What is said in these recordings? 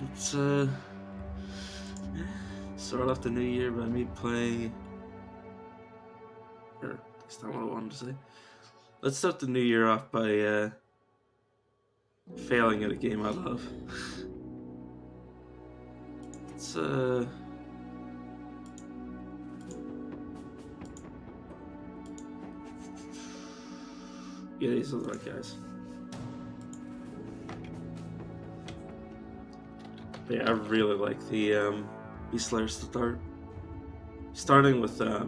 Let's start off the new year by me playing, or that's not what I wanted to say. Let's start the new year off by failing at a game I love. It's yeah, these are the right guys. But yeah, I really like the Beast Slayer start. Starting with a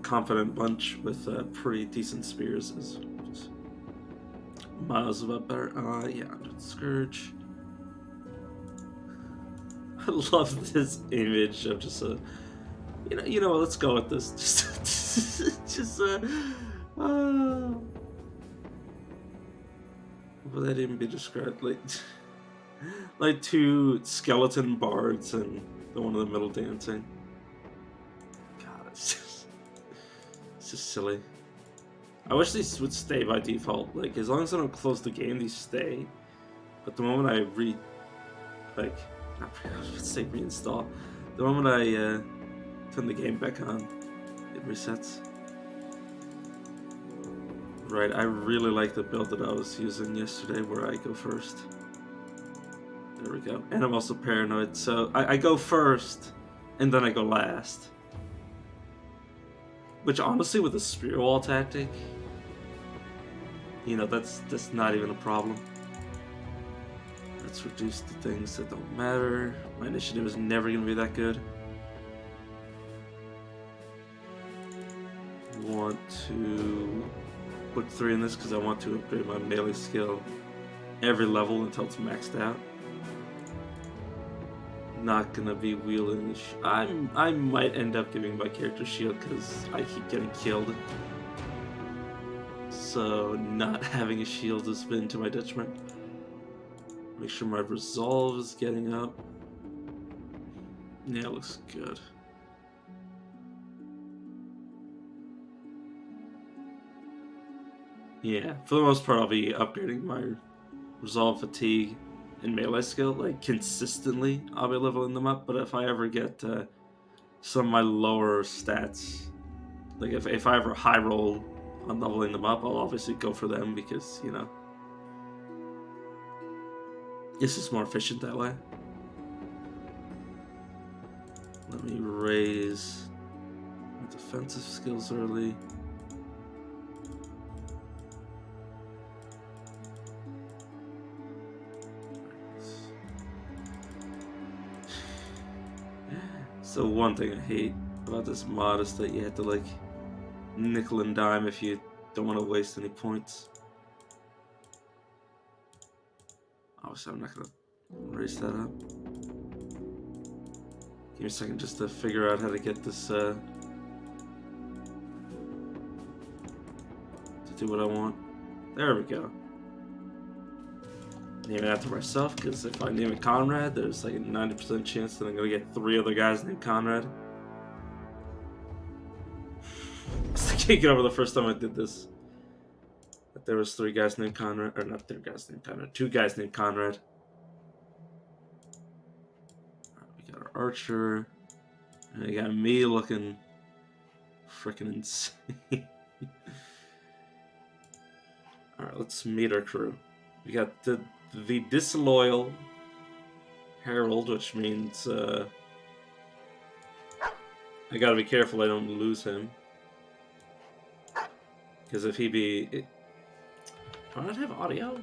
confident bunch with pretty decent spears is just miles about better. Yeah, Scourge. I love this image of just a, you know what, let's go with this. Just would that even be described? Like two skeleton bards and the one in the middle dancing. God, it's just silly. I wish these would stay by default. Like, as long as I don't close the game, these stay. But the moment I reinstall. The moment I turn the game back on, it resets. Right, I really like the build that I was using yesterday where I go first. There we go. And I'm also paranoid, so I go first, and then I go last. Which, honestly, with the spear wall tactic, that's not even a problem. Let's reduce the things that don't matter. My initiative is never going to be that good. I want to put 3 in this because I want to upgrade my melee skill every level until it's maxed out. Not gonna be wielding I might end up giving my character shield because I keep getting killed. So not having a shield has been to my detriment. Make sure my resolve is getting up. Yeah, it looks good. Yeah, for the most part I'll be upgrading my resolve, fatigue, and melee skill, like, consistently. I'll be leveling them up, but if I ever get some of my lower stats, like if I ever high roll on leveling them up, I'll obviously go for them because, it's just more efficient that way. Let me raise my defensive skills early. So one thing I hate about this mod is that you have to, like, nickel and dime if you don't want to waste any points. Obviously, I'm not going to raise that up. Give me a second just to figure out how to get this to do what I want. There we go. Name it after myself, because if I name it Conrad, there's like a 90% chance that I'm going to get 3 other guys named Conrad. I can't get over the first time I did this. That there was 3 guys named Conrad, or not 3 guys named Conrad, 2 guys named Conrad. Alright, we got our archer. And we got me looking freaking insane. Alright, let's meet our crew. We got the disloyal Herald, which means I gotta be careful I don't lose him. Because if he be... Do I not have audio?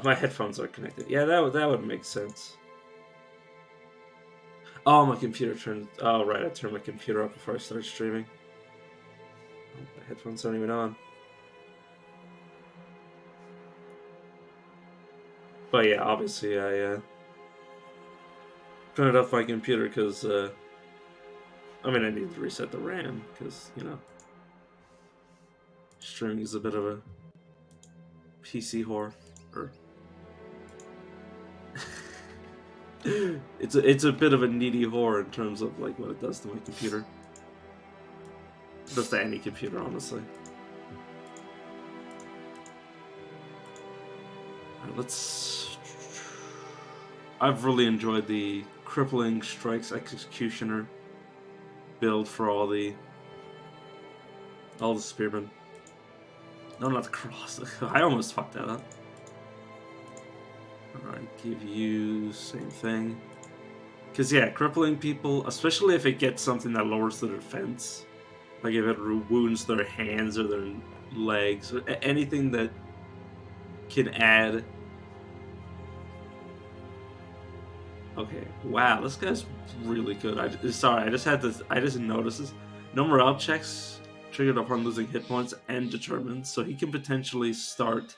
My headphones are connected. Yeah, that would make sense. Oh, my computer turned... Oh, right, I turned my computer up before I started streaming. Oh, my headphones aren't even on. But yeah, obviously I turned off my computer because, I need to reset the RAM because, streaming is a bit of a PC whore. It's a bit of a needy whore in terms of, like, what it does to my computer. It does to any computer, honestly. let's... I've really enjoyed the Crippling Strikes Executioner build for all the spearmen. No, not the cross. I almost fucked that up. Alright, give you same thing. Because, yeah, crippling people, especially if it gets something that lowers their defense, like if it wounds their hands or their legs, or anything that can add... Okay, wow, this guy's really good. I just noticed this. No morale checks triggered upon losing hit points and determined, so he can potentially start...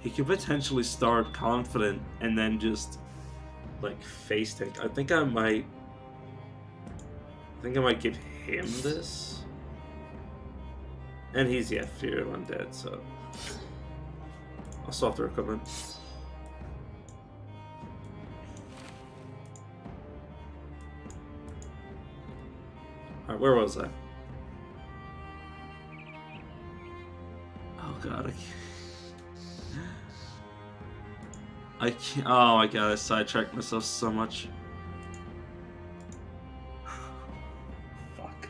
He can potentially start confident and then just like face tank. I think I might give him this. And he's Fear of Undead, so I'll swap their equipment. Alright, where was I? Oh god, I can't. Oh my god, I sidetracked myself so much. Fuck.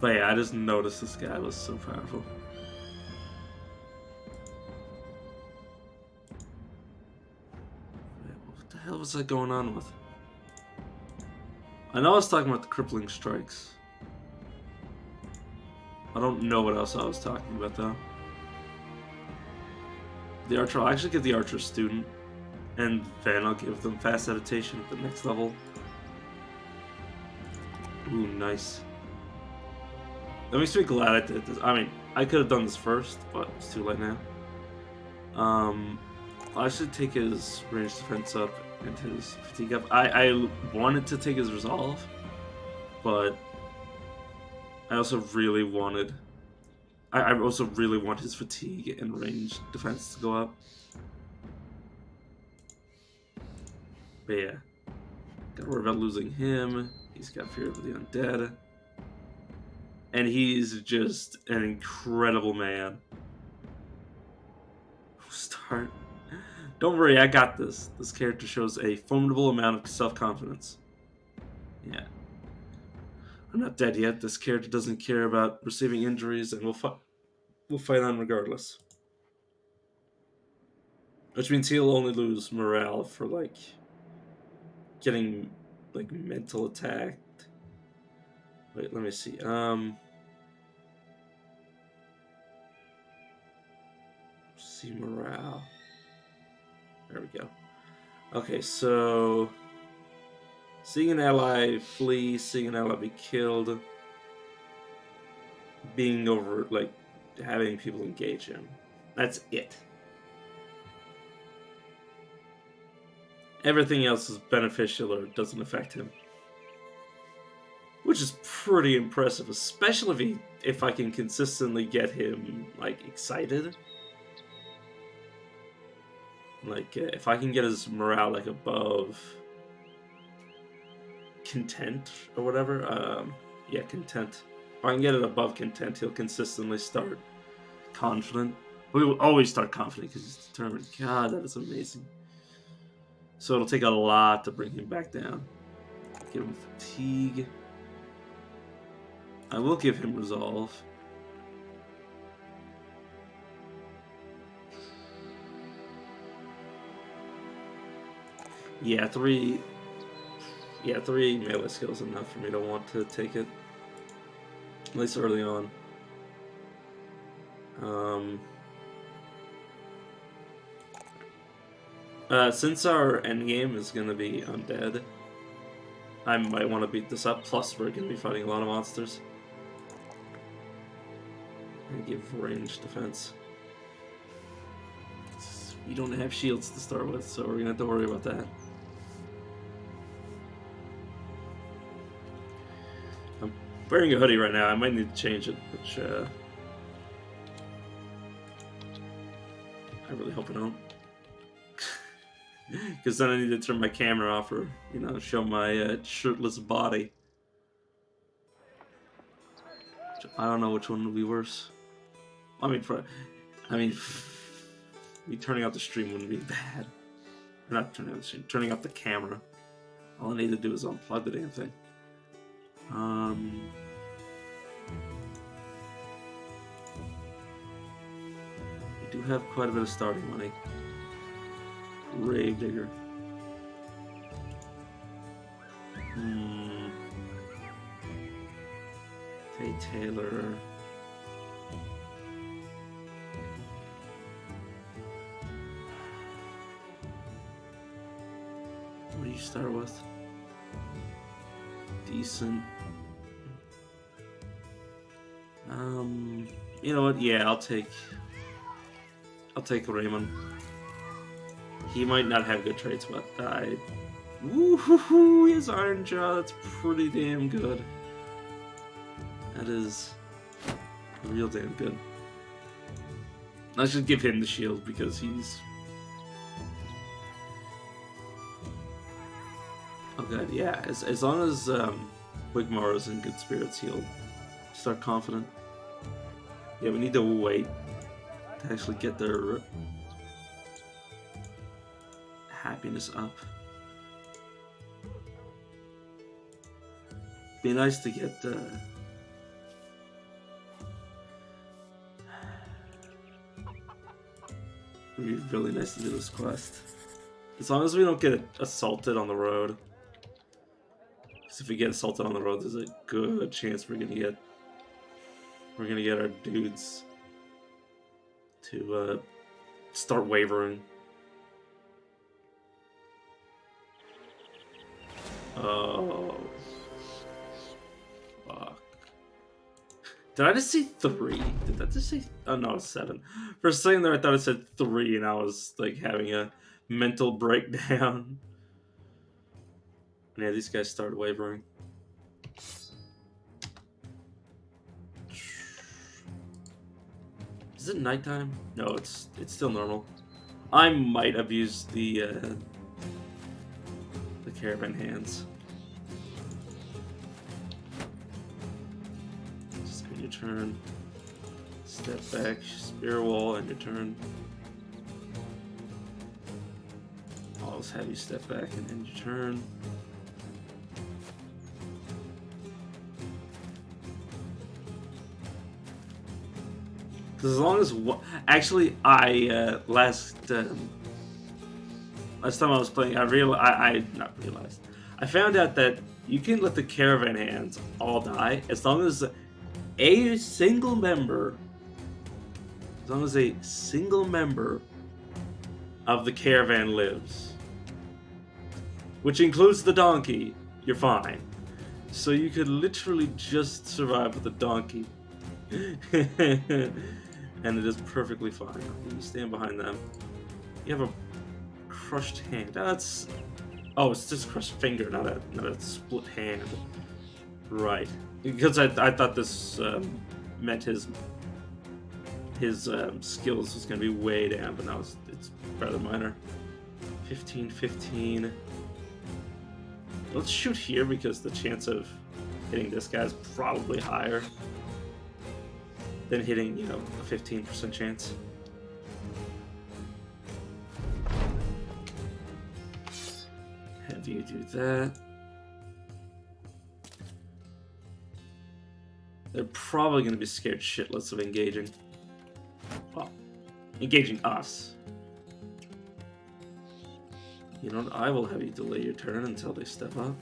But yeah, I just noticed this guy was so powerful. What the hell was I going on with? I know I was talking about the Crippling Strikes. I don't know what else I was talking about, though. The Archer, I'll actually give the Archer Student, and then I'll give them Fast Adaptation at the next level. Ooh, nice. That makes me glad I did this. I mean, I could have done this first, but it's too late now. I should take his range defense up and his fatigue up. I wanted to take his resolve, but I also really wanted... I also really want his fatigue and range defense to go up. But yeah. Gotta worry about losing him. He's got Fear of the Undead. And he's just an incredible man. Start. Don't worry, I got this. This character shows a formidable amount of self-confidence. Yeah. I'm not dead yet. This character doesn't care about receiving injuries, and we'll fight on regardless. Which means he'll only lose morale for, like, getting, like, mental attacked. Wait, let me see. See morale. There we go. Okay, so... Seeing an ally flee, seeing an ally be killed, being over, like, having people engage him. That's it. Everything else is beneficial or doesn't affect him. Which is pretty impressive, especially if I can consistently get him, like, excited. Like, if I can get his morale, like, above... content or whatever. Yeah, content. If I can get it above content, he'll consistently start confident. We will always start confident because he's determined. God, that is amazing. So it'll take a lot to bring him back down. Give him fatigue. I will give him resolve. Yeah, three melee skills enough for me to want to take it. At least early on. Since our endgame is going to be undead, I might want to beat this up, plus we're going to be fighting a lot of monsters. And give range defense. We don't have shields to start with, so we're going to have to worry about that. I'm wearing a hoodie right now. I might need to change it, which I really hope I don't. Because then I need to turn my camera off or, you know, show my shirtless body. I don't know which one would be worse. I mean, me turning off the stream wouldn't be bad. Or not turning off the stream, turning off the camera. All I need to do is unplug the damn thing. We do have quite a bit of starting money. Gravedigger. Tay Taylor. What do you start with? Decent. You know what? Yeah, I'll take Raymond. He might not have good traits, but woohoo! He has Iron Jaw. That's pretty damn good. That is real damn good. I should give him the shield because he's. Oh god, yeah. As long as Wigmar's in good spirits, he'll start confident. Yeah, we need to wait to actually get their happiness up. Be nice to get it'd be really nice to do this quest. As long as we don't get assaulted on the road. Because if we get assaulted on the road, there's a good chance we're gonna get our dudes to start wavering. Oh, fuck. Did I just say 3? Did that just say... Oh no, it's 7. For a second there I thought it said 3 and I was like having a mental breakdown. Yeah, these guys started wavering. Is it nighttime? No, it's still normal. I might have used the caravan hands. Just end your turn. Step back, spear wall, end your turn. I'll just have you step back and end your turn. Because as long as actually, last time I was playing, I found out that you can let the caravan hands all die as long as a single member of the caravan lives, which includes the donkey. You're fine. So you could literally just survive with the donkey. And it is perfectly fine. You stand behind them. You have a crushed hand. That's... Oh, it's just crushed finger, not a split hand. Right. Because I thought this meant his skills was going to be way down, but now it's rather minor. 15. Let's shoot here because the chance of hitting this guy is probably higher than hitting, a 15% chance. Have you do that. They're probably going to be scared shitless of engaging. Well, engaging us. You know what? I will have you delay your turn until they step up.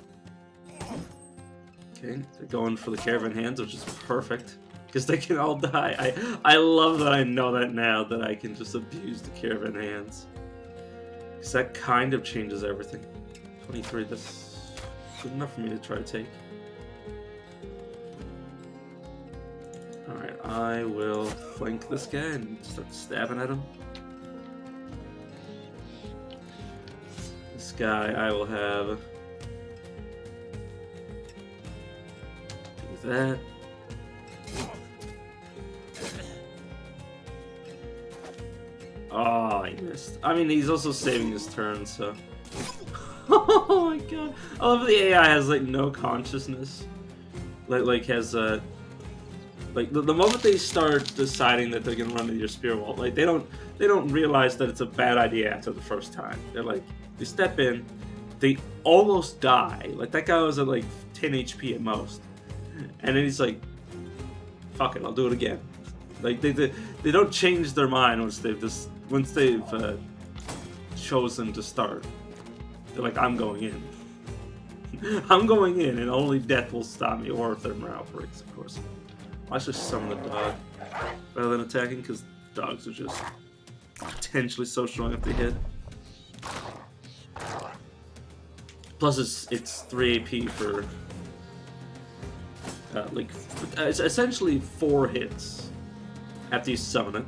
Okay, they're going for the caravan hands, which is perfect. Because they can all die. I love that I know that now, that I can just abuse the caravan hands. Because that kind of changes everything. 23, that's good enough for me to try to take. Alright, I will flank this guy and start stabbing at him. This guy I will have... do that. Oh, he missed. I mean, he's also saving his turn, so... Oh my god. I love the AI has, like, no consciousness. Like has, Like the moment they start deciding that they're gonna run into your spear wall, like they don't realize that it's a bad idea after the first time. They're like, they step in, they almost die. Like that guy was at like 10 HP at most, and then he's like, "Fuck it, I'll do it again." Like they don't change their mind once they've chosen to start. They're like, "I'm going in." I'm going in, and only death will stop me, or if their morale breaks, of course. I should summon the dog rather than attacking, because dogs are just potentially so strong if they hit. Plus, it's 3 AP for it's essentially 4 hits after you summon it.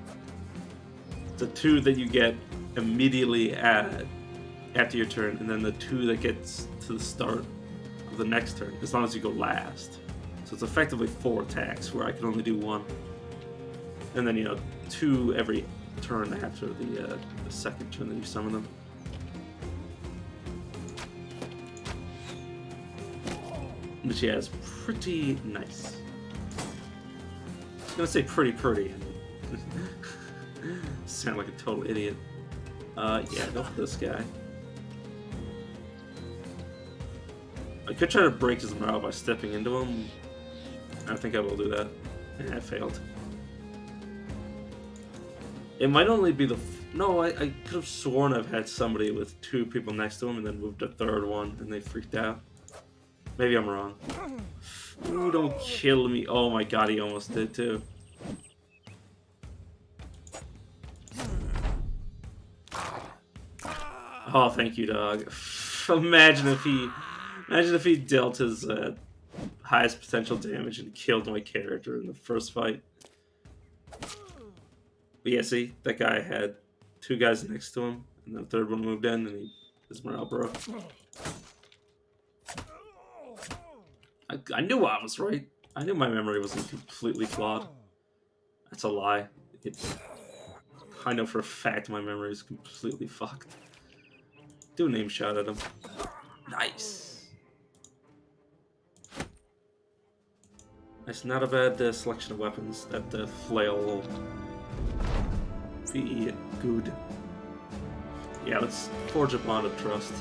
The 2 that you get immediately after your turn, and then the 2 that gets to the start of the next turn, as long as you go last. So it's effectively 4 attacks, where I can only do 1. And then, 2 every turn after the second turn that you summon them. Which, yeah, is pretty nice. I was gonna say pretty. Sound like a total idiot. Yeah, go for this guy. I could try to break his morale by stepping into him. I think I will do that. I failed. It might only be no, I could have sworn I've had somebody with 2 people next to him and then moved a 3rd one and they freaked out. Maybe I'm wrong. Ooh, don't kill me. Oh my god, he almost did too. Oh, thank you, dog. Imagine if he dealt his highest potential damage and killed my character in the first fight. But yeah, see, that guy had 2 guys next to him, and the 3rd one moved in, and his morale broke. I knew I was right. I knew my memory wasn't completely flawed. That's a lie. I know for a fact my memory is completely fucked. Do a name shot at him. Nice. That's not a bad selection of weapons. That flail will be good. Yeah, let's forge a bond of trust.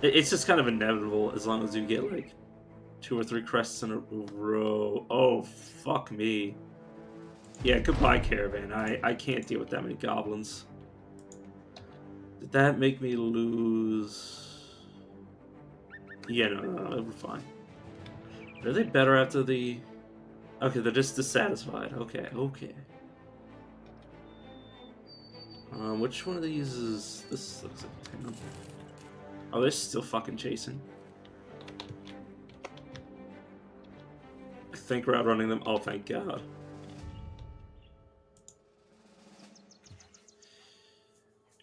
It's just kind of inevitable as long as you get like 2 or 3 crests in a row. Oh, fuck me. Yeah, goodbye, Caravan. I can't deal with that many goblins. Did that make me lose? Yeah, no, we're fine. Are they better after the... Okay, they're just dissatisfied. Okay. Which one of these is... This looks like a 10. Oh, they're still fucking chasing. I think we're outrunning them. Oh, thank God.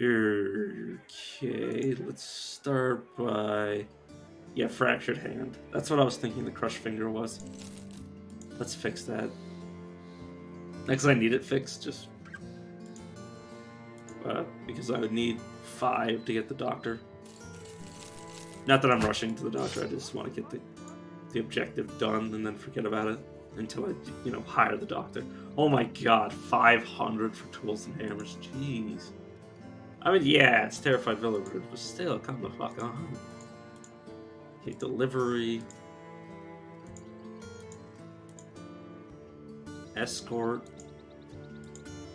Okay, let's start by... Yeah, fractured hand. That's what I was thinking the crushed finger was. Let's fix that. Next, I need it fixed, just... because I would need 5 to get the doctor. Not that I'm rushing to the doctor, I just want to get the objective done and then forget about it until I, hire the doctor. Oh my god, 500 for tools and hammers, jeez. I mean, yeah, it's Terrified Villager, but still, come the fuck on. Okay, delivery. Escort,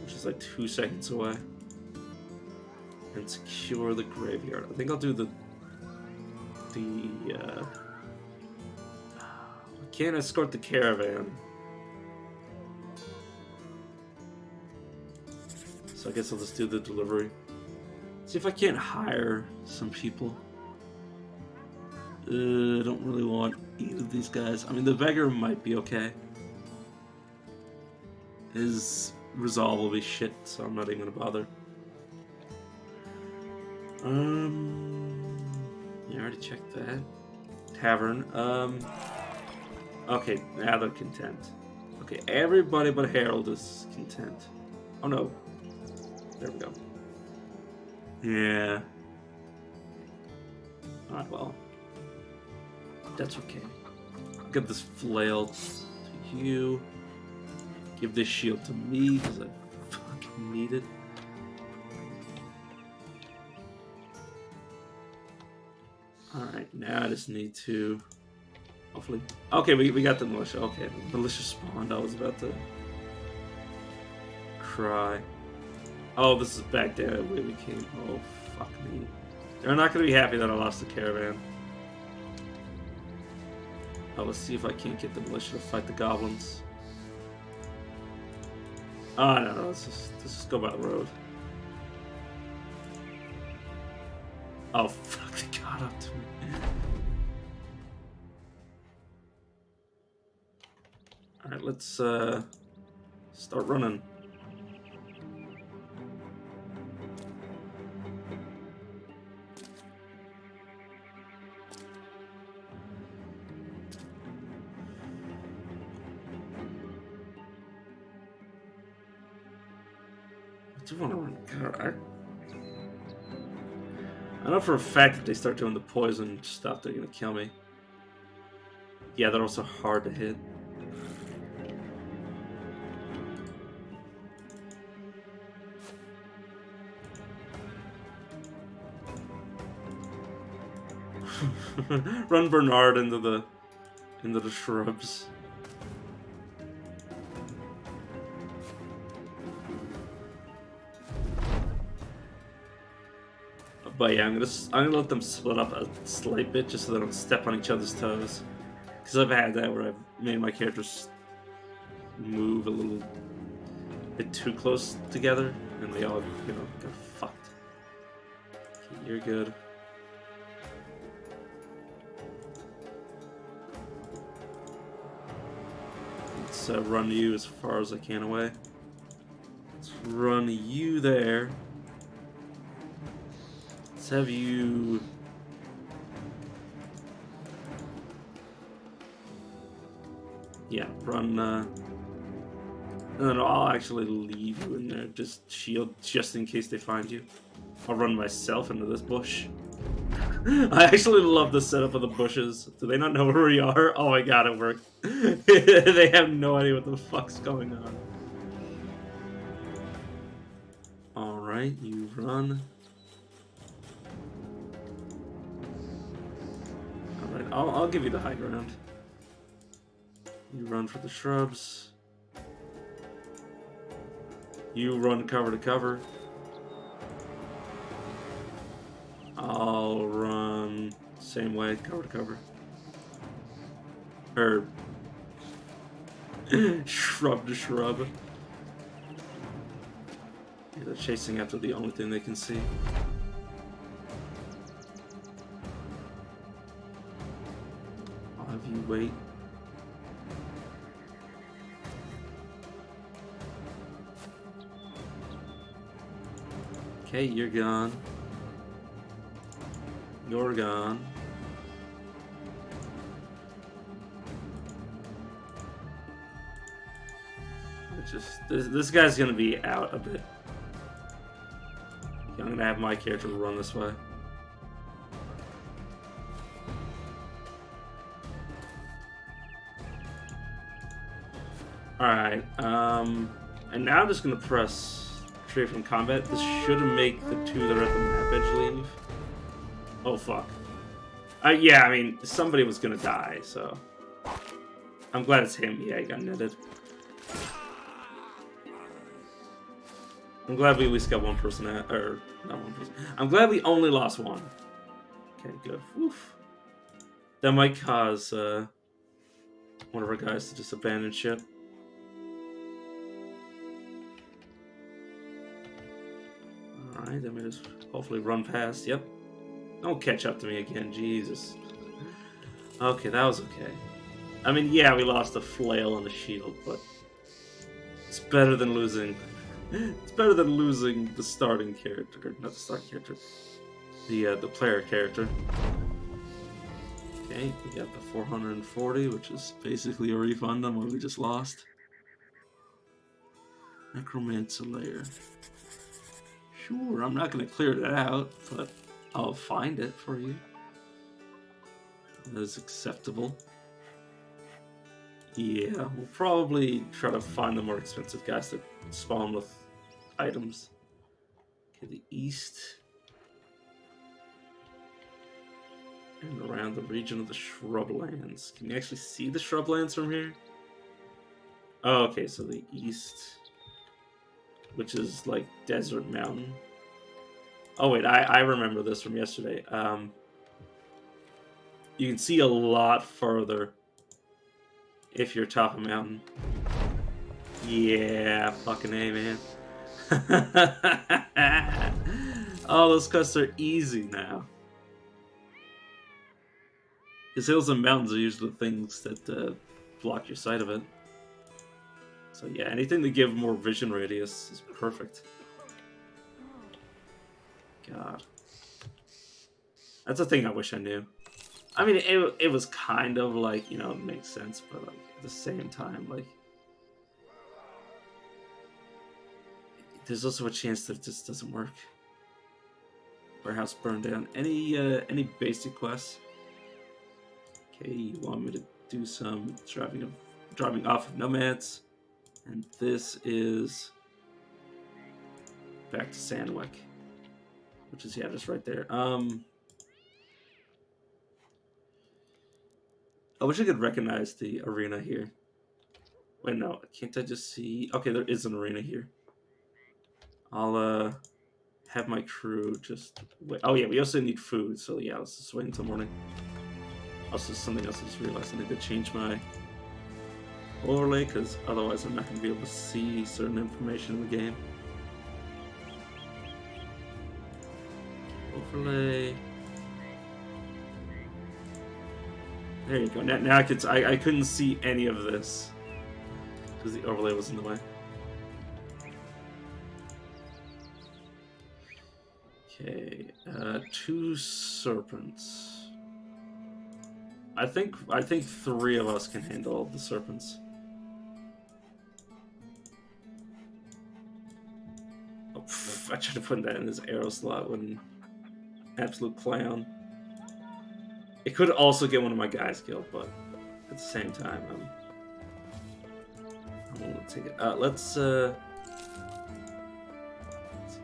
which is like 2 seconds away. And secure the graveyard. I think I'll do I can't escort the caravan. So I guess I'll just do the delivery. See if I can't hire some people. I don't really want either of these guys. I mean, the beggar might be okay. His resolve will be shit, so I'm not even gonna bother. Yeah, I already checked that. Tavern. Okay, now they're content. Okay, everybody but Harold is content. Oh no. There we go. Yeah. Alright, well. That's okay. Get this flail to you. Give this shield to me, because I fucking need it. Alright, now I just need to... Hopefully... Okay, we got the militia. Okay, the militia spawned. I was about to... cry. Oh, this is back there the way we came. Oh, fuck me. They're not going to be happy that I lost the caravan. Oh, let's see if I can't get the militia to fight the goblins. Oh, no, let's just go by the road. Oh, fuck, they got up to me. Alright, let's start running. I do want to run. God, I know for a fact if they start doing the poison stuff, they're gonna kill me. Yeah, they're also hard to hit. Run Bernard into the shrubs. But yeah, I'm gonna let them split up a slight bit just so they don't step on each other's toes. Because I've had that where I've made my characters move a little bit too close together, and they all, you know, got fucked. Okay, you're good. Let's run you as far as I can away. Let's run you there. Let's have you... Yeah, run, and then I'll actually leave you in there, just shield, just in case they find you. I'll run myself into this bush. I actually love the setup of the bushes. Do they not know where we are? Oh my god, it worked. They have no idea what the fuck's going on. Alright, you run. Alright, I'll give you the high ground. You run for the shrubs. You run cover to cover. I'll run same way, cover to cover. Or shrub to shrub. Yeah, they're chasing after the only thing they can see. I'll have you wait. Okay, you're gone. You're gone. This guy's gonna be out a bit. I'm gonna have my character run this way. Alright, and now I'm just gonna press trade from combat. This should make the two that are at the map edge leave. Oh fuck. Yeah, I mean, somebody was gonna die, so... I'm glad it's him. Yeah, he got netted. I'm glad we at least got one person out, or not one person. I'm glad we only lost one. Okay, good. Oof. That might cause one of our guys to just abandon ship. Alright, then we just hopefully run past. Yep. Don't catch up to me again, Jesus. Okay, that was okay. I mean, yeah, we lost a flail and a shield, but it's better than losing. It's better than losing the starting character, not the starting character, the player character. Okay, we got the 440, which is basically a refund on what we just lost. Necromancer Lair. Sure, I'm not going to clear that out, but I'll find it for you. That is acceptable. Yeah, we'll probably try to find the more expensive guys that spawn with items. Okay, the east. And around the region of the shrublands. Can you actually see the shrublands from here? Oh, okay, so the east, which is like Desert Mountain. Oh wait, I remember this from yesterday. You can see a lot further if you're top of a mountain. Yeah, fucking A, man. Oh, those quests are easy now. Because hills and mountains are usually the things that block your sight of it. So yeah, anything to give more vision radius is perfect. God. That's a thing I wish I knew. I mean, it was kind of like, you know, it makes sense, but like at the same time, like there's also a chance that it just doesn't work. Warehouse burned down. Any basic quests? Okay, you want me to do some driving off of nomads, and this is back to Sandwick, which is just right there. I wish I could recognize the arena here. Wait, no, can't I just see? Okay, there is an arena here. I'll have my crew just wait. Oh yeah, we also need food, so yeah, let's just wait until morning. Also, something else I just realized I need to change my overlay, because otherwise I'm not going to be able to see certain information in the game. Overlay. There you go. Now I couldn't see any of this because the overlay was in the way. Okay, 2 serpents. I think 3 of us can handle the serpents. Oh, pff, I should have put that in his arrow slot when absolute clown. It could also get one of my guys killed, but at the same time, I'm gonna take it. Let's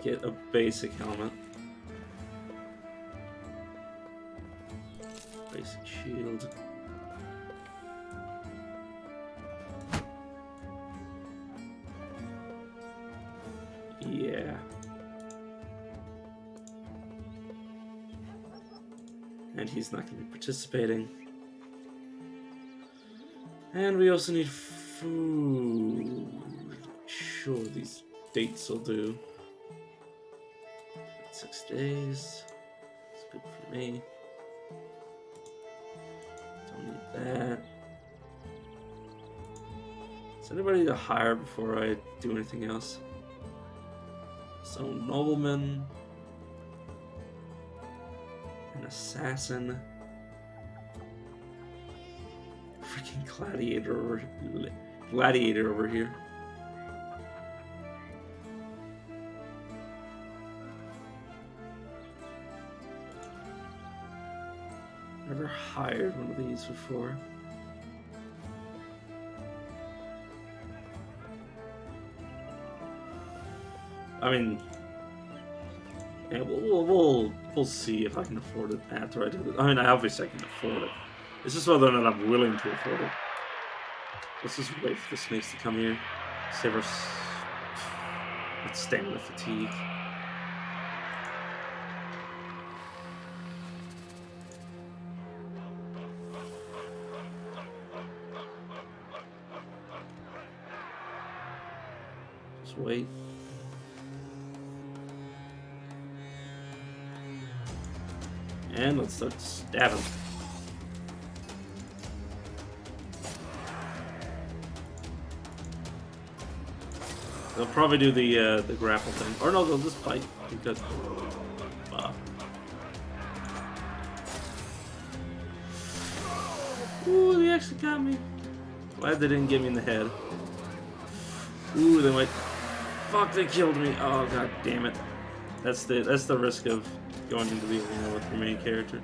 get a basic helmet. Basic shield. Yeah. And he's not going to be participating. And we also need food. Sure, these dates will do. 6 days. It's good for me. Don't need that. Is anybody to hire before I do anything else? So, nobleman. An assassin. Freaking gladiator over here. Never hired one of these before. I mean, yeah, we'll see if I can afford it after I do it. I mean, obviously I can afford it. It's just whether or not I'm willing to afford it. Let's just wait for the snakes to come here. Save our stamina fatigue. Just wait. And let's start stabbing. They'll probably do the grapple thing, or no, they'll just fight because. Ooh, they actually got me. Glad they didn't get me in the head. Ooh, they might. Fuck! They killed me. Oh god damn it. That's the risk of going into the arena with your main character.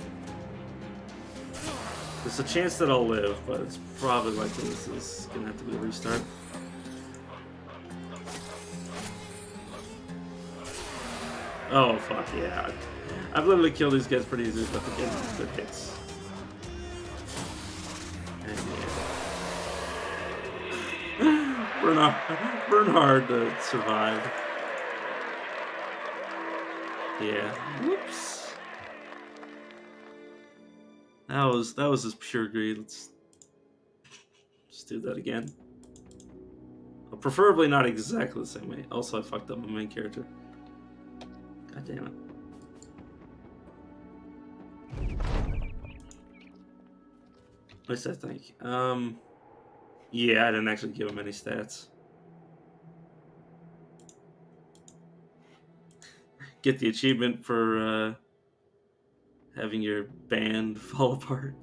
There's a chance that I'll live, but it's probably likely this is gonna have to be a restart. Oh fuck yeah. I've literally killed these guys pretty easily, but they're getting good hits. And yeah. Burn hard to survive. Yeah. Whoops. That was just pure greed. Let's do that again. Preferably not exactly the same way. Also, I fucked up my main character. God damn it. At least I think. Yeah, I didn't actually give him any stats. Get the achievement for having your band fall apart.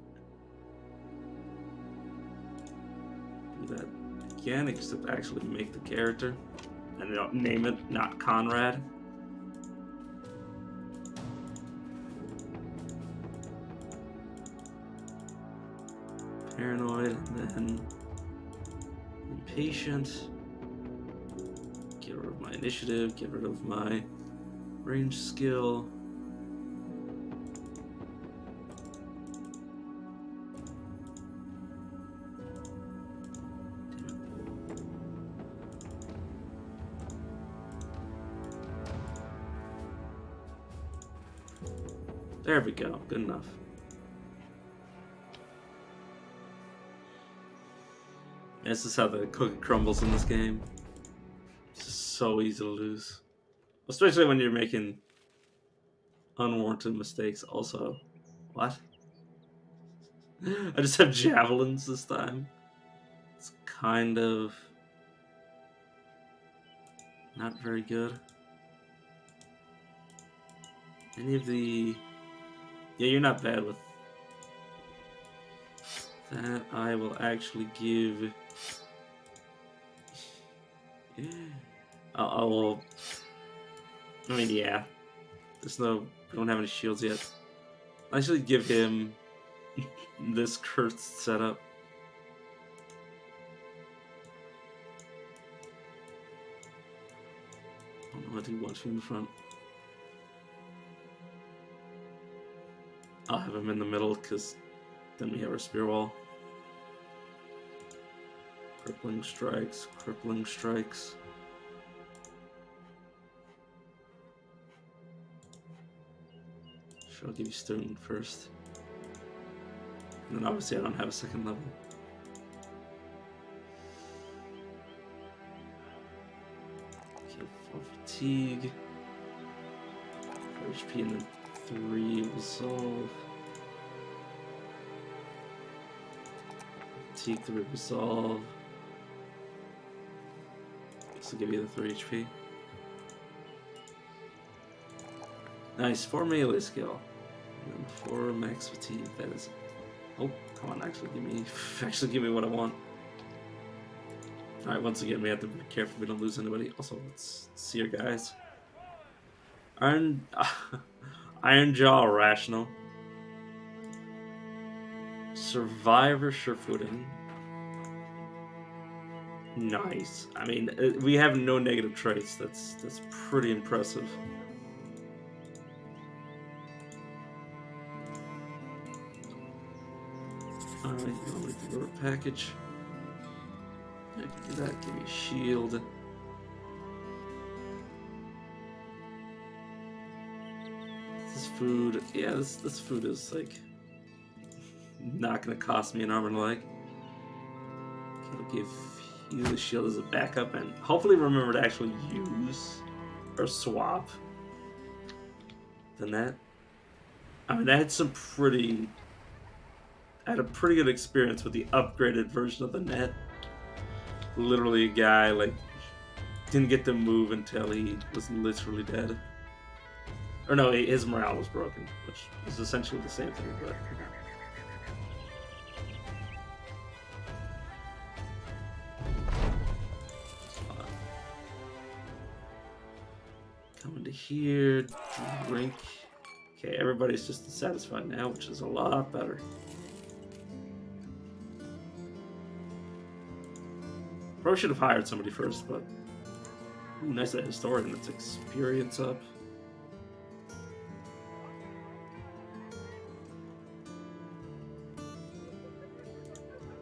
Do that again, except actually make the character. And don't name it, not Conrad. Paranoid, and then impatient. Get rid of my initiative, get rid of my range skill. There we go, good enough. This is how the cookie crumbles in this game. It's just so easy to lose. Especially when you're making unwarranted mistakes. Also, what? I just have javelins this time. It's kind of not very good. Any of the... Yeah, you're not bad with that. I will actually give... I mean, yeah. There's no... We don't have any shields yet. I'll actually give him this cursed setup. I don't know what to do. Watch me in the front. I'll have him in the middle, because then we have our spear wall. Crippling strikes, crippling strikes. Sure, I'll give you stun first. And then obviously I don't have a second level. Okay, 4 fatigue. 4 HP and then 3 resolve. Fatigue 3 resolve. This will give you the 3 HP. Nice, 4 melee skill. And then 4 max fatigue. That is... Oh, come on, actually give me what I want. Alright, once again, we have to be careful we don't lose anybody. Also, let's see our guys. Ironjaw Rational. Survivor Surefooting. Nice. I mean, we have no negative traits. That's pretty impressive. Alright, you want me to go to package? I can do that. Give me a shield. This food, yeah, this food is like not gonna cost me an arm and a leg. Okay, I'll give you the shield as a backup, and hopefully remember to actually use or swap the net. I mean, I had a pretty good experience with the upgraded version of the net. Literally, a guy like didn't get to move until he was literally dead. Or no, his morale was broken, which is essentially the same thing, but... Coming to here, drink. Okay, everybody's just dissatisfied now, which is a lot better. Probably should have hired somebody first, but ooh, nice that historian. That's experience up.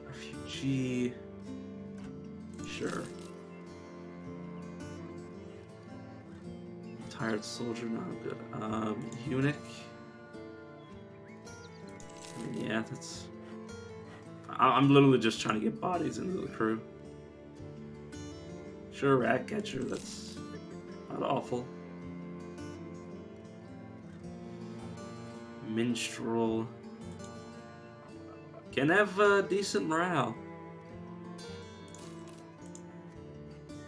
Refugee. Sure. Tired soldier, not good. Eunuch. I mean, yeah, that's. I'm literally just trying to get bodies into the crew. Sure, rat catcher. That's not awful. Minstrel. Can have decent morale.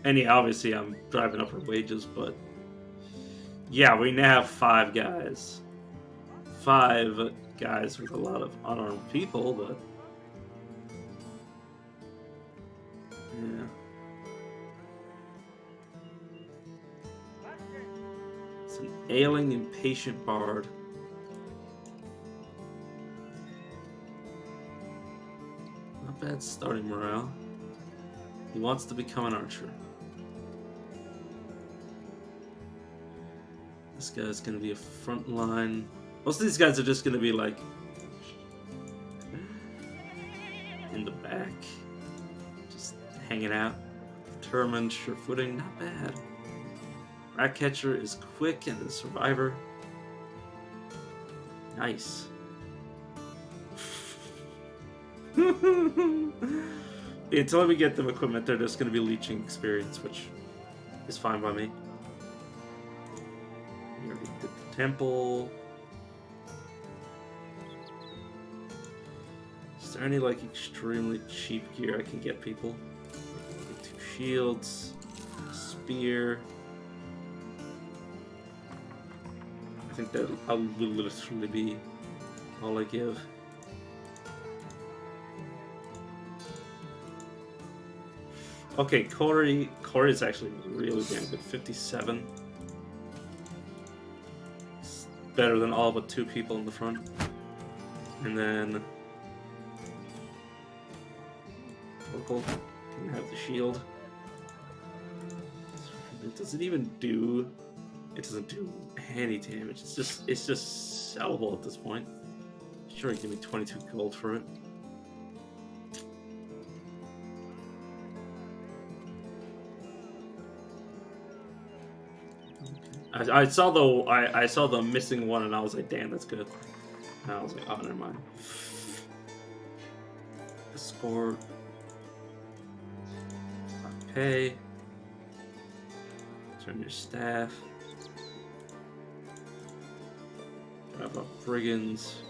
And yeah, obviously I'm driving up her wages, but yeah, we now have 5 guys. 5 guys with a lot of unarmed people, but yeah. It's an ailing, impatient bard. Not bad starting morale. He wants to become an archer. This guy's gonna be a front line. Most of these guys are just gonna be like in the back, just hanging out. Determined, sure-footing, not bad. Ratcatcher is quick and a survivor. Nice. Until we get them equipment, they're just gonna be leeching experience, which is fine by me. We already did the temple. Is there any like extremely cheap gear I can get people? Get 2 shields, a spear. I think that will literally be all I give. Okay, Corey is actually really damn good. 57. It's better than all but 2 people in the front. And then Oracle can have the shield. It doesn't even do. It doesn't do any damage. It's just sellable at this point. Sure, give me 22 gold for it. I saw the missing one and I was like, damn, that's good. And I was like, oh, never mind. Escort. Pay. Turn your staff. Drive up brigands.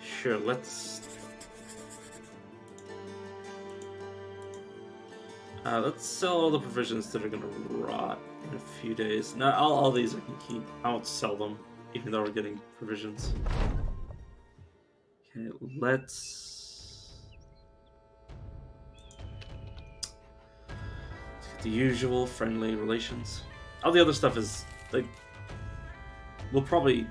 Sure, let's sell all the provisions that are gonna rot in a few days. Now, all these I can keep. I won't sell them, even though we're getting provisions. Okay, let's get the usual friendly relations. All the other stuff is like we'll probably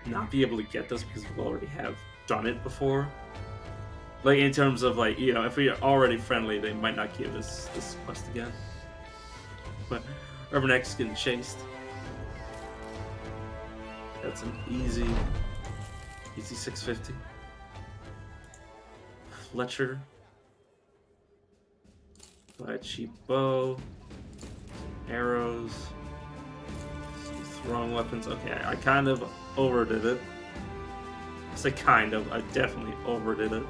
not be able to get this because we already have done it before. Like, in terms of, like, you know, if we are already friendly, they might not give us this quest again. But Urban X getting chased. That's an easy 650. Fletcher. Buy a cheap bow. Arrows. Some throwing weapons. Okay, I kind of overdid it. I say kind of, I definitely overdid it.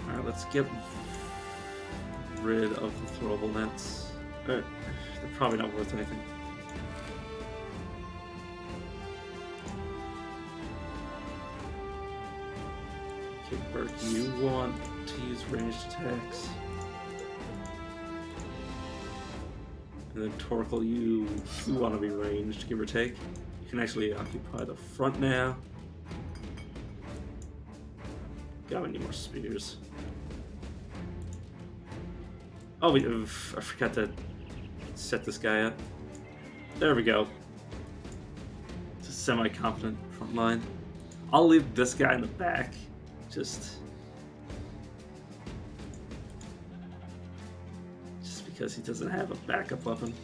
Alright, let's get rid of the throwable nets. They're probably not worth anything. Okay, Burke, you want to use ranged attacks. And then Torkel, you want to be ranged, give or take. You can actually occupy the front now. God, we need more spears. Oh, I forgot to set this guy up. There we go. It's a semi-competent front line. I'll leave this guy in the back. Just because he doesn't have a backup weapon.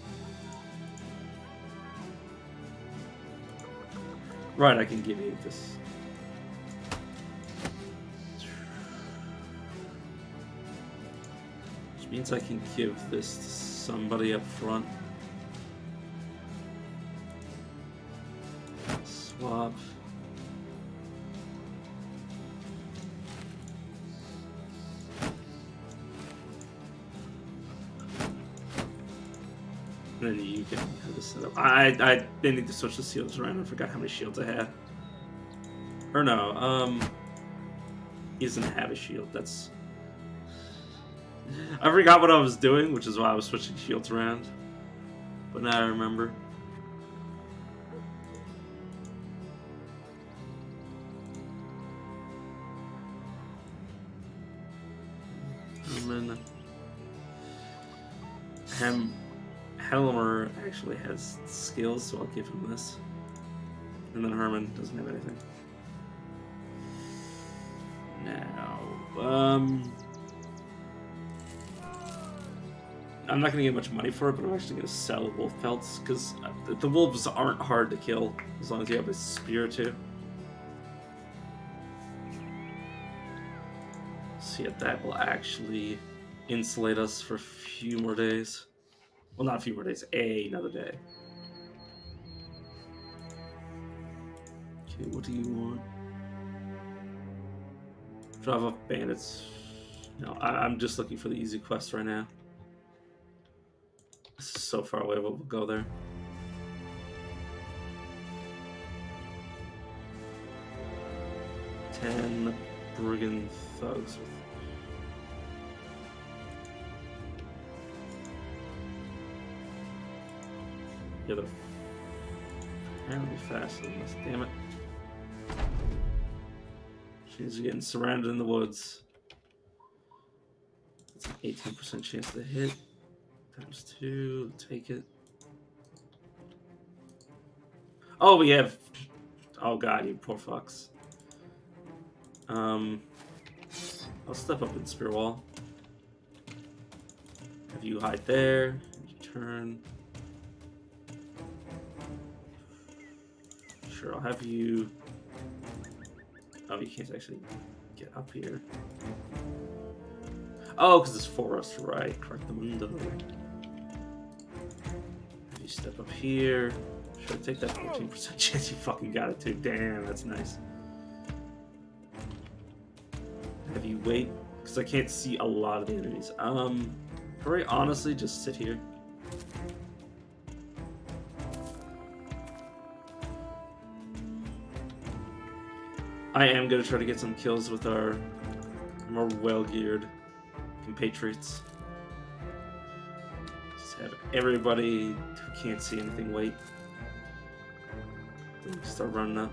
Right, I can give you this. Which means I can give this to somebody up front. Swap. Then you can have this set up. I need to switch the shields around. I forgot how many shields I had. Or no, he doesn't have a shield. That's... I forgot what I was doing, which is why I was switching shields around. But now I remember. Helmer actually has skills, so I'll give him this. And then Herman doesn't have anything. Now, I'm not going to get much money for it, but I'm actually going to sell wolf pelts, because the wolves aren't hard to kill, as long as you have a spear too. So yeah, that will actually insulate us for a few more days. Well, not a few more days, another day. Okay, what do you want? Drive off bandits. No, I'm just looking for the easy quest right now. This is so far away, but we'll go there. Ten brigand thugs with... Yeah, they're apparently faster than us. Damn it. She's getting surrounded in the woods. It's an 18% chance to hit. Times 2. Take it. Oh, we have... Oh, God, you poor fucks. I'll step up in Spear Wall. Have you hide there. You turn... Sure, I'll have you... Oh, you can't actually get up here. Oh, because it's forest, right? Correct the window. Have you step up here. Sure, take that 14% chance. You fucking got it too. Damn, that's nice. Have you wait, because I can't see a lot of the enemies. Very honestly, just sit here. I am going to try to get some kills with our more well-geared compatriots. Just have everybody who can't see anything wait. Then start running up.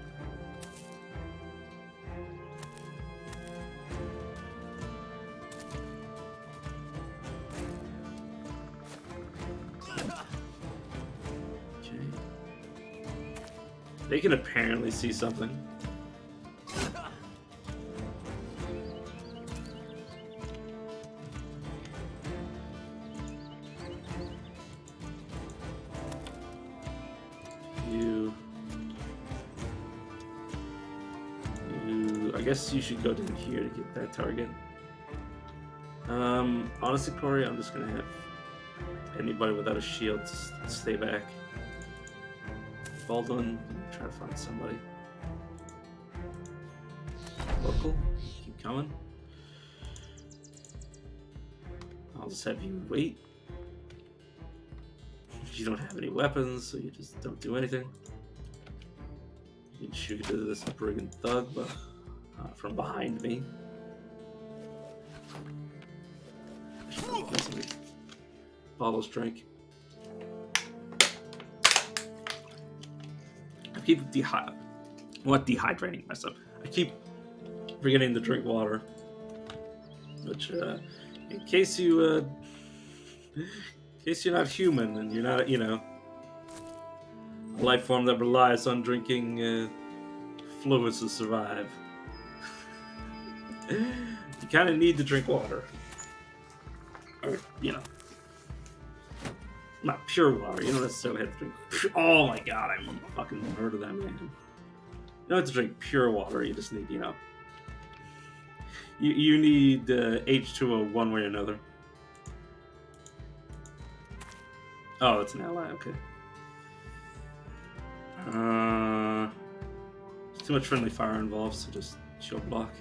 Okay. They can apparently see something. I guess you should go down here to get that target. Honestly, Corey, I'm just gonna have anybody without a shield stay back. Baldwin, try to find somebody. Local, keep coming. I'll just have you wait. You don't have any weapons, so you just don't do anything. You can shoot into this brigand thug, but from behind me. Bottles drink. I keep dehydrating myself. I keep forgetting to drink water. Which, in case you're not human and you're not, a life form that relies on drinking fluids to survive. You kind of need to drink water. Or, you know, not pure water. You don't necessarily have to drink. Oh my god, I'm fucking murder that man. You don't have to drink pure water. You just need, you know, you need H2O one way or another. Oh, it's an ally. Okay. There's too much friendly fire involved, so just shield block.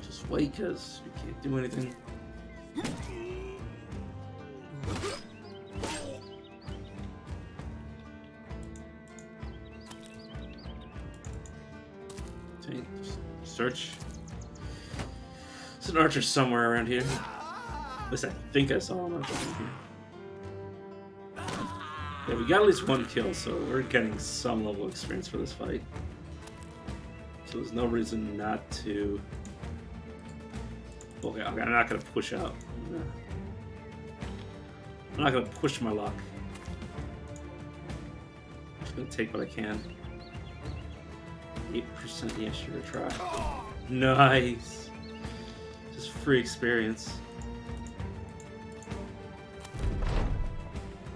Just wait, because you can't do anything. Okay, search. There's an archer somewhere around here. At least I think I saw an archer around here. Yeah, we got at least one kill, so we're getting some level of experience for this fight. So there's no reason not to... Okay, I'm not going to push out. I'm not going to push my luck. I'm just going to take what I can. 8%, yeah, sure, try. Nice! Just free experience.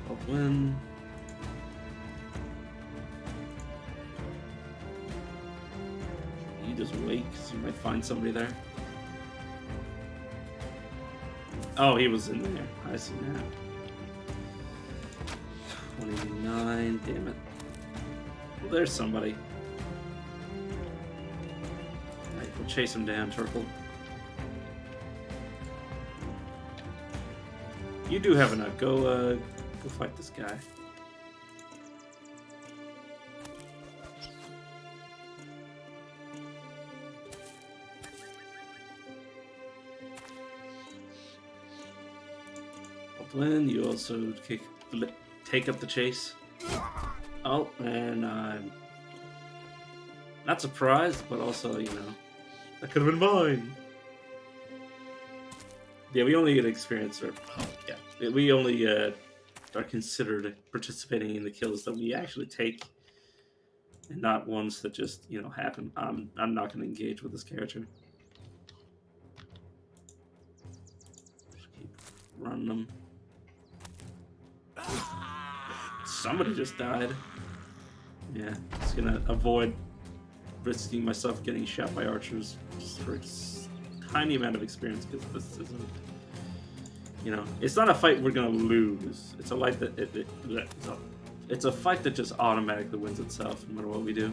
I'll win. You just wait, because you might find somebody there. Oh, he was in there. I see now. 29, damn it. Well, there's somebody. Alright, we'll chase him down, Turkle. You do have enough. Go fight this guy. Glenn, you also take up the chase. Oh, and I'm not surprised, but also, you know, that could have been mine. Yeah, we only get experience, or yeah, we only are considered participating in the kills that we actually take, and not ones that just, you know, happen. I'm not going to engage with this character. Just keep running them. Somebody just died. Yeah, just gonna avoid risking myself getting shot by archers just for a tiny amount of experience, because this isn't, you know, it's not a fight we're gonna lose. It's a fight that it's a fight that just automatically wins itself no matter what we do.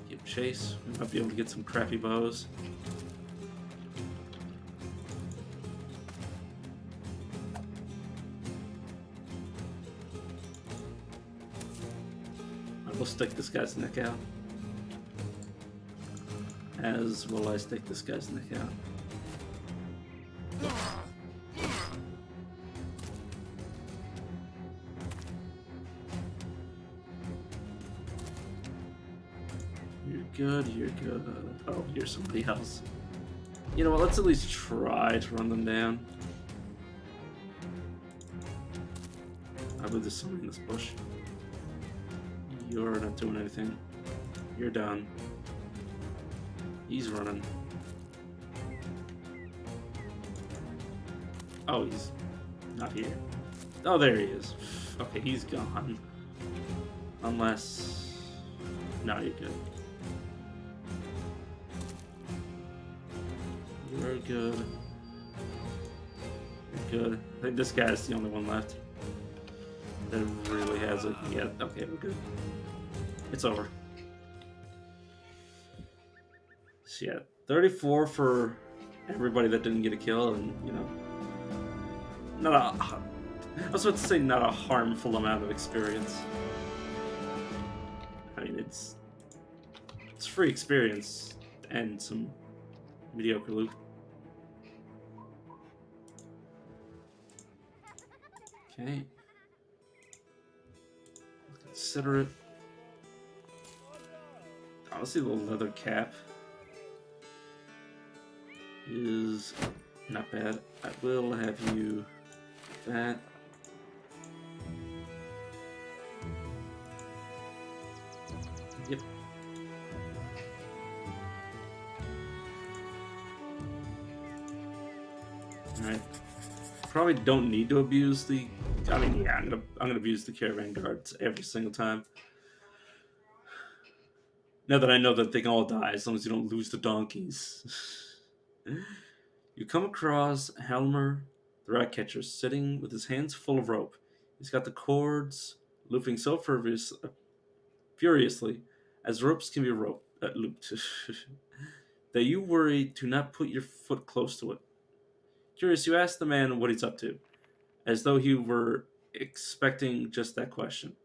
Give chase. We might be able to get some crappy bows. We'll stick this guy's neck out. As will I stick this guy's neck out. You're good, you're good. Oh, you're somebody else. You know what, let's at least try to run them down. I believe there's somebody in this bush. You're not doing anything. You're done. He's running. Oh, he's not here. Oh, there he is. Okay, he's gone. Unless... No, you're good. You're good. You're good. I think this guy's the only one left that really has it. Yeah, okay, we're good. It's over. So yeah, 34 for everybody that didn't get a kill, and, you know, not a... I was about to say not a harmful amount of experience. I mean, it's free experience and some mediocre loot. Okay. Consider it. Honestly, the leather cap is not bad. I will have you that. Yep. Alright. Probably don't need to abuse the... I mean, yeah, I'm gonna abuse the caravan guards every single time. Now that I know that they can all die as long as you don't lose the donkeys. You come across Helmer, the rat catcher, sitting with his hands full of rope. He's got the cords looping so furiously as ropes can be looped, that you worry to not put your foot close to it. Curious, you ask the man what he's up to, as though he were expecting just that question.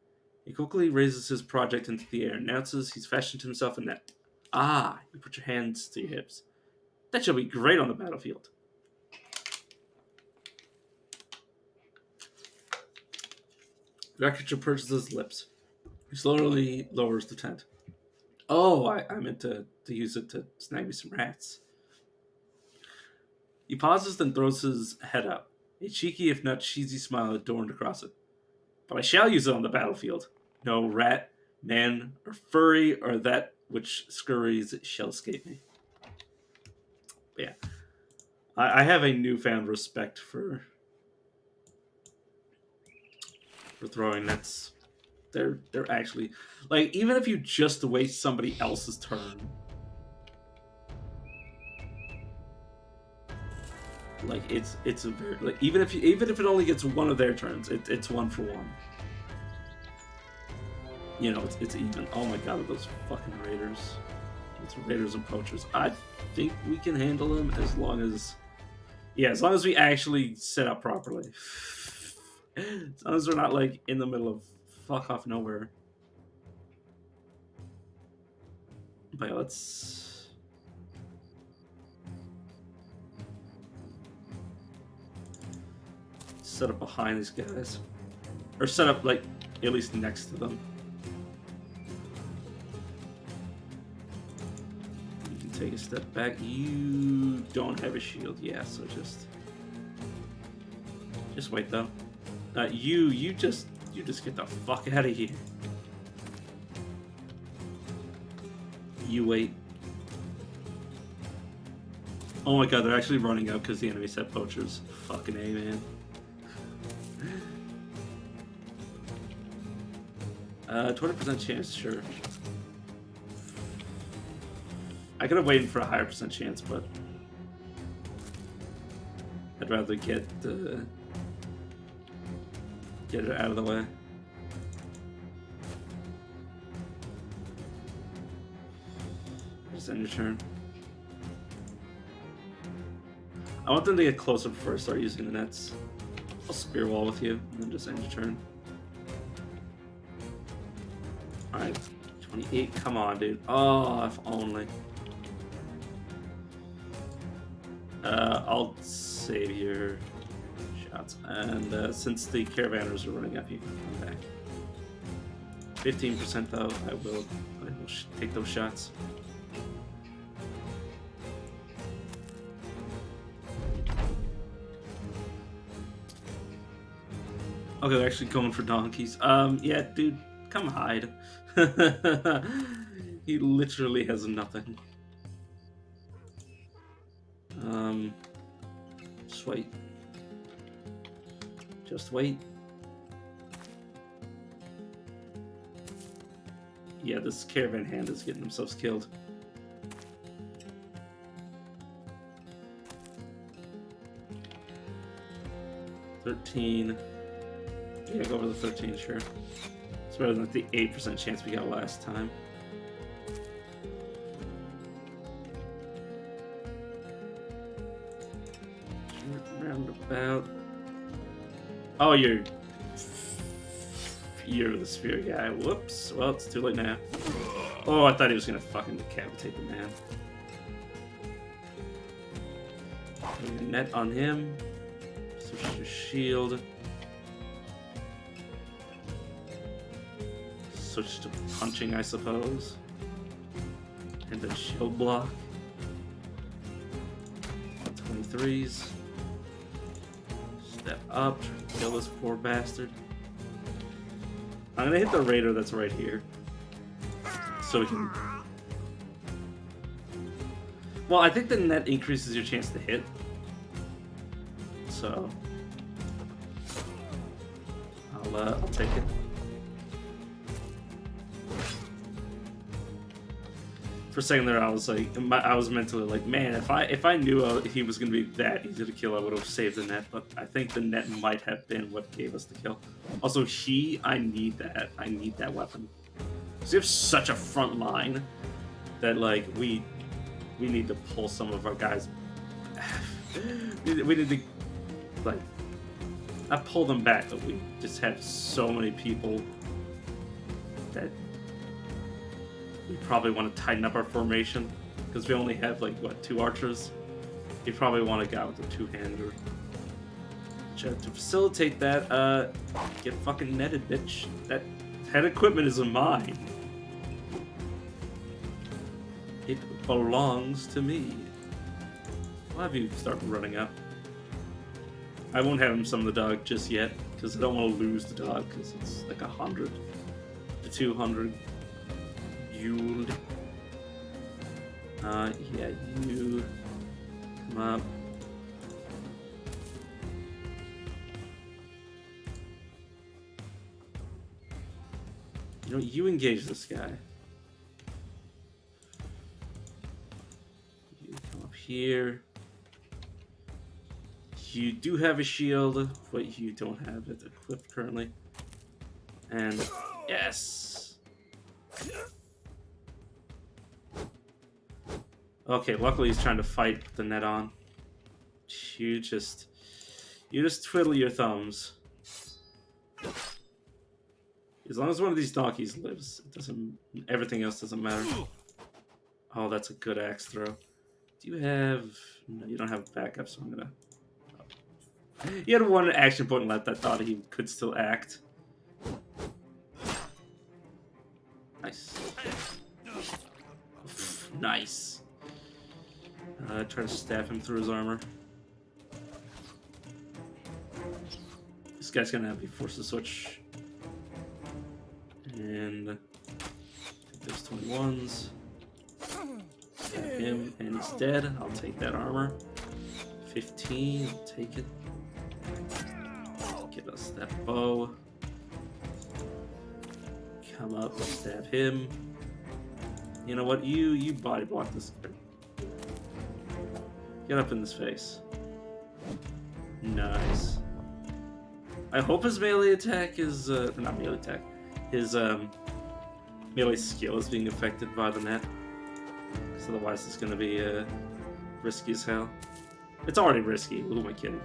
He quickly raises his project into the air and announces he's fashioned himself a net. Ah, you put your hands to your hips. That shall be great on the battlefield. The creature purses his lips. He slowly lowers the tent. Oh, I meant to use it to snag me some rats. He pauses, then throws his head up. A cheeky, if not cheesy smile adorned across it. But I shall use it on the battlefield. No rat, man, or furry, or that which scurries shall escape me. But yeah. I have a newfound respect for throwing nets. They're actually... Like, even if you just waste somebody else's turn... Like, it's a very... Like, even if it only gets one of their turns, it's 1 for 1. You know, it's even. Oh my god, those fucking raiders. It's raiders and poachers. I think we can handle them as long as... Yeah, as long as we actually set up properly. As long as we're not, like, in the middle of fuck off nowhere. But yeah, let's... set up behind these guys. Or set up, like, at least next to them. You can take a step back. You don't have a shield. Yeah, so just wait, though. You just get the fuck out of here. You wait. Oh my god, they're actually running out because the enemy set poachers. Fucking A, man. 20% chance, sure. I could have waited for a higher percent chance, but I'd rather get it out of the way. Just end your turn. I want them to get closer before I start using the nets. I'll spear wall with you, and then just end your turn. Alright, 28, come on, dude. Oh, if only. I'll save your shots. And since the caravanners are running up, you can come back. 15% though, I will take those shots. Okay, they're actually going for donkeys. Yeah, dude, come hide. He literally has nothing. Just wait. Just wait. Yeah, this caravan hand is getting themselves killed. $13. Yeah, go over the 13, sure. It's better than like the 8% chance we got last time. Roundabout. Oh, you're the spear guy. Whoops. Well, it's too late now. Oh, I thought he was gonna fucking decapitate the man. Put a net on him. Switch to shield. Switch to punching, I suppose. And then shield block. 23s. Step up, kill this poor bastard. I'm gonna hit the raider that's right here. So we can... Well, I think the net increases your chance to hit. So... I'll take it. For a second there, I was like, I was mentally like, man, if I knew he was gonna be that easy to kill, I would have saved the net. But I think the net might have been what gave us the kill. Also, I need that. I need that weapon. So we have such a front line that like we need to pull some of our guys. we need to like not pull them back, but we just have so many people that. We probably want to tighten up our formation because we only have like what 2 archers. You probably want a guy with a 2-hander. To facilitate that, get fucking netted, bitch. That equipment is mine. It belongs to me. I'll have you start running up. I won't have him summon the dog just yet because I don't want to lose the dog because it's like 100 to 200. Yeah, you come up. You know, you engage this guy. You come up here. You do have a shield, but you don't have it equipped currently. And yes. Okay, luckily he's trying to fight the net on. You just twiddle your thumbs. As long as one of these donkeys lives, it doesn't. Everything else doesn't matter. Oh, that's a good axe throw. Do you have? No, you don't have backup, so I'm gonna. Oh. He had one action point left. I thought he could still act. Nice. Nice. Try to stab him through his armor. This guy's gonna have to be forced to switch. And there's 21s. Stab him, and he's dead. I'll take that armor. 15, I'll take it. Get us that bow. Come up, stab him. You know what? You body block this guy. Get up in his face. Nice. I hope his melee attack is not melee attack. His melee skill is being affected by the net. Because otherwise it's gonna be risky as hell. It's already risky. Who am I kidding?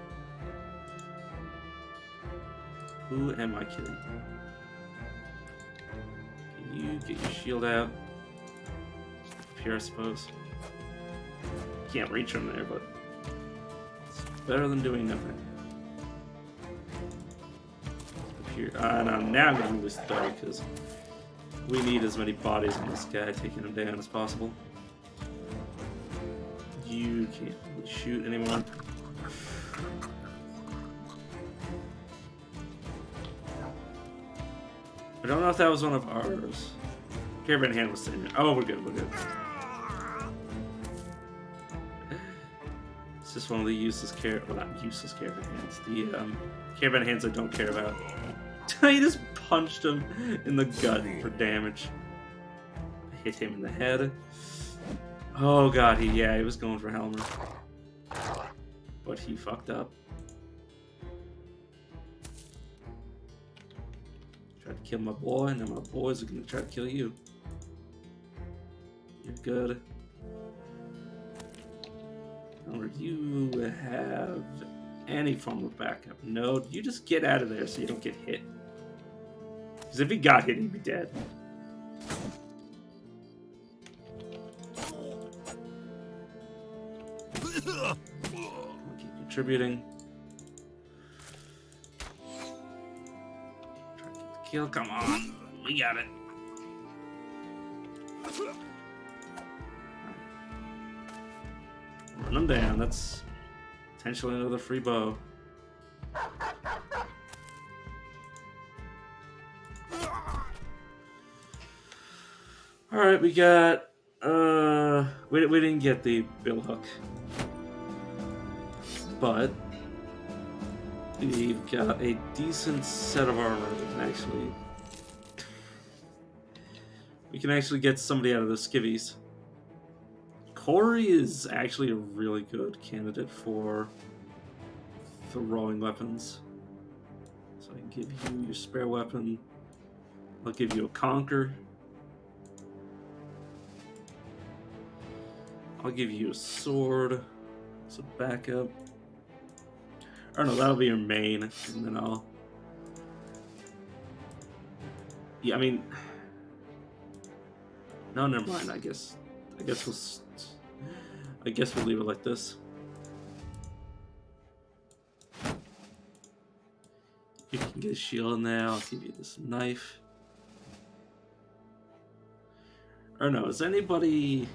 Who am I kidding? Can you get your shield out? Up here, I suppose. Can't reach him there, but it's better than doing nothing. Up here. No, now I'm gonna release the dog because we need as many bodies on this guy taking him down as possible. You can't really shoot anymore. I don't know if that was one of ours. Caravan hand was sitting there. Oh, we're good, we're good. It's just one of the useless well, not useless caravan hands. The caravan hands I don't care about. I just punched him in the gut for damage. I hit him in the head. Oh god, he was going for Helmer. But he fucked up. Tried to kill my boy, and now my boys are gonna try to kill you. You're good. Or do you have any form of backup? No, you just get out of there so you don't get hit. Because if he got hit, he'd be dead. I'll keep contributing. Try to get the kill. Come on. We got it. Run him down. That's potentially another free bow. All right, we got. We didn't get the bill hook, but we've got a decent set of armor. We can actually get somebody out of the skivvies. Corey is actually a really good candidate for throwing weapons. So I can give you your spare weapon. I'll give you a conquer. I'll give you a sword as a backup. Or no, that'll be your main, and then I'll. Yeah, I mean. No, never mind. I guess we'll leave it like this. You can get a shield in there. I'll give you this knife. Or no, is anybody?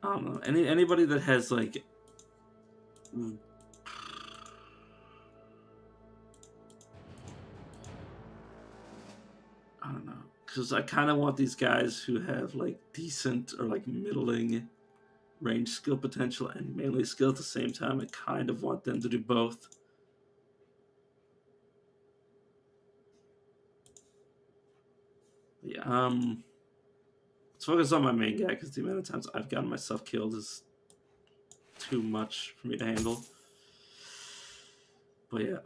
I don't know. Anybody that has like. I don't know, because I kind of want these guys who have like decent or like middling range skill potential and melee skill at the same time. I kind of want them to do both. Yeah, let's focus on my main guy because the amount of times I've gotten myself killed is too much for me to handle. But yeah,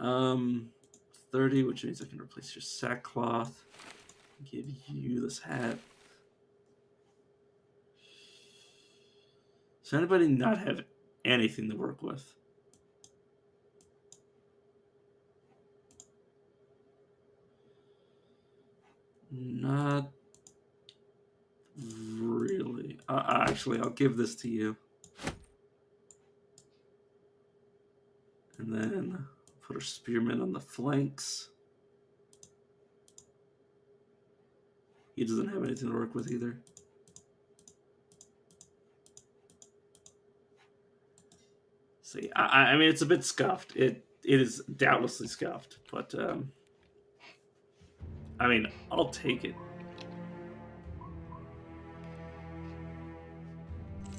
30, which means I can replace your sackcloth. Give you this hat. Does anybody not have anything to work with? Not really. Actually, I'll give this to you. And then put a spearman on the flanks. He doesn't have anything to work with either. See, I mean, it's a bit scuffed. It is doubtlessly scuffed, but I mean, I'll take it.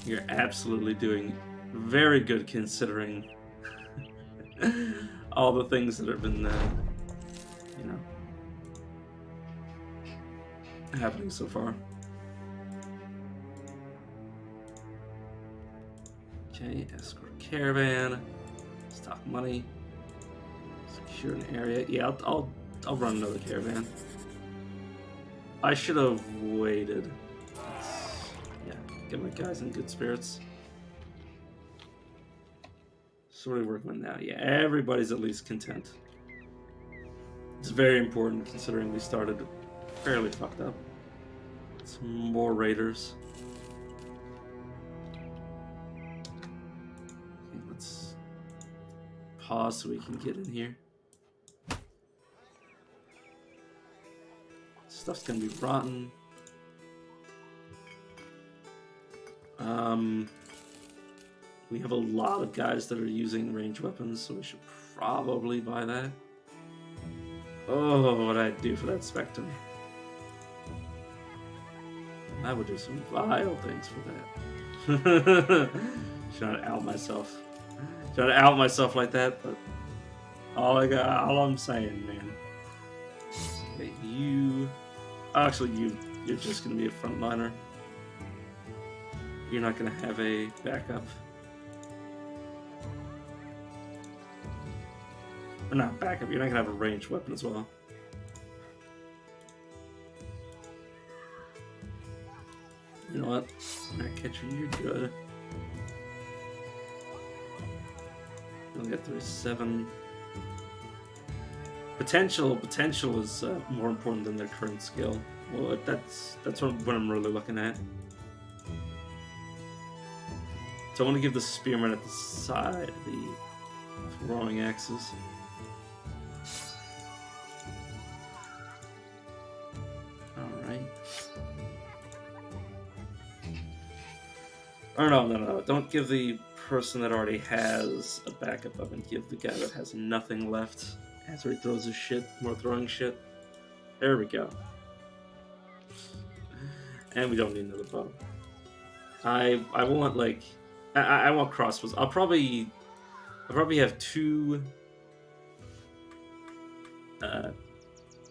You're absolutely doing very good considering all the things that have been, happening so far. Okay, escort caravan, stock money, secure an area. Yeah, I'll run another caravan. I should have waited. Yeah, get my guys in good spirits. So what are we working with now? Yeah, everybody's at least content. It's very important considering we started fairly fucked up. Some more raiders. Okay, let's pause so we can get in here. Stuff's gonna be rotten. We have a lot of guys that are using ranged weapons, so we should probably buy that. Oh, what I'd do for that Spectre. I would do some vile things for that. Trying to out myself. Trying to out myself like that, but all I'm saying, man. Okay, you. Actually, you're just gonna be a frontliner. You're not gonna have a backup. Or not backup. You're not gonna have a ranged weapon as well. You know what? Catcher, you're good. You'll get 37. Potential is more important than their current skill. Well, that's what I'm really looking at. So I want to give the spearman at the side the throwing axes. Alright. Oh no. Don't give the person that already has a backup weapon give the guy that has nothing left after he throws his shit, more throwing shit. There we go. And we don't need another bow. I want like I want crossbows. I'll probably have two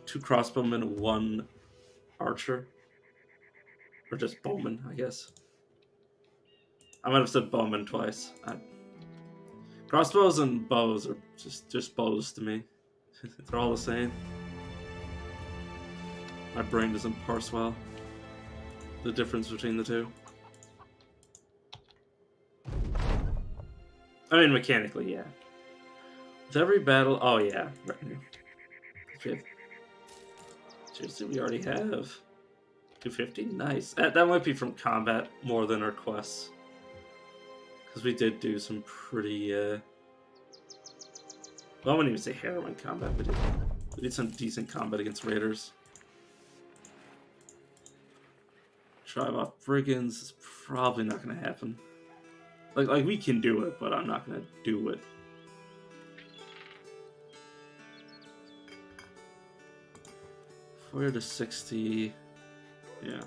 crossbowmen and one archer. Or just bowman, I guess. I might have said bowman twice. Crossbows and bows are just bows to me. They're all the same. My brain doesn't parse well the difference between the two. I mean, mechanically, yeah. With every battle, oh yeah, retinue. Seriously, we already have 250. Nice. That might be from combat more than our quests, because we did do some pretty. Well, I wouldn't even say heroin combat. We did some decent combat against raiders. Drive off brigands is probably not going to happen. Like we can do it, but I'm not going to do it. We're to 60. Yeah.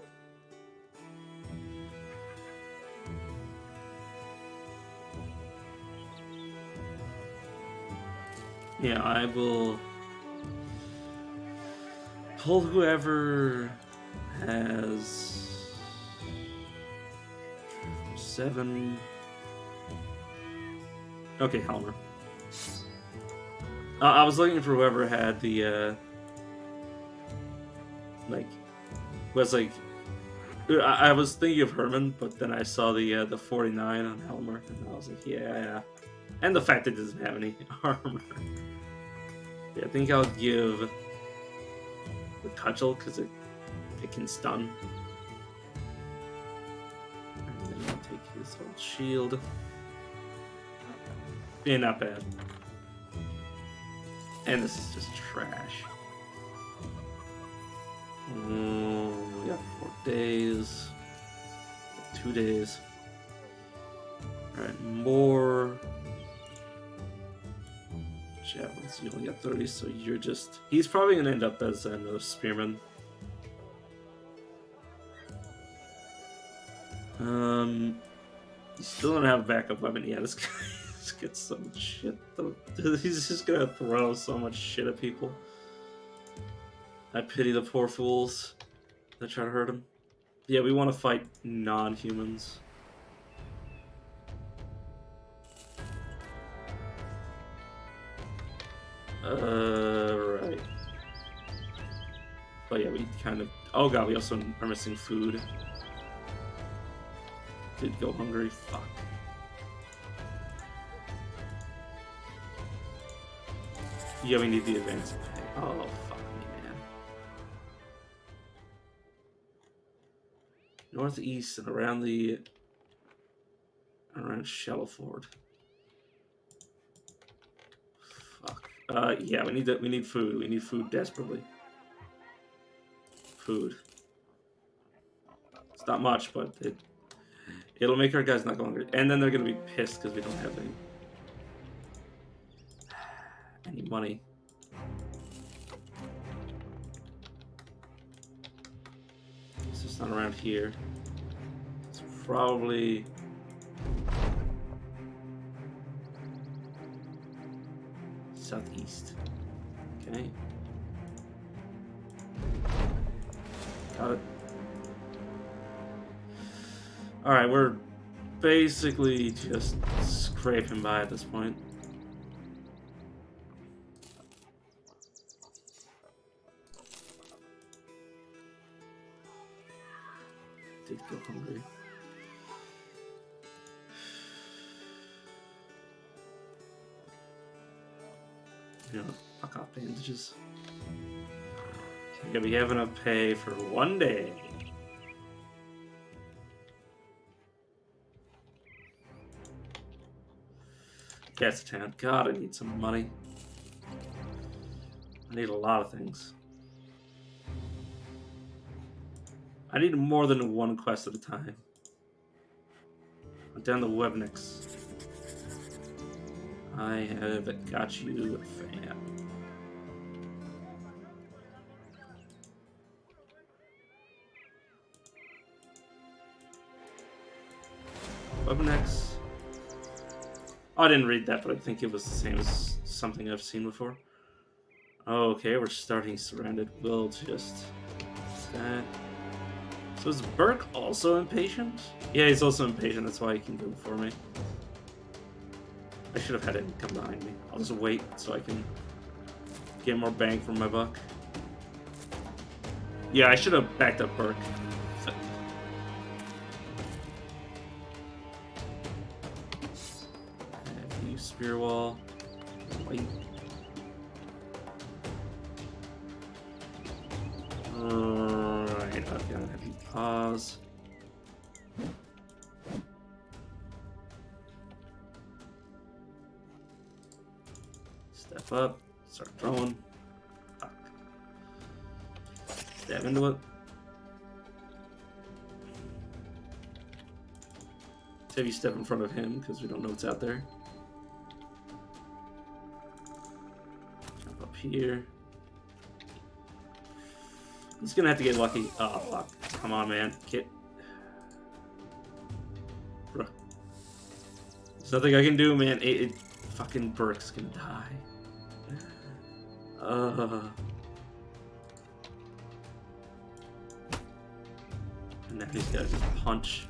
Yeah, I will pull whoever has 7. Okay, Helmer. I was looking for whoever had the like was like I was thinking of Herman, but then I saw the 49 on Helmer, and I was like, yeah. And the fact that it doesn't have any armor. Yeah, I think I'll give the cudgel because it can stun. And then I'll take his old shield. Yeah, not bad. And this is just trash. We got 4 days. 2 days. Alright, more javelins. You only got 30, so you're just... He's probably going to end up as another spearman. You still don't have a backup weapon. Yeah, this guy just gets so much shit. He's just going to throw so much shit at people. I pity the poor fools that try to hurt him. Yeah, we want to fight non-humans. Right. But yeah, we kind of... Oh god, we also are missing food. Did go hungry. Fuck. Yeah, we need the advance pay. Oh, fuck me, man. Northeast and around Shellowford. Fuck. Yeah, we need food. We need food desperately. Food. It's not much, but it'll make our guys not go hungry. And then they're gonna be pissed because we don't have any money. It's just not around here. It's probably southeast. Okay. Got it. Alright, we're basically just scraping by at this point. Did go hungry. You know, fuck off bandages. Okay, we have enough pay for 1 day. Gas town. God, I need some money. I need a lot of things. I need more than one quest at a time. I'm down to Webnix. I have got you, fam. Weapon X. Oh, I didn't read that, but I think it was the same as something I've seen before. Okay, we're starting surrounded. We'll just... that. So is Burke also impatient? Yeah, he's also impatient. That's why he can go before me. I should have had him come behind me. I'll just wait so I can get more bang for my buck. Yeah, I should have backed up Burke. Heavy spear wall. Wait. Alright, I've got a heavy pause. Step up, start throwing. Stab into it. Have you step in front of him because we don't know what's out there. Jump up here. He's gonna have to get lucky. Oh fuck! Come on, man, Kit. Bruh. There's nothing I can do, man. Fucking Burke's gonna die. And now he's gotta just punch.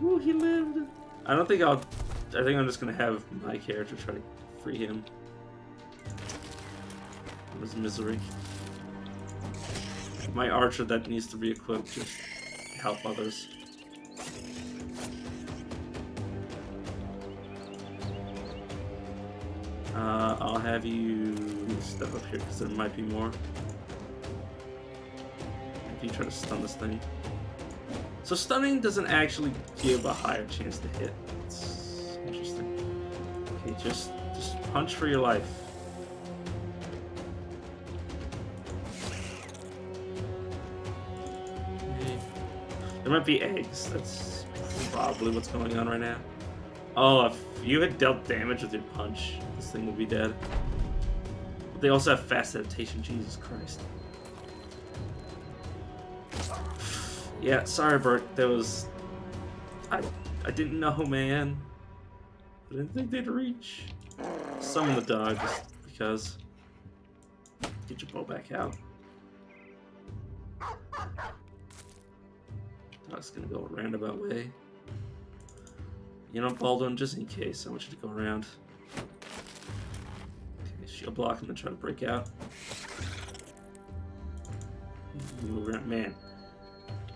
Ooh, he lived. I don't think I'll. I think I'm just gonna have my character try to free him from his misery. My archer that needs to be equipped just help others. I'll have you step up here because there might be more. If you try to stun this thing. So stunning doesn't actually give a higher chance to hit. It's interesting. Okay, just punch for your life. Okay. There might be eggs. That's probably what's going on right now. Oh, if you had dealt damage with your punch, this thing would be dead. But they also have fast adaptation. Jesus Christ. Yeah, sorry, Bert. That was... I didn't know, man. I didn't think they'd reach. Summon the dog, just because. Get your bow back out. Dog's gonna go a roundabout way. You know, Baldwin, just in case, I want you to go around. Okay, shield block and then try to break out. Move around. Man,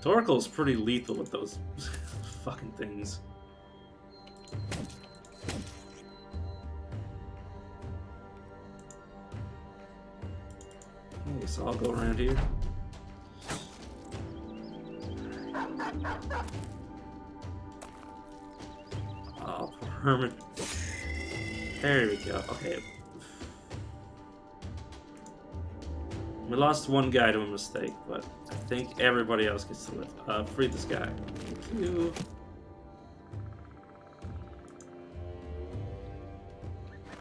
Torkoal's pretty lethal with those fucking things. I guess I'll go around here. Oh, poor Hermit. There we go. Okay. We lost one guy to a mistake, but I think everybody else gets to live. Free this guy. Thank you.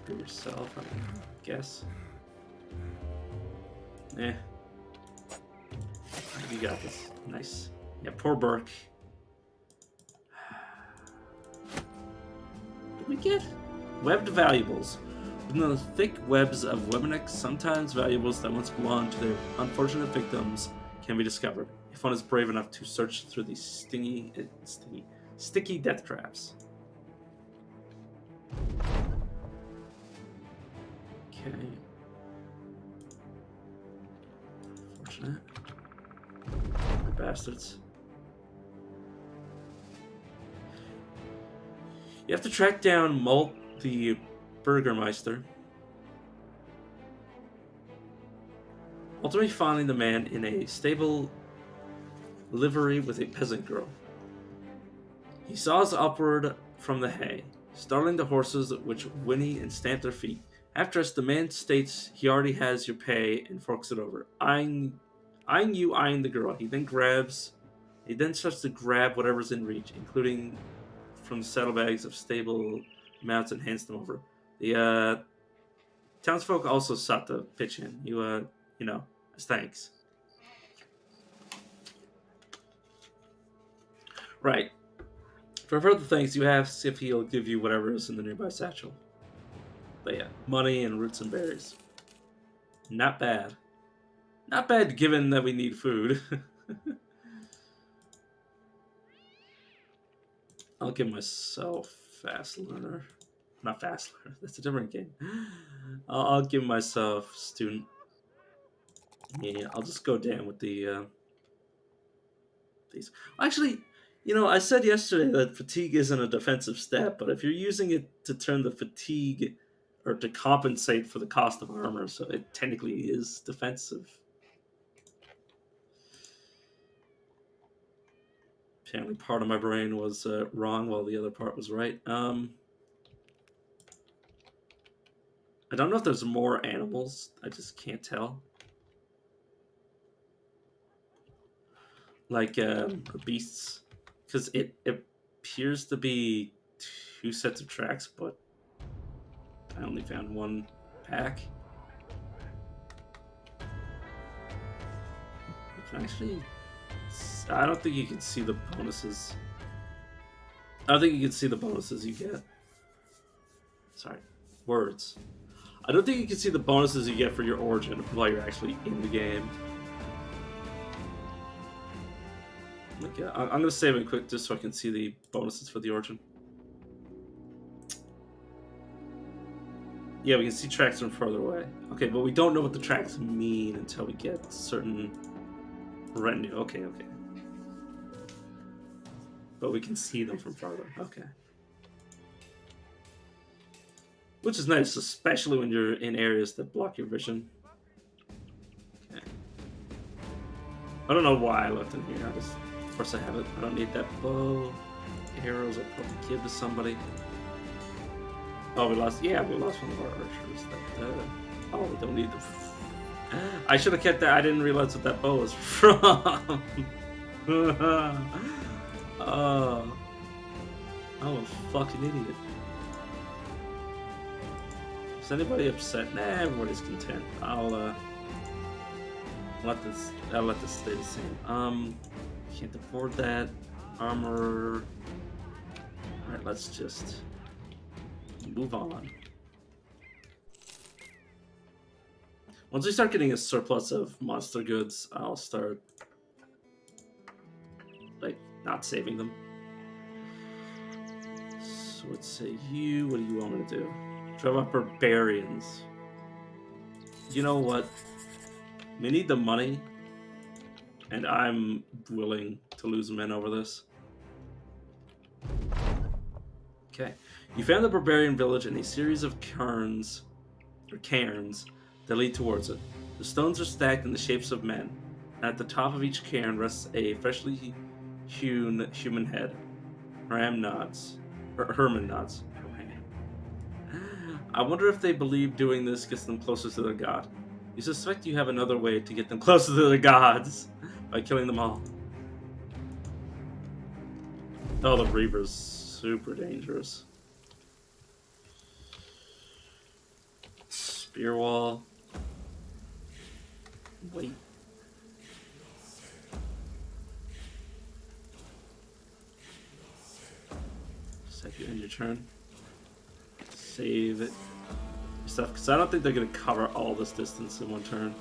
Free yourself, I guess. Eh. You got this. Nice. Yeah, poor Burke. What did we get? Webbed valuables. Within the thick webs of Webinex, sometimes valuables that once belonged to their unfortunate victims can be discovered, if one is brave enough to search through these sticky death traps. Okay. Unfortunate. Bastards. You have to track down Molt the Burgermeister. Ultimately finding the man in a stable livery with a peasant girl. He saws upward from the hay, startling the horses which whinny and stamp their feet. After us, the man states he already has your pay and forks it over, eyeing Eyeing you, eyeing the girl. He then starts to grab whatever's in reach, including from the saddlebags of stable mounts, and hands them over. The townsfolk also sought to pitch in. As thanks. Right. For further thanks, you ask if he'll give you whatever is in the nearby satchel. But yeah, money and roots and berries. Not bad. Not bad given that we need food. I'll give myself Fast Learner. Not Fast Learner, that's a different game. I'll give myself Student. Yeah, I'll just go down with the these. Actually, I said yesterday that fatigue isn't a defensive stat, but if you're using it to turn the fatigue or to compensate for the cost of armor, so it technically is defensive. Apparently part of my brain was wrong while the other part was right. I don't know if there's more animals. I just can't tell. Like beasts. Because it appears to be 2 sets of tracks, but I only found 1 pack. You can actually... I don't think you can see the bonuses. I don't think you can see the bonuses you get. Sorry. Words. I don't think you can see the bonuses you get for your origin while you're actually in the game. Okay, I'm going to save it quick just so I can see the bonuses for the origin. Yeah, we can see tracks from further away. Okay, but we don't know what the tracks mean until we get certain retinue. Okay. But we can see them from farther. Okay. Which is nice, especially when you're in areas that block your vision. Okay. I don't know why I left in here. Of course I have it. I don't need that bow. Arrows I'll probably give to somebody. Oh, we lost one of our archers. Oh, we don't need them. I should have kept that. I didn't realize what that bow was from. Oh, I'm a fucking idiot. Is anybody upset? Nah, everybody's content. I'll let this stay the same. Can't afford that. Armor. Alright, let's just move on. Once we start getting a surplus of monster goods, I'll start not saving them. So let's say you. What do you want me to do? Drive up barbarians. You know what? We need the money, and I'm willing to lose men over this. Okay. You found the barbarian village in a series of cairns that lead towards it. The stones are stacked in the shapes of men, and at the top of each cairn rests a freshly hewn human head. Herman nods. I wonder if they believe doing this gets them closer to their god. You suspect you have another way to get them closer to their gods by killing them all. Oh, the Reaper's super dangerous. Spear wall. Wait. You end your turn. Save it. Stuff, because I don't think they're going to cover all this distance in one turn.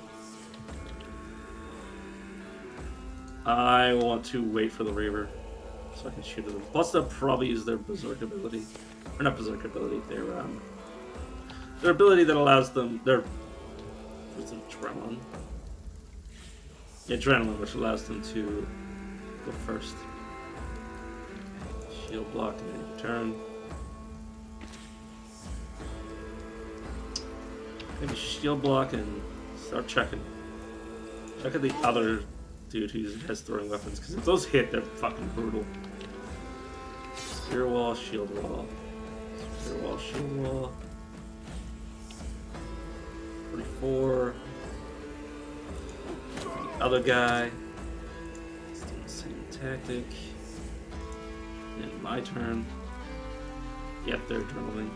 I want to wait for the Reaver so I can shoot at them. Plus, they'll probably use their Berserk ability. Or not Berserk ability, their ability that allows them. What's it? Adrenaline? Yeah, Adrenaline, which allows them to go first. Shield block and then turn. Maybe shield block and start checking. Check at the other dude who has throwing weapons, because if those hit, they're fucking brutal. Spear wall, shield wall. Spear wall, shield wall. 44. The other guy. Let's do the same tactic. And my turn. Yep, they're adrenaline.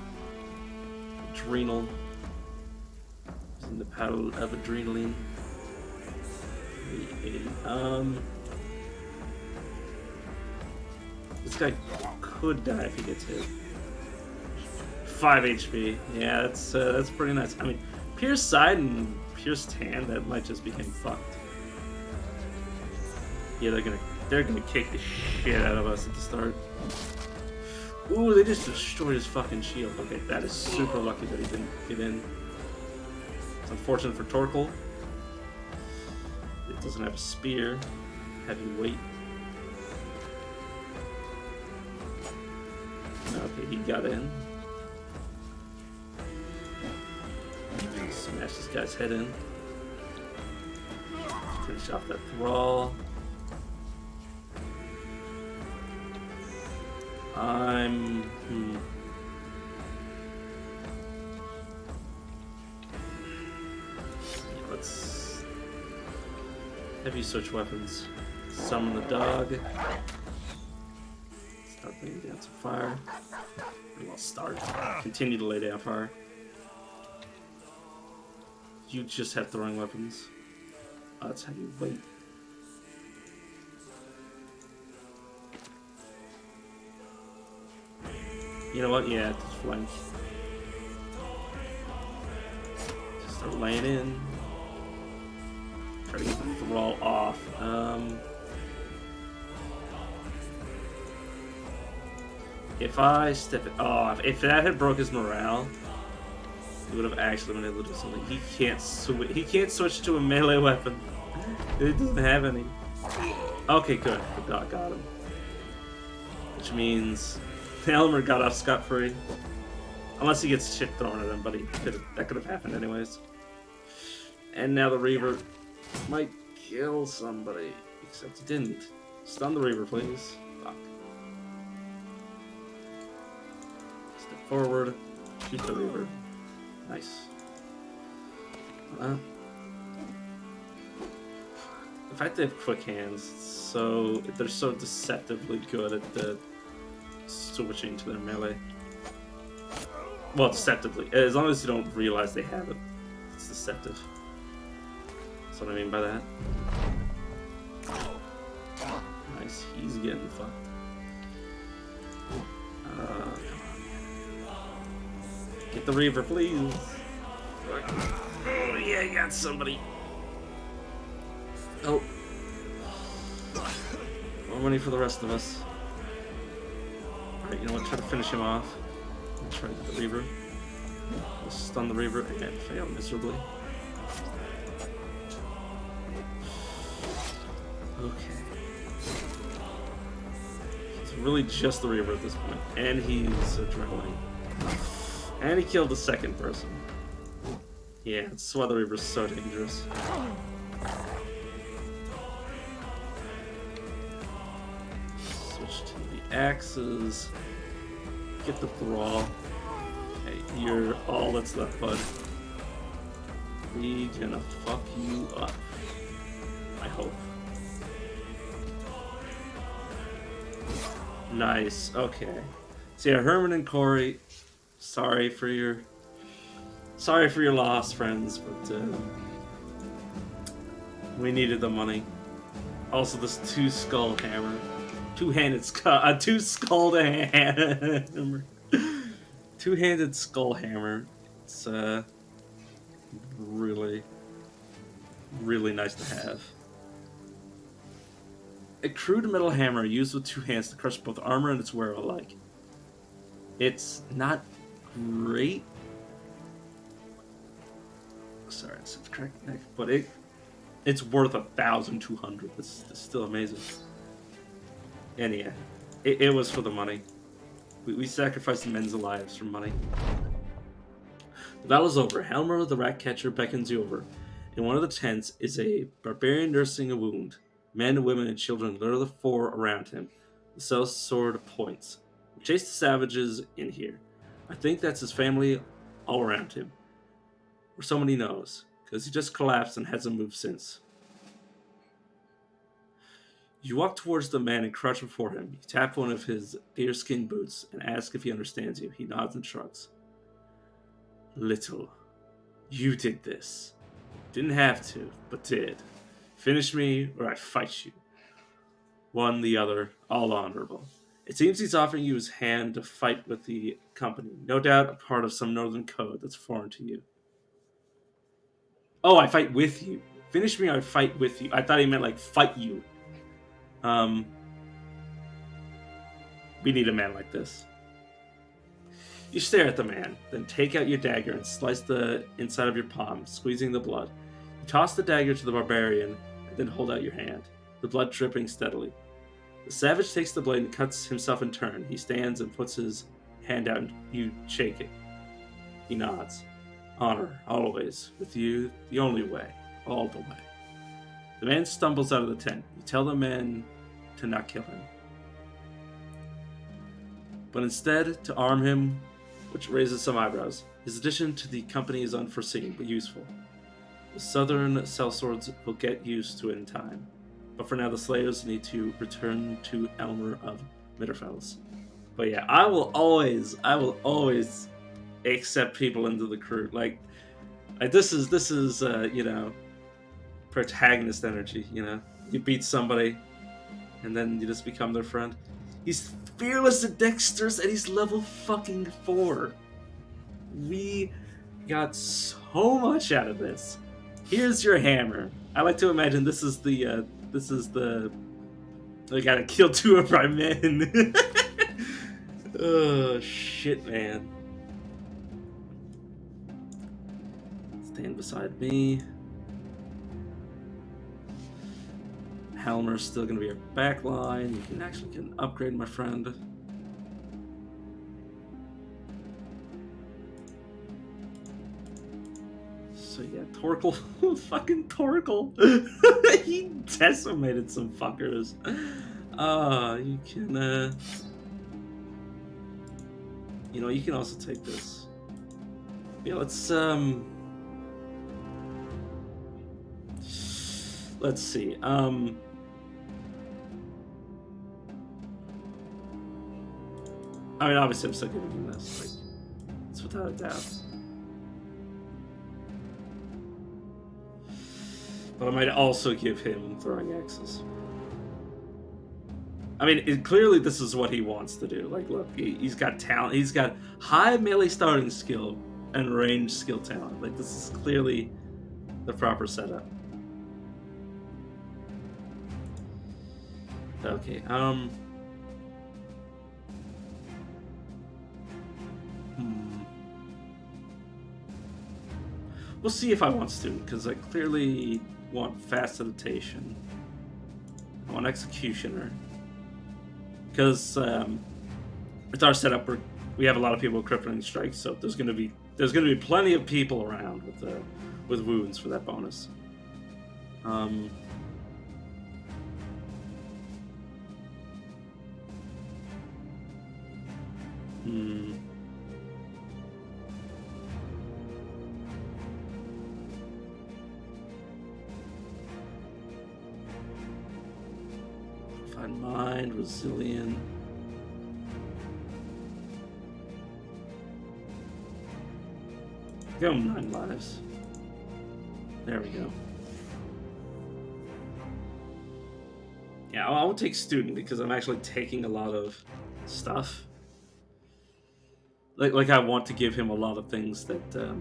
Adrenal. Using the power of adrenaline. This guy could die if he gets hit. 5 HP. Yeah, that's pretty nice. I mean, Pierce side and Pierce hand, that might just become fucked. Yeah, they're gonna kick the shit out of us at the start. Ooh, they just destroyed his fucking shield. Okay, that is super lucky that he didn't get in. It's unfortunate for Torkel. It doesn't have a spear. Heavy weight. Okay, he got in. Smash this guy's head in. Finish off that thrall. Let's heavy switch weapons. Summon the dog. Start laying down some fire. Well, start. Continue to lay down fire. You just have throwing weapons. That's how you wait. You know what? Yeah, just flank. Just start laying in. Try to get the thrall off. If I step it off, if that had broke his morale, he would have actually been able to do something. He can't switch to a melee weapon. It doesn't have any. Okay, good. The dog got him. Which means Elmer got off scot-free. Unless he gets shit thrown at him, but that could have happened anyways. And now the Reaver might kill somebody. Except he didn't. Stun the Reaver, please. Fuck. Step forward. Shoot the Reaver. Nice. The fact they have quick hands, so they're so deceptively good at the switching to their melee. Well, deceptively. As long as you don't realize they have it, it's deceptive. That's what I mean by that. Nice. He's getting fucked. Get the Reaver, please. Oh, yeah, I got somebody. Oh. More money for the rest of us. Alright, you know what? Try to finish him off. Try to get the Reaver. We'll stun the Reaver and fail miserably. Okay. It's really just the Reaver at this point. And he's adrenaline. And he killed the second person. Yeah, that's why the Reaver's so dangerous. Switch to the axes. Get the thrall. Hey, you're all that's left, bud. We gonna fuck you up. I hope. Nice. Okay. So yeah, Herman and Corey. Sorry for your loss, friends, but we needed the money. Also, this two-skulled hammer, two-handed hammer, two-handed skull hammer. It's really, really nice to have. A crude metal hammer used with two hands to crush both armor and its wearer alike. It's not great. Sorry, it's a cracked neck, but it's worth 1,200. It's still amazing. And yeah, it was for the money. We sacrificed men's lives for money. The battle's over. Helmer, the rat catcher, beckons you over. In one of the tents is a barbarian nursing a wound. Men, women, and children lure the four around him. The sword points. We chase the savages in here. I think that's his family all around him. Or somebody knows, because he just collapsed and hasn't moved since. You walk towards the man and crouch before him. You tap one of his deerskin boots and ask if he understands you. He nods and shrugs. Little, you did this. Didn't have to, but did. Finish me or I fight you. One, the other, all honorable. It seems he's offering you his hand to fight with the company. No doubt a part of some northern code that's foreign to you. Oh, I fight with you. Finish me or I fight with you. I thought he meant like fight you. We need a man like this. You stare at the man, then take out your dagger and slice the inside of your palm, squeezing the blood. You toss the dagger to the barbarian, and then hold out your hand, the blood dripping steadily. The savage takes the blade and cuts himself in turn. He stands and puts his hand out, and you shake it. He nods. Honor, always. With you, the only way. All the way. The man stumbles out of the tent. You tell the man to not kill him, but instead to arm him, which raises some eyebrows. His addition to the company is unforeseen, but useful. The southern sellswords will get used to it in time, but for now the slayers need to return to Elmer of Mitterfels. But yeah, I will always accept people into the crew. Like this is protagonist energy. You beat somebody, and then you just become their friend. He's fearless and dexterous, and he's level fucking 4. We got so much out of this. Here's your hammer. I like to imagine this is the I gotta kill 2 of my men. Oh shit, man. Stand beside me. Helmer's still gonna be our backline. You can actually get an upgrade, my friend. So yeah, Torkel, fucking Torkel. He decimated some fuckers. You can you can also take this. Yeah, let's see. I mean, obviously, I'm still giving him this. Like, it's without a doubt. But I might also give him throwing axes. I mean, clearly this is what he wants to do. Like, look, he's got talent. He's got high melee starting skill and range skill talent. Like, this is clearly the proper setup. Okay, We'll see if I want student, because I clearly want fast adaptation. I want executioner. Because with our setup, we have a lot of people with crippling strikes, so there's gonna be plenty of people around with wounds for that bonus. Fine mind, resilient. Give him 9 lives. There we go. Yeah, I won't take student because I'm actually taking a lot of stuff. Like I want to give him a lot of things that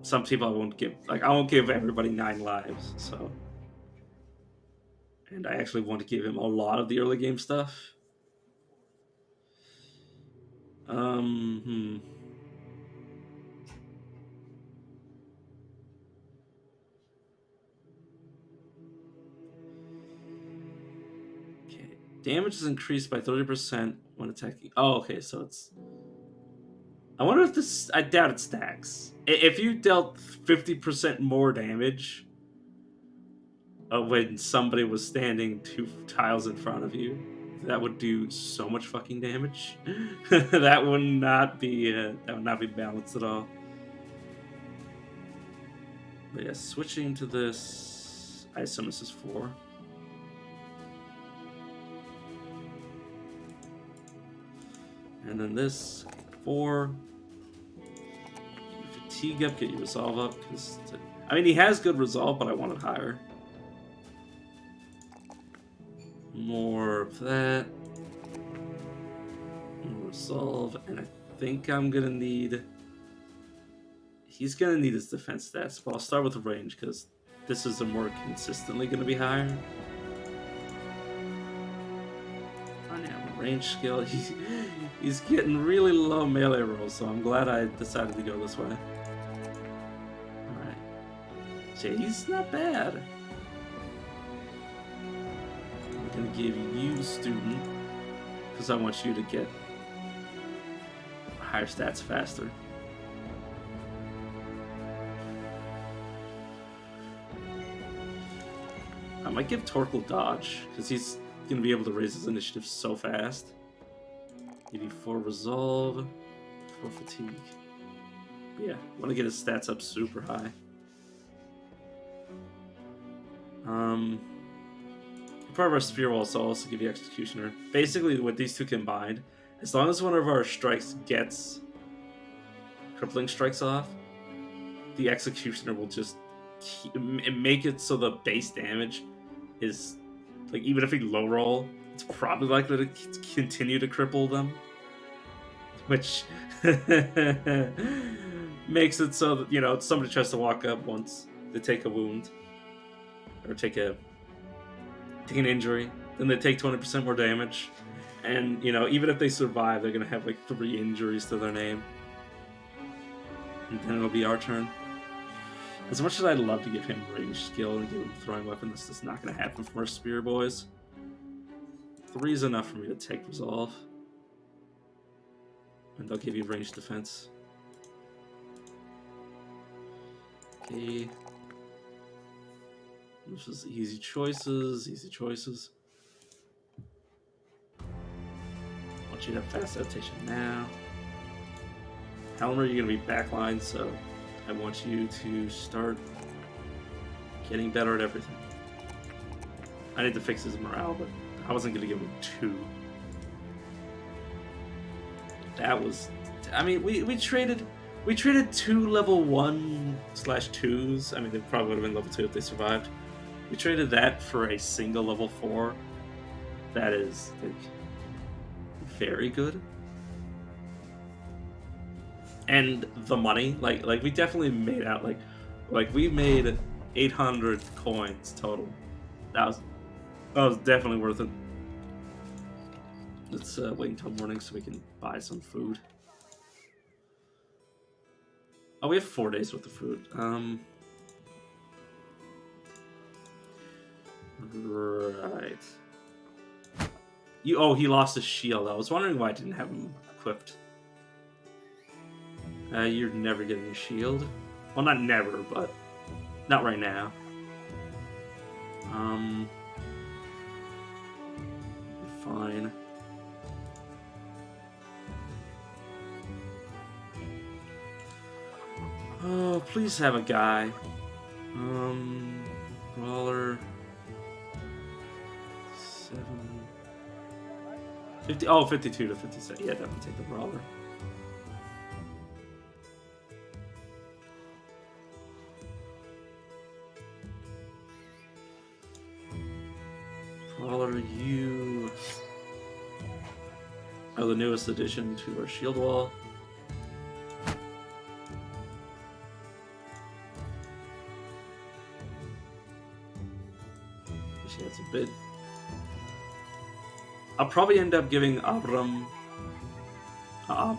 some people I won't give. Like I won't give everybody 9 lives. So, and I actually want to give him a lot of the early game stuff. Okay, damage is increased by 30% when attacking. Oh, okay, so it's. I wonder if this. I doubt it stacks. If you dealt 50% more damage when somebody was standing 2 tiles in front of you, that would do so much fucking damage. That would not be balanced at all. But yeah, switching to this, I assume this is 4. And then this 4. Fatigue up, get your resolve up. Because I mean, he has good resolve, but I want it higher. More of that. More resolve, and I think I'm gonna need. He's gonna need his defense stats, but I'll start with the range because this is a more consistently gonna be higher. Oh, yeah, range skill. He's getting really low melee rolls, so I'm glad I decided to go this way. Alright. He's not bad. I'm gonna give you student because I want you to get higher stats faster. I might give Torkel dodge because he's gonna be able to raise his initiative so fast. Maybe 4 resolve, 4 fatigue. But yeah, want to get his stats up super high. Part of our spear will also give you executioner. Basically, with these two combined, as long as one of our strikes gets crippling strikes off, the executioner will just make it so the base damage is like, even if we low roll, it's probably likely to continue to cripple them, which makes it so that, you know, somebody tries to walk up once they take a wound or take an injury, then they take 20% more damage, and, you know, even if they survive, they're gonna have like 3 injuries to their name, and then it'll be our turn. As much as I'd love to give him range skill and give him throwing weapon, this is not going to happen from our spear boys. 3 is enough for me to take resolve. And they'll give you range defense. Okay. This is easy choices, easy choices. I want you to have fast adaptation now. Helmer, you're going to be backline, so I want you to start getting better at everything. I need to fix his morale, but I wasn't going to give him 2. That was... I mean, we traded 2 level 1/2s. I mean, they probably would have been level 2 if they survived. We traded that for a single level 4. That is, like, very good. And the money, like we definitely made out, like we made 800 coins total. That was definitely worth it. Let's wait until morning so we can buy some food. Oh, we have 4 days worth of food. Right. He lost his shield. I was wondering why I didn't have him equipped. You're never getting a shield. Well, not never, but not right now. Fine. Oh, please have a guy. Brawler. 7. 50. Oh, 52 to 56. Yeah, definitely take the brawler. Brawler, you are the newest addition to our shield wall. She has a bit. I'll probably end up giving Abram a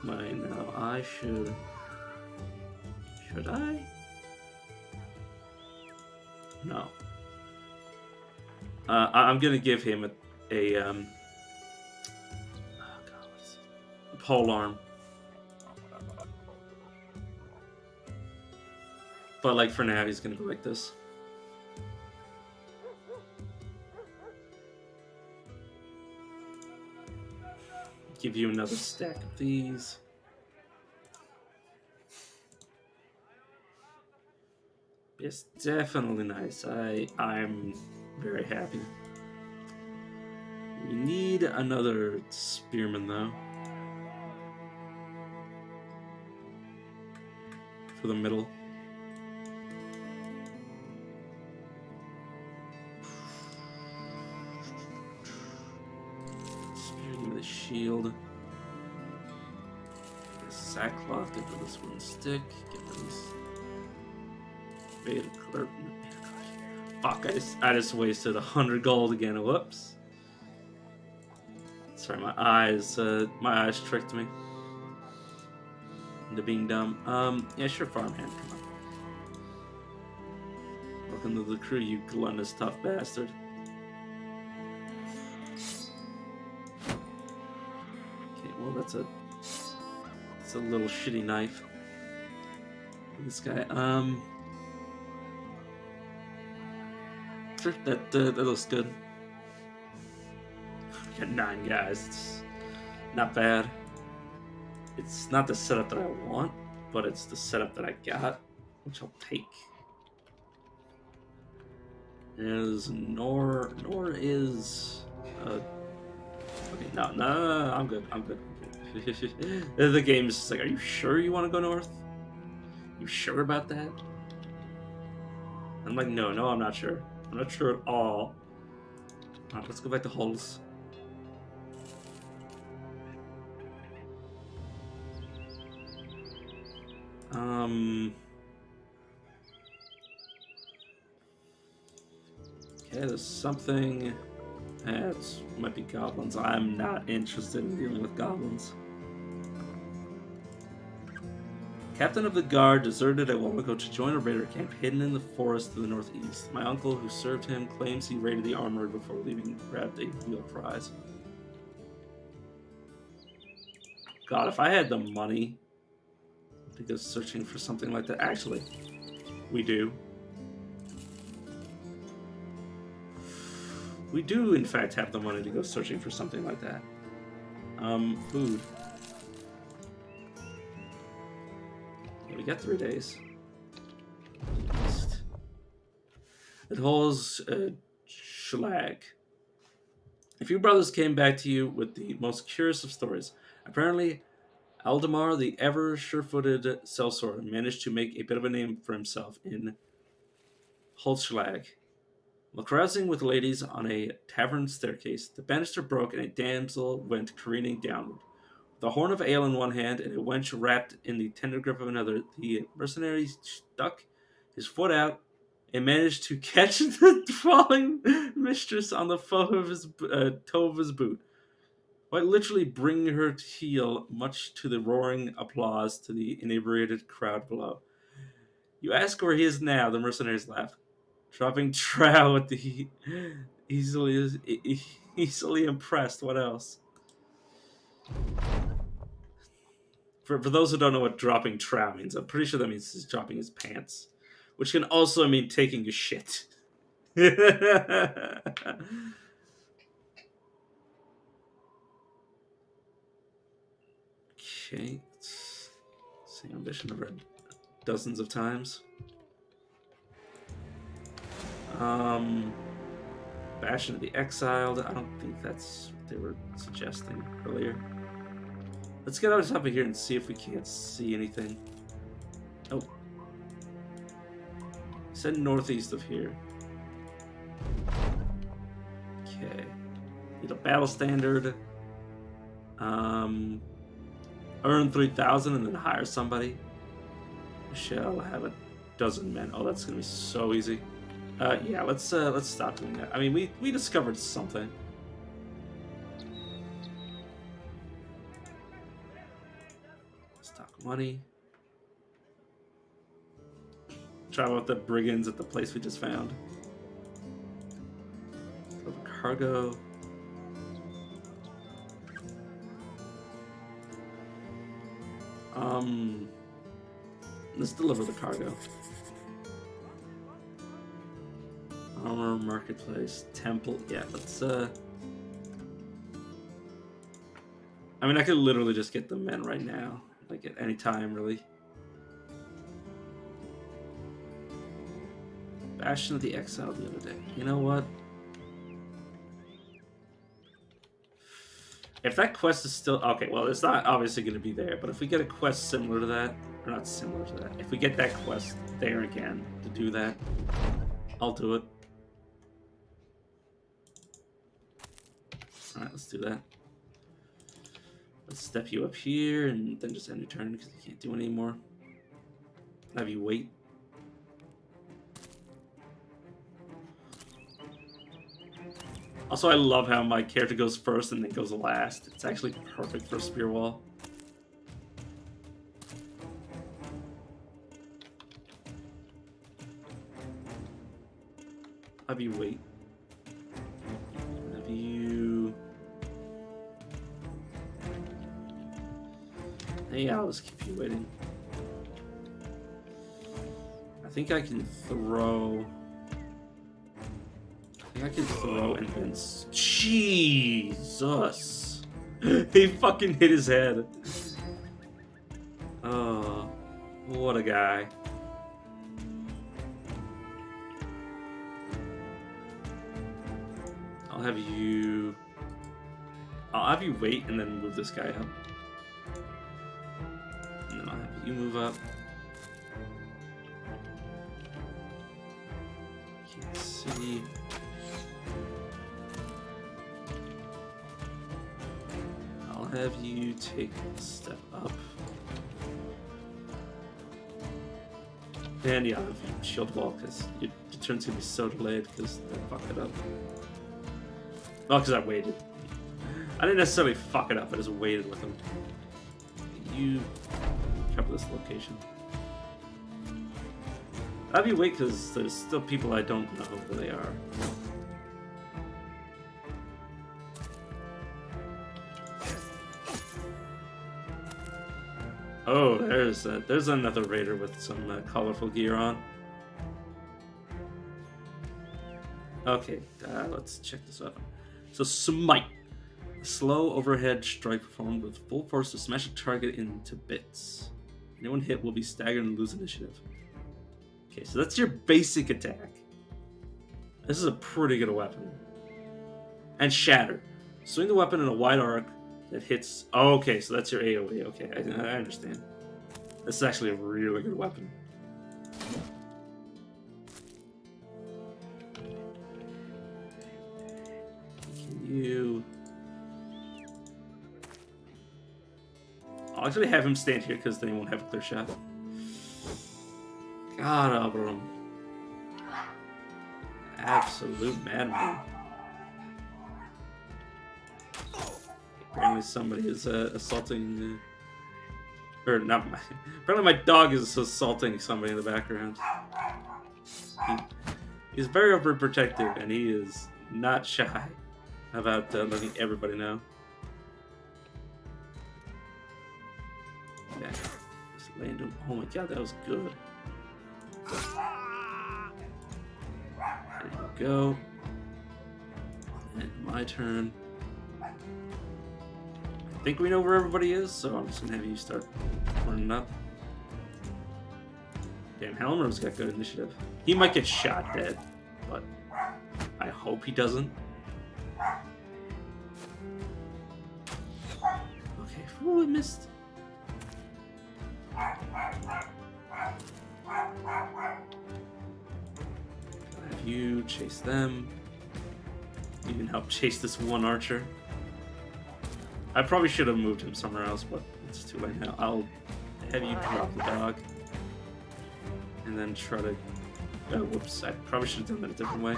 no, I should I? No. I'm gonna give him a pole arm. But like for now, he's gonna go like this. Give you another stack of these. It's definitely nice. I'm very happy. We need another spearman, though. For the middle. Spearman with a shield. Sackcloth, get rid of this wooden stick, get rid of this beta clerk. Fuck, I just wasted 100 gold again. Whoops. Sorry, my eyes tricked me into being dumb. Yeah, sure, farmhand, come on. Welcome to the crew, you gluttonous tough bastard. Okay, well that's a little shitty knife. This guy, sure, that looks good. We got 9 guys. It's not bad. It's not the setup that I want, but it's the setup that I got, which I'll take. Is Nor is okay, no, I'm good. The game's just like, are you sure you want to go north? You sure about that? I'm like, no, I'm not sure. I'm not sure at all. Alright, let's go back to hulls. Okay, there's something. It might be goblins. I'm not interested in dealing with goblins. Captain of the guard deserted a while ago to join a raider camp hidden in the forest to the northeast. My uncle, who served him, claims he raided the armory before leaving and grabbed a real prize. God, if I had the money to go searching for something like that. Actually, we do. We do, in fact, have the money to go searching for something like that. Food. Yeah, we got 3 days. It holds Schlag. A few brothers came back to you with the most curious of stories. Apparently, Aldemar, the ever sure-footed sellsword, managed to make a bit of a name for himself in Holzschlag. While carousing with ladies on a tavern staircase, the banister broke and a damsel went careening downward. With a horn of ale in one hand and a wench wrapped in the tender grip of another, the mercenary stuck his foot out and managed to catch the falling mistress on the toe of his boot, quite literally bringing her to heel, much to the roaring applause to the inebriated crowd below. You ask where he is now, the mercenaries laugh, dropping trow with the easily impressed. What else? For those who don't know what dropping trow means, I'm pretty sure that means he's dropping his pants, which can also mean taking a shit. Okay, same mission I've read dozens of times. Bastion of the Exiled. I don't think that's what they were suggesting earlier. Let's get out of top of here and see if we can't see anything. Oh. Said northeast of here. Okay. Need a battle standard. Earn 3,000 and then hire somebody. We shall have a dozen men. Oh, that's gonna be so easy. Yeah, let's stop doing that. I mean, we discovered something. Stock money. Travel with the brigands at the place we just found. Cargo. Let's deliver the cargo. Armor, marketplace, temple. Yeah, let's I mean, I could literally just get the men right now, like at any time, really. Bastion of the Exile the other day. You know what? If that quest is still... Okay, well, it's not obviously going to be there, but if we get a quest similar to that, or not similar to that, if we get that quest there again to do that, I'll do it. Alright, let's do that. Let's step you up here, and then just end your turn, because you can't do any more. Have you wait. Also, I love how my character goes first and then goes last. It's actually perfect for a spear wall. Have you wait. Have you... Hey, I'll just keep you waiting. I think I can throw... I can throw and then... Jesus! He fucking hit his head. Oh, what a guy. I'll have you wait and then move this guy up. And then I'll have you move up. Can't see. I'll have you take a step up. And yeah, I'll have you shield wall because your turn's gonna be so delayed because I fucked it up. Well, because I waited. I didn't necessarily fuck it up, I just waited with him. You cover this location. I'll have you wait because there's still people I don't know who they are. Oh, there's another raider with some colorful gear on. Okay, let's check this out. So Smite, a slow overhead strike performed with full force to smash a target into bits. Anyone hit will be staggered and lose initiative. Okay, so that's your basic attack. This is a pretty good weapon. And Shatter. Swing the weapon in a wide arc that hits... Oh, okay, so that's your AoE. Okay, I understand. This is actually a really good weapon. Can you... I'll actually have him stand here because then he won't have a clear shot. God, Abram. Absolute madman. Apparently somebody is assaulting... or not my... Apparently my dog is assaulting somebody in the background. He's very overprotective and he is not shy about letting everybody know. Yeah, just land him. Oh my god, that was good. There you go. And my turn. I think we know where everybody is, so I'm just gonna have you start running up. Damn, Helmer's got good initiative. He might get shot dead, but I hope he doesn't. Okay, whew, I missed. Have you chase them. You can help chase this one archer. I probably should have moved him somewhere else, but it's too late now. I'll have you drop the dog. And then try to... Oh, whoops. I probably should have done that a different way.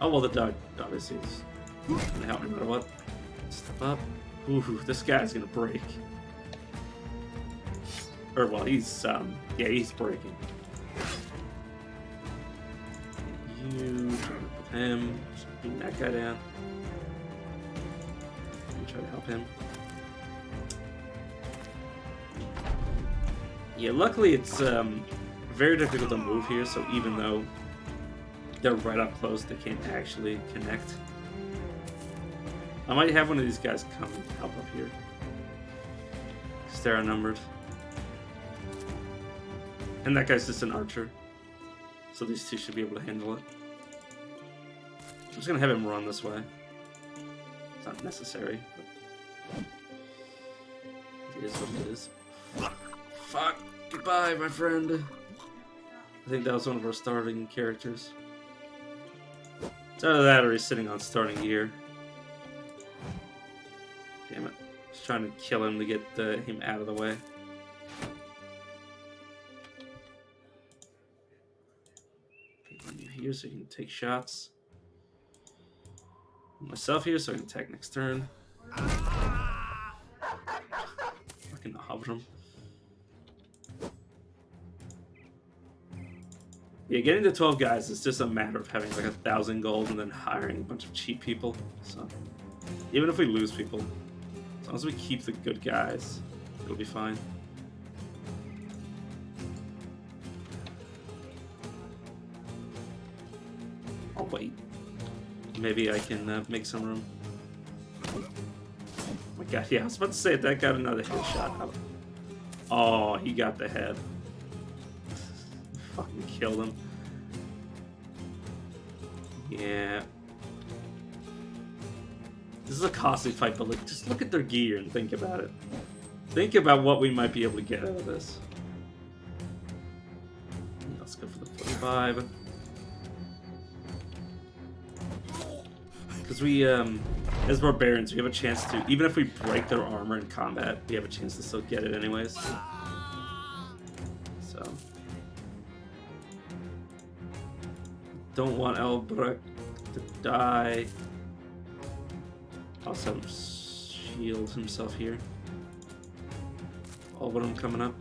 Oh, well, the dog obviously is going to help me no matter what. Step up. Ooh, this guy's going to break. Or, well, he's, yeah, he's breaking. You try to put him, just beat that guy down. And try to help him. Yeah, luckily it's very difficult to move here, so even though they're right up close, they can't actually connect. I might have one of these guys come and help up here. Because they're outnumbered. And that guy's just an archer. So these two should be able to handle it. I'm just going to have him run this way. It's not necessary. But it is what it is. Fuck. Goodbye, my friend. I think that was one of our starting characters. It's either that or he's sitting on starting gear. Damn it. Just trying to kill him to get him out of the way. You here so you can take shots. Myself here so I can attack next turn. Fucking Abram. Yeah, getting to 12 guys is just a matter of having like 1,000 gold and then hiring a bunch of cheap people. So even if we lose people, as long as we keep the good guys, it'll be fine. I'll wait. Maybe I can make some room. Oh my god, yeah, I was about to say that got another headshot. Oh, he got the head. Fucking killed him. Yeah. This is a costly fight, but like, just look at their gear and think about it. Think about what we might be able to get out of this. Let's go for the 45. Because we, as barbarians, we have a chance to, even if we break their armor in combat, we have a chance to still get it anyways. So. Don't want Elbrecht to die. Also, shield himself here. All of them coming up.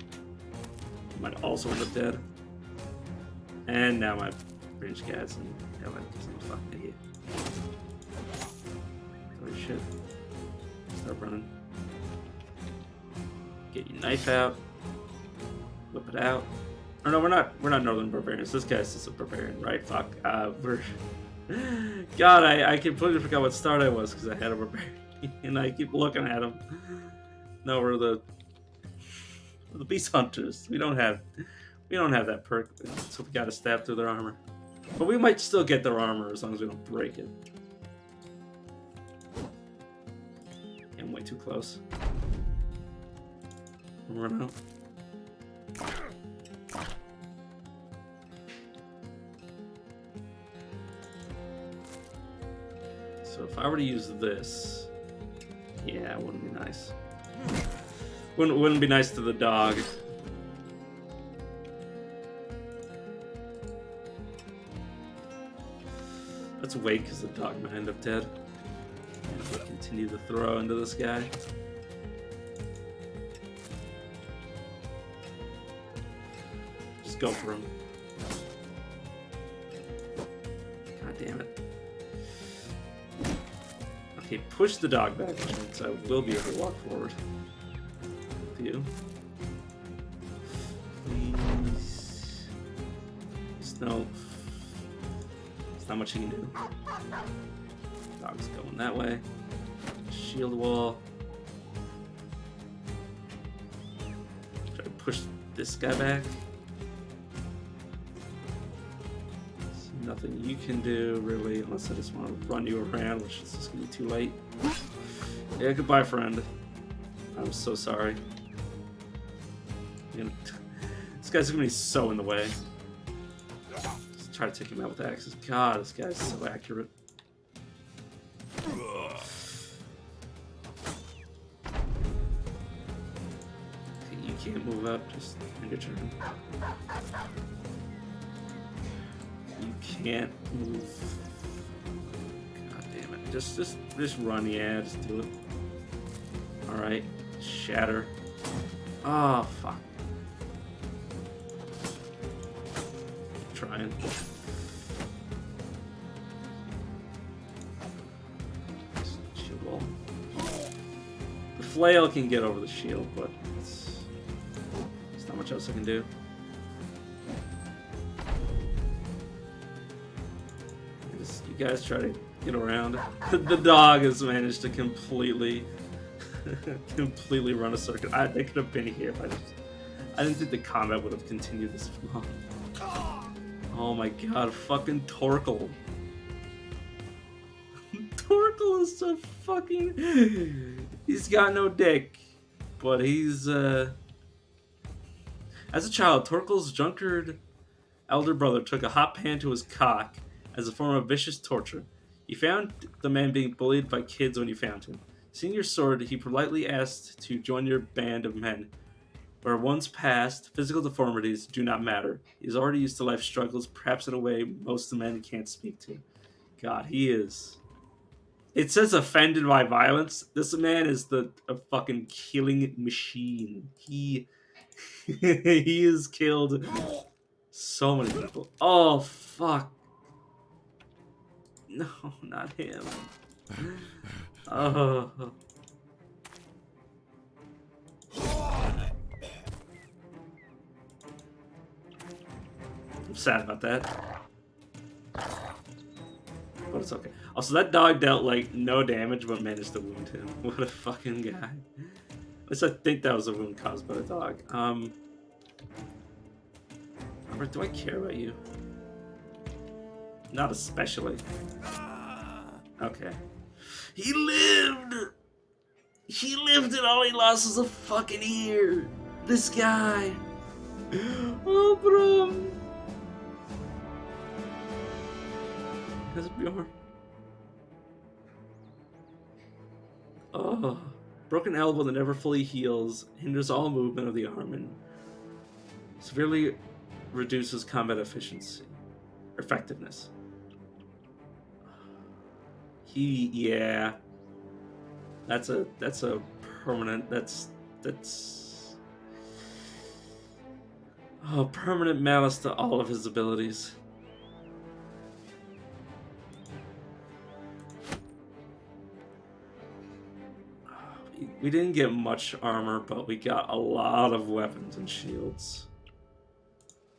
Might also end up dead. And now my range guys and Ellen because I'm a fucking idiot. Holy shit. Start running. Get your knife out. Whip it out. Oh no, we're not Northern Barbarians. This guy's just a barbarian, right? Fuck. God, I completely forgot what start I was because I had a barbarian, and I keep looking at him. No, we're the beast hunters. We don't have that perk, so we gotta stab through their armor. But we might still get their armor as long as we don't break it. I'm way too close. Run out. So if I were to use this, yeah, it wouldn't be nice. Wouldn't be nice to the dog. Let's wait because the dog might end up dead. And we'll continue to throw into this guy. Just go for him. God damn it. Okay, push the dog back, so I will be able to walk forward. With you. Please. There's not much you can do. Dog's going that way. Shield wall. Try to push this guy back. Nothing you can do, really, unless I just want to run you around, which is just going to be too late. Yeah, goodbye, friend. I'm so sorry. This guy's going to be so in the way. Just try to take him out with axes. God, this guy's so accurate. Okay, you can't move up, just end your turn. You can't move. God damn it. Just run, yeah, just do it. Alright. Shatter. Oh, fuck. Keep trying. Shield wall. The flail can get over the shield, but there's not much else I can do. You guys try to get around. The dog has managed to completely run a circuit. They could have been here if I didn't think the combat would have continued this long. Oh my god, fucking Torkel. Torkel Torkel is so fucking... He's got no dick. But he's, As a child, Torkel's drunkard elder brother took a hot pan to his cock as a form of vicious torture. He found the man being bullied by kids when he found him. Seeing your sword, he politely asked to join your band of men, where once past, physical deformities do not matter. He's already used to life struggles, perhaps in a way most men can't speak to. God, he is. It says offended by violence. This man is a fucking killing machine. He he has killed so many people. Oh fuck. No, not him. Oh. I'm sad about that. But it's okay. Also, that dog dealt, like, no damage, but managed to wound him. What a fucking guy. At least I think that was a wound caused by the dog. Robert, do I care about you? Not especially. Okay. He lived! He lived and all he lost was a fucking ear! This guy! Oh, bro! That's Bjorn. Oh. Broken elbow that never fully heals hinders all movement of the arm and severely reduces combat efficiency. Effectiveness. Yeah. That's a permanent, that's permanent malice to all of his abilities. We didn't get much armor, but we got a lot of weapons and shields.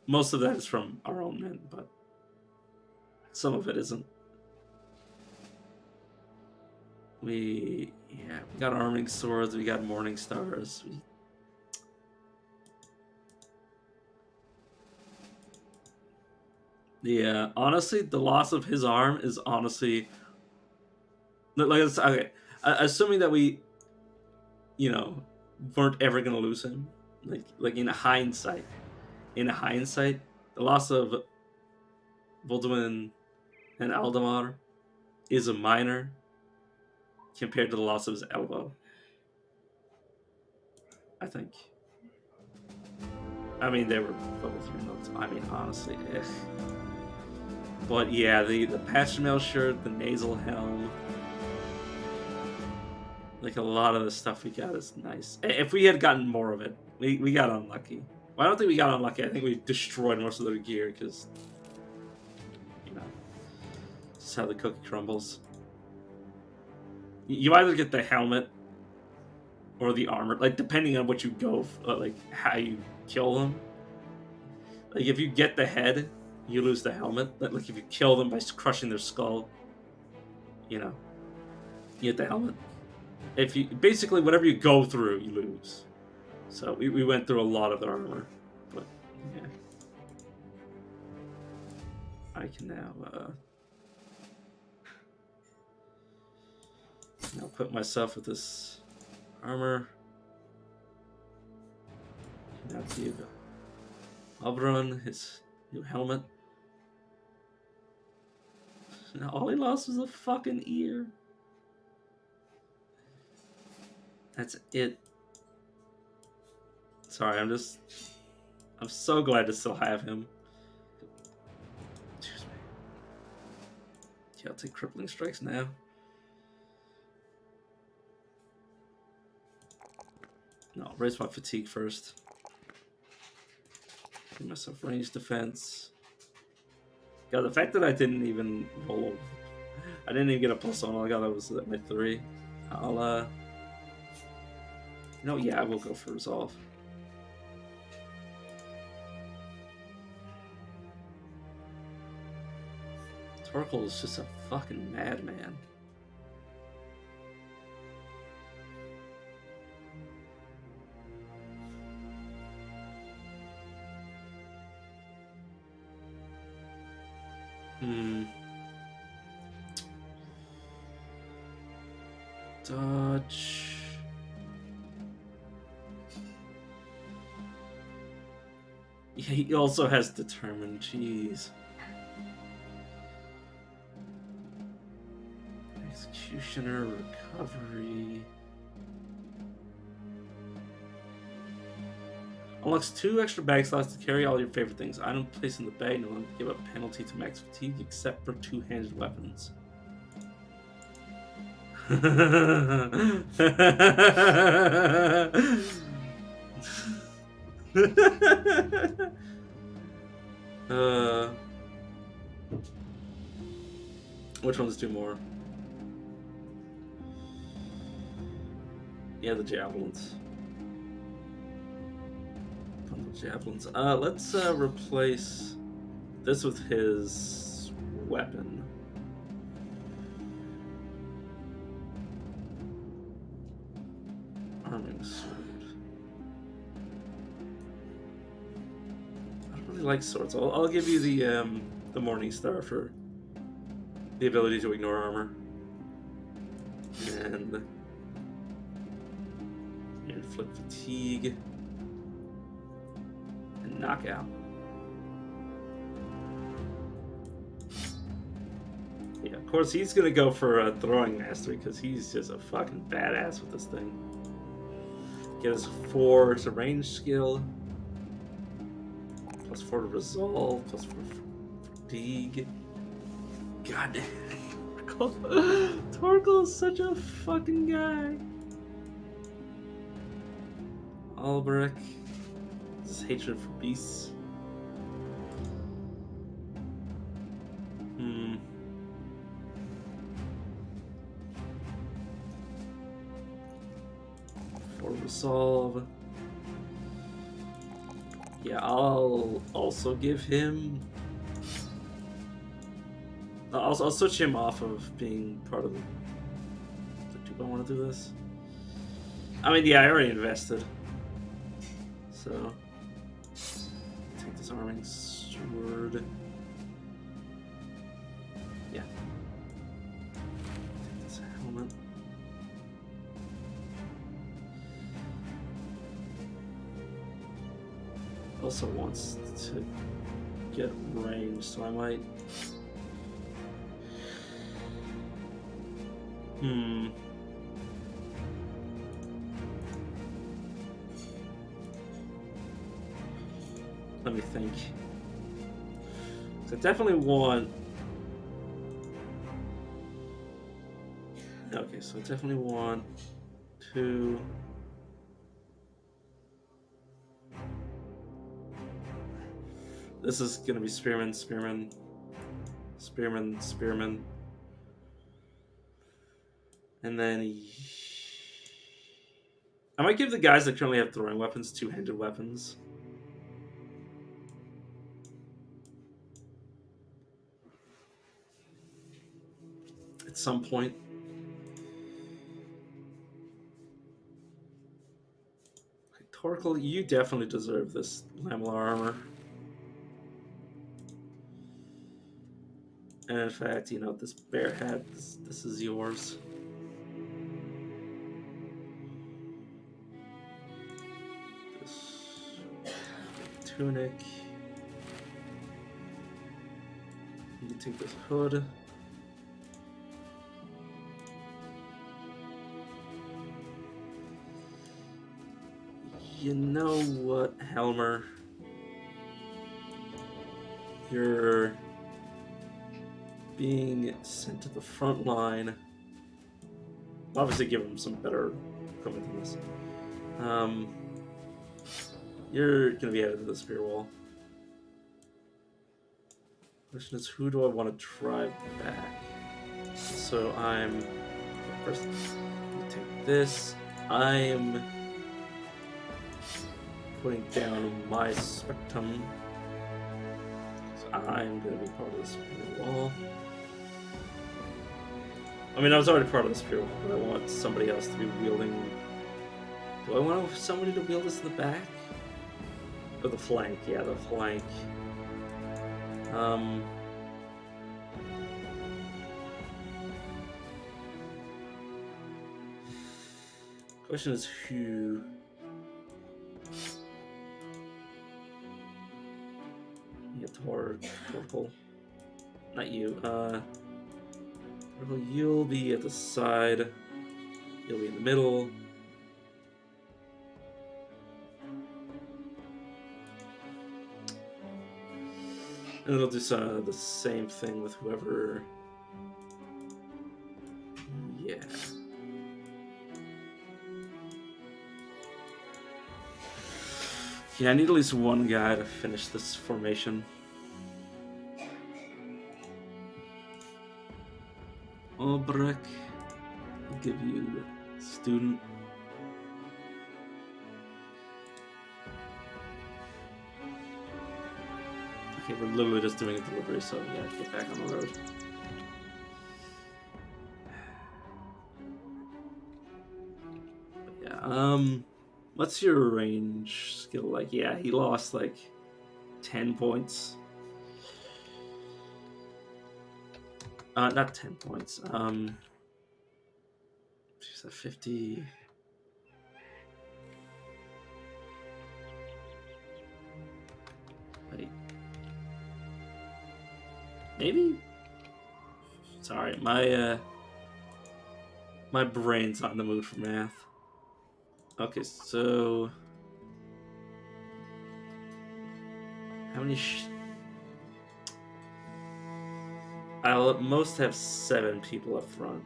Most of that is from our own men, but some of it isn't. We got arming swords, we got morning stars. Yeah, honestly, the loss of his arm is honestly like okay. Assuming that we, weren't ever gonna lose him, like in hindsight, the loss of Volduin and Aldemar is a minor compared to the loss of his elbow. I think. I mean, they were both remote. I mean, honestly, But yeah, the patch mail shirt, the nasal helm, like a lot of the stuff we got is nice. If we had gotten more of it, we got unlucky. Well, I don't think we got unlucky. I think we destroyed most of their gear because, this is how the cookie crumbles. You either get the helmet or the armor, like depending on what you go, like how you kill them. Like if you get the head, you lose the helmet. Like if you kill them by crushing their skull, you get the helmet. If you basically whatever you go through, you lose. So we went through a lot of their armor, but yeah. I can now put myself with this armor. Now give Oberon his new helmet. Now all he lost was a fucking ear. That's it. Sorry, I'm so glad to still have him. Excuse me. Yeah, I'll take crippling strikes now. No, I'll raise my fatigue first. Give myself ranged defense. God, the fact that I didn't even roll, I didn't even get a plus on. All I got was at my 3. I'll yeah, I will go for resolve. Torkel is just a fucking madman. Dodge. Yeah, he also has determined. Jeez. Executioner, recovery. Unlocks 2 extra bag slots to carry all your favorite things. Item placed in the bag no longer give a penalty to max fatigue except for 2-handed weapons. Which ones do more? Yeah, the javelins. Javelins. Let's replace this with his weapon. Arming sword. I don't really like swords. I'll give you the Morning Star for the ability to ignore armor. And inflict fatigue. And knockout. Yeah, of course he's gonna go for a throwing mastery because he's just a fucking badass with this thing. Get his 4 to range skill. +4 to resolve. +4 for fatigue. God damn. Torgal is such a fucking guy. Alberic. This is hatred for beasts. For resolve. Yeah, I'll also give him. I'll switch him off of being part of the. Do I want to do this? I mean, yeah, I already invested. So take this arming sword. Yeah. Take this helmet. Also wants to get range, so I might. Let me think. So I definitely want. Okay, so I definitely want to. This is gonna be Spearman. And then I might give the guys that currently have throwing weapons 2-handed weapons. At some point. Okay, Torgal, you definitely deserve this Lamellar armor. And in fact, you know, this bear hat, this is yours. This tunic. You can take this hood. You know what, Helmer? You're being sent to the front line. Obviously give him some better equipment than this. You're gonna be added to the spear wall. Question is, who do I want to drive back? So I'm first gonna take this. I'm putting down my spectrum. So I'm gonna be part of the spear wall. I mean, I was already part of the spear wall, but I want somebody else to be wielding. Do I want somebody to wield this in the back? Or the flank? Yeah, the flank. Question is who. Yeah, Torkoal. Not you. Torkoal, you'll be at the side. You'll be in the middle. And it'll do the same thing with whoever. Yeah. Yeah, I need at least one guy to finish this formation. Albrecht, I'll give you student. Okay, we're literally just doing a delivery, so we have to get back on the road. But yeah, what's your range skill like? Yeah, he lost like 10 points. Not 10 points. She's at 50. Wait. Maybe? Sorry, my brain's not in the mood for math. Okay, so how many? I'll at most have 7 people up front,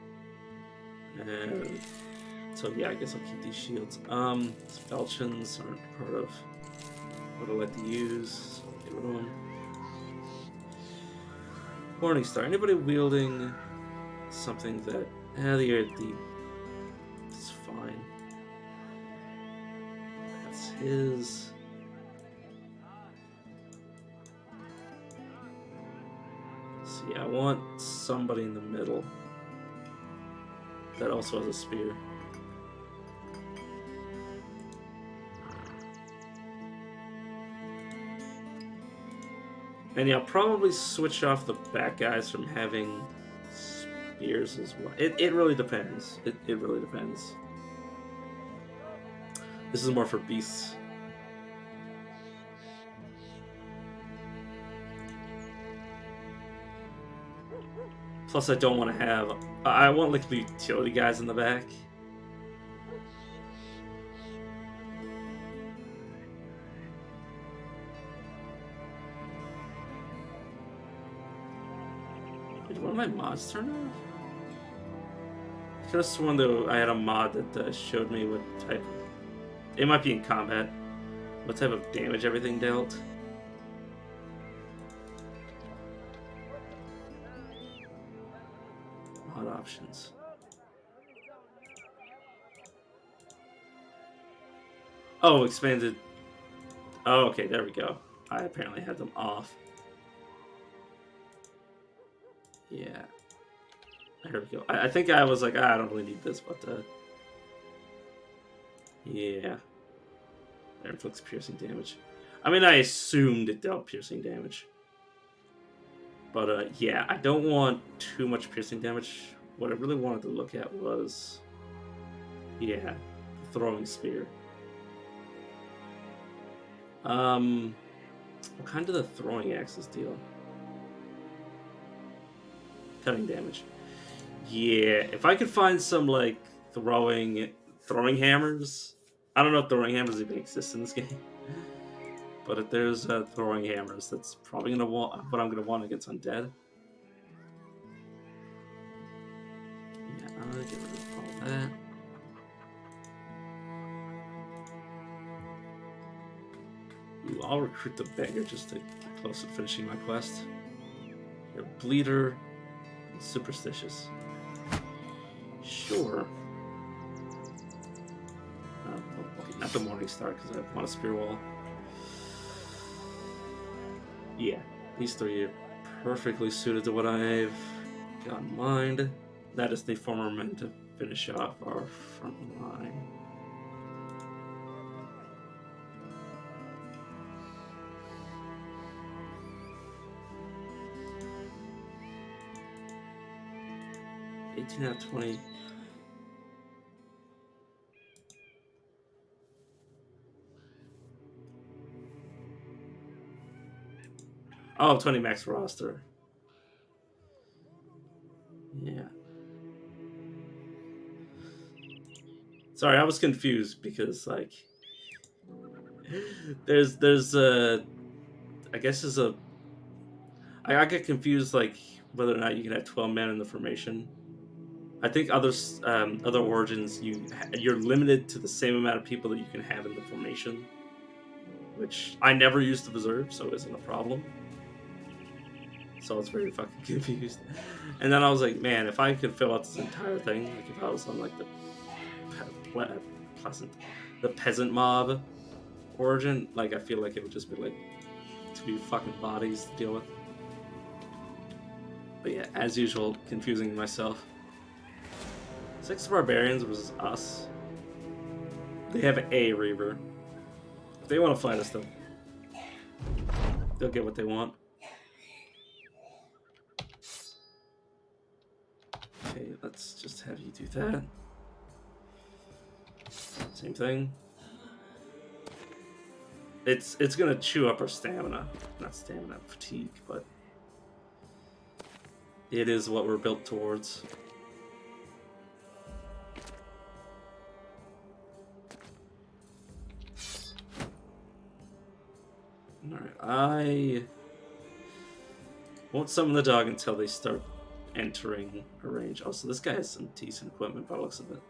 and so yeah, I guess I'll keep these shields. Spelchins aren't part of what I like to use, so I'll get rid of them. Morningstar. Anybody wielding something that it's fine. That's his. See, I want somebody in the middle that also has a spear. And yeah, I'll probably switch off the back guys from having spears as well. It really depends. It really depends. This is more for beasts. Plus, I don't want to have. I want like the utility guys in the back. Did one of my mods turn off? I could have sworn that I had a mod that showed me what type. It might be in combat. What type of damage everything dealt. Mod options. Oh, expanded. Oh, okay, there we go. I apparently had them off. Yeah. There we go. I think I was like, I don't really need this, but yeah. There inflicts piercing damage. I mean, I assumed it dealt piercing damage. But yeah, I don't want too much piercing damage. What I really wanted to look at was, yeah, throwing spear. What kind do the throwing axes deal? Cutting damage. Yeah, if I could find some like throwing hammers. I don't know if throwing hammers even exist in this game. But if there's throwing hammers, that's probably gonna want what I'm gonna want against undead. Yeah, I'm gonna get rid of all that. Ooh, I'll recruit the beggar just to get close to finishing my quest. You're a bleeder and superstitious. Sure. Okay, not the Morningstar because I want a spear wall. Yeah, these 3 are perfectly suited to what I've got in mind. That is the former meant to finish off our front line. $18 out of 20. Oh, 20 max roster. Yeah. Sorry, I was confused because like there's a I guess there's a I get confused like whether or not you can have 12 men in the formation. I think other origins you're limited to the same amount of people that you can have in the formation, which I never used to reserve, so it isn't a problem. So I was very fucking confused. And then I was like, man, if I could fill out this entire thing, like if I was on like the the peasant mob origin, like I feel like it would just be like 2 fucking bodies to deal with. But yeah, as usual, confusing myself. 6 barbarians versus us. They have a Reaver. If they want to fight us, they'll get what they want. Okay, let's just have you do that. Same thing. It's gonna chew up our stamina. Not stamina, fatigue, but it is what we're built towards. Alright, I won't summon the dog until they start entering a range. Oh, so this guy has some decent equipment by the looks of it.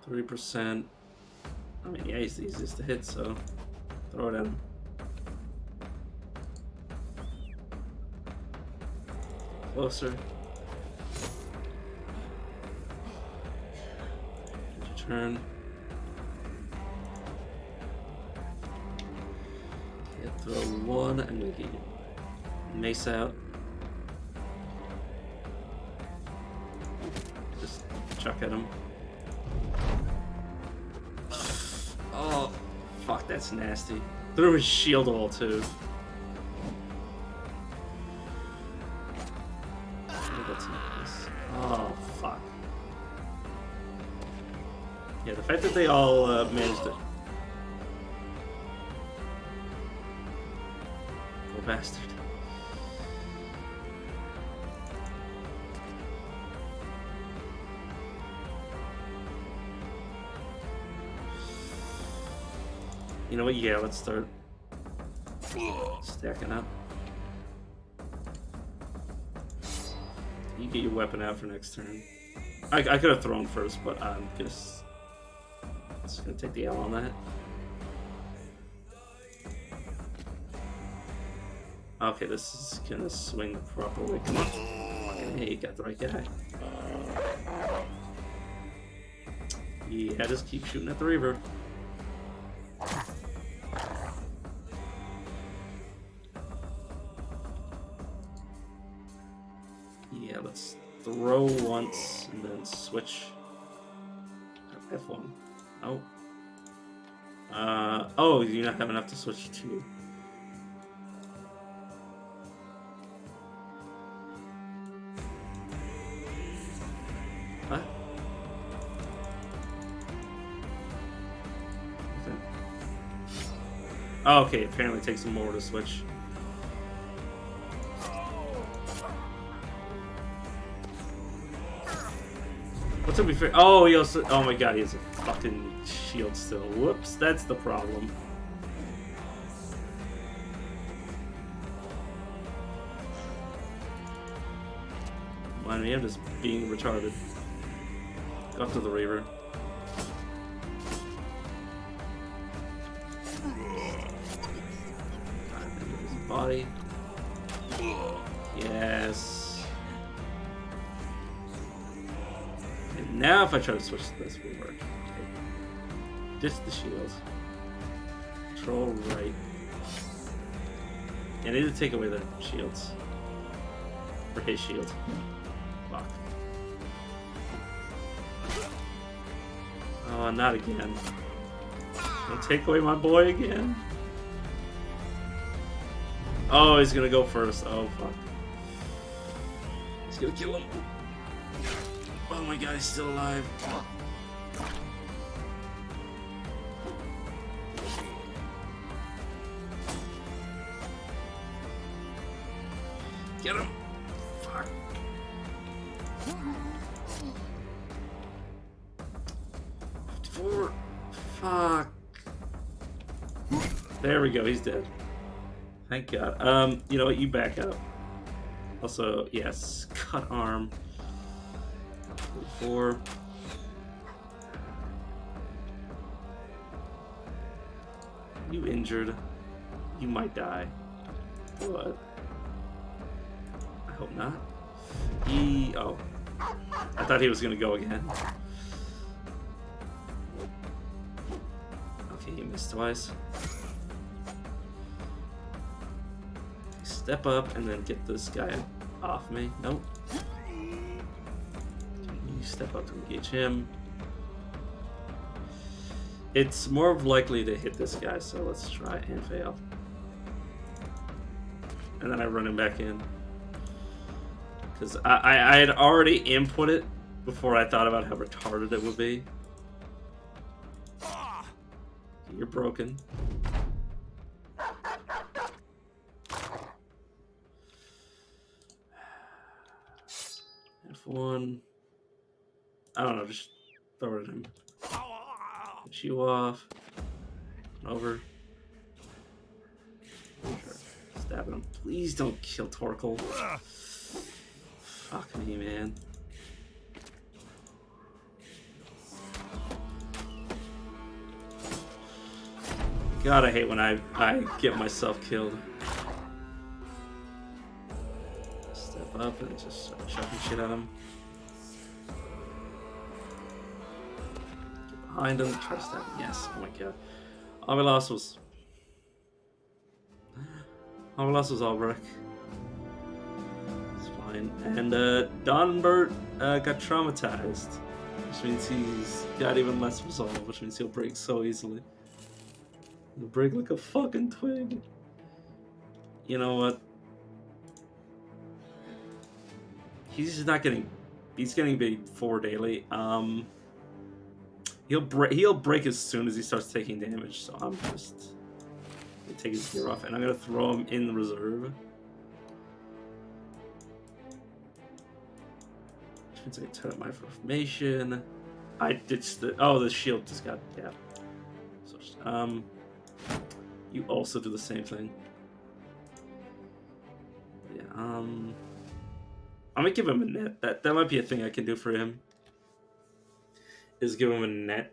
%. I mean, yeah, he's the easiest to hit, so throw it at him. Closer. Get your turn. Okay, throw 1. I'm gonna get your mace out. Just chuck at him. Oh, fuck, that's nasty. Threw his shield wall too. Oh, fuck. Yeah, the fact that they all managed it. Poor bastard. You know what? Yeah, let's start stacking up. You get your weapon out for next turn. I could have thrown first, but I'm just gonna take the L on that. Okay, this is gonna swing the proper way. Come on. Fucking hey, you got the right guy. Yeah, just keep shooting at the Reaver. Yeah, let's throw once and then switch. F1. Oh. Oh, you not have enough to switch to. Huh? Okay. Oh, okay, apparently it takes more to switch. To be fair, oh, he also, oh my god, he has a fucking shield still. Whoops, that's the problem. Mind me, I'm just being retarded. Go up to the Reaver. His body. Yes. Now if I try to switch to this, will work. Okay. Just the shield. Control right. I need to take away the shields. For his shield. Fuck. Oh, not again. Don't take away my boy again. Oh, he's gonna go first. Oh, fuck. He's gonna kill him. Oh my god, he's still alive. Get him! Fuck. Fuck. There we go, he's dead. Thank God. You know what, you back up. Also, yes, cut arm. 4. You injured. You might die. What? I hope not. Oh. I thought he was gonna go again. Okay, he missed twice. Step up and then get this guy off me. Nope. You step up to engage him. It's more likely to hit this guy, so let's try and fail. And then I run him back in. Because I had already input it before I thought about how retarded it would be. You're broken. F1. I don't know, just throw it at him. Get you off. Over. Sure. Stabbing him. Please don't kill Torkel. Fuck me, man. God, I hate when I get myself killed. Step up and just start chucking shit at him. Get behind him, try to stab him. Yes, oh my god. All we lost was Albrecht. It's fine. And Donbert got traumatized, which means he's got even less resolve, which means he'll break so easily. He'll break like a fucking twig. You know what? He's getting paid 4 daily. He'll break as soon as he starts taking damage. So I'm just gonna take his gear off, and I'm gonna throw him in the reserve. Which means I can turn up my formation. I ditched the shield just got So you also do the same thing. Yeah. I'm gonna give him a net. That might be a thing I can do for him. Is give him a net.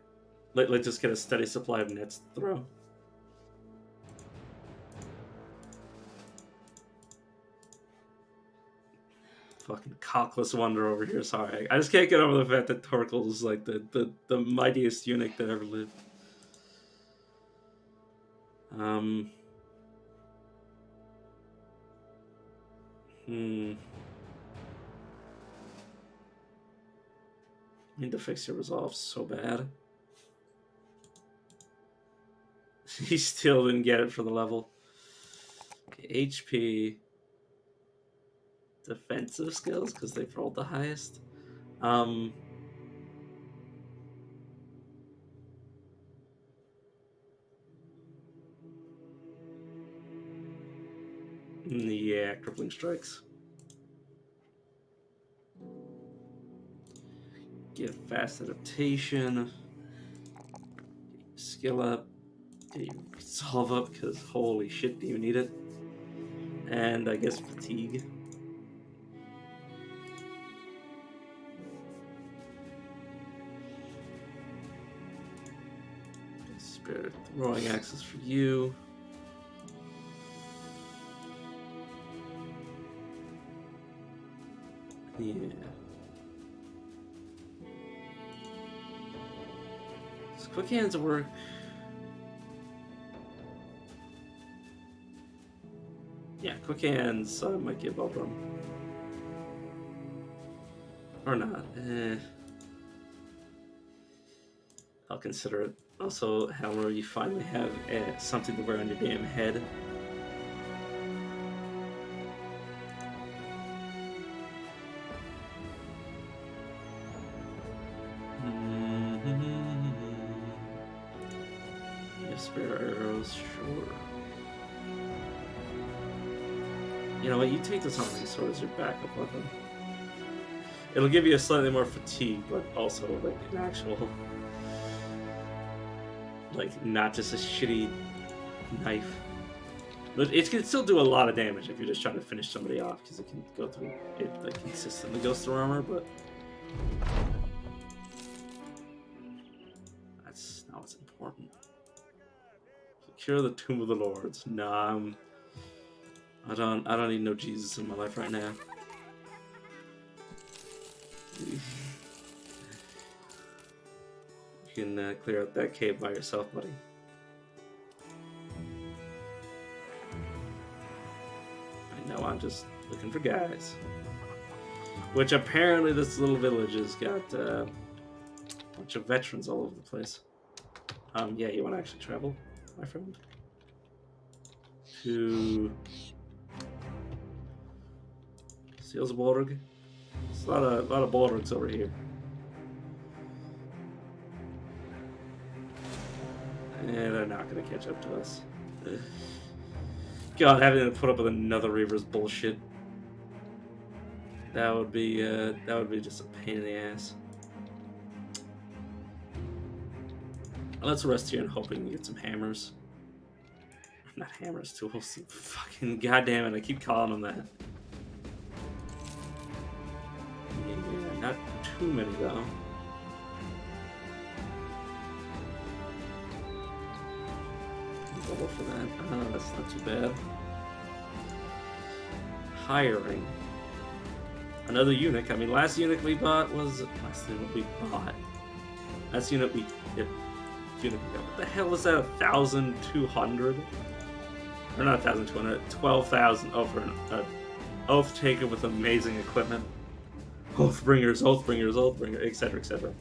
Let's just get a steady supply of nets to throw. Fucking cockless wonder over here. Sorry, I just can't get over the fact that Torkel is like the mightiest eunuch that ever lived. Need to fix your resolve so bad. He still didn't get it for the level. Okay, HP. Defensive skills, because they've rolled the highest. Yeah, crippling strikes. Get fast adaptation. Get your skill up. Get your resolve up, because holy shit, do you need it? And I guess fatigue. Spirit throwing axes for you. Yeah. Does quick hands work? Yeah, quick hands might give up them. Or not. I'll consider it. Also, Hammer, you finally have something to wear on your damn head. You have spare arrows, sure. You know what? You take this on sword as your backup weapon. It'll give you a slightly more fatigue, but also like an actual, like not just a shitty knife. But it can still do a lot of damage if you're just trying to finish somebody off, because it can go through it like consistently goes through armor, but that's not what's important. Secure the Tomb of the Lords. Nah, I don't need no Jesus in my life right now. You can clear out that cave by yourself, buddy. I know, I'm just looking for guys. Which apparently this little village has got a bunch of veterans all over the place. Yeah, you want to actually travel, my friend? To Sealsborg. There's a lot of Borgs over here. And they're not gonna catch up to us. God, having to put up with another Reaver's bullshit. That would be just a pain in the ass. Let's rest here and hoping we get some hammers. Not hammers, tools. Fucking goddamn it! I keep calling them that. Yeah, not too many though. Double for that. Oh, that's not too bad. Hiring another eunuch. I mean, last eunuch we bought was last eunuch we bought. Last eunuch we eunuch. What the hell is that? 1,200? Or not 1,200? 12,000. Oh, for an oath taker with amazing equipment. Oathbringers, etc., etc.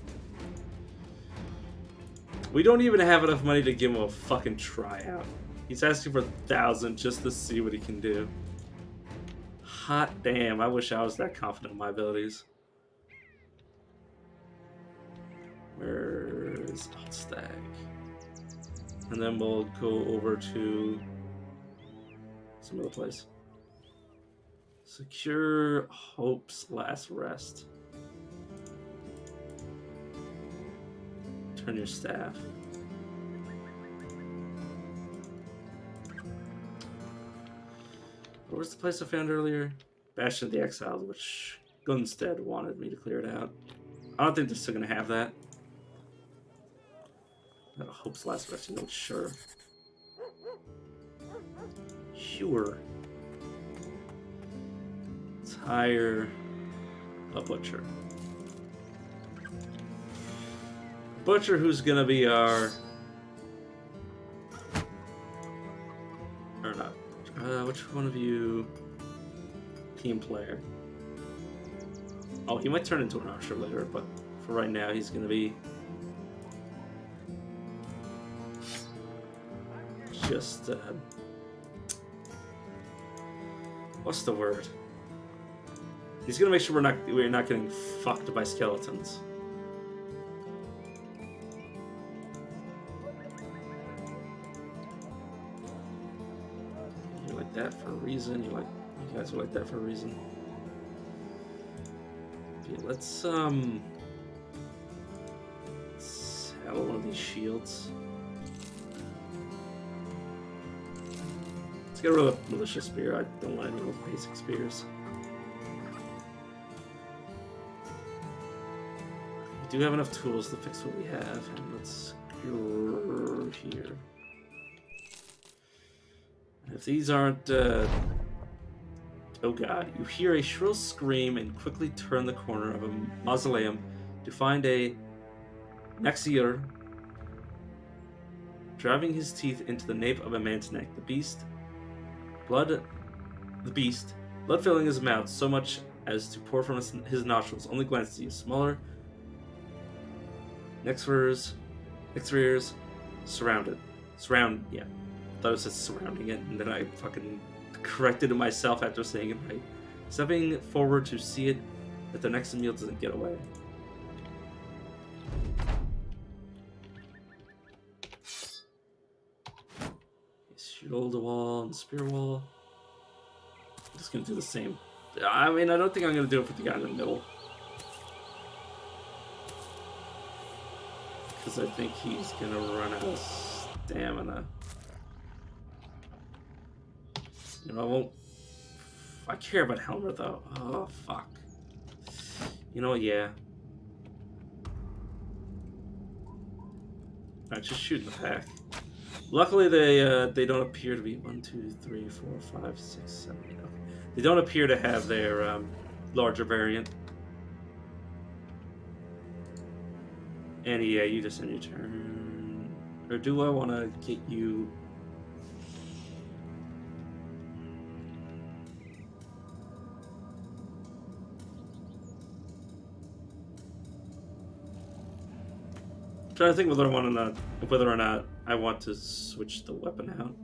We don't even have enough money to give him a fucking tryout. He's asking for 1,000 just to see what he can do. Hot damn, I wish I was that confident in my abilities. Where's Altstag? And then we'll go over to some other place. Secure Hope's Last Rest. Turn your staff. Where's the place I found earlier? Bastion of the Exiles, which Gunstead wanted me to clear it out. I don't think they're still gonna have that. Hope's Last Rest, you know, sure. Sure. Let's hire a butcher. Butcher, who's gonna be our... Or not. Which one of you... Team player? Oh, he might turn into an archer later, but for right now, he's gonna be... Just, what's the word? He's gonna make sure we're not getting fucked by skeletons. You're like that for a reason. You guys are like that for a reason. Okay, let's sell one of these shields. Let's get rid of the militia spear. I don't want any more basic spears. We do have enough tools to fix what we have, and let's go here. If these aren't, oh god, you hear a shrill scream and quickly turn the corner of a mausoleum to find a Nexier driving his teeth into the nape of a man's neck. The beast, blood filling his mouth so much as to pour from his nostrils, only glanced at you. Smaller Nexiers surround, yeah. I thought it said surrounding it, and then I fucking corrected it myself after saying it right. Stepping forward to see it, that the next meal doesn't get away. Shoulder wall and spear wall. Just gonna do the same. I mean, I don't think I'm gonna do it for the guy in the middle. Because I think he's gonna run out of stamina. You know, I won't... I care about Helmer, though. Oh, fuck. You know, yeah. Alright, just shoot in the pack. Luckily, they don't appear to be 1, 2, 3, 4, 5, 6, 7, 8. Okay. They don't appear to have their larger variant. And yeah, you just end your turn. Or do I want to get you? I'm trying to think whether or not I want to switch the weapon out.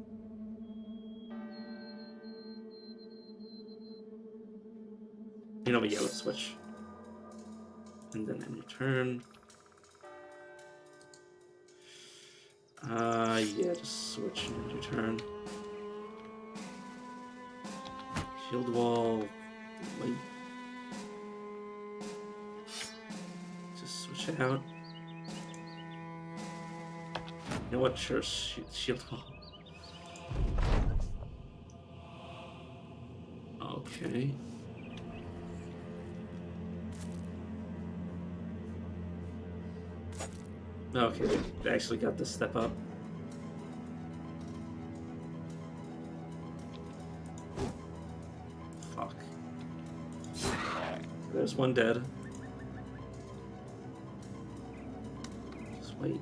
You know what? Yeah, let's switch. And then end your turn. Yeah, just switch and end your turn. Shield wall. Wait. Just switch it out. You know what? Sure, shield wall. Okay. Okay, they actually got this step up. Fuck. There's one dead. Just wait.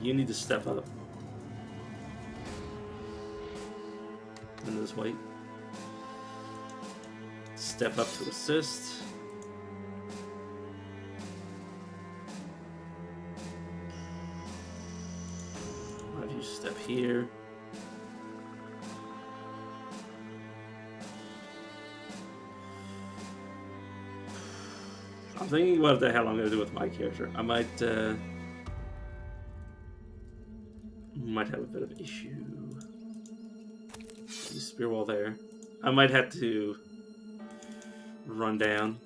You need to step up. And just wait. Step up to assist. Have you step here. I'm thinking what the hell I'm gonna do with my character. I might have a bit of issue. Spear wall there. I might have to run down.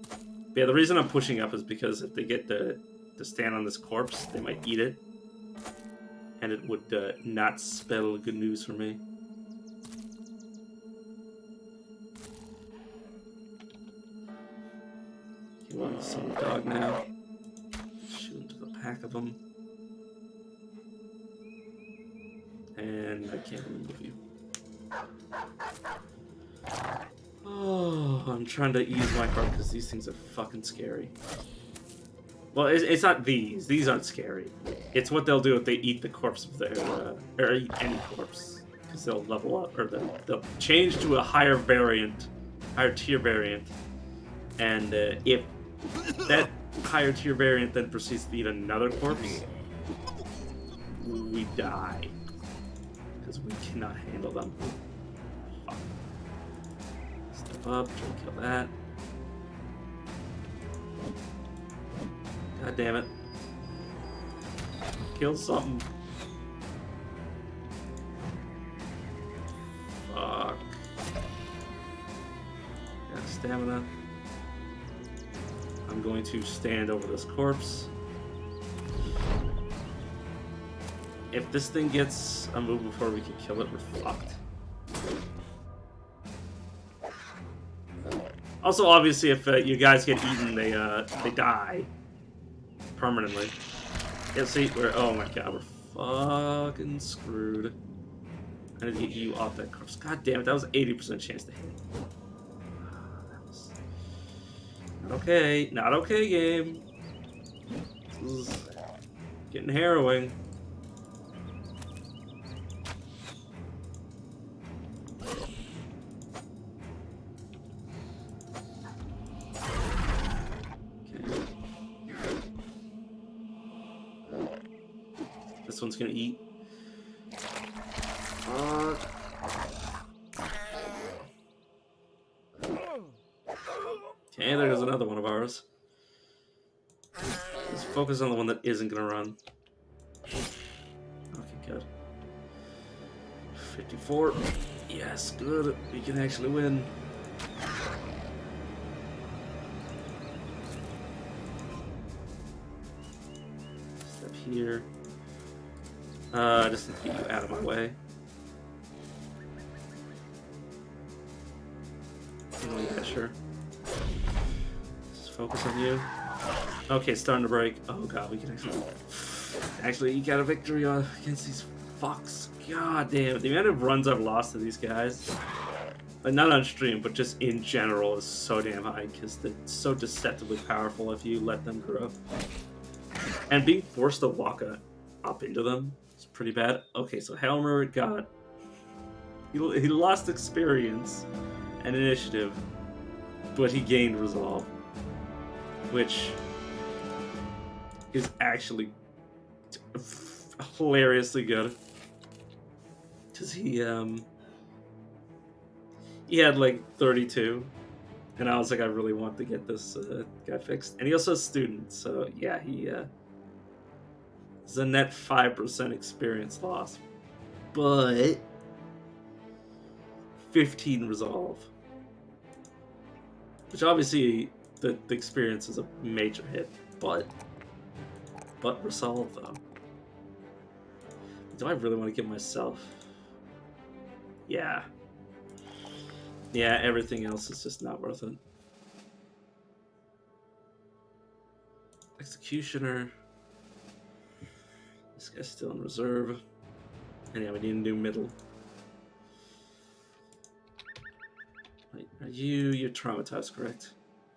But yeah, the reason I'm pushing up is because if they get to stand on this corpse, they might eat it. And it would not spell good news for me. You want some dog now? Shoot into the pack of them. And I can't remove you. Oh, I'm trying to ease my heart because these things are fucking scary. Well, it's not these. These aren't scary. It's what they'll do if they eat the corpse of their, or eat any corpse. Because they'll level up, or they'll change to a higher tier variant. And if that higher tier variant then proceeds to eat another corpse, we die. Because we cannot handle them. Fuck. Step up, try to kill that. God damn it. Kill something. Fuck. Got stamina. I'm going to stand over this corpse. If this thing gets a move before we can kill it, we're fucked. Also, obviously, if you guys get eaten, they die permanently. Yeah, see, oh my god, we're fucking screwed. I need to get you off that corpse. God damn it, that was an 80% chance to hit. That was not okay. Not okay, game. This is getting harrowing. This one's gonna eat. Okay, there's another one of ours. Let's focus on the one that isn't gonna run. Okay, good. 54. Yes, good. We can actually win. Step here. Just need to get you out of my way. Oh, yeah, sure. Just focus on you. Okay, starting to break. Oh god, we can actually eke out a victory against these fucks. God damn, the amount of runs I've lost to these guys, like not on stream, but just in general, is so damn high because they're so deceptively powerful if you let them grow. And being forced to walk up into them is pretty bad. Okay, so Helmer got he lost experience and initiative, but he gained resolve, which is actually hilariously good. Because he had like 32, and I was like, I really want to get this guy fixed. And he also has students, so yeah, he is a net 5% experience loss, but 15 resolve, which obviously the experience is a major hit, but resolve though. Do I really want to give myself? Yeah. Yeah, everything else is just not worth it. Executioner. This guy's still in reserve. And yeah, we need a new middle. Wait, are you're traumatized, correct?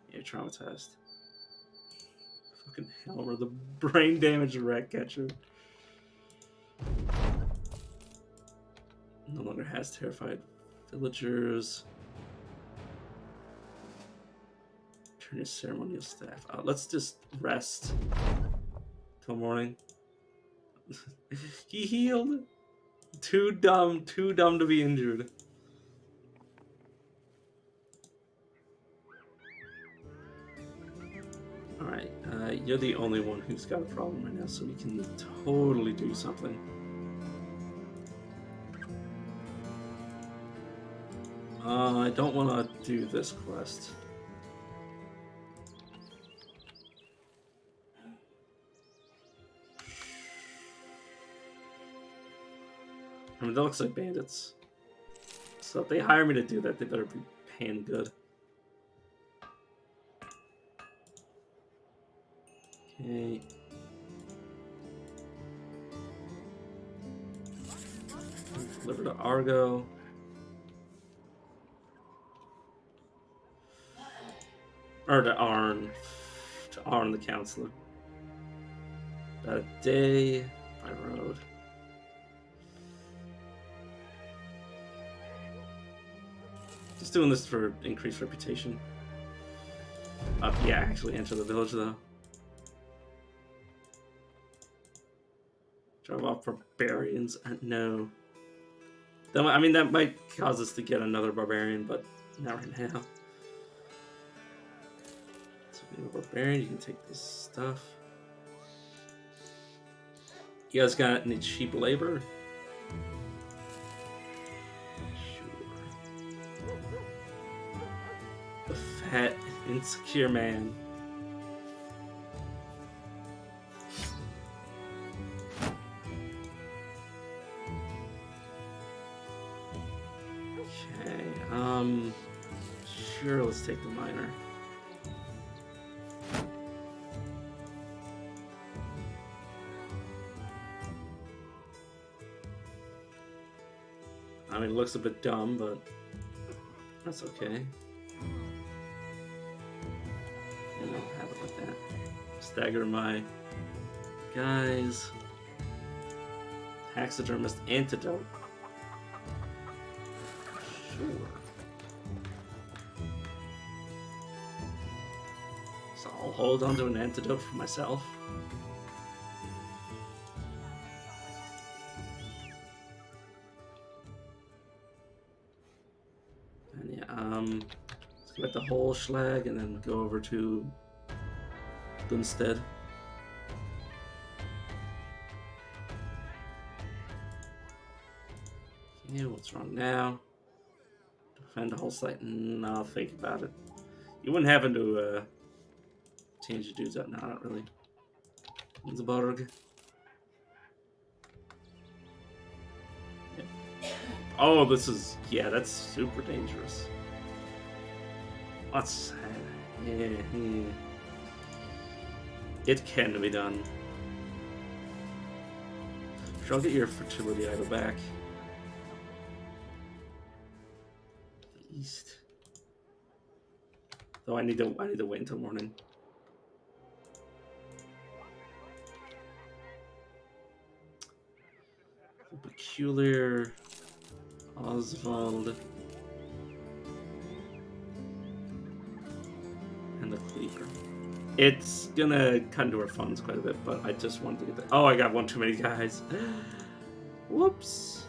Yeah, you're traumatized. Fucking Helmer, the brain damaged rat catcher. No longer has terrified villagers. Turn your ceremonial staff. Let's just rest till morning. He healed. Too dumb to be injured. Alright, you're the only one who's got a problem right now, so we can totally do something. I don't want to do this quest. I mean, that looks like bandits. So if they hire me to do that, they better be paying good. Okay. Deliver to Argo. Or to Arn. To Arn the Counselor. About a day by road. Just doing this for increased reputation. Yeah, actually enter the village though. Drive off barbarians. No. I mean, that might cause us to get another barbarian, but not right now. So we have a barbarian, you can take this stuff. You guys got any cheap labor? Sure. The fat, insecure man. Okay, sure, let's take the miner. I mean, it looks a bit dumb, but that's okay. And I'll have it like that. Stagger my guys. Taxidermist antidote. Sure. So I'll hold on to an antidote for myself. And yeah, let's get the whole schlag and then go over to Dunstead. Yeah, what's wrong now? Defend the whole site? No, think about it. You wouldn't happen to change the dudes up? No, not really. Innsbruck. Yeah. Oh, this is... Yeah, that's super dangerous. Let's... Yeah. It can be done. Sure, I'll get your fertility idol back. East. Though I need to wait until morning. The peculiar Oswald and the Cleaver. It's gonna cut into our funds quite a bit, but I just wanted to get that. Oh, I got one too many guys. Whoops.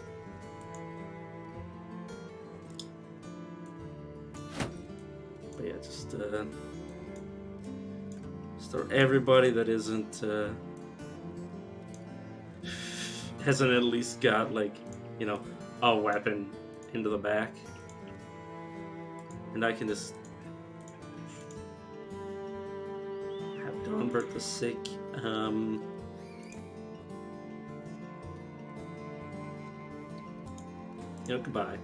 But yeah, just throw everybody that isn't hasn't at least got, like, you know, a weapon into the back, and I can just have Donbert the sick. You know, goodbye.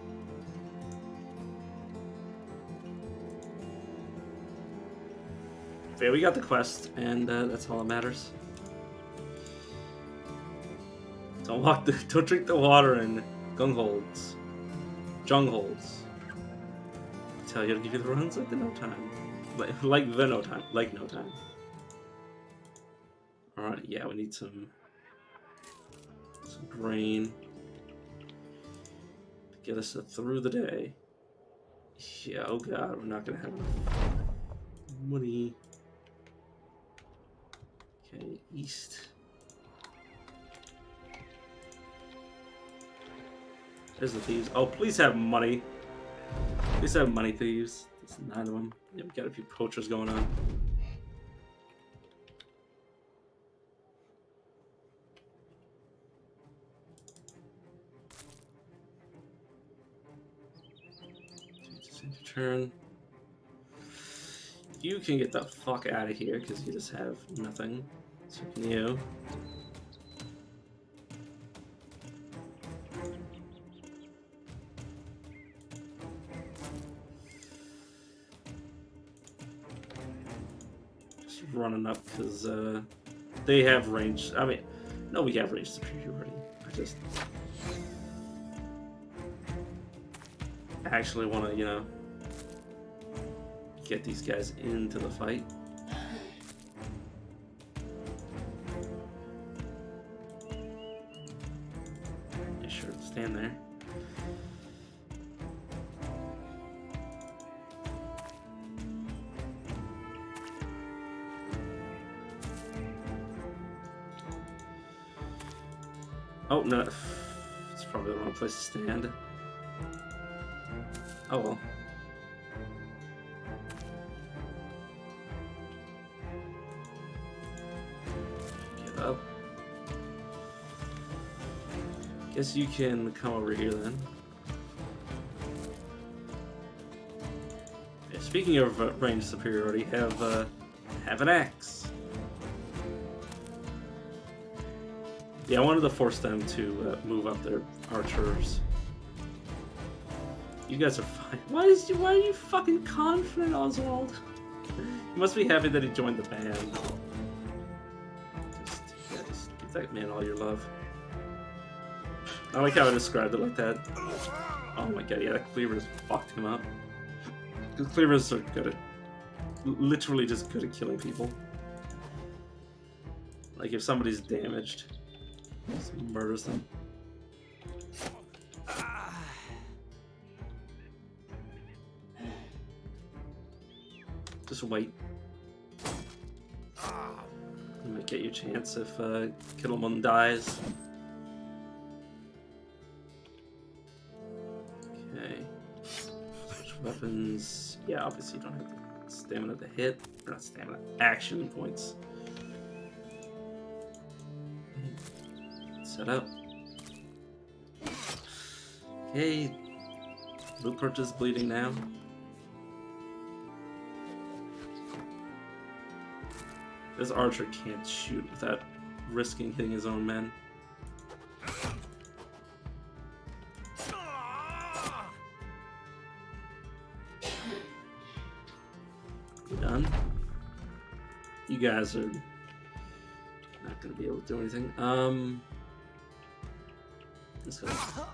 But yeah, we got the quest, and that's all that matters. Don't drink the water in Jungholds. Tell you to give you the runs like the no time. Like the no time. Like no time. Alright, yeah, we need some grain to get us through the day. Yeah, oh god, we're not gonna have enough money. Okay, east. There's the thieves. Oh, please have money. Please have money, thieves. There's 9 of them. Yeah, we got a few poachers going on. Just end your turn. You can get the fuck out of here because you just have nothing. So can you. Running up because they have range. I mean, no, we have range superiority. I just actually want to, you know, get these guys into the fight. Yeah, sure, stand there. Oh, no. It's probably the wrong place to stand. Oh, well. Get up. Guess you can come over here, then. Yeah, speaking of range superiority, have an axe. Yeah, I wanted to force them to move up their archers. You guys are fine. Why are you fucking confident, Oswald? You must be happy that he joined the band. Just give that man all your love. I like how I described it like that. Oh my god, yeah, that cleaver just fucked him up. Because cleavers are good at... literally just good at killing people. Like, if somebody's damaged... just murders them. Just wait. You might get your chance if Kittleman dies. Okay. Switch weapons. Yeah, obviously you don't have the stamina to hit. Or not stamina, action points. Set up. Okay. Rupert is bleeding now. This archer can't shoot without risking hitting his own men. You done? You guys are not gonna be able to do anything. Let's go kill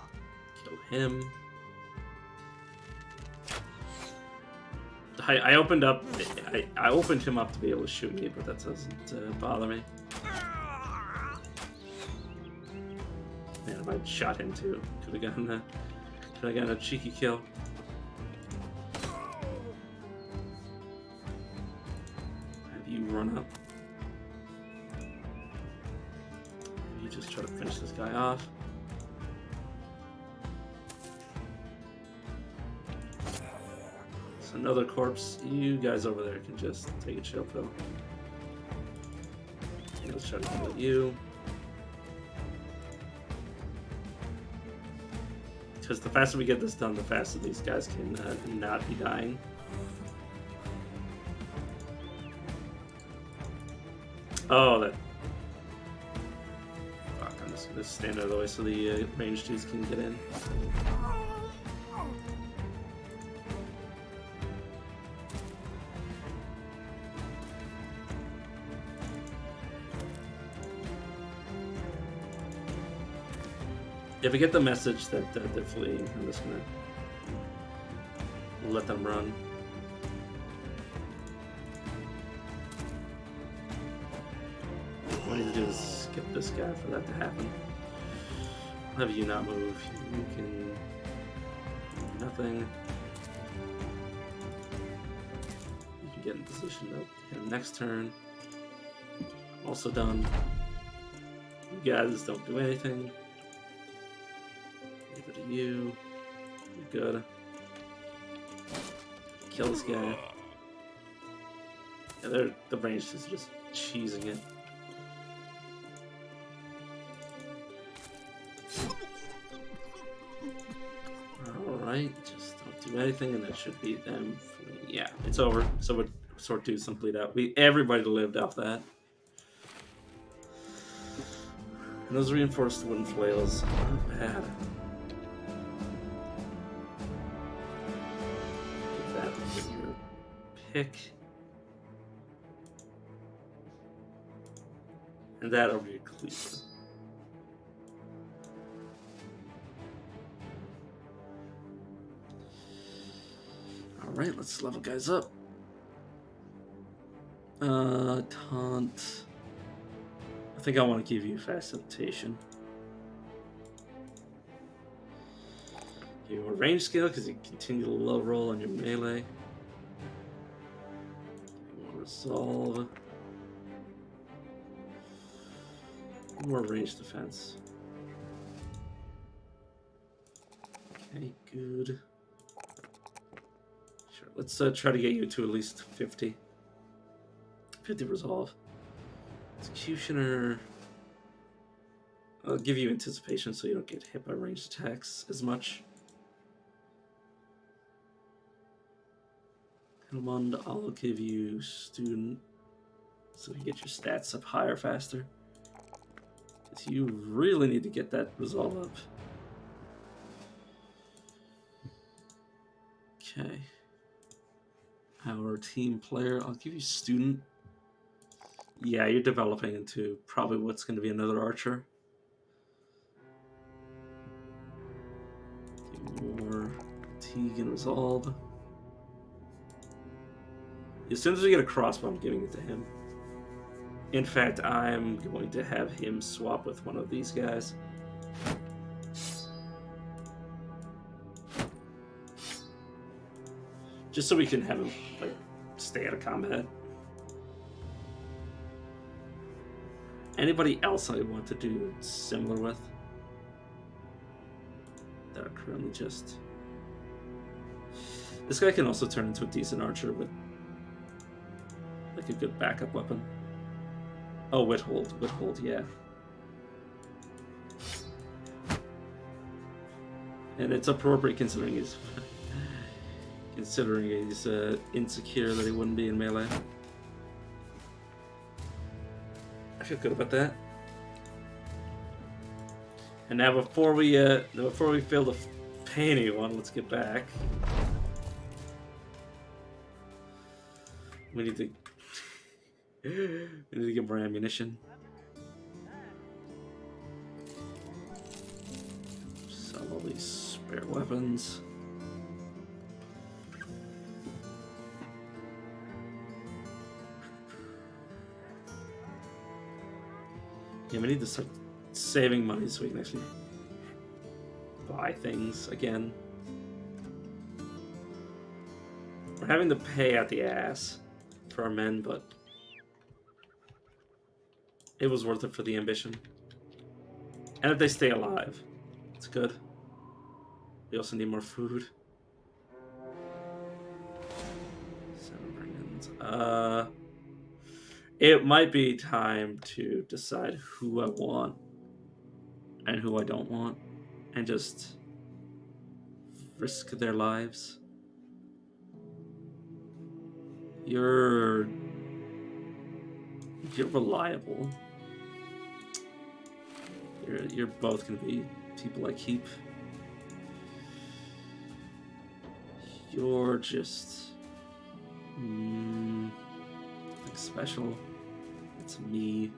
him. I opened up. I opened him up to be able to shoot me, but that doesn't bother me. Man, if I'd shot him too, could have gotten a cheeky kill. Have you run up? You just try to finish this guy off. Another corpse. You guys over there can just take a chill pill. Let's try to kill you. Because the faster we get this done, the faster these guys can not be dying. Oh, that. Fuck, I'm just gonna stand out of the way so the ranged dudes can get in. If we get the message that they're fleeing, I'm just gonna let them run. What I need to do is skip this guy for that to happen. I'll have you not move. You can do nothing. You can get in position to hit him next turn. I'm also done. You guys don't do anything. You. You're good. Kill this guy. Yeah, the range is just cheesing it. Alright, just don't do anything and that should be them. Yeah, it's over. So we're sort 2 some bleed out. Everybody lived off that. And those reinforced wooden flails aren't bad. Pick. And that over your cleaver. Alright, let's level guys up. Taunt. I think I want to give you facilitation. Give you more range scale because you continue to low roll on your melee. Resolve. More range defense. Okay, good. Sure, let's try to get you to at least 50. 50 resolve. Executioner. I'll give you anticipation so you don't get hit by ranged attacks as much. One, I'll give you student so you get your stats up higher faster. Because you really need to get that resolve up. Okay. Our team player, I'll give you student. Yeah, you're developing into probably what's going to be another archer. More fatigue and resolve. As soon as we get a crossbow, I'm giving it to him. In fact, I'm going to have him swap with one of these guys. Just so we can have him like stay out of combat. Anybody else I want to do similar with? That are currently just... This guy can also turn into a decent archer with like a good backup weapon. Oh, Withhold, yeah. And it's appropriate considering he's insecure that he wouldn't be in melee. I feel good about that. And now before we fail to pay anyone, let's get back. We need to get more ammunition. Sell all these spare weapons. Yeah, we need to start saving money so we can actually buy things again. We're having to pay out the ass for our men, but it was worth it for the ambition. And if they stay alive, it's good. We also need more food. 7 bring-ins. It might be time to decide who I want and who I don't want, and just risk their lives. You're reliable. You're both gonna be people I keep. You're just like special. It's me.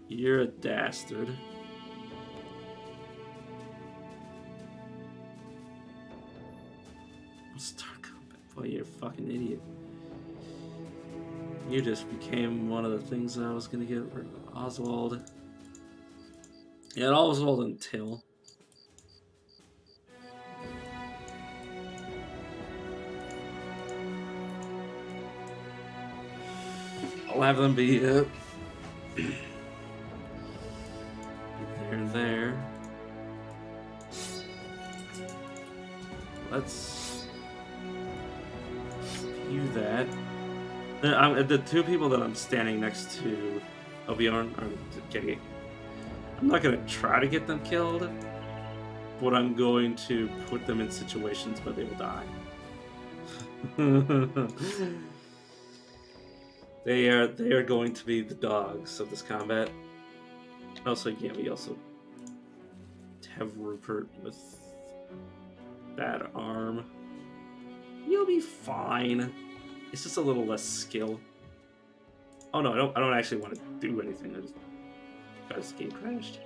You're a dastard. Start combat. Boy, you're a fucking idiot. You just became one of the things that I was gonna get rid of. Oswald. Yeah, Oswald and Till. I'll have them be there and there. Let's view that. The two people that I'm standing next to Oviorn are getting. I'm not gonna try to get them killed, but I'm going to put them in situations where they will die. They are going to be the dogs of this combat. Also, yeah, we also have Rupert with that arm. You'll be fine. It's just a little less skill. Oh no, I don't actually want to do anything. I just got his game crashed.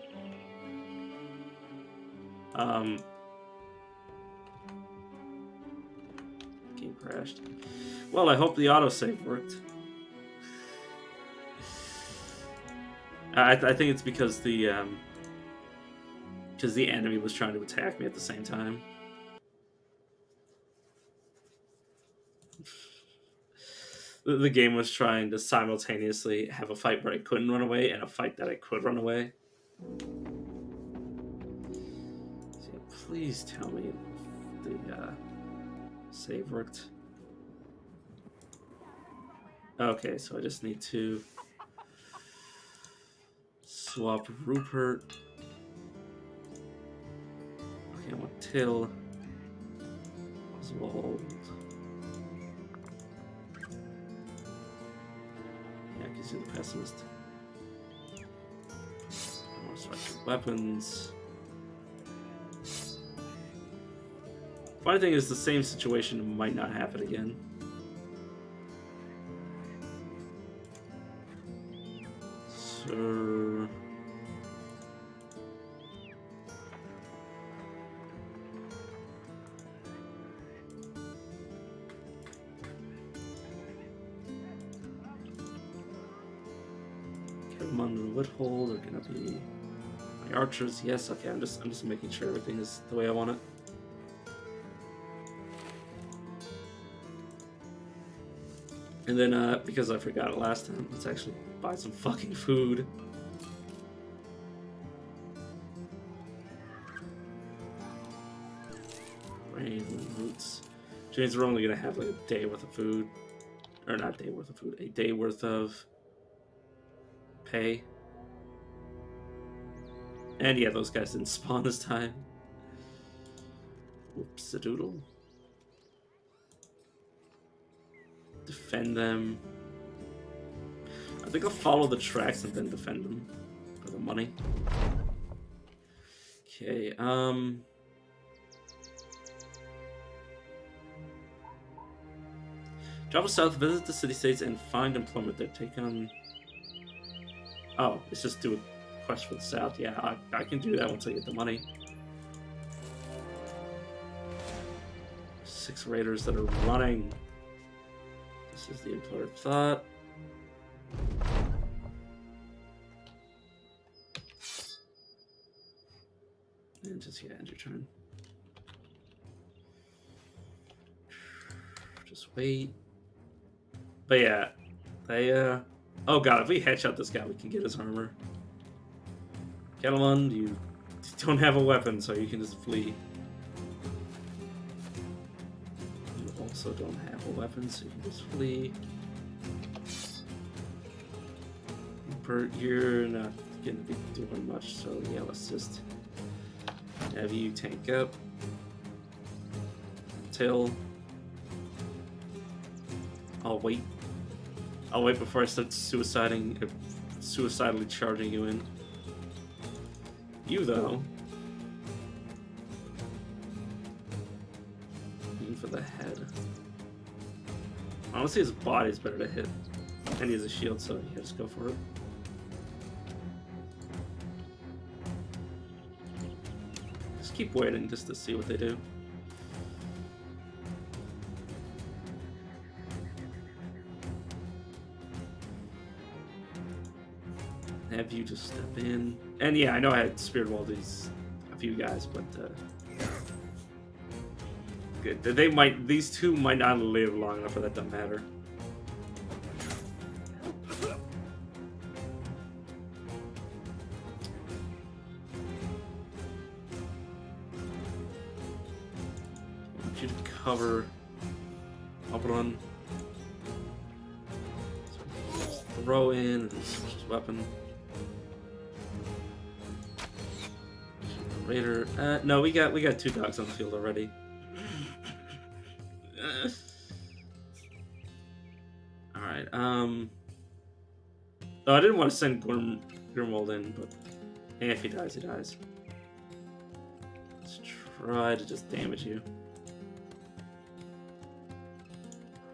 Game crashed. Well, I hope the autosave worked. I think it's because the enemy was trying to attack me at the same time. The game was trying to simultaneously have a fight where I couldn't run away and a fight that I could run away. So yeah, please tell me the save worked. Okay, so I just need to swap Rupert. Okay, I want Till. Oswald. Yeah, because you're the pessimist. I want to swap your weapons. Funny thing is, the same situation might not happen again. So... Kedmon and Woodhold are gonna be my archers. Yes, okay, I'm just making sure everything is the way I want it. And then, because I forgot it last time, let's actually buy some fucking food. Grain and roots. Which means we're only gonna have like a day worth of food. Or not a day worth of food, a day worth of pay. And yeah, those guys didn't spawn this time. Whoops-a-doodle. Defend them. I think I'll follow the tracks and then defend them for the money. Okay, travel south, visit the city-states, and find employment there. Take on... Oh, let's just do a quest for the south. Yeah, I can do that once I get the money. 6 raiders that are running. This is the employer thought. And just, yeah, end your turn. Just wait. But yeah, they, oh god, if we headshot this guy, we can get his armor. Kettlemund, you don't have a weapon, so you can just flee. You also don't have a weapon, so you can just flee. Bert, you're not gonna be doing much, so yeah, let's just have you tank up. Till I'll wait before I start suicidally charging you in. You though, aim for the head. Honestly, his body's better to hit, and he has a shield, so yeah, just go for it. Just keep waiting just to see what they do. Have you just step in. And yeah, I know I had Spirit Wall a few guys, but good. These two might not live long enough for that to matter. I want you to cover Oberon. Throw in and switch his weapon. Raider. No, we got 2 dogs on the field already. All right. Oh, I didn't want to send Grimwald in, but if he dies, he dies. Let's try to just damage you.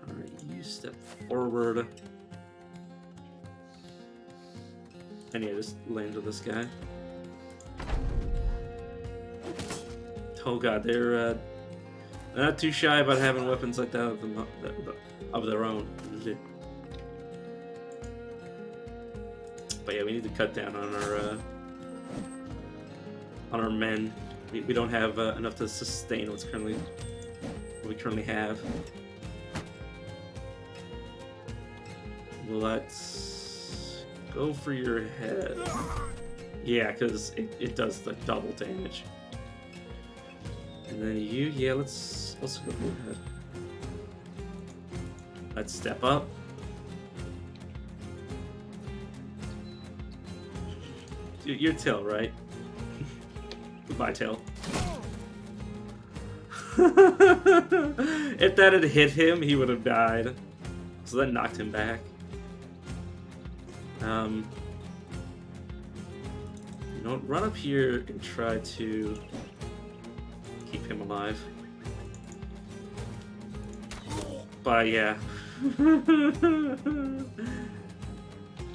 All right, you step forward, and yeah, just land with this guy. Oh god, they're not too shy about having weapons like that of their own. But yeah, we need to cut down on our men. We don't have enough to sustain what we currently have. Let's go for your head. Yeah, because it does the double damage. And then you, yeah, let's also go for your head. Let's step up. You're Till, right? Goodbye, Till. If that had hit him, he would have died. So that knocked him back. You know, run up here and try to keep him alive. But yeah.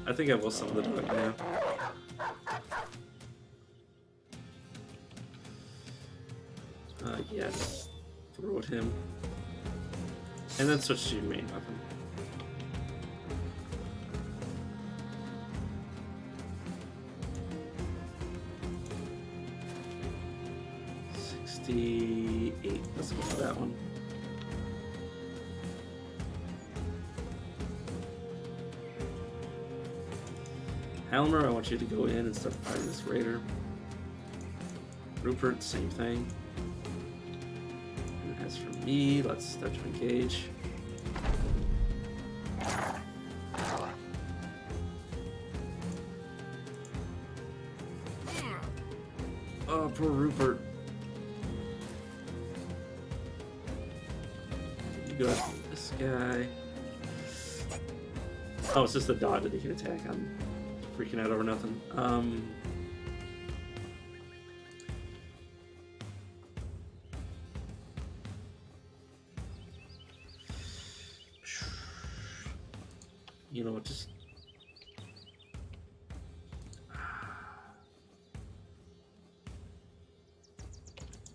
I think I will summon the dog now. Yes. Throw at him. And then switch to your main weapon. Let's go for that one. Helmer, I want you to go in and start fighting this raider. Rupert, same thing. And as for me, let's start to engage. Oh, poor Rupert. You got this guy. Oh, it's just the dot that he can attack. I'm freaking out over nothing. You know what? Just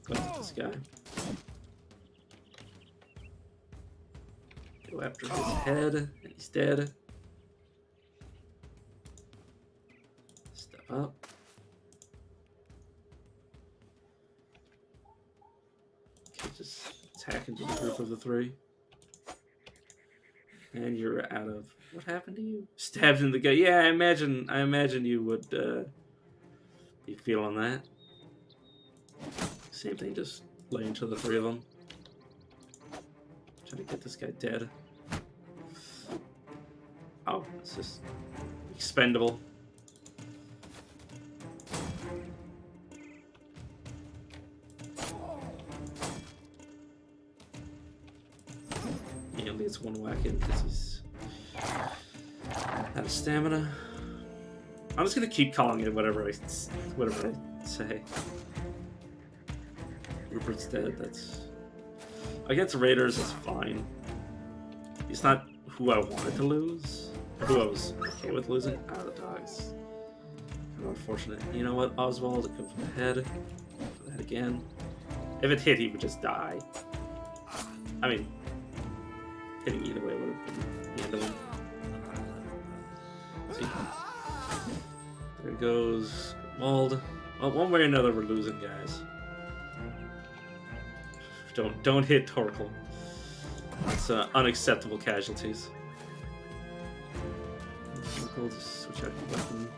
go after this guy. Go after his head, and he's dead. Step up. Okay, just attack into the group of the three. And you're out of... What happened to you? Stabbed in the gut. Yeah, I imagine you would be feeling that. Same thing, just lay into the three of them. Trying to get this guy dead. Oh, it's just expendable. He only gets one whack in because he's out of stamina. I'm just gonna keep calling it whatever I say. Rupert's dead. That's against Raiders is fine. He's not who I wanted to lose, or who I was okay with losing. Out of the dogs. Kind of unfortunate. You know what? Oswald, go for the head. Go for that again. If it hit, he would just die. I mean, hitting either way would have been the end of him. See? There goes Mauld. Well, one way or another, we're losing, guys. Don't hit Torkel. That's unacceptable casualties. Torkel, just switch out your weapon.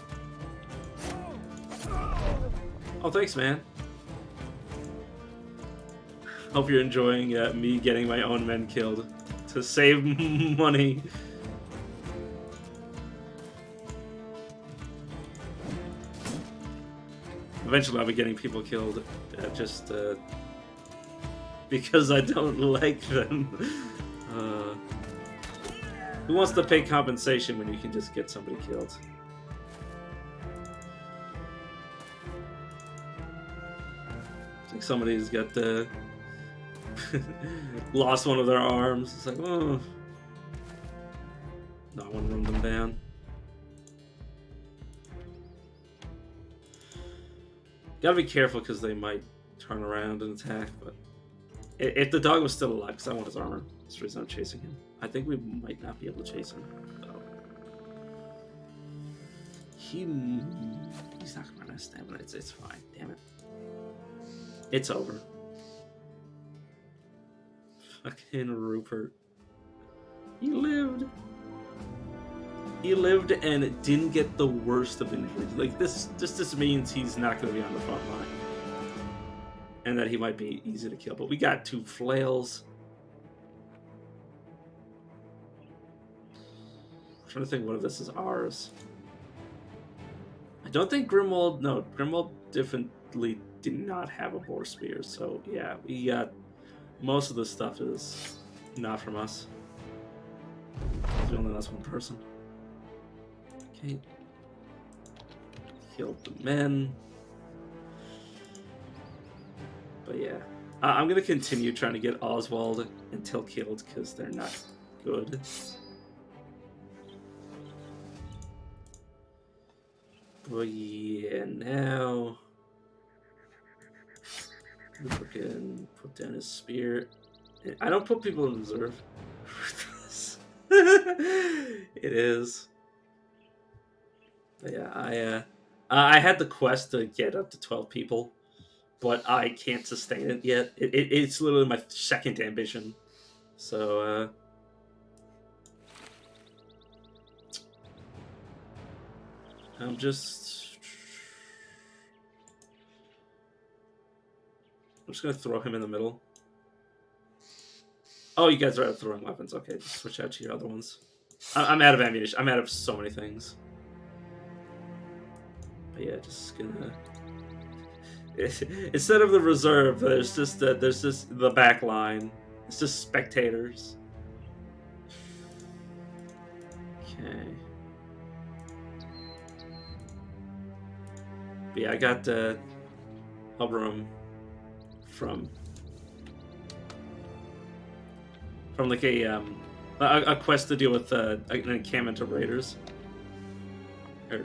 Oh, thanks, man. Hope you're enjoying me getting my own men killed to save money. Eventually, I'll be getting people killed just because I don't like them. Who wants to pay compensation when you can just get somebody killed? It's like somebody's got lost one of their arms. It's like, oh, no, I want to run them down. Gotta be careful because they might turn around and attack, but if the dog was still alive, because I want his armor, that's the reason I'm chasing him. I think we might not be able to chase him, though. He's not gonna run out of stamina. It's fine. Damn it. It's over. Fucking Rupert. He lived. He lived and didn't get the worst of injuries. Like, this means he's not going to be on the front line. And that he might be easy to kill. But we got 2 flails. I'm trying to think what if this is ours. I don't think Grimwald... No, Grimwald definitely did not have a boar spear. So, yeah, we got... Most of this stuff is not from us. We only lost one person. Okay. Killed the men. But yeah. I'm going to continue trying to get Oswald and Till killed because they're not good. But yeah, now... Rupert can put down his spear. I don't put people in reserve. It is. But yeah, I had the quest to get up to 12 people, but I can't sustain it yet. It's literally my second ambition. So, I'm just gonna throw him in the middle. Oh, you guys are out of throwing weapons. Okay, just switch out to your other ones. I'm out of ammunition. I'm out of so many things. But yeah, just gonna Instead of the reserve, there's just the back line. It's just spectators. Okay. But yeah, I got Elbrum from like a quest to deal with an encampment of raiders, or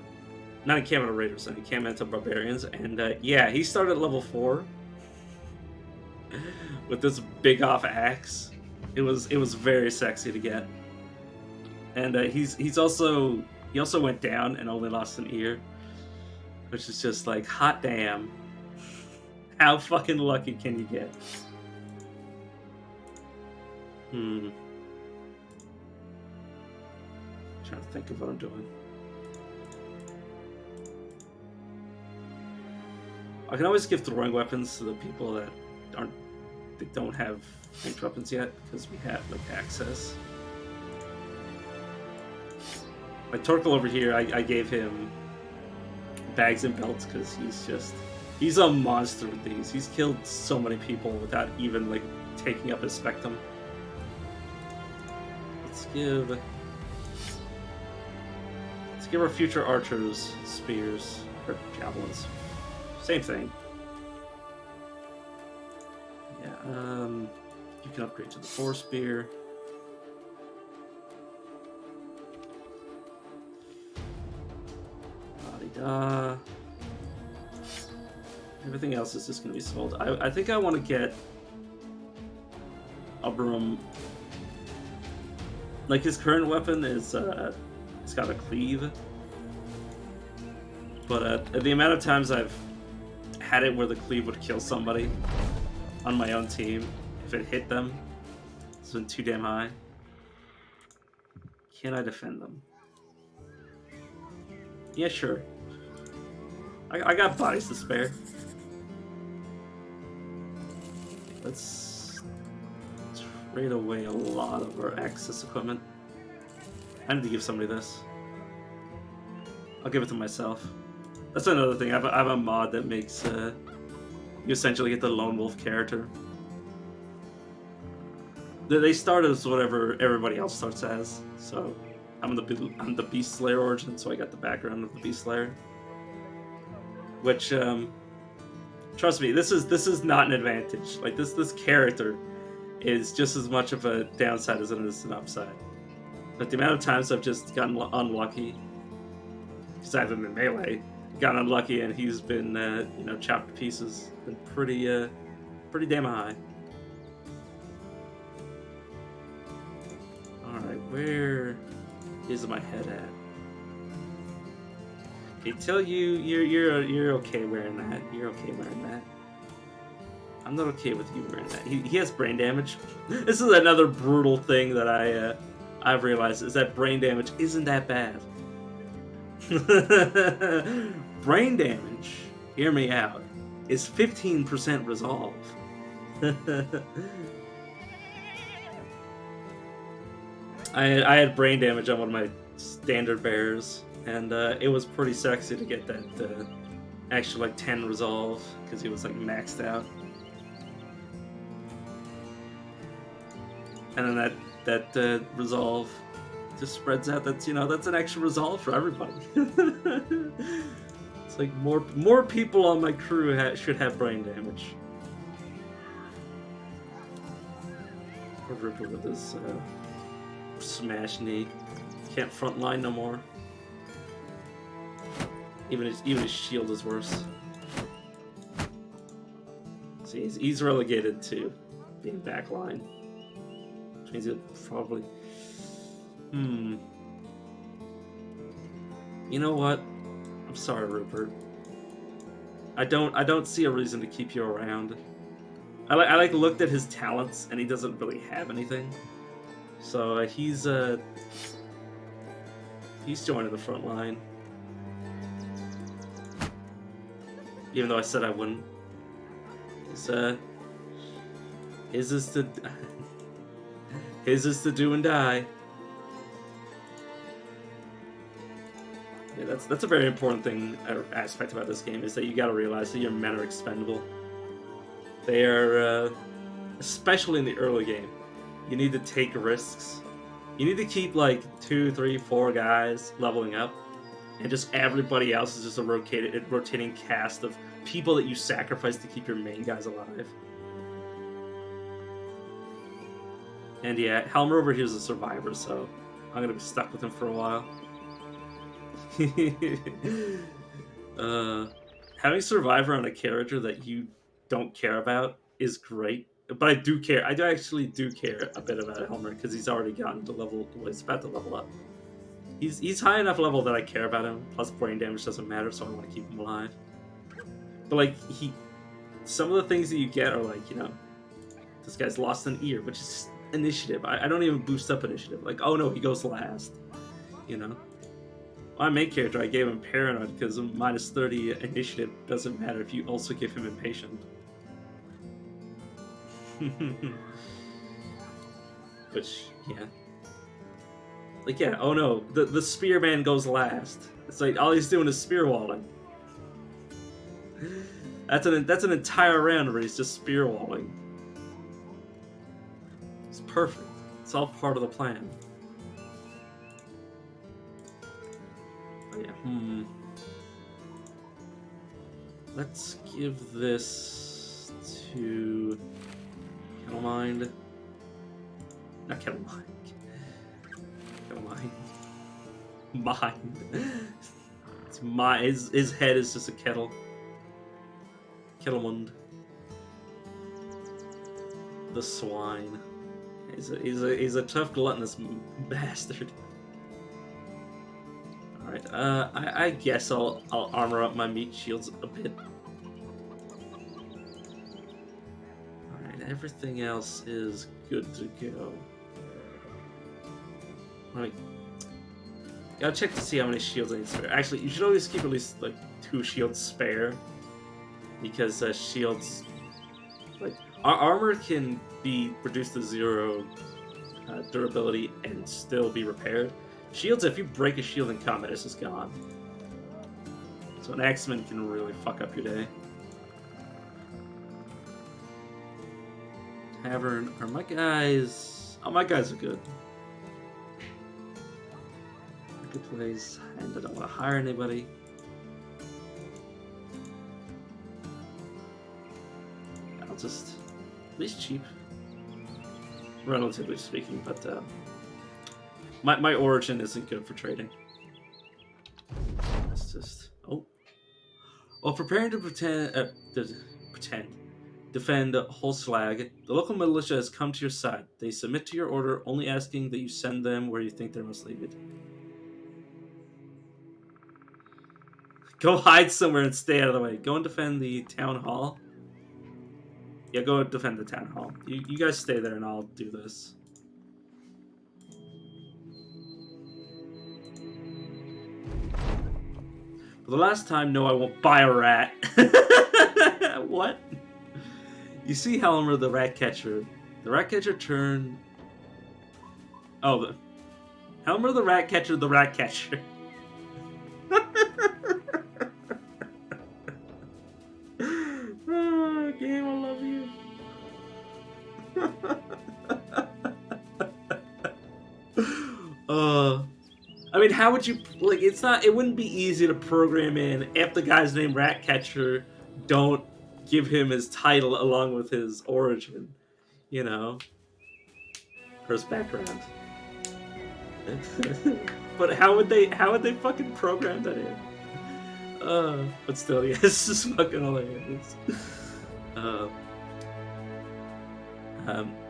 not encampment of raiders, an encampment of barbarians, and yeah, he started at level 4 with this big off axe. It was very sexy to get, and he also went down and only lost an ear, which is just like hot damn. How fucking lucky can you get? Trying to think of what I'm doing. I can always give throwing weapons to the people that don't have ranged weapons yet, because we have like access. Like Torkel over here, I gave him bags and belts because he's a monster with these. He's killed so many people without even like taking up his spectrum. Let's give our future archers spears or javelins. Same thing. Yeah, you can upgrade to the 4 spear. La-di-da. Everything else is just going to be sold. I think I want to get Elbrum. Like his current weapon is it's got a cleave, but the amount of times I've had it where the cleave would kill somebody on my own team if it hit them, it's been too damn high. Can I defend them? Yeah, sure. I got bodies to spare. Let's trade away a lot of our access equipment. I need to give somebody this. I'll give it to myself. That's another thing. I have a mod that makes you essentially get the lone wolf character. They start as whatever everybody else starts as. So I'm the Beast Slayer origin, so I got the background of the Beast Slayer. Which trust me, this is not an advantage. Like this character is just as much of a downside as it is an upside. But the amount of times I've just gotten unlucky, because I haven't been melee, gotten unlucky and he's been chopped to pieces, been pretty damn high. All right, where is my head at? Okay, tell you're okay wearing that. You're okay wearing that. I'm not okay with you wearing that. He has brain damage. This is another brutal thing that I've realized, is that brain damage isn't that bad. Brain damage, hear me out, is 15% resolve. I had brain damage on one of my standard bears, and it was pretty sexy to get that actual like 10 resolve, because he was like maxed out. And then that resolve just spreads out. That's an extra resolve for everybody. It's like more people on my crew should have brain damage. Or Ripper with his smash knee. Can't front line no more. Even his shield is worse. See, he's relegated to being backline. Which means he'll probably... You know what? I'm sorry, Rupert. I don't see a reason to keep you around. I looked at his talents, and he doesn't really have anything. So he's joining the front line. Even though I said I wouldn't. His is to do and die. That's a very important thing aspect about this game, is that you got to realize that your men are expendable. They are, especially in the early game, you need to take risks. You need to keep like 2, 3, 4 guys leveling up, and just everybody else is just a rotating cast of people that you sacrifice to keep your main guys alive. And yeah, Helmer over here is a survivor, so I'm gonna be stuck with him for a while. Having Survivor on a character that you don't care about is great, but I do care. I actually do care a bit about Helmer because he's already gotten to level. Well, he's about to level up. He's high enough level that I care about him. Plus, brain damage doesn't matter, so I want to keep him alive. But like some of the things that you get are like, you know, this guy's lost an ear, which is initiative. I don't even boost up initiative. Like, oh no, he goes last. You know. My main character, I gave him Paranoid because minus 30 initiative doesn't matter if you also give him Impatient. Which, yeah. Like, yeah, oh no, the Spearman goes last. It's like, all he's doing is spear walling. That's an entire round where he's just spear walling. It's perfect. It's all part of the plan. Yeah. Let's give this to Kettlemind. Not Kettlemind. Kettlemind. Mind. It's my his head is just a kettle. Kettlemund. The swine. He's a tough gluttonous bastard. Alright, I guess I'll armor up my meat shields a bit. Alright, everything else is good to go. Alright. Gotta check to see how many shields I need spare. Actually, you should always keep at least like 2 shields spare. Because shields, like, armor can be reduced to 0 durability and still be repaired. Shields, if you break a shield in combat, it's just gone. So an Axeman can really fuck up your day. Tavern, are my guys... Oh, my guys are good. Good place, and I don't want to hire anybody. I'll just... At least cheap. Relatively speaking, but... My origin isn't good for trading. It's just... Oh. While preparing to defend Holslag, the local militia has come to your side. They submit to your order, only asking that you send them where you think they're most needed. Go hide somewhere and stay out of the way. Go and defend the town hall. Yeah, go defend the town hall. You guys stay there and I'll do this. For the last time, no, I won't buy a rat. What? You see Helmer, the rat catcher. The rat catcher turned... Oh, Helmer, the rat catcher, the rat catcher. Oh, game, I love you. I mean, how would you, like, it wouldn't be easy to program in if the guy's named Ratcatcher, don't give him his title along with his origin, you know, or his background. But how would they fucking program that in? But still, yeah, it's just fucking hilarious.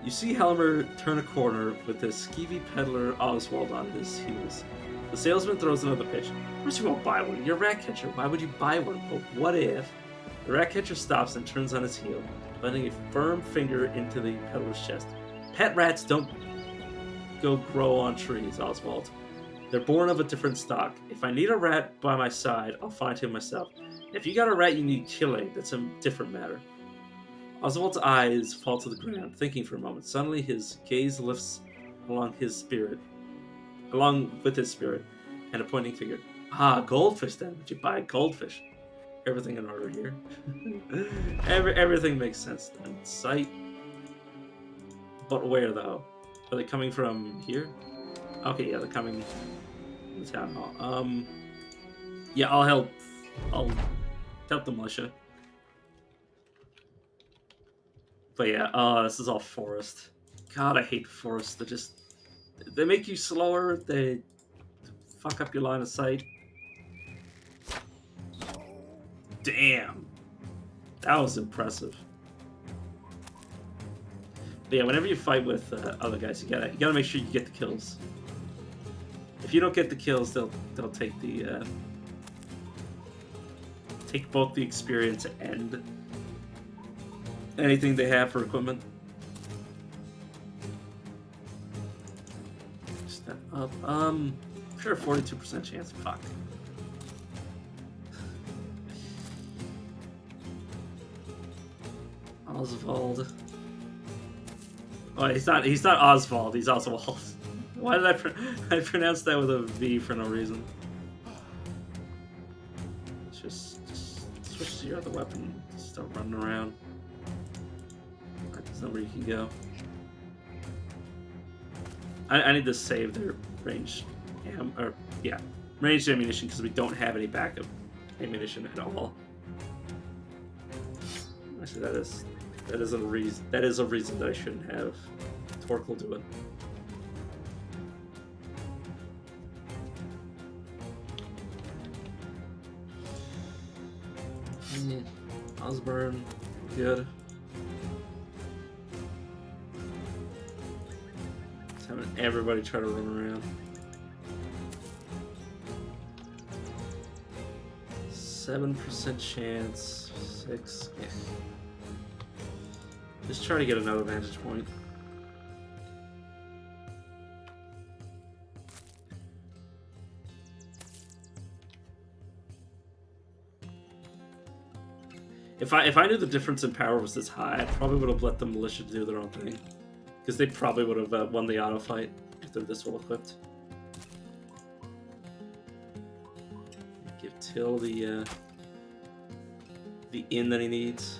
You see Helmer turn a corner with the skeevy peddler Oswald on his heels. The salesman throws another pitch. Of course you won't buy one. You're a rat catcher. Why would you buy one? But what if? The rat catcher stops and turns on his heel, letting a firm finger into the peddler's chest. Pet rats don't go grow on trees, Oswald. They're born of a different stock. If I need a rat by my side, I'll find him myself. If you got a rat you need killing, that's a different matter. Oswald's eyes fall to the ground, thinking for a moment. Suddenly his gaze lifts along with his spirit, and a pointing finger. Ah, goldfish then. Would you buy goldfish? Everything in order here. Everything makes sense then. Sight. But where though? Are they coming from here? Okay, yeah, they're coming from the town hall. Yeah, I'll help. I'll help the militia. But yeah, this is all forest. God, I hate forests. They make you slower. They fuck up your line of sight. Damn, that was impressive. But yeah, whenever you fight with other guys, you gotta make sure you get the kills. If you don't get the kills, they'll take the take both the experience and anything they have for equipment. Step up. Sure, 42% chance. Fuck. Oswald. Oh, he's not Oswald. He's Oswald. Why did I pronounce that with a V for no reason? Just switch to your other weapon. Start running around. There's nowhere you can go. I need to save their ranged ranged ammunition because we don't have any backup ammunition at all. Actually, that is a reason that I shouldn't have. Torque will do it. Osborne, good. Just having everybody try to run around. 7% chance. 6. Yeah. Just try to get another vantage point. If I knew the difference in power was this high, I probably would have let the militia do their own thing, because they probably would have won the auto fight if they're this well equipped. Give Till the in that he needs.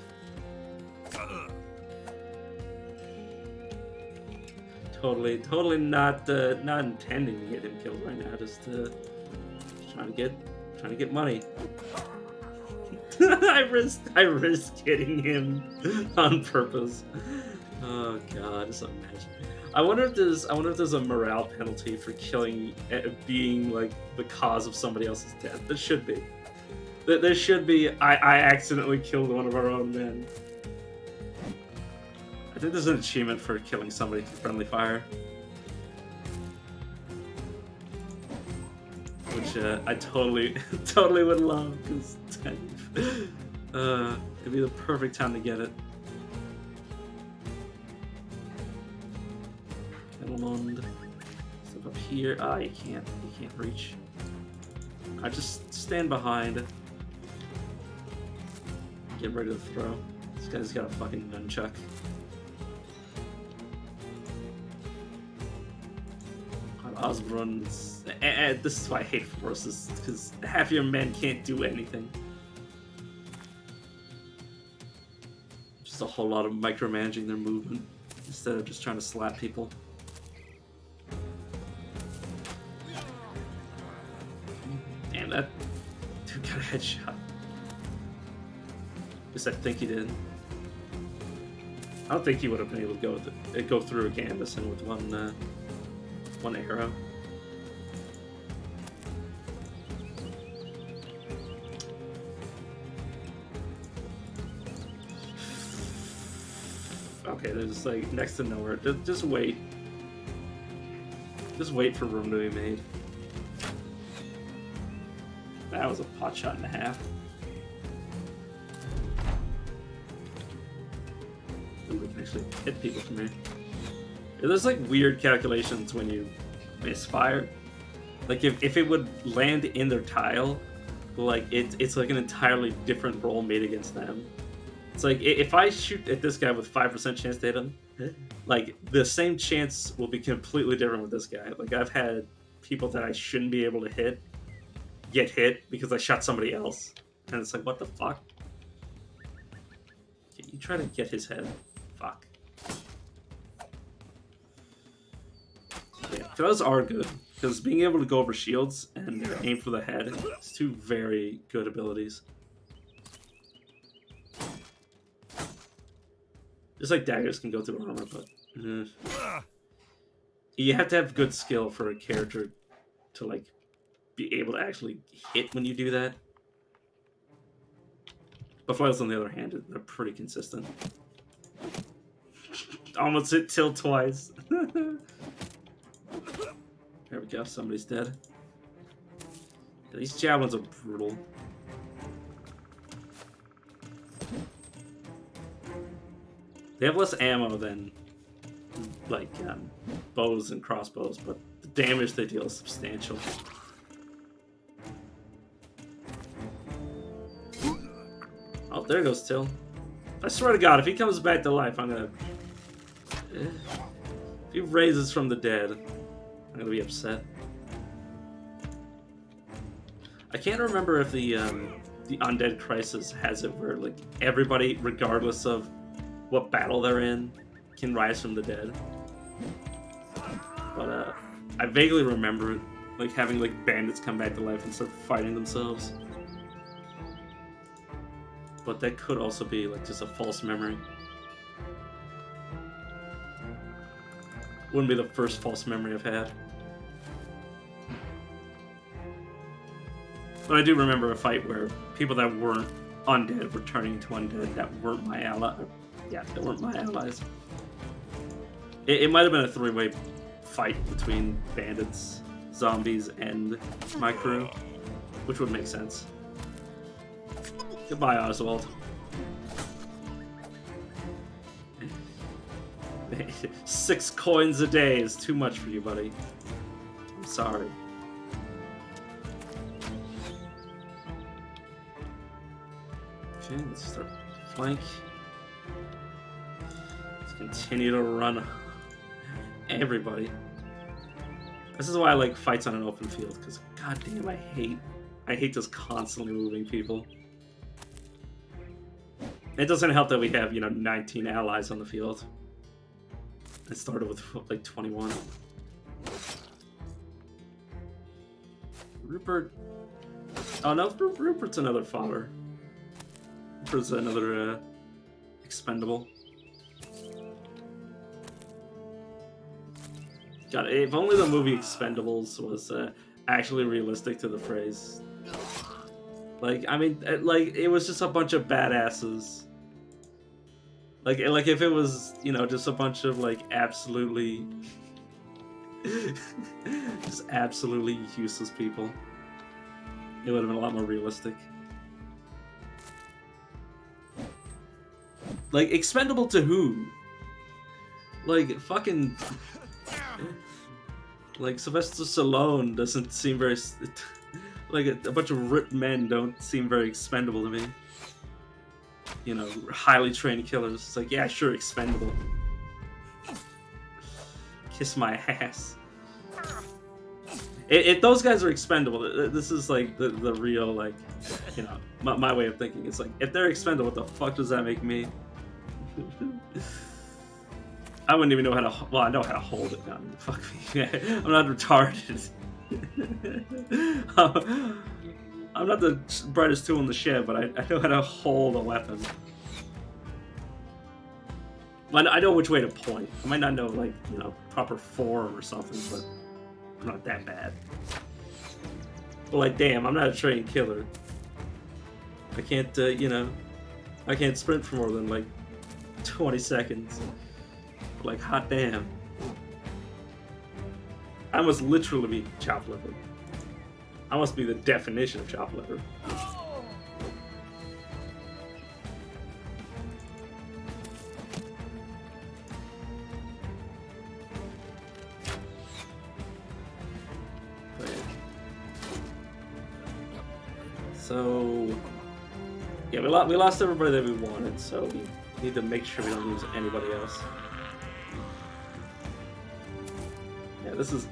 Totally not intending to get him killed right now. Just trying to get money. I risked getting him on purpose. Oh god, just imagine. I wonder if there's a morale penalty for killing, being like the cause of somebody else's death. There should be. There should be. I accidentally killed one of our own men. I think there's an achievement for killing somebody through friendly fire, which I totally would love, because it'd be the perfect time to get it. Kettlemund. Step up here. Ah, you can't reach. I just stand behind. Get ready to throw. This guy's got a fucking nunchuck. Osborne's. This is why I hate forces, because half your men can't do anything. Just a whole lot of micromanaging their movement instead of just trying to slap people. Damn, that dude got a headshot. At least I think he did. I don't think he would have been able to go through a Gambison with one arrow. Okay, there's like next to nowhere. Just wait. Just wait for room to be made. That was a pot shot and a half. Ooh, we can actually hit people from here. There's like weird calculations when you misfire. Like if it would land in their tile, like it's like an entirely different roll made against them. It's like if I shoot at this guy with 5% chance to hit him, like the same chance will be completely different with this guy. Like I've had people that I shouldn't be able to hit get hit because I shot somebody else. And it's like, what the fuck? Okay, you try to get his head. Fuck. Yeah, throws are good, because being able to go over shields and aim for the head is two very good abilities. Just like daggers can go through armor, but you have to have good skill for a character to like be able to actually hit when you do that. But flails, on the other hand, they're pretty consistent. Almost hit tilt twice. There we go, somebody's dead. Yeah, these javelins are brutal. They have less ammo than, like, bows and crossbows, but the damage they deal is substantial. Oh, there goes Till. I swear to God, if he comes back to life, I'm gonna... If he raises from the dead, I'm gonna be upset. I can't remember if the Undead Crisis has it where, like, everybody, regardless of what battle they're in, can rise from the dead. But I vaguely remember it, like having like bandits come back to life and start fighting themselves. But that could also be like just a false memory. Wouldn't be the first false memory I've had. But I do remember a fight where people that weren't undead were turning into undead that weren't my ally. Yeah, they weren't my allies. It might have been a three-way fight between bandits, zombies, and my crew, which would make sense. Goodbye, Oswald. 6 coins a day is too much for you, buddy. I'm sorry. Okay, let's start flank. Let's continue to run everybody. This is why I like fights on an open field, because goddamn, I hate just constantly moving people. It doesn't help that we have, 19 allies on the field. It started with like 21. Rupert. Oh no, Rupert's another fodder. Rupert's another expendable. God, if only the movie Expendables was actually realistic to the phrase. Like, I mean, like, it was just a bunch of badasses. Like if it was, just a bunch of, like, absolutely... just absolutely useless people. It would have been a lot more realistic. Like, expendable to who? Like, fucking... Like, Sylvester Stallone doesn't seem very... Like, a bunch of ripped men don't seem very expendable to me. Highly trained killers. It's like, yeah, sure, expendable. Kiss my ass. If those guys are expendable, this is, like, the real, like, my way of thinking. It's like, if they're expendable, what the fuck does that make me? I wouldn't even know how to... Well, I know how to hold a gun. Fuck me. I'm not retarded. I'm not the brightest tool in the shed, but I know how to hold a weapon. I know which way to point. I might not know, like, proper form or something, but I'm not that bad. But, like, damn, I'm not a trained killer. I can't, I can't sprint for more than, like, 20 seconds. Like, hot damn. I must literally be chopped liver. I must be the definition of chopped liver. So, yeah, we lost everybody that we wanted, so we need to make sure we don't lose anybody else. Yeah, this is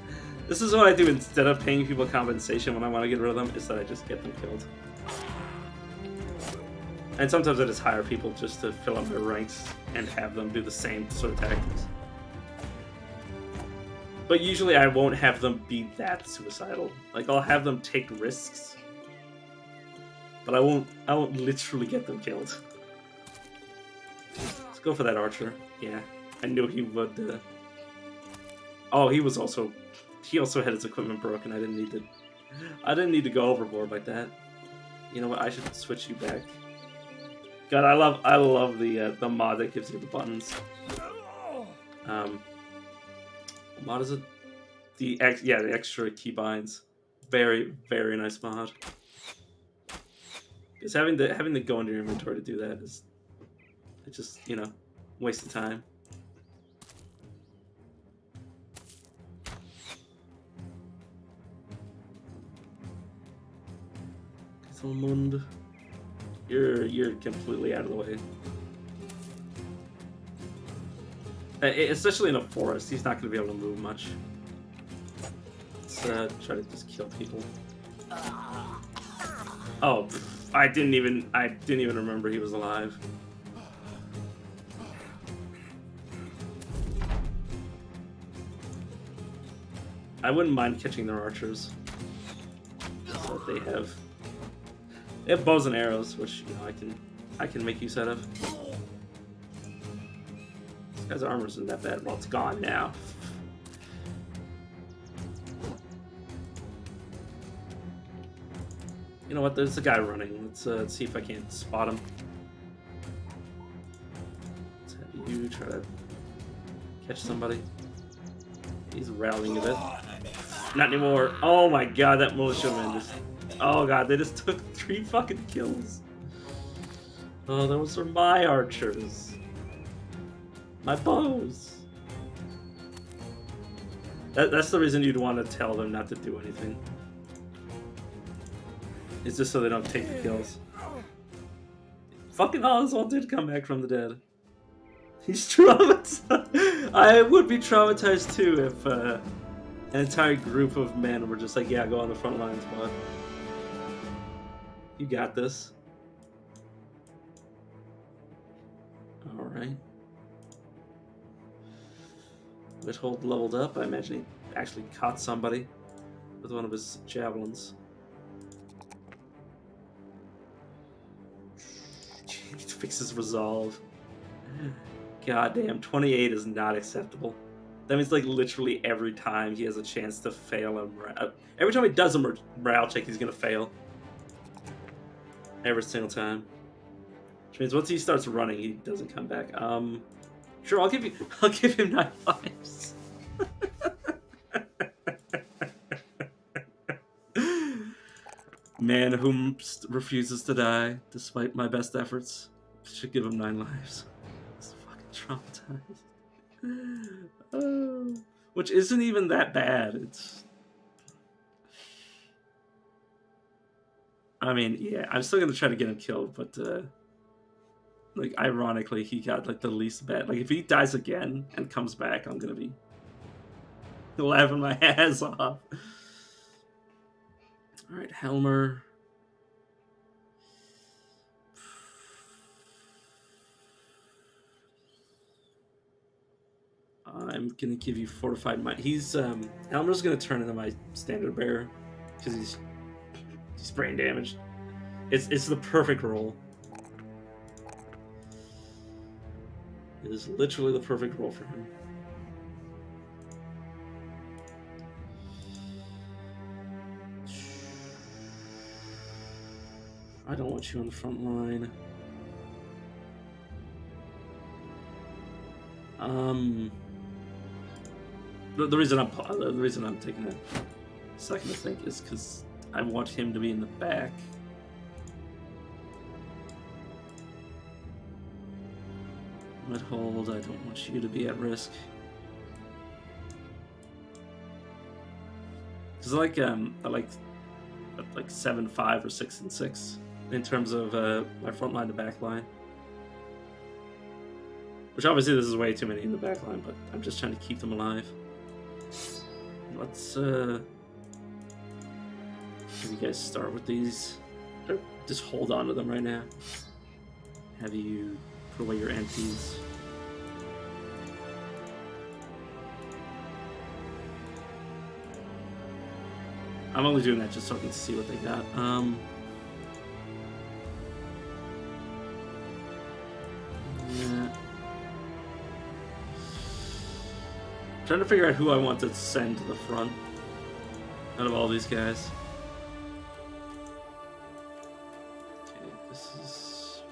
This is what I do instead of paying people compensation when I want to get rid of them, is that I just get them killed. And sometimes I just hire people just to fill up their ranks and have them do the same sort of tactics. But usually I won't have them be that suicidal. Like, I'll have them take risks. But I won't literally get them killed. Let's go for that archer. Yeah, I knew he would. Oh, he also had his equipment broken. I didn't need to go overboard like that. You know what? I should switch you back. God, I love the mod that gives you the buttons. What mod is it? The extra keybinds. Very, very nice mod. Because having to go into your inventory to do that is just, waste of time. Mund, you're completely out of the way. Especially in a forest, he's not going to be able to move much. Let's try to just kill people. Oh, I didn't even remember he was alive. I wouldn't mind catching their archers. So they have bows and arrows, which I can make use out of. This guy's armor isn't that bad. Well, it's gone now. You know what? There's a guy running. Let's see if I can't spot him. Let's have you try to catch somebody. He's rallying a bit. Not anymore. Oh my god, that militiaman just... Oh god, they just took 3 fucking kills. Oh, those are my archers. My bows. That's the reason you'd want to tell them not to do anything. It's just so they don't take the kills. Fucking Oswald did come back from the dead. He's traumatized. I would be traumatized too if an entire group of men were just like, yeah, go on the front lines, bud. You got this. Alright. Withold leveled up. I imagine he actually caught somebody with one of his javelins. He needs to fix his resolve. Goddamn, 28 is not acceptable. That means, like, literally every time he has a chance to fail every time he does a morale check, he's gonna fail. Every single time. Which means once he starts running, he doesn't come back. Sure, I'll give him 9 lives. Man whom refuses to die despite my best efforts should give him 9 lives. He's fucking traumatized. Oh, which isn't even that bad. It's... I mean, yeah, I'm still gonna try to get him killed, but like, ironically, he got like the least bad. Like, if he dies again and comes back, I'm gonna be laughing my ass off. All right, Helmer. I'm gonna give you fortified might. Helmer's gonna turn into my standard bearer because he's brain damaged. It's the perfect role. It is literally the perfect role for him. I don't want you on the front line. The reason I'm taking a second to think is because I want him to be in the back. Withhold, I don't want you to be at risk. Because I like 7-5 or 6-6 in terms of my front line to back line. Which obviously this is way too many in the back line, but I'm just trying to keep them alive. Let's have you guys start with these. Or just hold on to them right now. Have you put away your empties. I'm only doing that just so I can see what they got. Yeah. Trying to figure out who I want to send to the front out of all these guys. Okay, this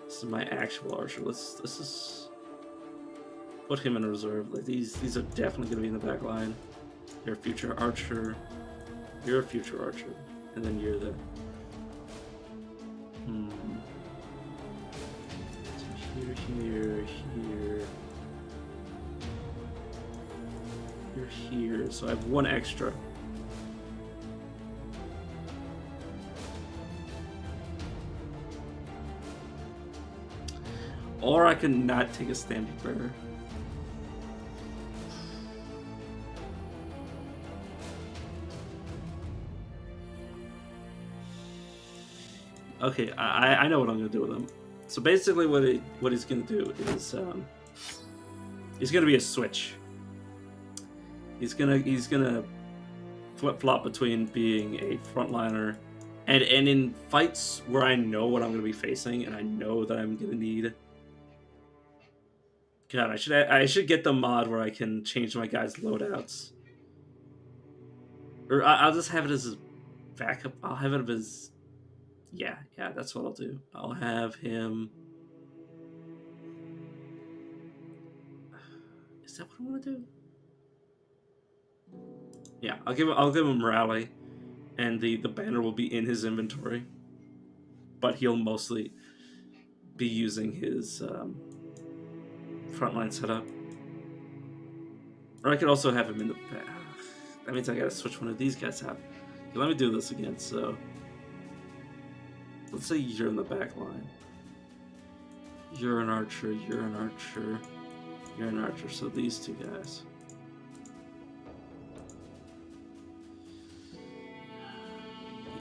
is my actual archer. This is put him in reserve. Like these are definitely gonna be in the back line. You're a future archer. You're a future archer, and then you're the. So here. You're here, so I have one extra. Or I can not take a standing bearer. Okay, I know what I'm gonna do with him. So basically, what he's gonna do is he's gonna be a switch. He's gonna flip flop between being a frontliner and in fights where I know what I'm gonna be facing and I know that I'm gonna need. God, I should get the mod where I can change my guys' loadouts, or I'll just have it as a backup. I'll have it as. Yeah, that's what I'll do. I'll have him. Is that what I want to do? Yeah, I'll give him rally, and the banner will be in his inventory, but he'll mostly be using his frontline setup. Or I could also have him in the back. That means I gotta switch one of these guys out. Okay, let me do this again. So let's say you're in the back line. You're an archer. You're an archer. You're an archer. So these two guys.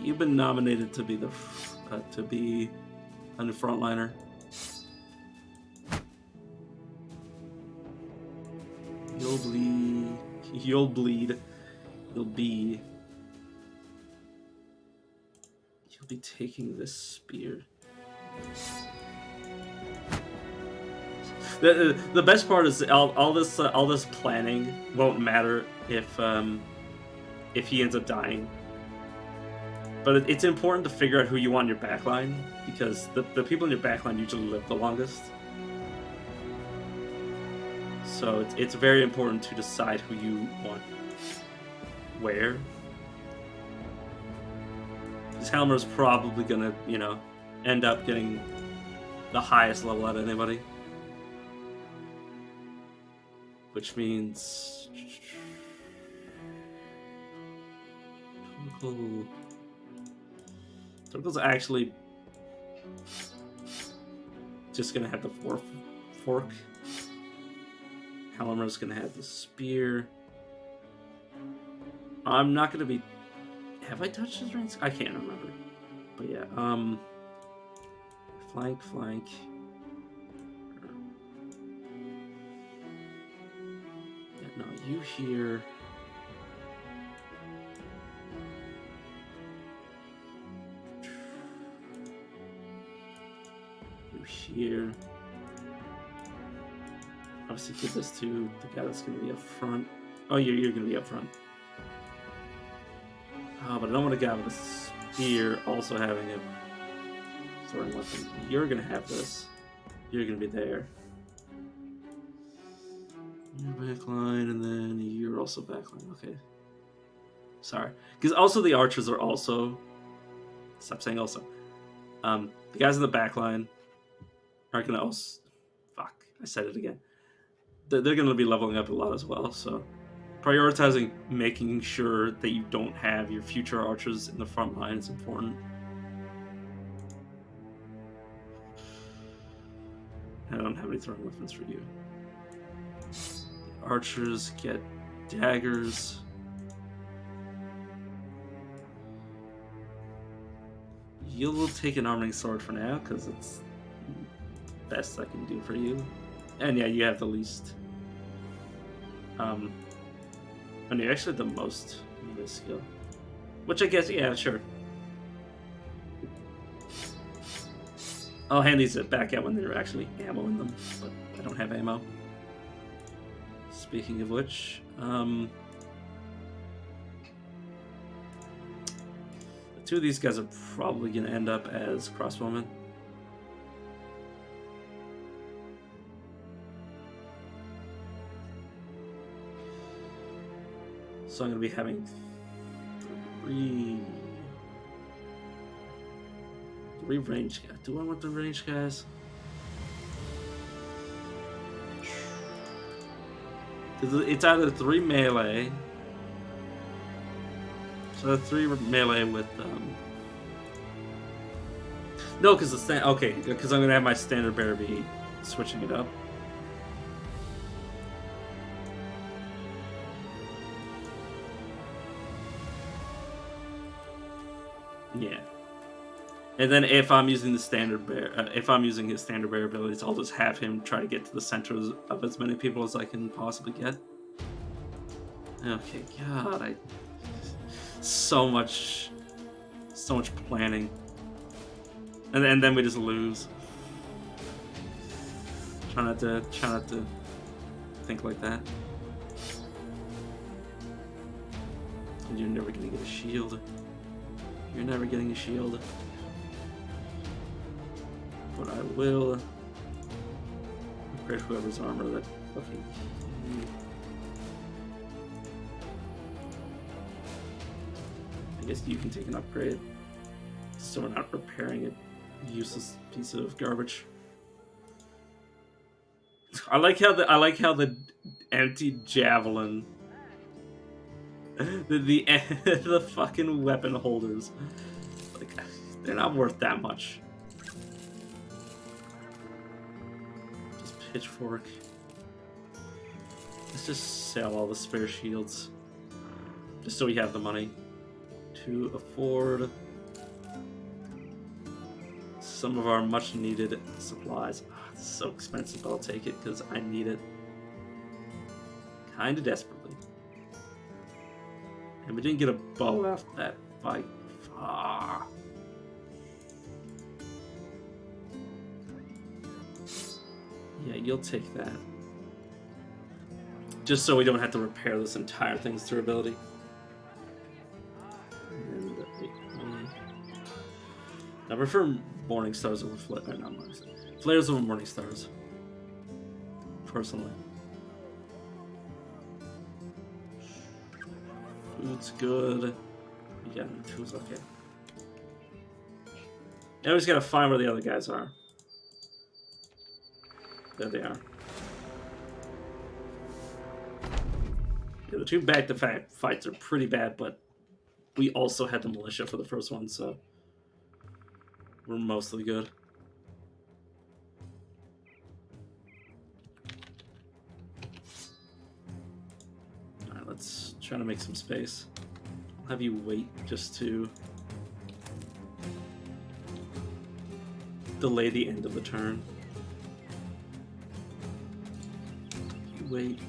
You've been nominated to be the a new frontliner. You'll bleed. You'll bleed. You'll be taking this spear. The best part is all this planning won't matter if he ends up dying. But it's important to figure out who you want in your backline, because the people in your backline usually live the longest. So it's very important to decide who you want where. Because Helmer's probably gonna, end up getting the highest level out of anybody. Which means... Turkle's actually just gonna have the fork. Helmer's gonna have the spear. I'm not gonna be... Have I touched his ranks? I can't remember. But yeah, flank. Yeah, no, you here. You here. Obviously give this to the guy that's gonna be up front. Oh, you're gonna be up front. But I don't want a guy with a spear also having a throwing weapon. You're gonna have this. You're gonna be there. You're backline, and then you're also backline. Okay. Sorry. Because also the archers are also... Stop saying also. The guys in the backline are gonna also... Fuck. I said it again. They're gonna be leveling up a lot as well, so... Prioritizing making sure that you don't have your future archers in the front line is important. I don't have any throwing weapons for you. The archers get daggers. You'll take an arming sword for now, because it's the best I can do for you. And yeah, you have the least. And you're actually the most melee skill. Which I guess, yeah, sure. I'll hand these back out when there are actually ammo in them, but I don't have ammo. Speaking of which, the two of these guys are probably going to end up as crossbowmen. So I'm going to be having three range guys. Do I want the range guys? It's either 3 melee. So 3 melee with no, because because I'm gonna have my standard bearer be switching it up. Yeah. And then if I'm using the standard bear, if I'm using his standard bear abilities, I'll just have him try to get to the center of as many people as I can possibly get. Okay, God, so much planning, and then we just lose. Try not to think like that. And you're never gonna get a shield. You're never getting a shield. But I will upgrade whoever's armor that fucking. I guess you can take an upgrade, so we're not repairing a useless piece of garbage. I like how the empty javelin, the fucking weapon holders, like they're not worth that much. Pitchfork. Let's just sell all the spare shields, just so we have the money to afford some of our much needed supplies. It's so expensive, but I'll take it because I need it kind of desperately. And we didn't get a bow after that fight. Ah. Yeah, you'll take that. Just so we don't have to repair this entire thing's durability. And, I prefer Morning Stars over Flares over Morning Stars. Personally. Food's good. Yeah, food's okay. Now we just gotta find where the other guys are. There they are. Yeah, the two back-to-back fights are pretty bad, but we also had the militia for the first one, so we're mostly good. Alright, let's try to make some space. I'll have you wait just to delay the end of the turn. Wait.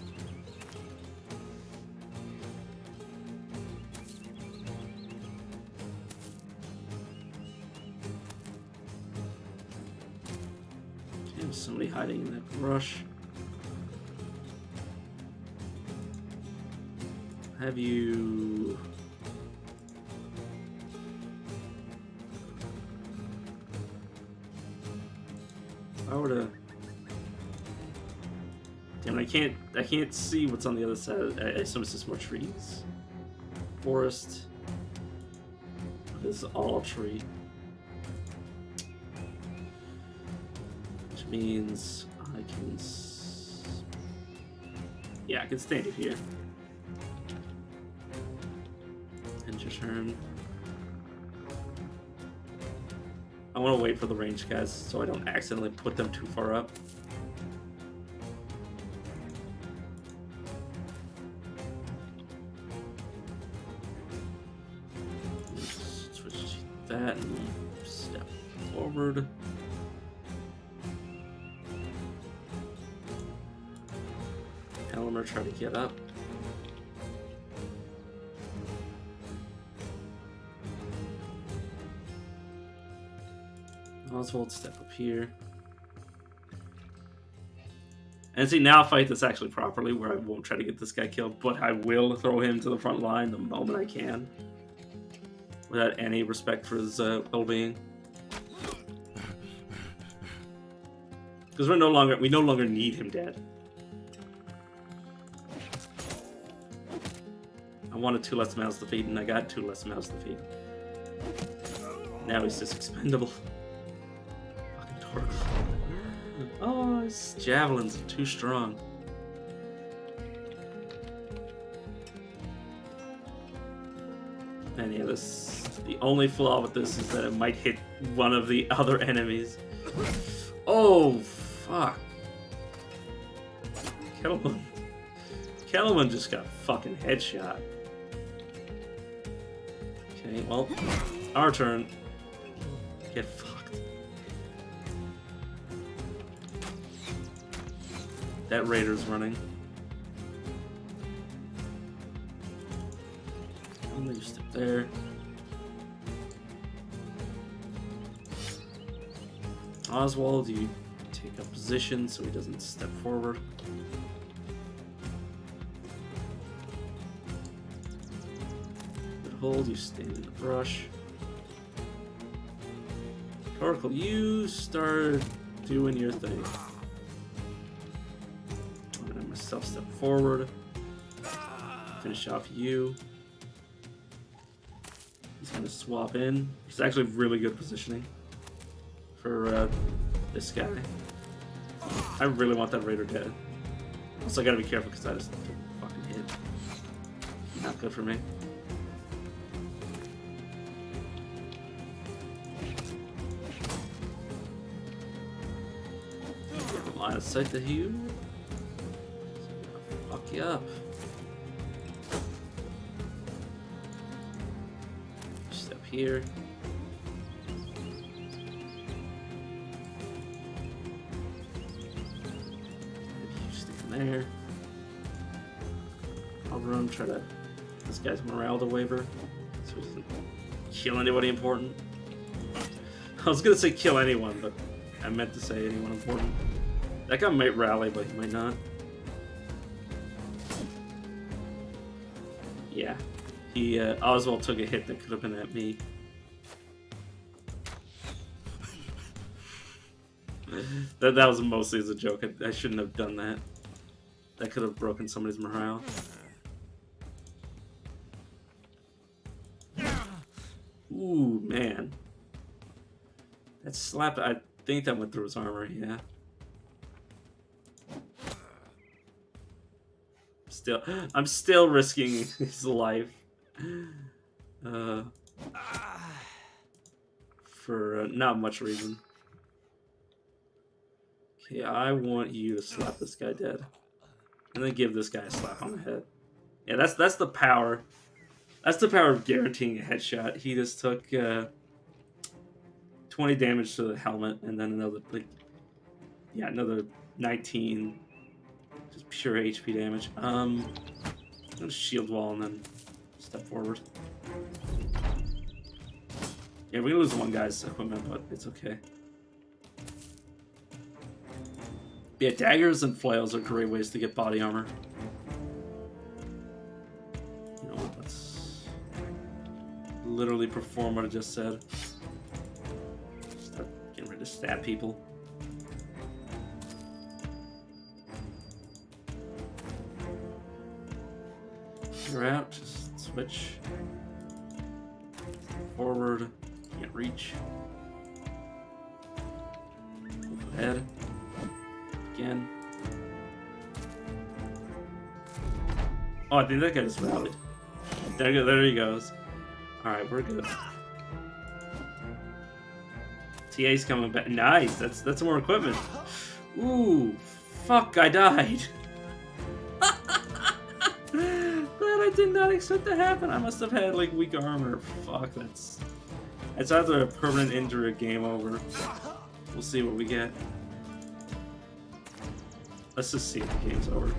Okay, there's somebody hiding in that brush. Have you... If I were to... Damn, I can't see what's on the other side. I assume it's just more trees. Forest. This is all tree. Which means I can... Yeah, I can stand it here. End your turn. I want to wait for the range guys so I don't accidentally put them too far up. that and step forward. Helmer try to get up. Oswald step up here. And see, now I'll fight this actually properly, where I won't try to get this guy killed, but I will throw him to the front line the moment I can, without any respect for his well-being. Because we no longer need him dead. I wanted 2 less mouths to feed, and I got 2 less mouths to feed. Now he's just expendable. Fucking Torgal. Oh, his javelins are too strong. And yeah, the only flaw with this is that it might hit one of the other enemies. Oh, fuck. Kellerman just got fucking headshot. Okay, well, our turn. Get fucked. That Raider's running. I'm gonna just step there. Oswald, you take a position so he doesn't step forward. Good hold, you stand in the brush. Torgal, you start doing your thing. And I'm myself step forward. Finish off you. He's gonna swap in. It's actually really good positioning for this guy. I really want that Raider dead. Also, I gotta be careful because I just fucking hit. Not good for me. Line of sight to you. Fuck you up. Step here. You stick in there. I'll run, try to. This guy's morale to waver, so he doesn't kill anybody important. I was gonna say kill anyone, but I meant to say anyone important. That guy might rally, but he might not. Yeah. He, Oswald took a hit that could have been at me. that was mostly as a joke. I shouldn't have done that. That could have broken somebody's morale. Ooh, man. That slap, I think that went through his armor, yeah. I'm still risking his life for not much reason. Okay, I want you to slap this guy dead, and then give this guy a slap on the head. Yeah, that's the power. That's the power of guaranteeing a headshot. He just took 20 damage to the helmet, and then another another 19. Just pure HP damage. I'm gonna shield wall and then step forward. Yeah, we're gonna lose one guy's equipment, but it's okay. Yeah, daggers and flails are great ways to get body armor. You know what? Let's literally perform what I just said. Start getting ready to stab people. You're out, just switch. Forward, can't reach. Ahead. Again. Oh, I think that guy just rallied. There he goes. Alright, we're good. TA's coming back. Nice, that's more equipment. Ooh, fuck, I died. I did not expect to happen. I must have had like weak armor. Fuck, It's either a permanent injury or game over. We'll see what we get. Let's just see if the game's over.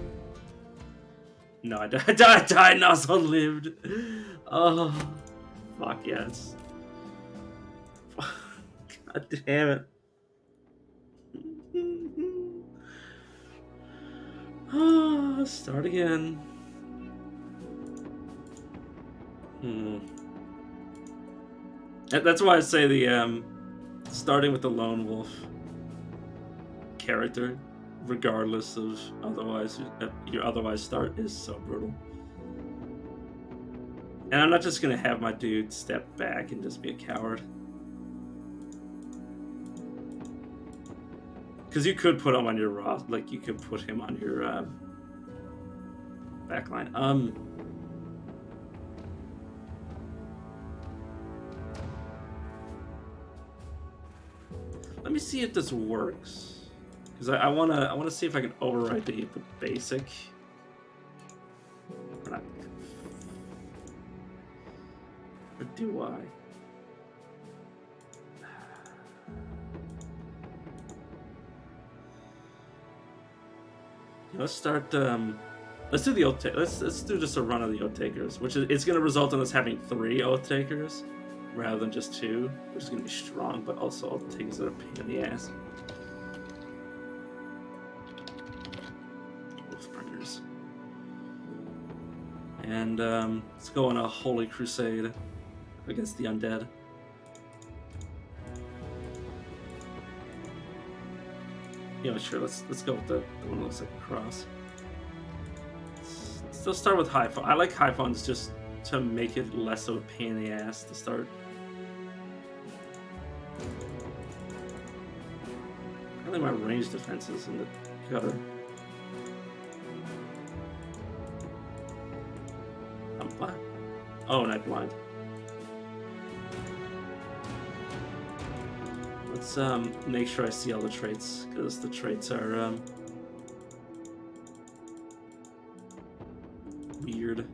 No, I died, and also lived. Oh, fuck yes. God damn it. Start again. That's why I say the starting with the lone wolf character, regardless of your otherwise start, is so brutal. And I'm not just gonna have my dude step back and just be a coward. Because you could put him on your Roth, like you could put him on your backline. Let me see if this works. Because I wanna see if I can override the basic. Or not. Or do I? Let's start. Let's do the oath. Let's do just a run of the oath takers, which is it's going to result in us having 3 oath takers rather than just 2, which is going to be strong, but also oath takers that are a pain in the ass. Oathbringers. And let's go on a holy crusade against the undead. Yeah, sure. Let's go with the one that looks like a cross. Let's start with high fun. I like high funds just to make it less of a pain in the ass to start. I think my range defense is in the gutter. What? Oh, Night Blind. Let's make sure I see all the traits, because the traits are weird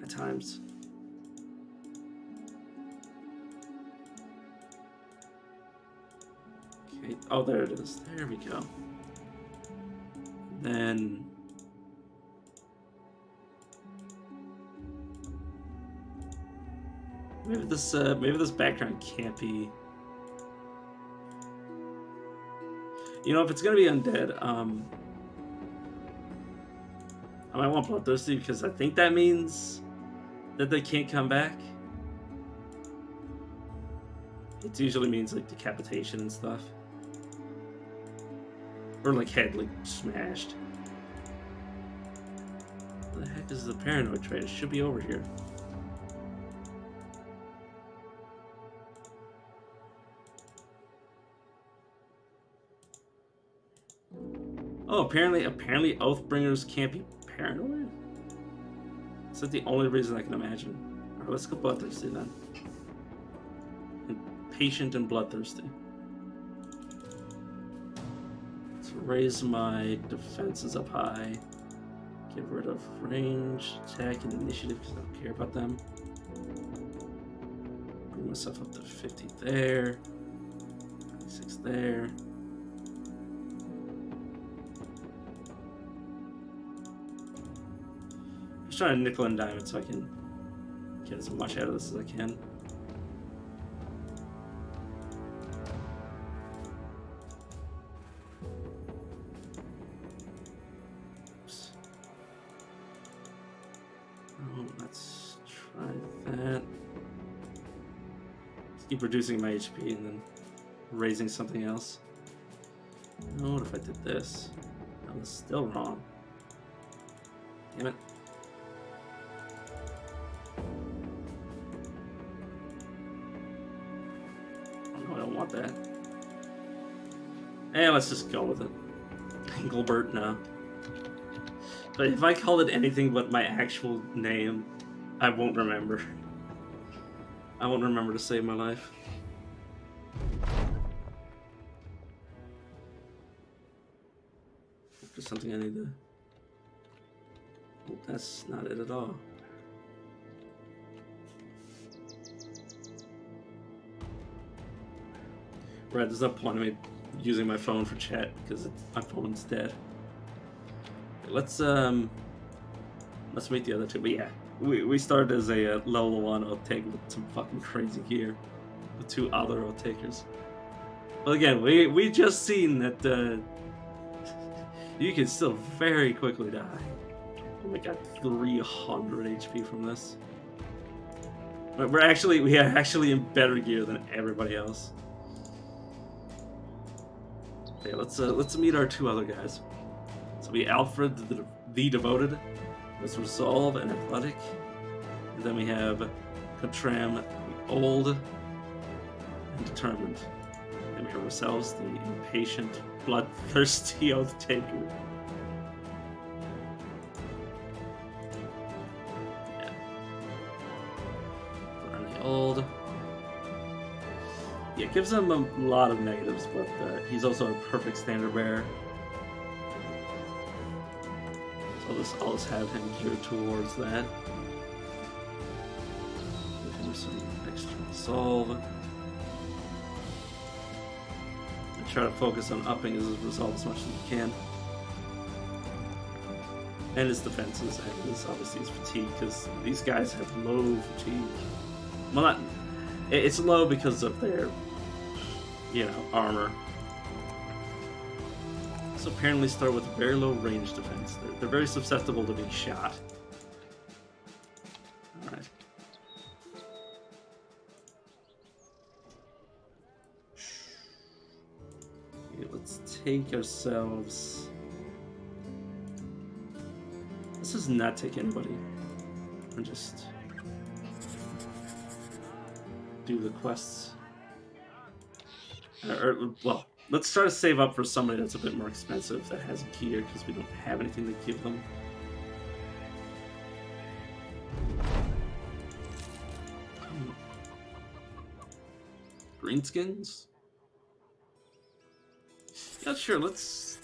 at times. Okay. Oh, there it is. There we go. Then maybe this background can't be. You know, if it's gonna be undead, I might want Bloodthirsty because I think that means that they can't come back. It usually means like decapitation and stuff, or like head like smashed. What the heck is the paranoid trait? It should be over here. Oh, apparently Oathbringers can't be paranoid? Is that the only reason I can imagine? Alright, let's go Bloodthirsty then. And patient and Bloodthirsty. Let's raise my defenses up high. Get rid of range, attack, and initiative because I don't care about them. Bring myself up to 50 there. 96 there. Trying to nickel and dime it so I can get as much out of this as I can. Oops. Oh, let's try that. Let's keep reducing my HP and then raising something else. Oh, what if I did this? That was still wrong. Damn it. That. And let's just go with it. Engelbert, no. But if I called it anything but my actual name, I won't remember. I won't remember to save my life. There's something I need to... Oh, that's not it at all. Right, there's no point in me using my phone for chat because my phone's dead. Let's meet the other two. But yeah, we started as a level 1 Oathtaker with some fucking crazy gear. The 2 other Oathtakers. But again, we just seen that you can still very quickly die. Oh my god, 300 HP from this. But we are actually in better gear than everybody else. Okay, let's meet our 2 other guys. So we Alfred the Devoted, there's Resolve and Athletic, and then we have Katram the Old and Determined. And we have ourselves the Impatient, Bloodthirsty Oathtaker. Yeah. Katram the Old. Yeah, it gives him a lot of negatives, but he's also a perfect standard bearer. I'll just have him geared towards that. Give him some extra resolve. And try to focus on upping his resolve as much as you can. And his defenses, and obviously his fatigue, because these guys have low fatigue. Well, not... It's low because of their, armor. So apparently start with very low range defense. They're very susceptible to being shot. Alright. Okay, let's take ourselves... Let's just not take anybody. And just... do the quests. Well, let's try to save up for somebody that's a bit more expensive that has gear, because we don't have anything to give them. Greenskins? Yeah, sure. Let's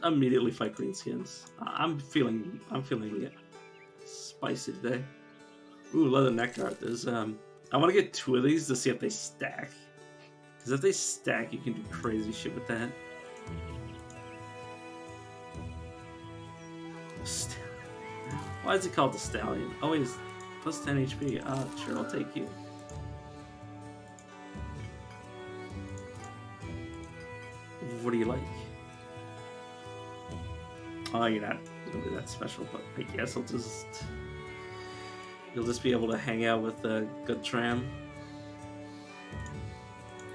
immediately fight Greenskins. I'm feeling it spicy today. Ooh, leather neck guard. There's I want to get 2 of these to see if they stack. Because if they stack, you can do crazy shit with that. Why is it called the Stallion? Oh, he's plus 10 HP. Ah, sure, I'll take you. What do you like? Oh, you're not really that special, but I guess you'll just be able to hang out with good Tram.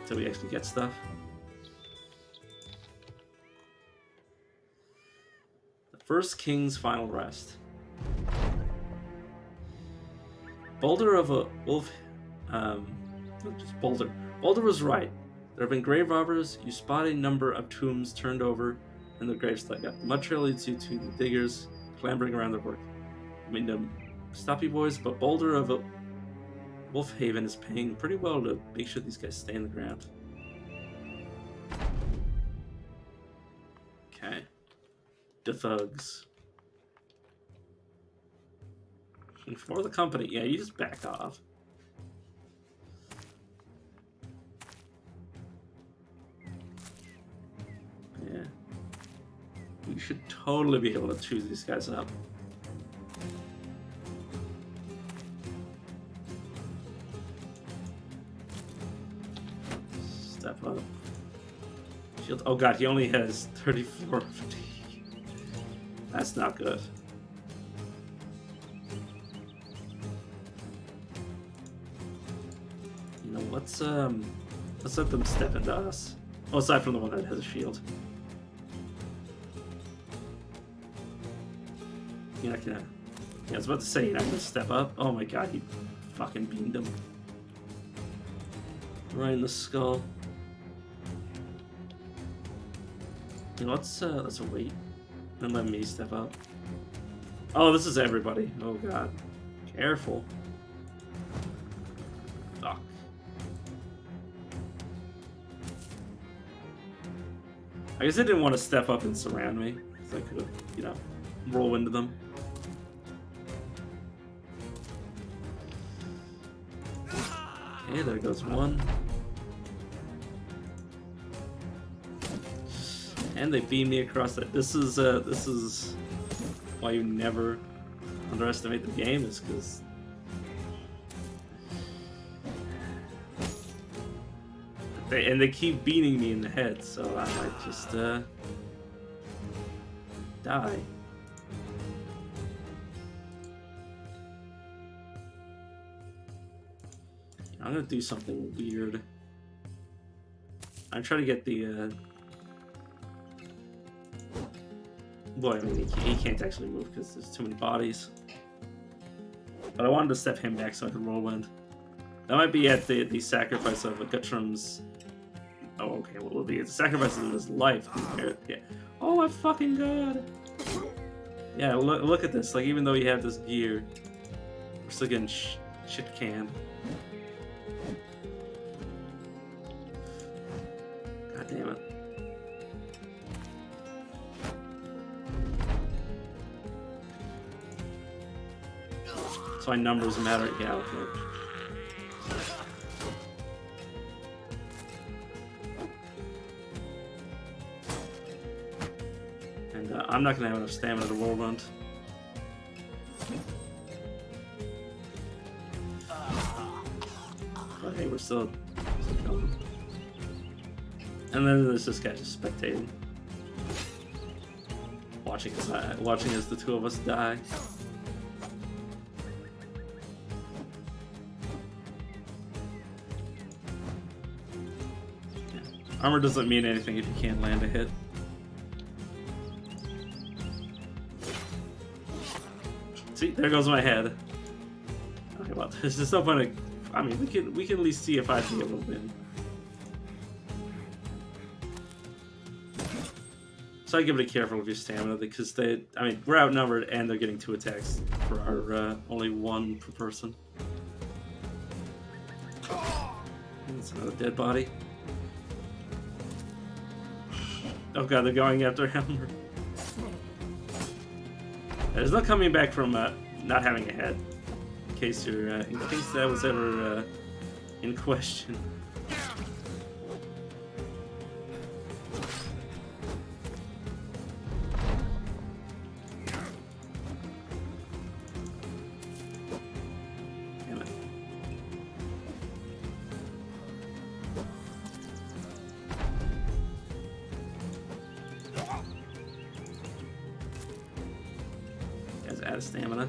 Until we actually get stuff. The First King's Final Rest. Boulder of a Wolf... just Boulder. Boulder was right. There have been grave robbers. You spot a number of tombs turned over and their graves dug up. The mud trail leads you to the diggers clambering around their work. I mean to stop you boys, but Boulder of a Wolfhaven is paying pretty well to make sure these guys stay in the ground. Okay. The thugs. And for the company, yeah, you just back off. Yeah. You should totally be able to choose these guys up. Step up. Shield. Oh god, he only has 34 fatigue. That's not good. You know, let's let them step into us. Oh, aside from the one that has a shield. You're not gonna... Yeah, I was about to say, you're not gonna step up. Oh my god, he fucking beamed him. Right in the skull. You know, let's wait and let me step up. Oh, this is everybody. Oh god. Careful. Fuck. I guess I didn't want to step up and surround me, because I could have, you know, roll into them. Okay, there goes one. And they beam me across that. This is why you never underestimate the game, is because they keep beating me in the head, so I might just die. I'm gonna do something weird. I'm trying to get the well, I mean, he can't actually move because there's too many bodies. But I wanted to step him back so I could whirlwind. That might be at the sacrifice of Guttrum's. Oh, okay. What will be the sacrifice of his life? Yeah. Oh my fucking god! Yeah, look at this. Like, even though you have this gear, we're still getting shit canned. God damn it. So my numbers matter. Yeah, okay. And I'm not gonna have enough stamina to whirlwind. But hey, we're still going. And then there's this guy just spectating, watching as the two of us die. Armor doesn't mean anything if you can't land a hit. See, there goes my head. Okay, well, there's just no point. I mean, we can at least see if I'd be able to win. So I give it a careful with your stamina because we're outnumbered and they're getting 2 attacks for our only 1 per person. That's another dead body. Oh god, they're going after him. There's no coming back from not having a head. In case that was ever in question. Damn it. Guy's out of stamina.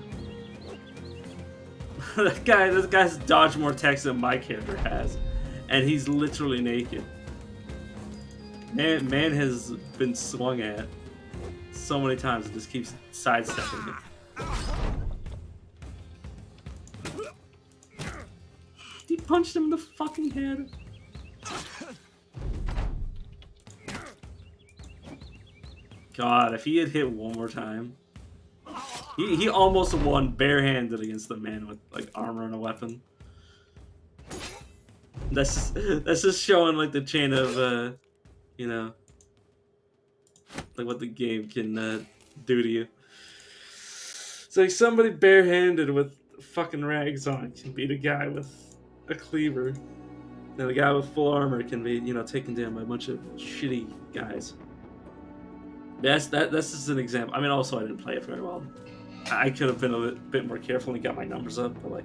This guy's dodged more attacks than my character has, and he's literally naked. Man has been swung at so many times and just keeps sidestepping it. He punched him in the fucking head. God, if he had hit one more time. He almost won barehanded against the man with like armor and a weapon. That's just showing like the chain of you know, like what the game can do to you. It's like somebody barehanded with fucking rags on can beat a guy with a cleaver, and the guy with full armor can be, you know, taken down by a bunch of shitty guys. That's just an example. I mean, also I didn't play it very well. I could have been a bit more careful and got my numbers up, but like,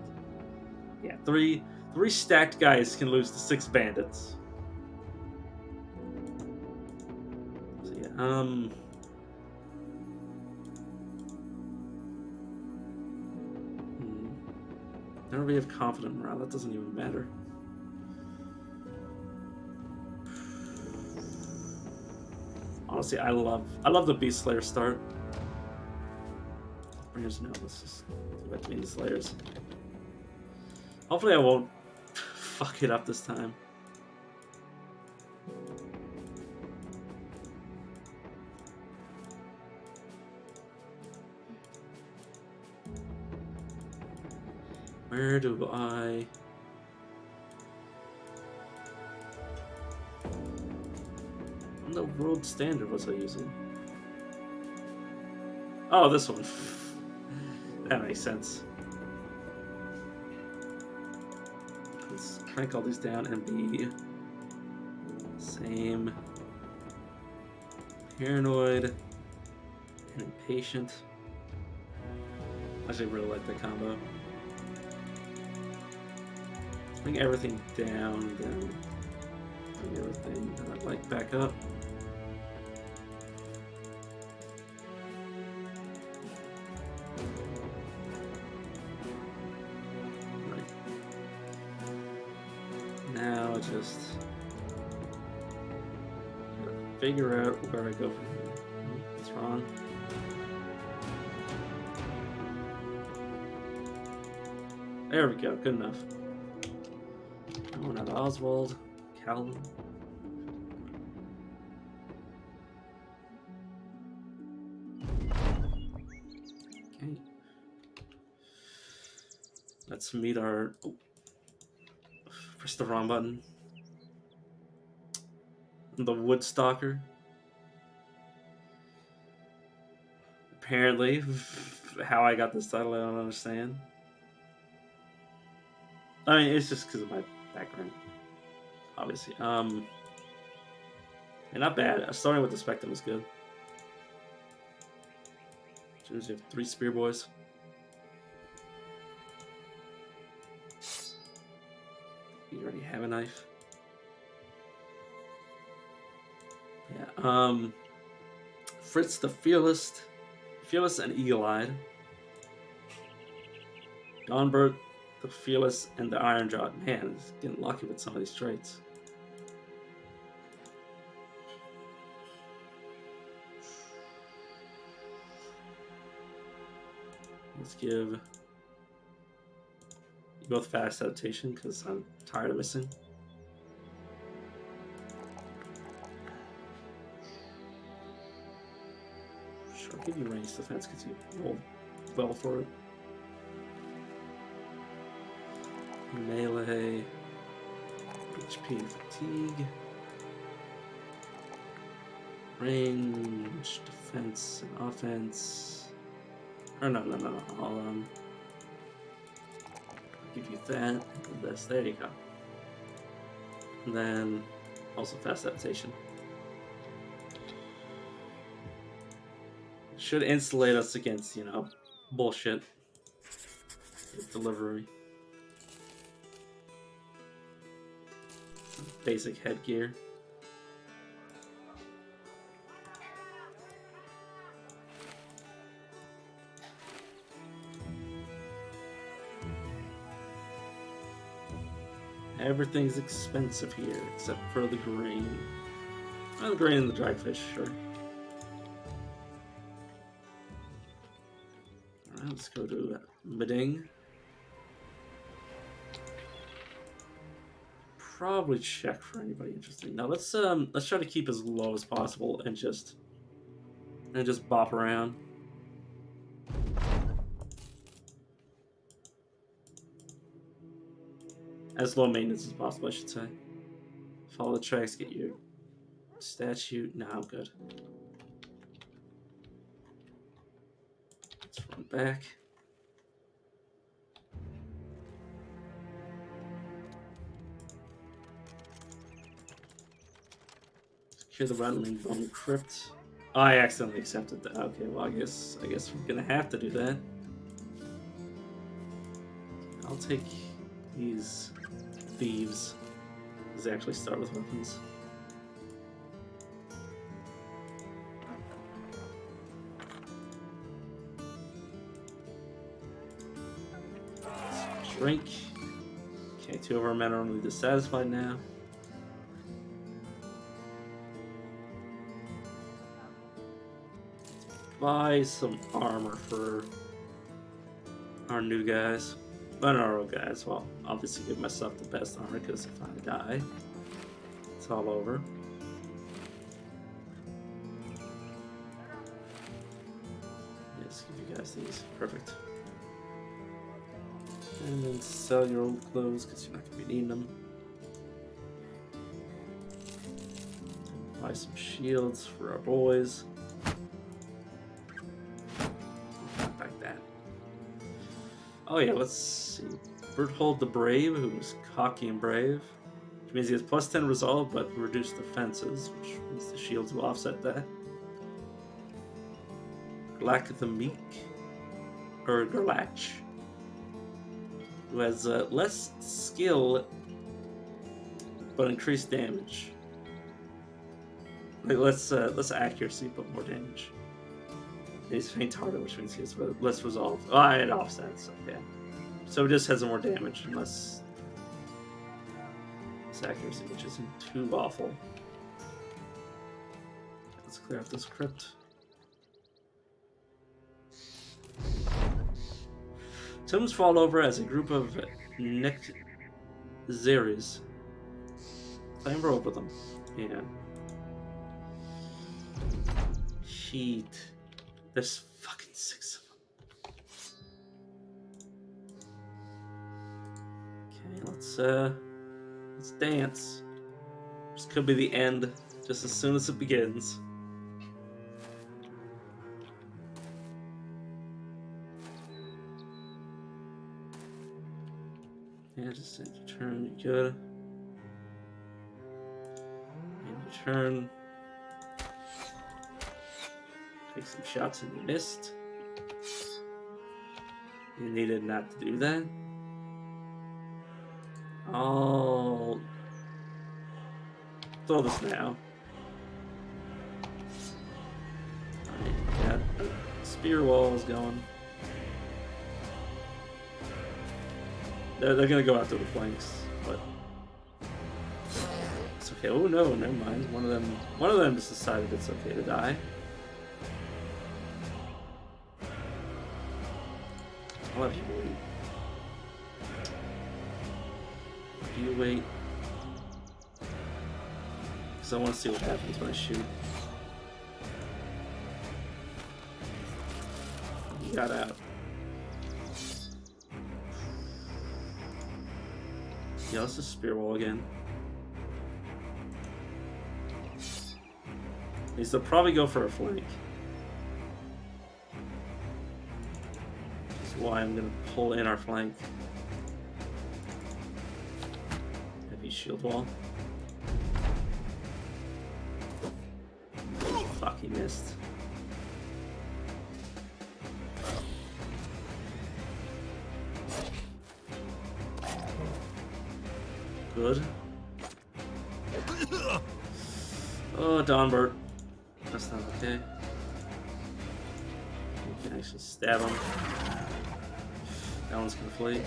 yeah, three stacked guys can lose to 6 bandits. So yeah, never really have confident morale. That doesn't even matter. Honestly, I love the Beast Slayer start. Bringers, no, let's just let me the Slayers. Hopefully I won't fuck it up this time. Where do I... What the world standard was I using? Oh, this one. That makes sense. Let's crank all these down and be same Paranoid and Impatient. I actually really like that combo. Bring everything down, then bring everything that I like back up. Right. Now just figure out where I go from here. What's wrong? There we go, good enough. Going out Oswald, Calvin. Okay. Let's meet our. Oh. Press the wrong button. The Woodstalker. Apparently, how I got this title, I don't understand. I mean, it's just because of my background, obviously. And not bad. Starting with the Spectrum is good. You have 3 Spear Boys. You already have a knife. Yeah. Fritz the Fearless and Eagle-Eyed. Gonbert the Fearless and the Iron Jaw. Man, he's getting lucky with some of these traits. Let's give you both fast adaptation because I'm tired of missing. Sure, I'll give you ranged defense because you rolled well for it. Melee, HP and fatigue, range, defense, and offense. Or no. I'll give you that and this. There you go. And then also fast adaptation. Should insulate us against, bullshit with delivery. Some basic headgear. Everything's expensive here except for the grain. Oh, the grain and the dried fish, sure. Alright, let's go to Meding. Probably check for anybody interesting. Now let's try to keep as low as possible and just bop around. As low maintenance as possible, I should say. Follow the tracks, get your statue. Nah, I'm good. Let's run back. Secure the Rattling Bone Crypt. Oh, I accidentally accepted that. Okay, well, I guess we're gonna have to do that. I'll take these thieves. They actually start with weapons. Drink. Okay, 2 of our men are only dissatisfied now. Buy some armor for our new guys. Not our old guys. Well, obviously give myself the best armor because if I die, it's all over. Yes, give you guys these. Perfect. And then sell your old clothes because you're not going to be needing them. Buy some shields for our boys. Like that. Oh yeah, let's see. Berthold the Brave, who's cocky and brave. Which means he has +10 resolve, but reduced defenses, which means the shields will offset that. Black the Meek, or Gerlach, who has less skill but increased damage. Like less accuracy but more damage. He's faint-hearted, which means he has less resolve. Oh, it offsets. Okay, so it just has more damage and less accuracy, which isn't too awful. Let's clear out this crypt. Tombs fall over as a group of Nekzaris clamber over them. Yeah. Sheet. There's fucking 6 of them. Okay, let's dance. This could be the end, just as soon as it begins. Yeah, just end your turn, you good. End your turn. Take some shots and you missed. You needed not to do that. I'll throw this now. Alright, got spear walls going. They're gonna go after the flanks, but it's okay. Oh no, never mind. One of them just decided it's okay to die. I'll have you wait. You wait. Because I want to see what happens when I shoot. You got out. Yeah, let's just spear wall again. They'll probably go for a flank. That's why I'm gonna pull in our flank. Heavy shield wall. Fuck, he missed. Good. Oh, Dawnbird. That's not okay. We can actually stab him. That one's gonna flee.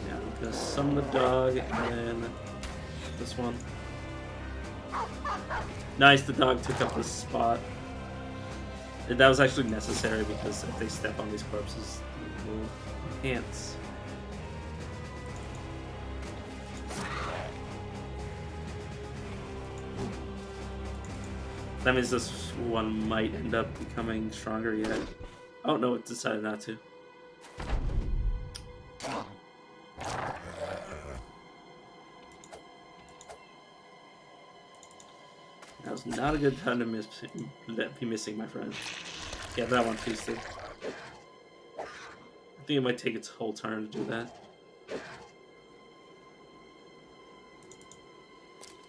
Yeah, I'm gonna summon the dog and then this one. Nice, the dog took up this spot. That was actually necessary because if they step on these corpses, they will enhance. That means this one might end up becoming stronger yet. Oh no, it decided not to. That was not a good time to be missing, my friend. Yeah, that one feasted. I think it might take its whole turn to do that.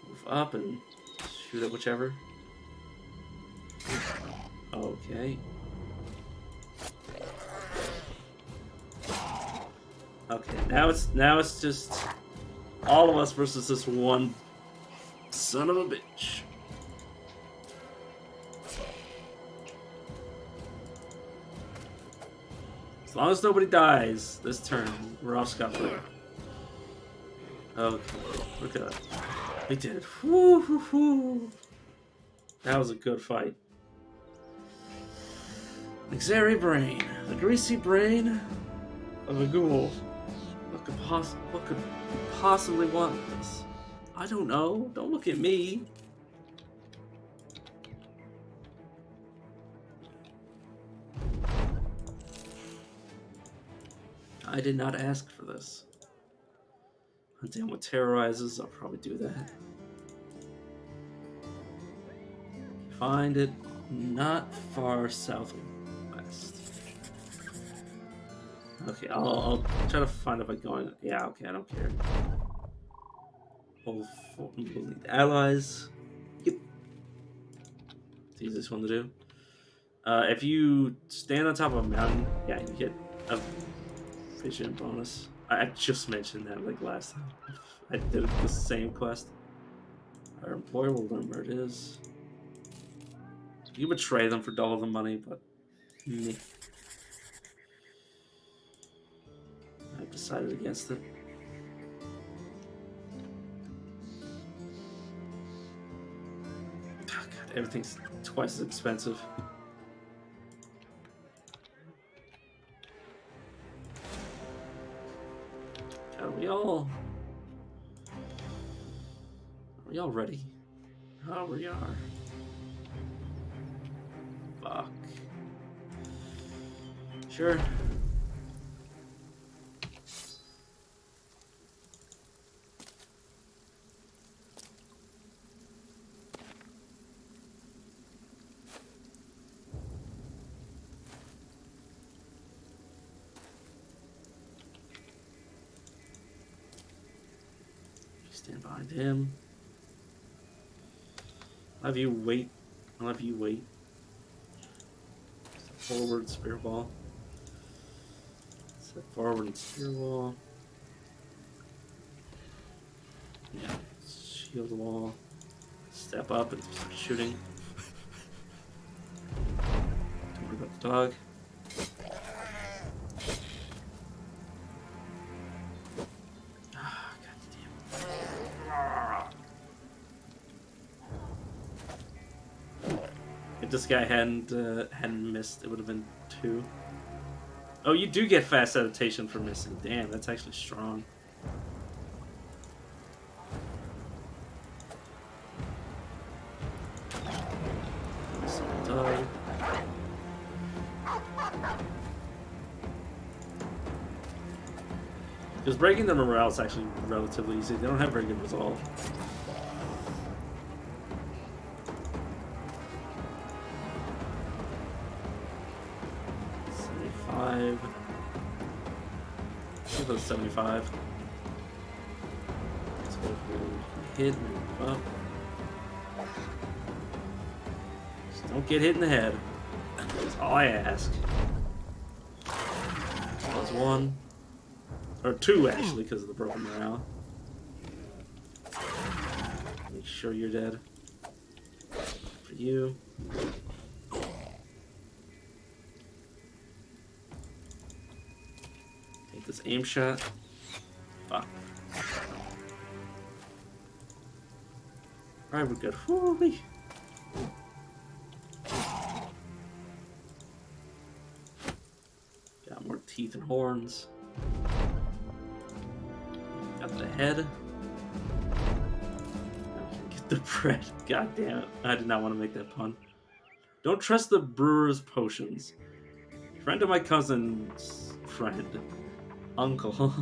Move up and shoot at whichever. Okay. Okay, now it's just all of us versus this one son of a bitch. As long as nobody dies this turn, we're off scot-free. Okay, look at that. We did it. Woo, woo, woo. That was a good fight. Nekzari brain, the greasy brain of a ghoul. What could possibly want this? I don't know. Don't look at me. I did not ask for this. Until what terrorizes, I'll probably do that. Find it not far southwest. Okay, I'll try to find it by going. Yeah, okay, I don't care. We'll need allies. Yep. It's the easiest one to do. If you stand on top of a mountain, yeah, you get a vision bonus. I just mentioned that like last time. I did the same quest. Our employer will learn where it is. You betray them for double the money, but meh. I've decided against it. Oh, God, everything's twice as expensive. Are we all ready? Oh, we are. Fuck. Sure. Stand behind him. I'll have you wait. Step forward, spear ball. Step forward and spear wall. Yeah, shield wall. Step up and start shooting. Don't worry about the dog. If this guy hadn't missed, it would have been 2. Oh, you do get fast adaptation for missing. Damn, that's actually strong. Dog. Because breaking their morale is actually relatively easy. They don't have very good resolve. Give us 75. Let's go for hit, move up. Just don't get hit in the head. That's all I ask. Plus 1. Or 2, actually, because of the broken morale. Make sure you're dead. For you. Take this aim shot. Fuck. Alright, we're good. Woo-wee. Got more teeth and horns. Got the head. Get the bread. God damn it. I did not want to make that pun. Don't trust the brewer's potions. Friend of my cousin's friend. Uncle.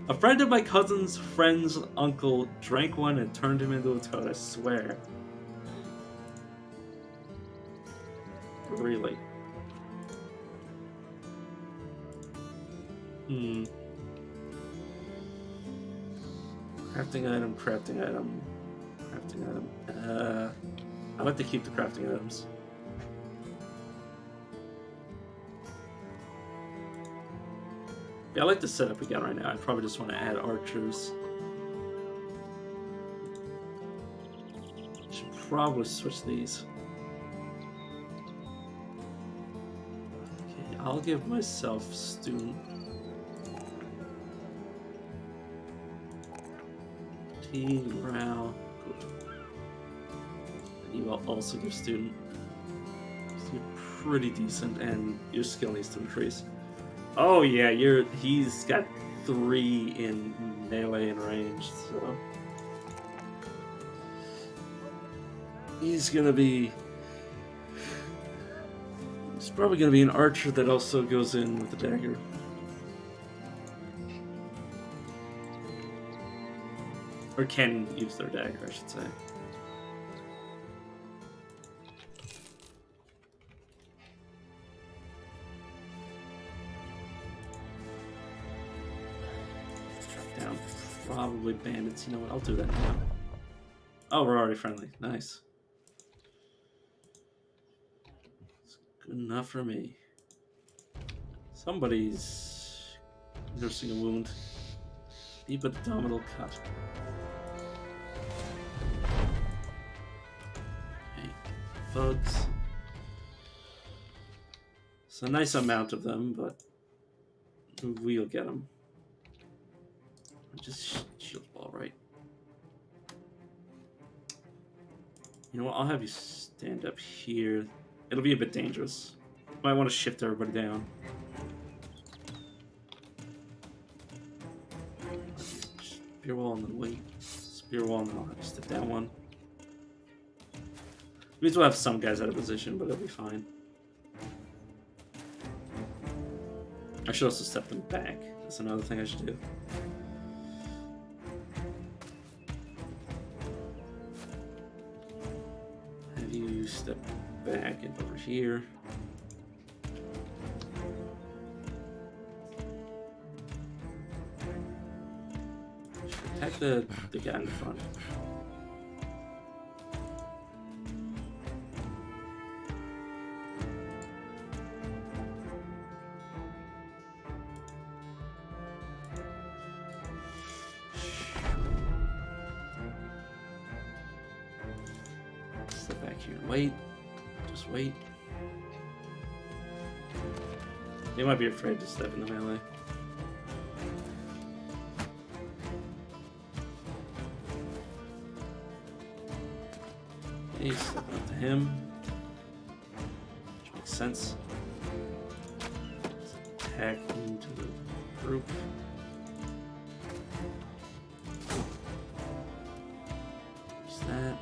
A friend of my cousin's friend's uncle drank one and turned him into a toad, I swear. Really? Crafting item, crafting item, crafting item. I like to keep the crafting items. Yeah, I like the setup we got right now. I probably just want to add archers. Should probably switch these. Okay, I'll give myself student. Fatigue, morale. Good. And you will also give student. So you're pretty decent, and your skill needs to increase. Oh yeah, he's got 3 in melee and ranged, so he's probably gonna be an archer that also goes in with the dagger. Or can use their dagger, I should say. Down. probably bandits. You know what? I'll do that now. Oh, we're already friendly. Nice. It's good enough for me. Somebody's nursing a wound. Deep abdominal cut. Okay. Thugs. It's a nice amount of them, but we'll get them. Just shield ball, right? You know what? I'll have you stand up here. It'll be a bit dangerous. Might want to shift everybody down. Spear wall and then wait. Spear wall and then I'll have you step down one. Means we'll have some guys out of position, but it'll be fine. I should also step them back. That's another thing I should do. Have you step back and over here. Attack the guy in the front. Step back here and wait. Just wait. They might be afraid to step in the melee. Okay, step up to him. Which makes sense. Just attack into the group. Use that.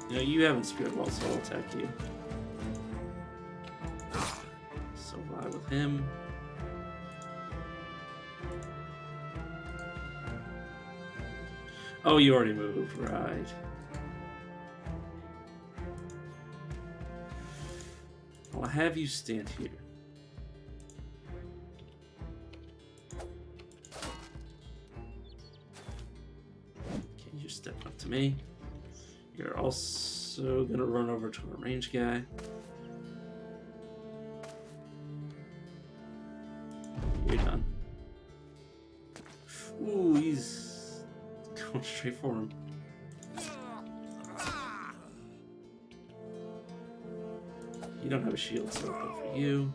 You know, you haven't speared well, so I'll attack you. So vie with him. Oh, you already moved, right. I'll have you stand here. Okay, you're stepping up to me. You're also gonna run over to a range guy. You're done. Ooh, he's going straight for him. You don't have a shield, so I'll go for you.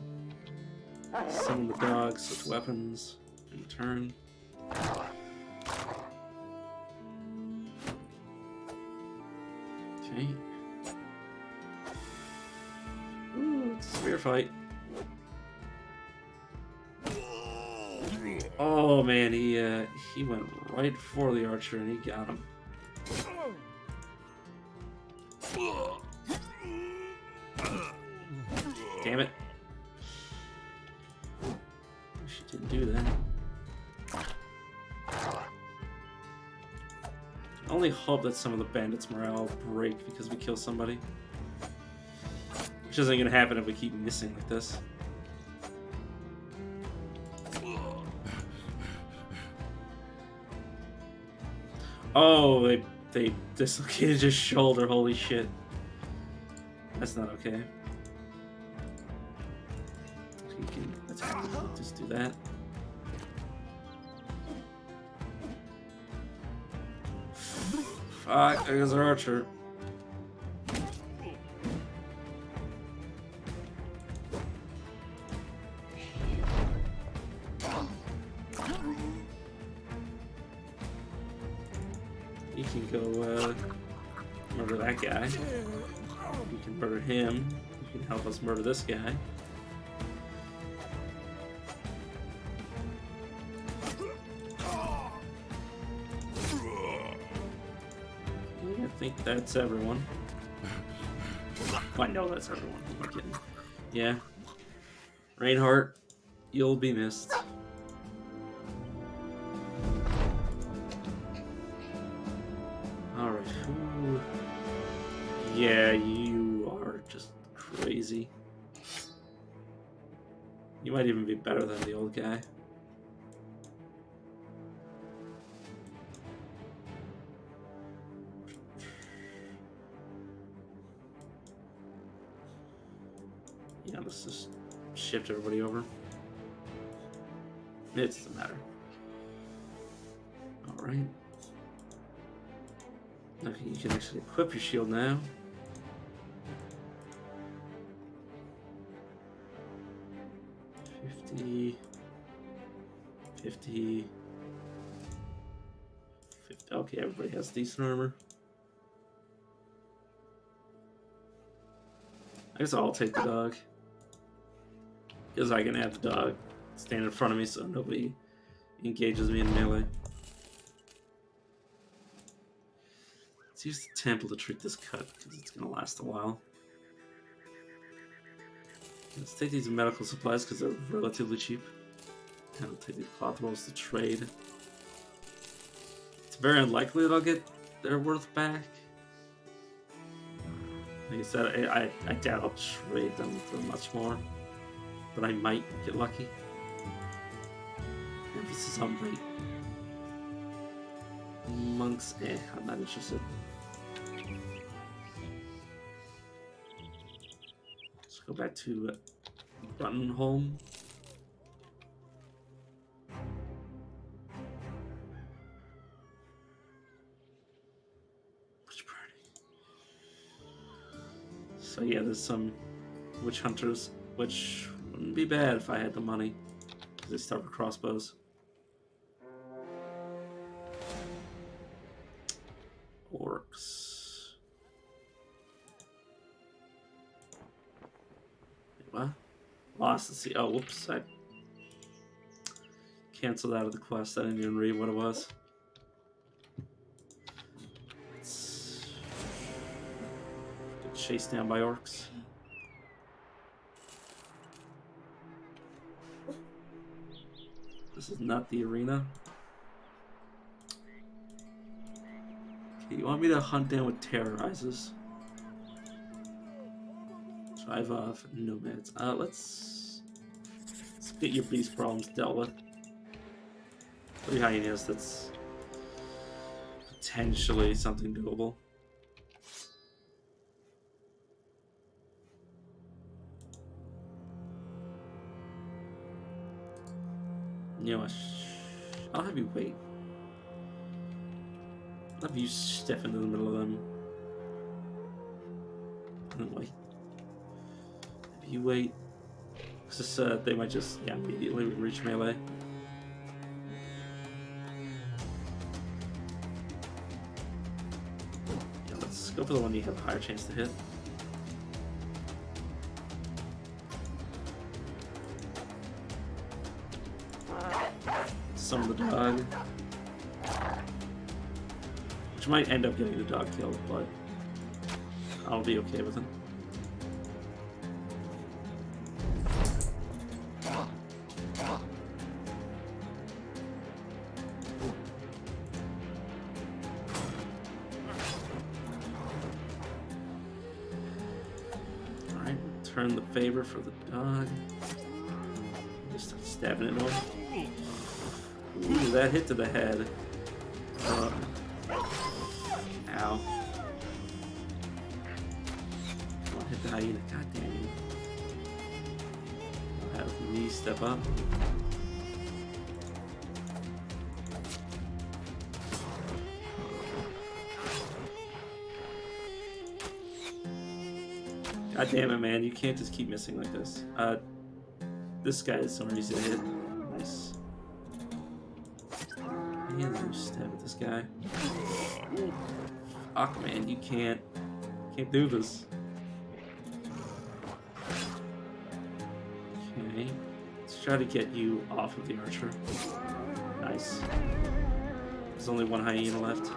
Summon the dogs, switch weapons, in turn. Okay. Ooh, it's a spear fight. Oh man, he went right for the archer and he got him. Damn it. She didn't do that. I only hope that some of the bandits' morale break because we kill somebody. Which isn't gonna happen if we keep missing like this. Oh, they dislocated his shoulder, holy shit. That's not okay. You can attack him, just do that. Fuck, there's our archer. You can go murder that guy. You can murder him. You can help us murder this guy. I think that's everyone. Oh, I know that's everyone. Who am I kidding? Yeah. Reinhardt, you'll be missed. Alright. Yeah, you are just crazy. You might even be better than the old guy. Yeah, let's just shift everybody over. It doesn't matter. Alright. Okay, you can actually equip your shield now. $50. Okay, everybody has decent armor. I guess I'll take the dog. Because I can have the dog stand in front of me so nobody engages me in melee. Let's use the temple to treat this cut because it's going to last a while. Let's take these medical supplies because they're relatively cheap. And I'll take these cloth rolls to trade. It's very unlikely that I'll get their worth back. Like I said, I doubt I'll trade them for much more. But I might get lucky. Emphasis on rate. Monks, I'm not interested. Let's go back to Bruntonholm. Witch party. So yeah, there's some witch hunters, which wouldn't be bad if I had the money. Because they start with crossbows. Orcs. What? Lost the sea. Oh, whoops. I canceled out of the quest. I didn't even read what it was. Get chased down by orcs. This is not the arena. Okay, you want me to hunt down with terrorizers? Drive off nomads. Let's get your beast problems dealt with. 3 hyenas, that's potentially something doable. You know what? I'll have you wait. I'll have you step into the middle of them. And wait. If you wait. Because they might just immediately reach melee. Yeah, let's go for the one you have a higher chance to hit. Summon the dog. Which might end up getting the dog killed, but I'll be okay with it. Alright, return the favor for the dog. Just start stabbing it off. Ooh, that hit to the head. Ow. Come on, hit the hyena. God damn you. I'll have me step up. God damn it, man. You can't just keep missing like this. This guy is so easy to hit. Nice. Man, let me stab at this guy. Fuck, man, you can't do this. Okay, let's try to get you off of the archer. Nice. There's only one hyena left.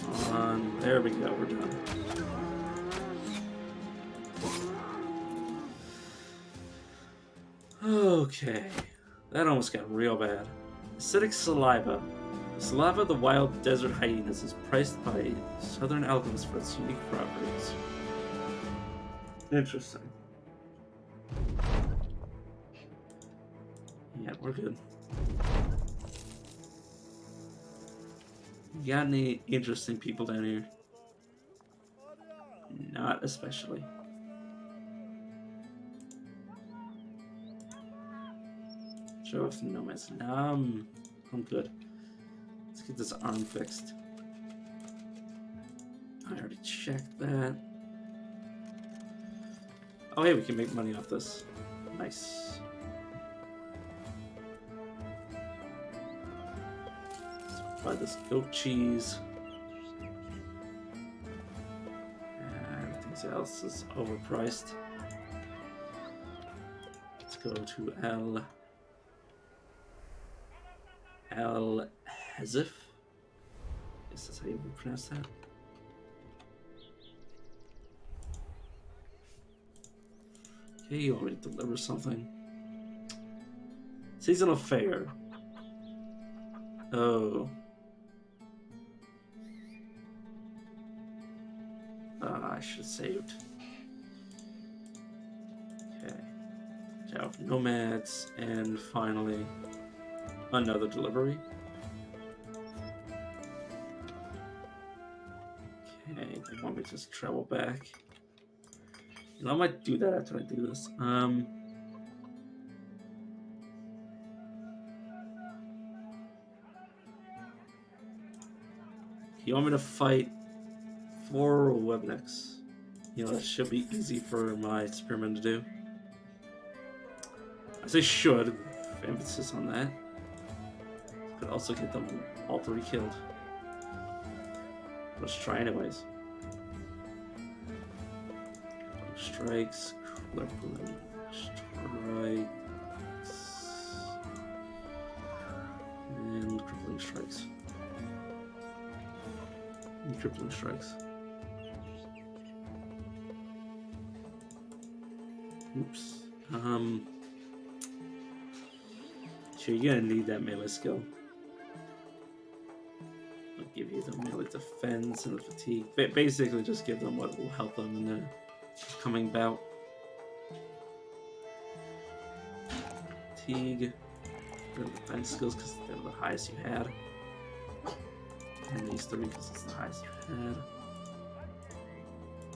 Come on, there we go, we're done. Okay, that almost got real bad. Acidic saliva. The saliva of the wild desert hyenas is priced by southern alchemists for its unique properties. Interesting. Yeah, we're good. You got any interesting people down here? Not especially. Show off nomads. I'm good. Let's get this arm fixed. I already checked that. Oh, hey, we can make money off this. Nice. Let's buy this goat cheese. Everything else is overpriced. Let's go to El Hazif. Is this how you would pronounce that? Okay, you want me to deliver something? Seasonal fair. Oh. I should have saved. Okay. Ciao for nomads, and finally another delivery. Okay, they want me to just travel back. You know, I might do that after I do this. You want me to fight 4 Webnecks? You know, that should be easy for my spearmen to do. I say should, with emphasis on that. Could also get them all 3 killed. Let's try anyways. Strikes, crippling strikes, and crippling strikes. And crippling strikes. Oops. Sure, you're gonna need that melee skill. I'll give you the melee defense and the fatigue. Basically, just give them what will help them in the coming bout. Fatigue. The defense skills because they're the highest you had. And these 3 because it's the highest you had.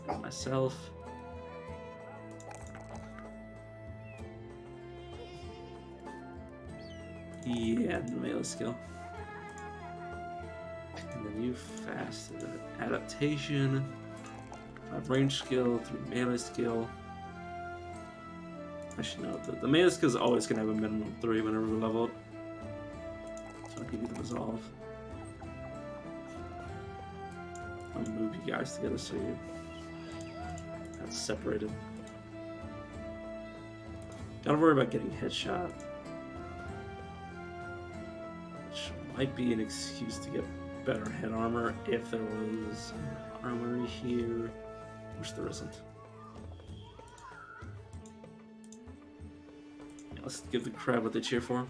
And myself. Yeah, the melee skill. And then you fast adaptation. 5 range skill, 3 melee skill. Actually, no, the melee skill is always going to have a minimum of 3 whenever we level up. So I'll give you the resolve. I'll move you guys together so you're not separated. Gotta worry about getting headshot. Which might be an excuse to get better head armor if there was armory here. Which there isn't. Yeah, let's give the crowd what they cheer for.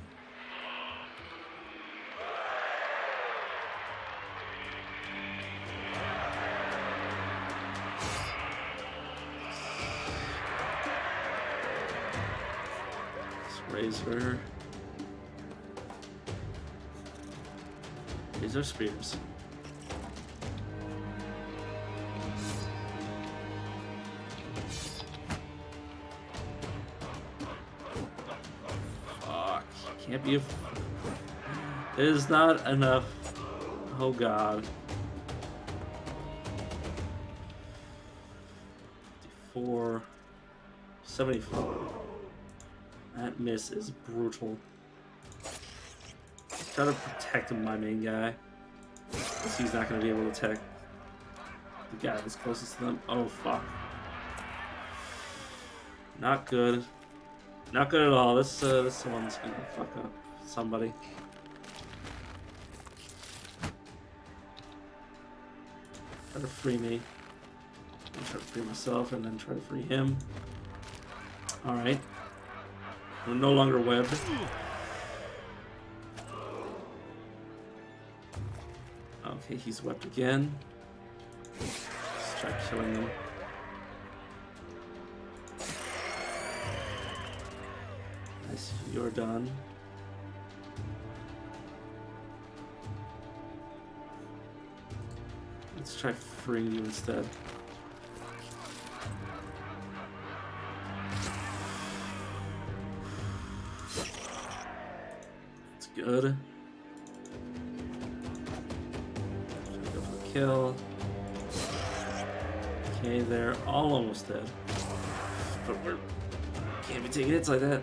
Let's raise her. These are spears. Can't be. There's not enough. Oh god. 54. 74. That miss is brutal. Try to protect my main guy. Because he's not going to be able to attack the guy that's closest to them. Oh fuck. Not good. Not good at all. This one's gonna fuck up somebody. Try to free me. I'll try to free myself and then try to free him. Alright. We're no longer webbed. Okay, he's webbed again. Let's try killing him. Nice, you're done. Let's try freeing you instead. It's good. Go for the kill. Okay, they're all almost dead. But we're can't be taking hits like that.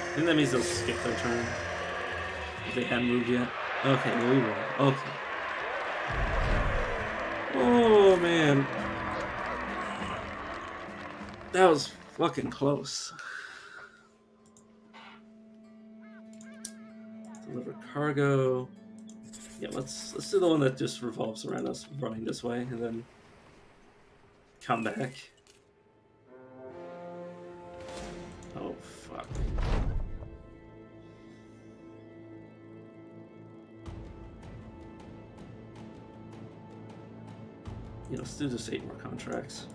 I think that means they'll skip their turn. If they hadn't moved yet. Okay, well, we won. Okay. Oh, man. That was fucking close. Deliver cargo. Yeah, let's do the one that just revolves around us running this way and then come back. Oh, fuck. Yeah, let's do just 8 more contracts.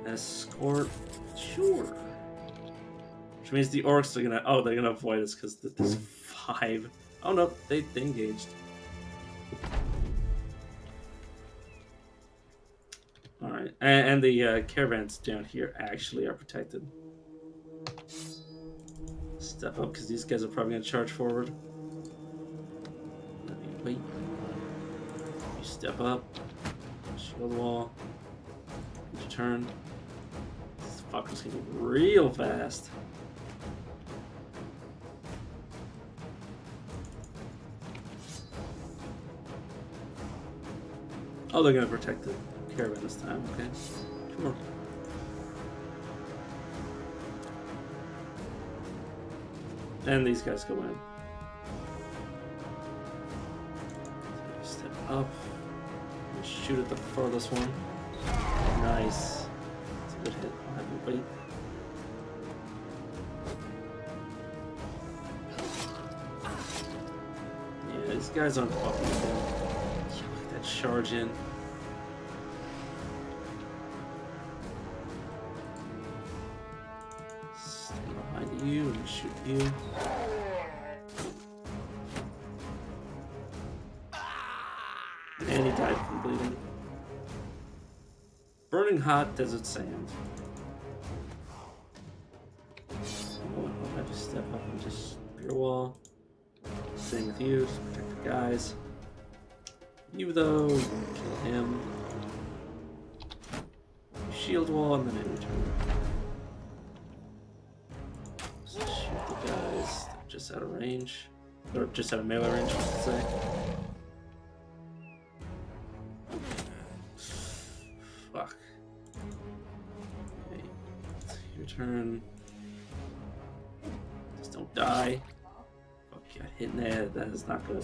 Escort, sure. Which means the orcs are gonna. Oh, they're gonna avoid us because there's 5. Oh no, they engaged. All right, and the caravans down here actually are protected. Step up because these guys are probably gonna charge forward. Let me wait. You step up. Shield wall. Your turn. This fucker's gonna be real fast. Oh, they're gonna protect the caravan this time. Okay, sure. And these guys go in. Step up. Shoot at the furthest one. Nice. That's a good hit. I'll have you wait. Yeah, these guys aren't fucking good. Look at that charge in. Stand behind you and shoot you. And he died from bleeding. Burning hot desert sand. Oh, I'll have to step up and just spear wall. Same with you, just protect the guys. You though, you can kill him. Shield wall and then in return. Just shoot the guys that are just out of range. Or just out of melee range, I should say. Fuck. Okay. Your turn. Just don't die. Fuck, got hit in the head. That is not good.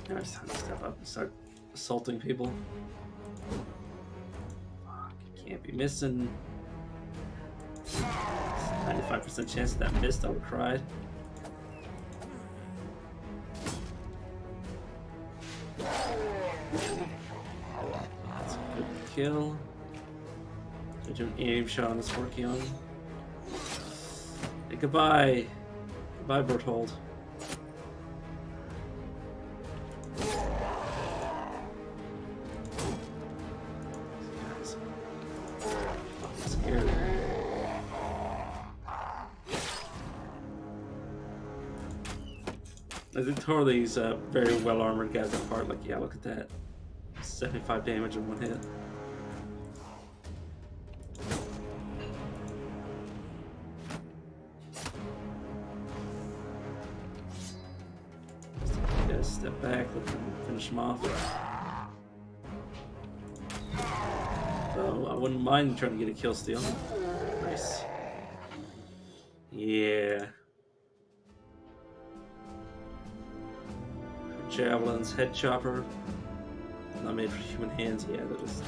Now it's time to step up and start assaulting people. Fuck, you can't be missing. 95% chance that missed, I would have cried. That's a good kill. Did you do an aim shot on this Scorpion? Hey, goodbye. Goodbye, Berthold. These guys are fucking scared. They tore these very well armored guys apart. Like, yeah, look at that. 75 damage in one hit. You guys step back, let them finish them off. So I wouldn't mind trying to get a kill steal. Nice. Yeah. Javelins, head chopper. Not made for human hands. Yeah, that is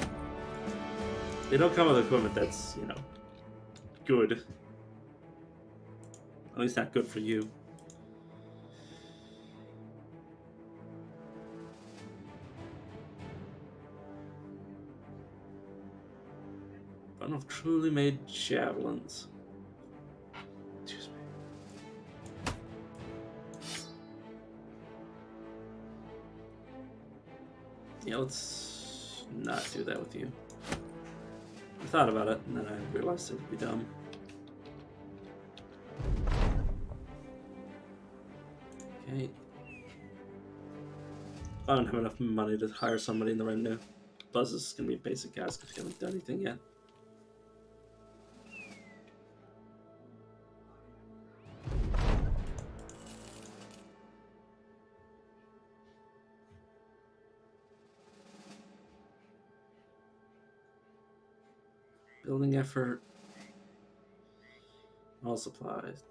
They don't come with equipment that's, you know, good. At least not good for you. One of truly made javelins. Excuse me. Yeah, let's not do that with you. I thought about it, and then I realized it would be dumb. Okay. I don't have enough money to hire somebody in the retinue. Plus, this is going to be a basic ask if you haven't done anything yet. Building effort. All supplies.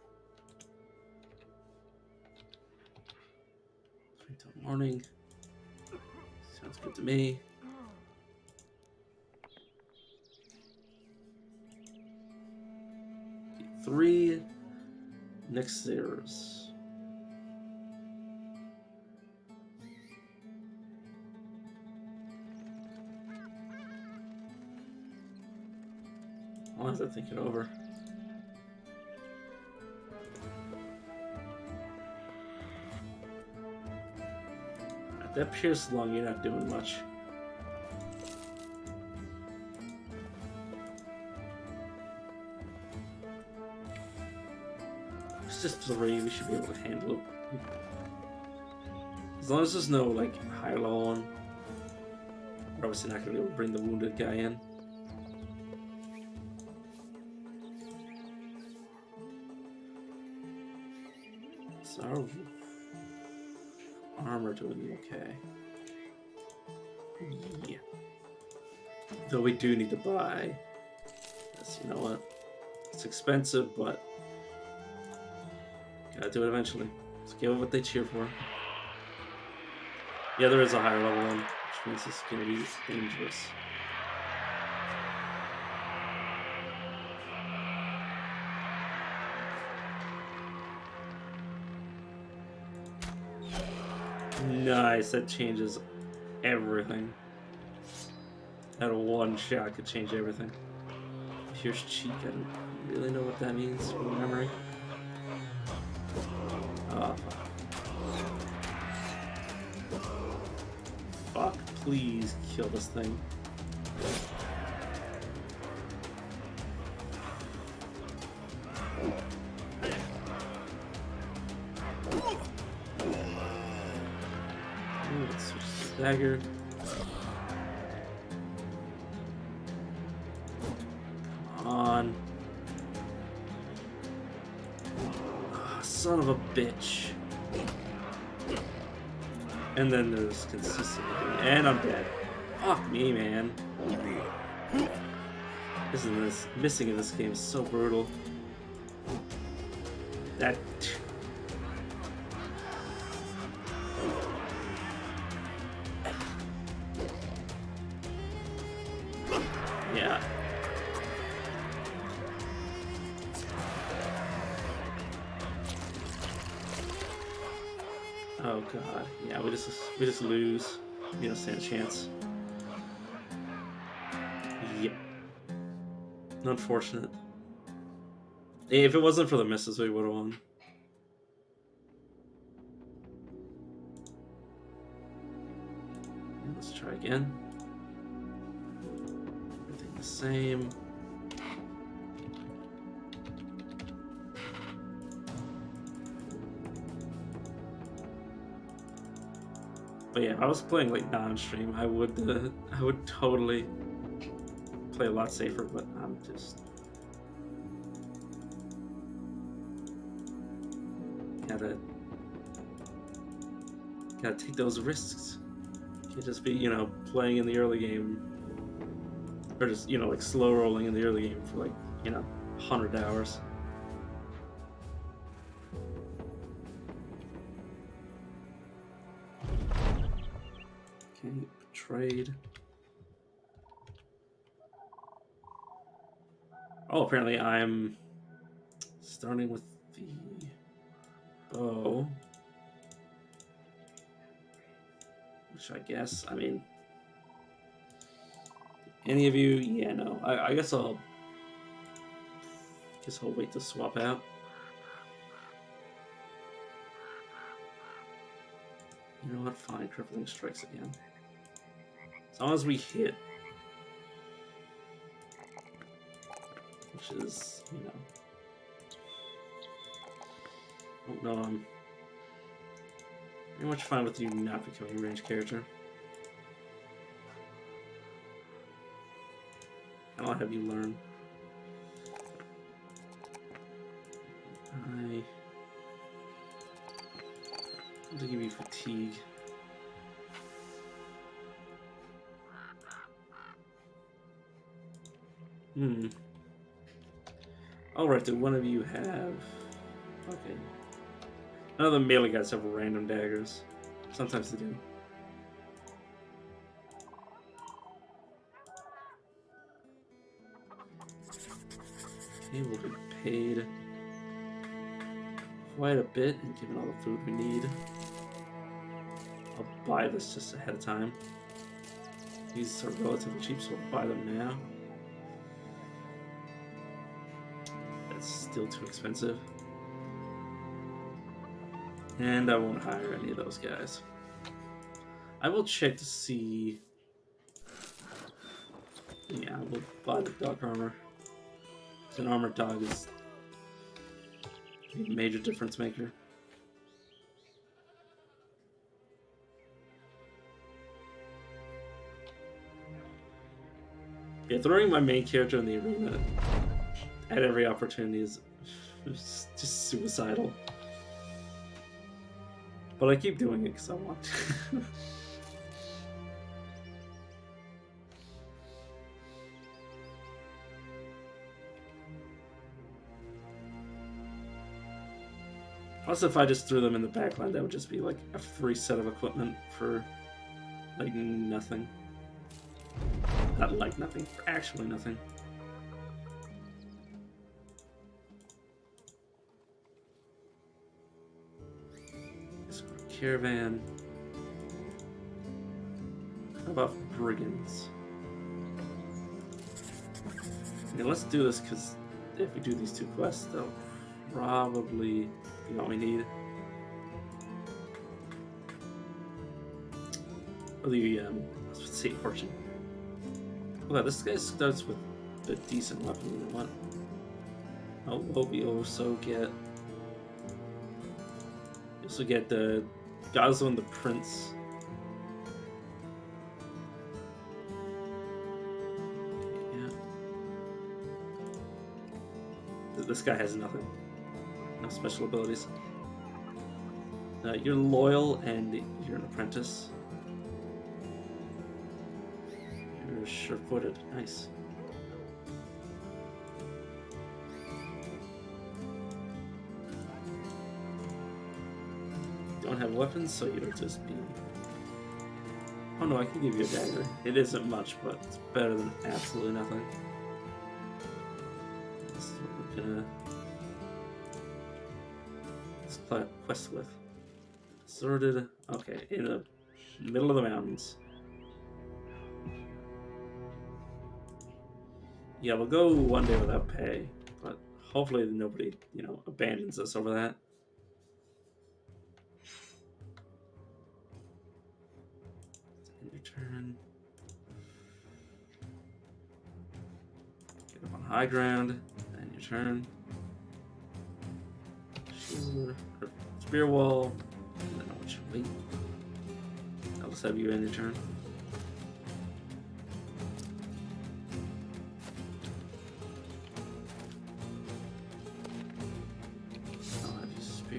Wait till morning. Sounds good to me. Okay, 3 Nixirs. I'll have to think it over. At that pierce lung, you're not doing much. It's just 3, we should be able to handle it. As long as there's no, like, high low on. We're obviously not going to be able to bring the wounded guy in. So our armor doing okay. Yeah. Though we do need to buy this, you know what? It's expensive, but gotta do it eventually. Let's give it what they cheer for. Yeah, there is a higher level one, which means it's gonna be dangerous. Nice, that changes everything. That one shot could change everything. Pierce cheek, I don't really know what that means from memory. Oh, fuck, please kill this thing. Ooh, let's switch to the dagger. Come on. Oh, son of a bitch. And then there's consistency. And I'm dead. Fuck me, man. This missing in this game is so brutal. That. Yeah. Oh god. Yeah, we just lose. We don't stand a chance. Yep. Unfortunate. If it wasn't for the misses, we would have won. Let's try again. Everything the same. But yeah, if I was playing like non-stream, I would totally play a lot safer. But I'm just gotta take those risks. Can't just be, you know, playing in the early game, or just, you know, like slow rolling in the early game for like, you know, 100 hours. Okay, betrayed. Oh, apparently I'm starting with the bow. Which I guess, I mean... Any of you? Yeah, no. I guess I'll wait to swap out. You know what? Fine. Crippling strikes again. As long as we hit. Which is, you know... Oh, no, I'm pretty much fine with you not becoming a ranged character. I'll have you learn. I want to give you fatigue. Alright, do one of you have... Okay. None of the melee guys have random daggers. Sometimes they do. Okay, we'll be paid quite a bit, and given all the food we need, I'll buy this just ahead of time. These are relatively cheap, so I'll buy them now. That's still too expensive. And I won't hire any of those guys. I will check to see... Yeah, I will buy the dog armor. An armored dog is a major difference maker. Yeah, throwing my main character in the arena at every opportunity is just suicidal. But I keep doing it because I want to. Also, if I just threw them in the backline, that would just be like a free set of equipment for like nothing. Not like nothing, for actually nothing. Caravan. How about brigands? Yeah, let's do this because if we do these two quests, they'll probably be all we need. Or the let's say fortune. Oh, this guy starts with a decent weapon. You know what? Oh, what we also get. We also get the Gazo and the Prince. Yeah. This guy has nothing. No special abilities. You're loyal and you're an apprentice. You're sure-footed. Nice. Don't have weapons, so you'll just be... Oh no, I can give you a dagger. It isn't much, but it's better than absolutely nothing. This is what we're gonna... Let's play quest with. Sorted. Okay, in the middle of the mountains. Yeah, we'll go one day without pay, but hopefully nobody, you know, abandons us over that. End your turn. Get up on high ground. End your turn. Sure. Spear wall. I don't know what you wait. I'll just have you end your turn.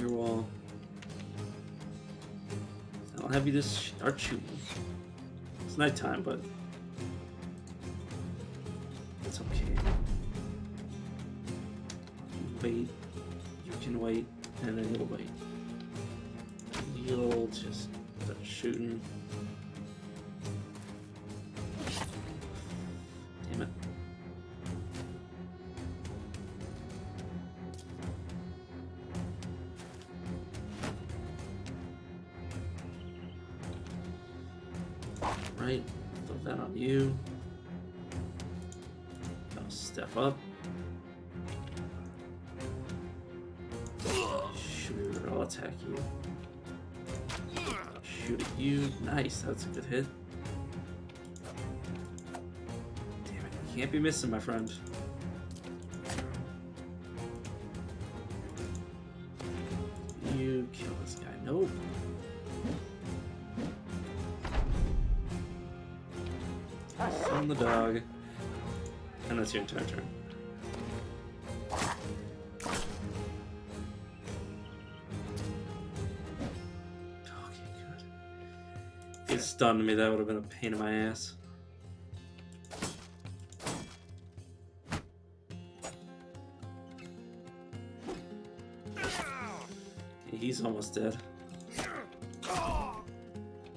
Wall. I'll have you just start shooting. It's nighttime, but it's okay. Wait, you can wait, and then you'll wait. You'll just start shooting. Damn it. Right, throw that on you. I'll step up. Sure, I'll attack you. Shoot at you. Nice, that's a good hit. Damn it, you can't be missing, my friend. You kill this guy. Nope. On the dog. And that's your entire turn. Okay, good. If he stunned me, that would have been a pain in my ass. He's almost dead.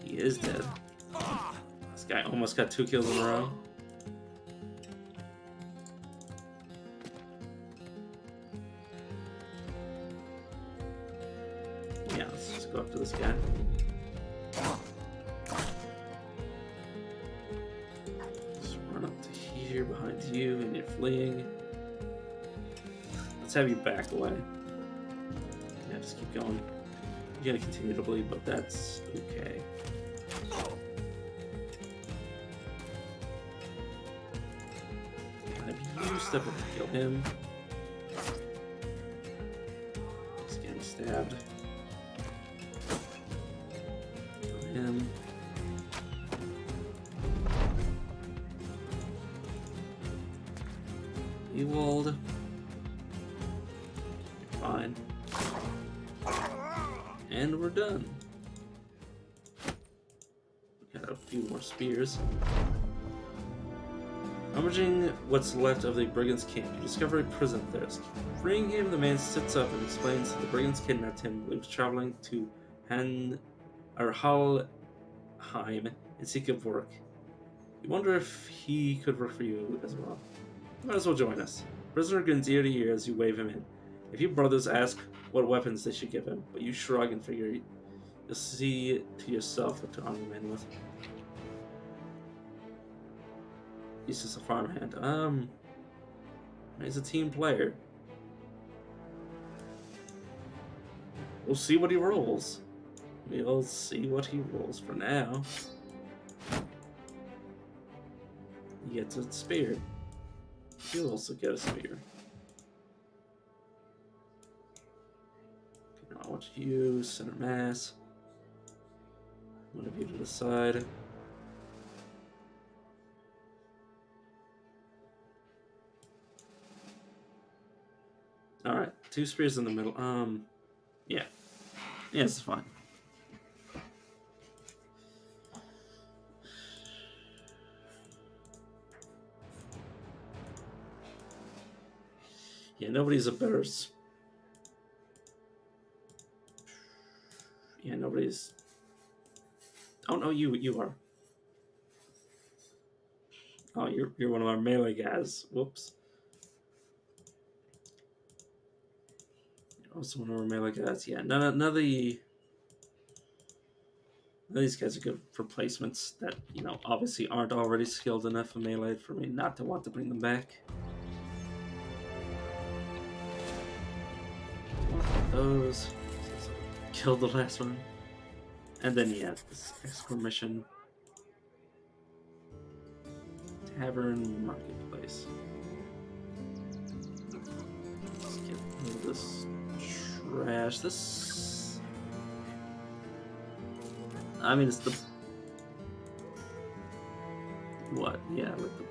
He is dead. This guy almost got 2 kills in a row. Yeah, let's just go up to this guy. Just run up to here behind you and you're fleeing. Let's have you back away. Yeah, just keep going. You're gonna continue to bleed, but that's okay. You step up to kill him. He's getting stabbed. Kill him. Ewald. Fine. And we're done. We got a few more spears. Rummaging what's left of the brigands' camp, you discover a prison there. Freeing him, the man sits up and explains that the brigands kidnapped him. He was traveling to Halheim in seek of work. You wonder if he could work for you as well. You might as well join us. Prisoner grins ear to ear as you wave him in. If you brothers ask what weapons they should give him, but you shrug and figure you'll see to yourself what to arm the man with. He's just a farmhand. He's a team player. We'll see what he rolls. We'll see what he rolls for now. He gets a spear. You'll also get a spear. Okay, now I want you, center mass. One of you to the side. Alright, 2 spears in the middle. Yeah. Yeah, this is fine. Yeah, nobody's a better... Yeah, nobody's... Oh, no, you are. Oh, you're one of our melee guys. Whoops. Also one of our melee guys. Yeah, none of these guys are good replacements that, you know, obviously aren't already skilled enough in melee for me not to want to bring them back. Those. Killed the last one. And then, yeah, this exclamation. Tavern Marketplace. Let's get rid of this trash. This... I mean, it's the... What? Yeah, like the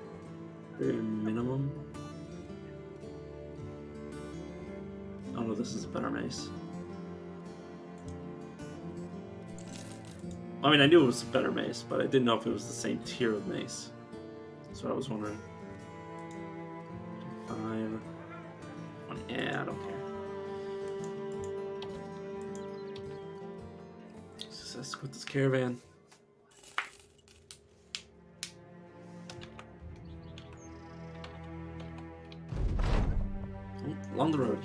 very minimum. Oh no, this is a better mace. I mean, I knew it was a better mace, but I didn't know if it was the same tier of mace. That's what I was wondering. 5. 1. Yeah, I don't care. Let's quit this caravan. Oh, along the road,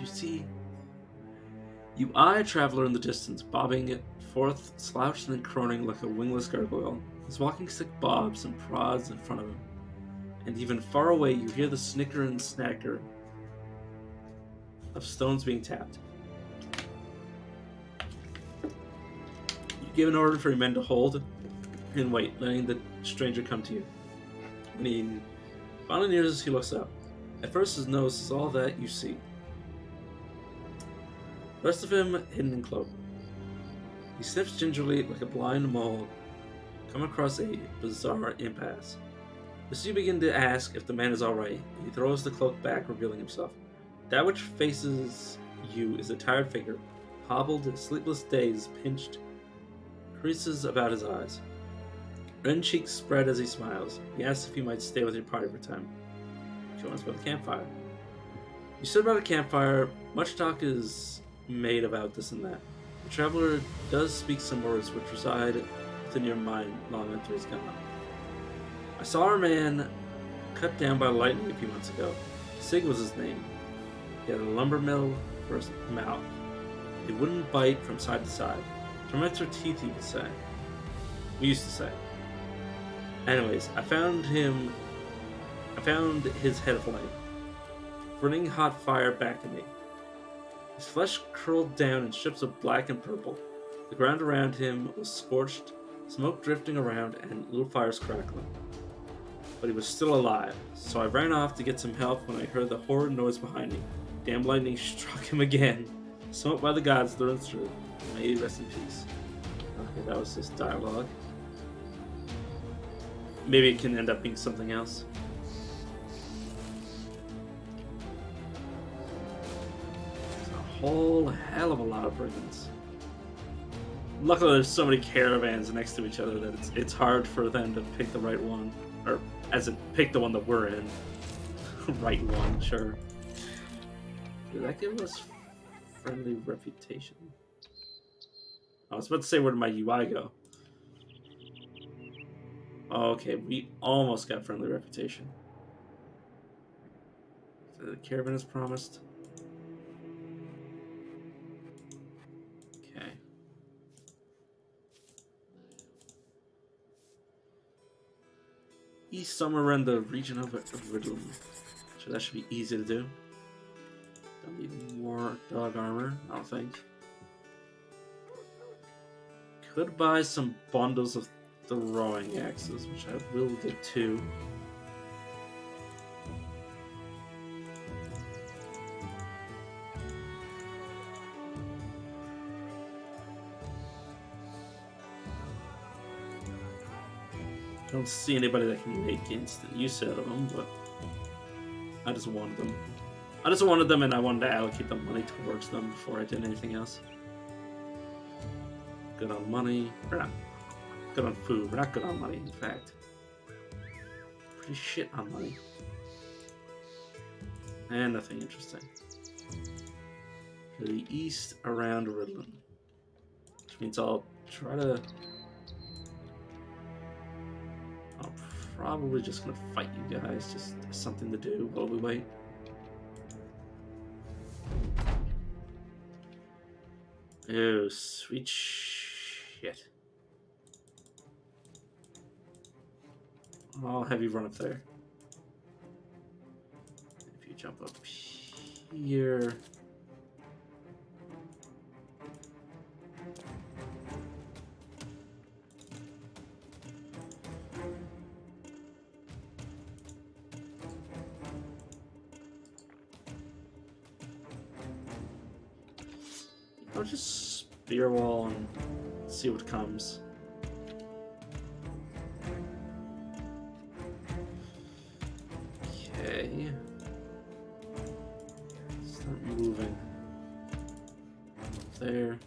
you eye a traveler in the distance, bobbing forth, slouched and croning like a wingless gargoyle. His walking stick bobs and prods in front of him, and even far away you hear the snicker and snacker of stones being tapped. You give an order for your men to hold and wait, letting the stranger come to you. When he finally nears us, he looks up. At first, his nose is all that you see. The rest of him hidden in cloak. He sniffs gingerly like a blind mole, come across a bizarre impasse. As you begin to ask if the man is alright, he throws the cloak back, revealing himself. That which faces you is a tired figure, hobbled in sleepless days, pinched, creases about his eyes. Red cheeks spread as he smiles. He asks if he might stay with your party for time. Join us by the campfire. You sit by the campfire. Much talk is made about this and that. The traveler does speak some words which reside within your mind long after he's gone. I saw our man cut down by lightning a few months ago. Sig was his name. He had a lumber mill for his mouth. He wouldn't bite from side to side. Tormentor teeth, you could say. We used to say. Anyways, I found his head aflame, burning hot fire back at me. His flesh curled down in strips of black and purple. The ground around him was scorched, smoke drifting around, and little fires crackling. But he was still alive, so I ran off to get some help when I heard the horrid noise behind me. Damn lightning struck him again. Smote by the gods through and through. May he rest in peace. Okay, that was just dialogue. Maybe it can end up being something else. There's a whole hell of a lot of brigands. Luckily, there's so many caravans next to each other that it's hard for them to pick the right one. Or, as in, pick the one that we're in. Right one, sure. Did that give us friendly reputation? I was about to say, where did my UI go? Okay, we almost got friendly reputation. So the caravan is promised. Okay. East somewhere in the region of Riddlem. So that should be easy to do. Don't need more dog armor, I don't think. Could buy some bundles of throwing axes, which I will get to. Don't see anybody that can make instant use out of them, but I just wanted them. I just wanted them, and I wanted to allocate the money towards them before I did anything else. Good on money. We're not good on food. We're not good on money, in fact. Pretty shit on money. And nothing interesting. To the east around Riddlem. Which means I'll try to... I'm probably just going to fight you guys. Just something to do while we wait. Oh, sweet shit. I'll have you run up there. If you jump up here. I'll just spear wall and see what comes. Okay. Start moving. There.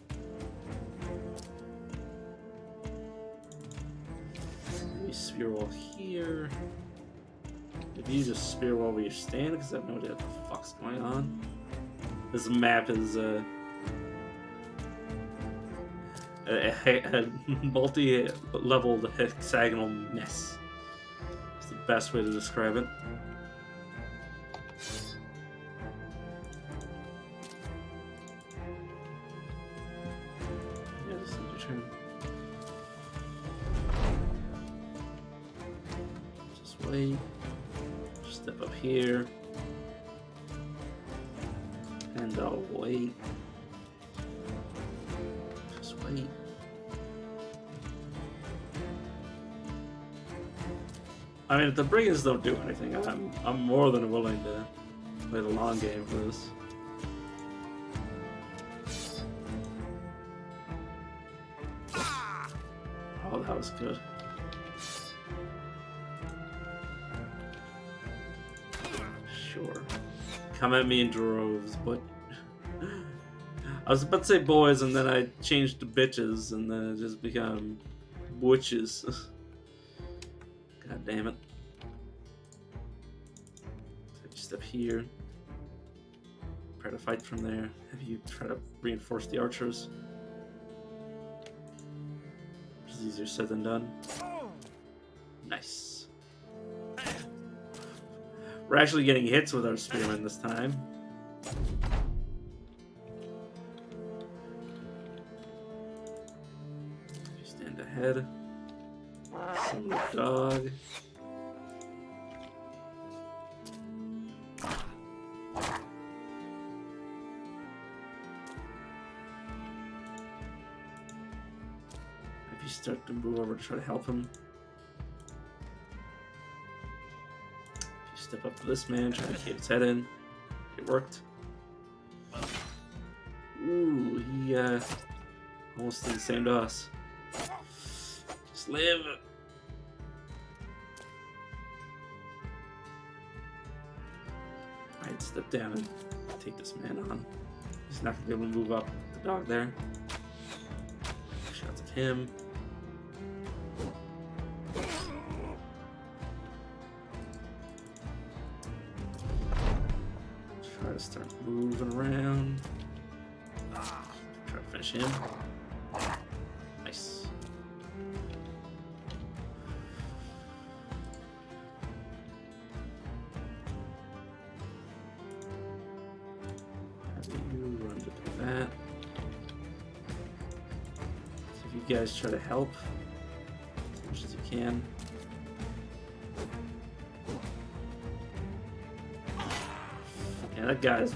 Maybe spear wall here. Maybe you just spear wall where you stand because I have no idea what the fuck's going on. This map is a multi-leveled hexagonal mess. It's the best way to describe it. Yeah, this is your turn. wait. Step up here. And I'll wait. Just wait. I mean, if the brigands don't do anything, I'm more than willing to play the long game for this. Oh, that was good. Sure. Come at me in droves, but I was about to say boys, and then I changed to bitches, and then it just became butches. God damn it. Step here. Try to fight from there. Have you try to reinforce the archers? Which is easier said than done. Nice. We're actually getting hits with our spearmen this time. You stand ahead. Some dog. If you start to move over to try to help him. Step up to this man, try to keep his head in. It worked. Ooh, he almost did the same to us. Just live. Alright, step down and take this man on. He's not gonna be able to move up the dog there. Shots at him. Try to start moving around. Try to finish him. Nice. Have you run to do that? So if you guys try to help as much as you can. Yeah, that guy's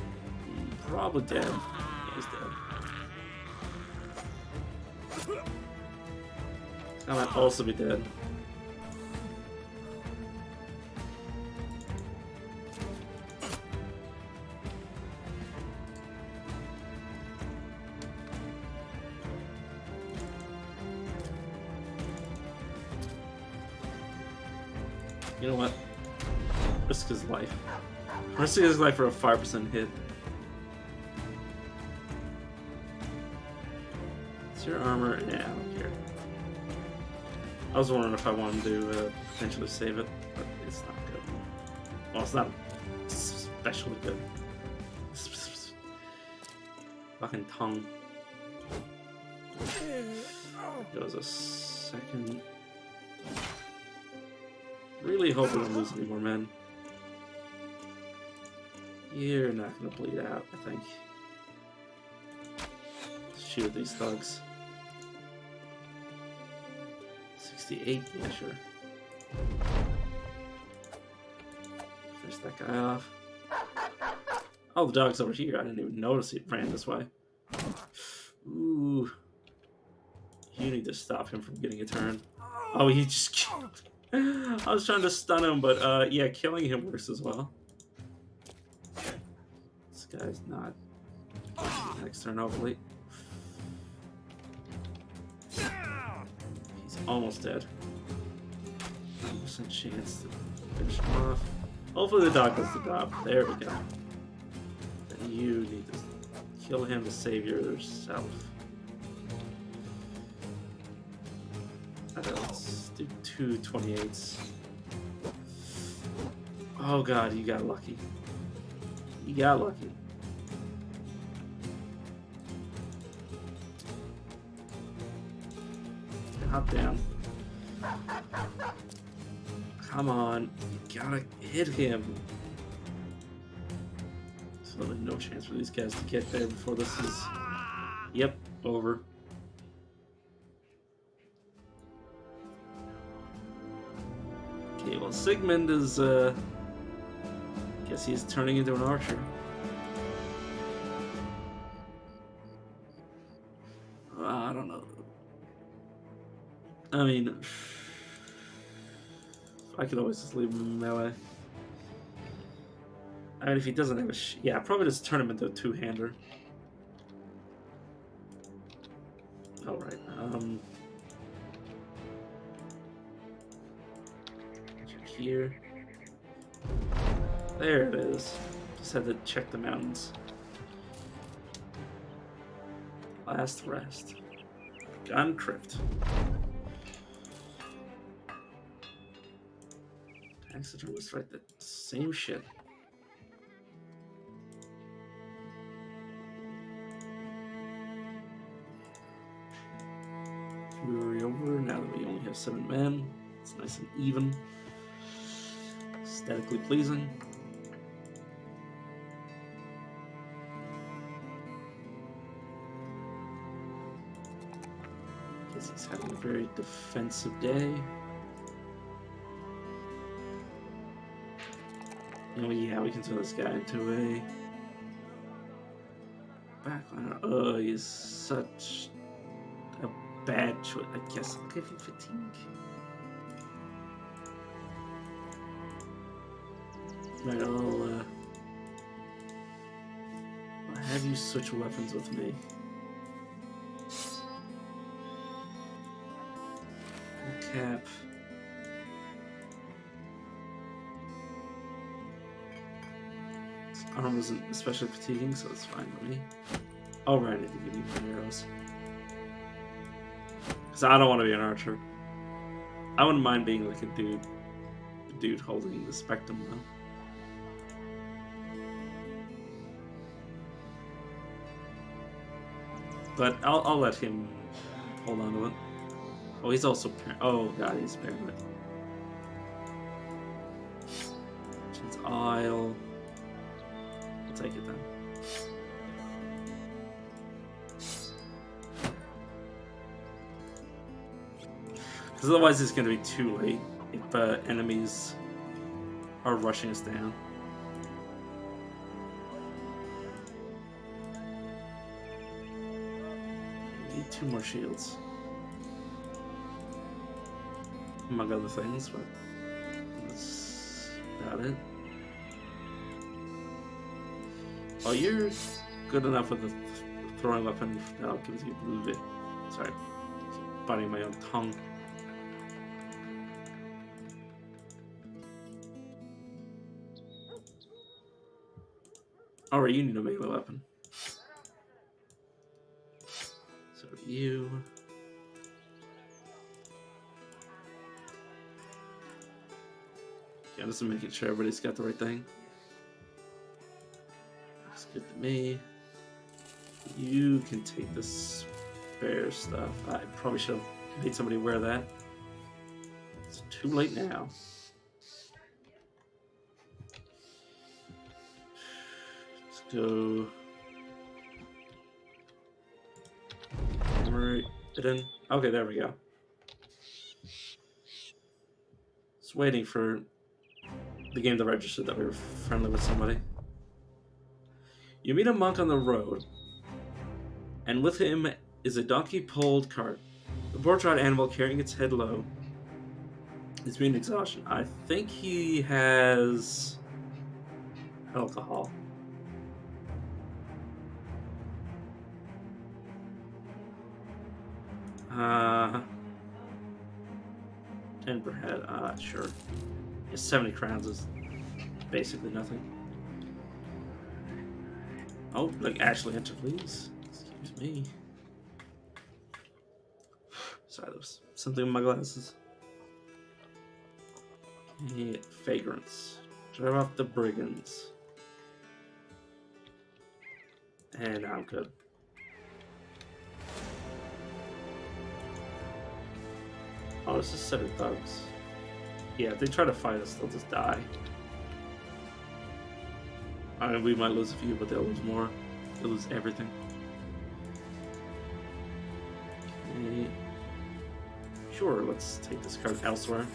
probably dead. Yeah, he's dead. I might also be dead. You know what? Risk his life. Risking his life for a 5% hit. It's your armor. Yeah, I don't care. I was wondering if I wanted to potentially save it, but it's not good. Well, it's not especially good. Fucking tongue. There goes a second. Really hope we don't lose any more men. You're not gonna bleed out, I think. Let's shoot these thugs. 68, yeah, sure. Finish that guy off. Oh, the dog's over here. I didn't even notice he ran this way. Ooh. You need to stop him from getting a turn. Oh, he just killed. I was trying to stun him, but yeah, killing him works as well. This guy's not. Next turn, hopefully. He's almost dead. 9% chance to finish him off. Hopefully the dog does the job. There we go. Then you need to kill him to save yourself. Let's do 2 28s. Oh god, you got lucky. You got lucky. Hop down. Come on. You gotta hit him. There's really no chance for these guys to get there before this is... Yep, over. Okay, well, Well, Sigmund is, guess he's turning into an archer. I don't know. I mean, I could always just leave him melee. I mean, if he doesn't have a yeah, probably just turn him into a two-hander. Alright, check here. There it is. Just had to check the mountains. Last rest. Gun crypt. Taxidermist, right? The same shit. We're over now that we only have 7 men. It's nice and even. Aesthetically pleasing. Guess he's having a very defensive day. Oh yeah, we can turn this guy into a backliner. Oh, he's such a bad choice. I guess I'll give him fatigue. Right, I'll have you switch weapons with me. Cap. His arm isn't especially fatiguing, so it's fine with me. Alright, I need to give you more arrows. Because I don't want to be an archer. I wouldn't mind being like a dude holding the spectrum though. But I'll let him hold on to it. Oh, he's also oh god, he's paranoid. It's I'll take it then. Because otherwise it's going to be too late if enemies are rushing us down. We need 2 more shields. Among other things, but that's about it. Oh, you're good enough with the throwing weapon. I'll give it to you a little bit. Sorry, keep biting my own tongue. Alright, you need a melee weapon. So you. Yeah, just making sure everybody's got the right thing. Looks good to me. You can take the spare stuff. I probably should have made somebody wear that. It's too late now. Let's go. Right in. Okay, there we go. Just waiting for the game to register that we were friendly with somebody. You meet a monk on the road, and with him is a donkey-pulled cart. The boar-trot animal carrying its head low is mean exhaustion. I think he has alcohol. And per head, sure. Yeah, 70 crowns is basically nothing. Oh, like Ashley, enter, please. Excuse me. Sorry, there was something in my glasses. Okay, vagrants. Drive off the brigands. And I'm good. Oh, this is 7 thugs. Yeah, if they try to fight us, they'll just die. I mean, we might lose a few, but they'll lose more. They'll lose everything. Okay. Sure, let's take this card elsewhere.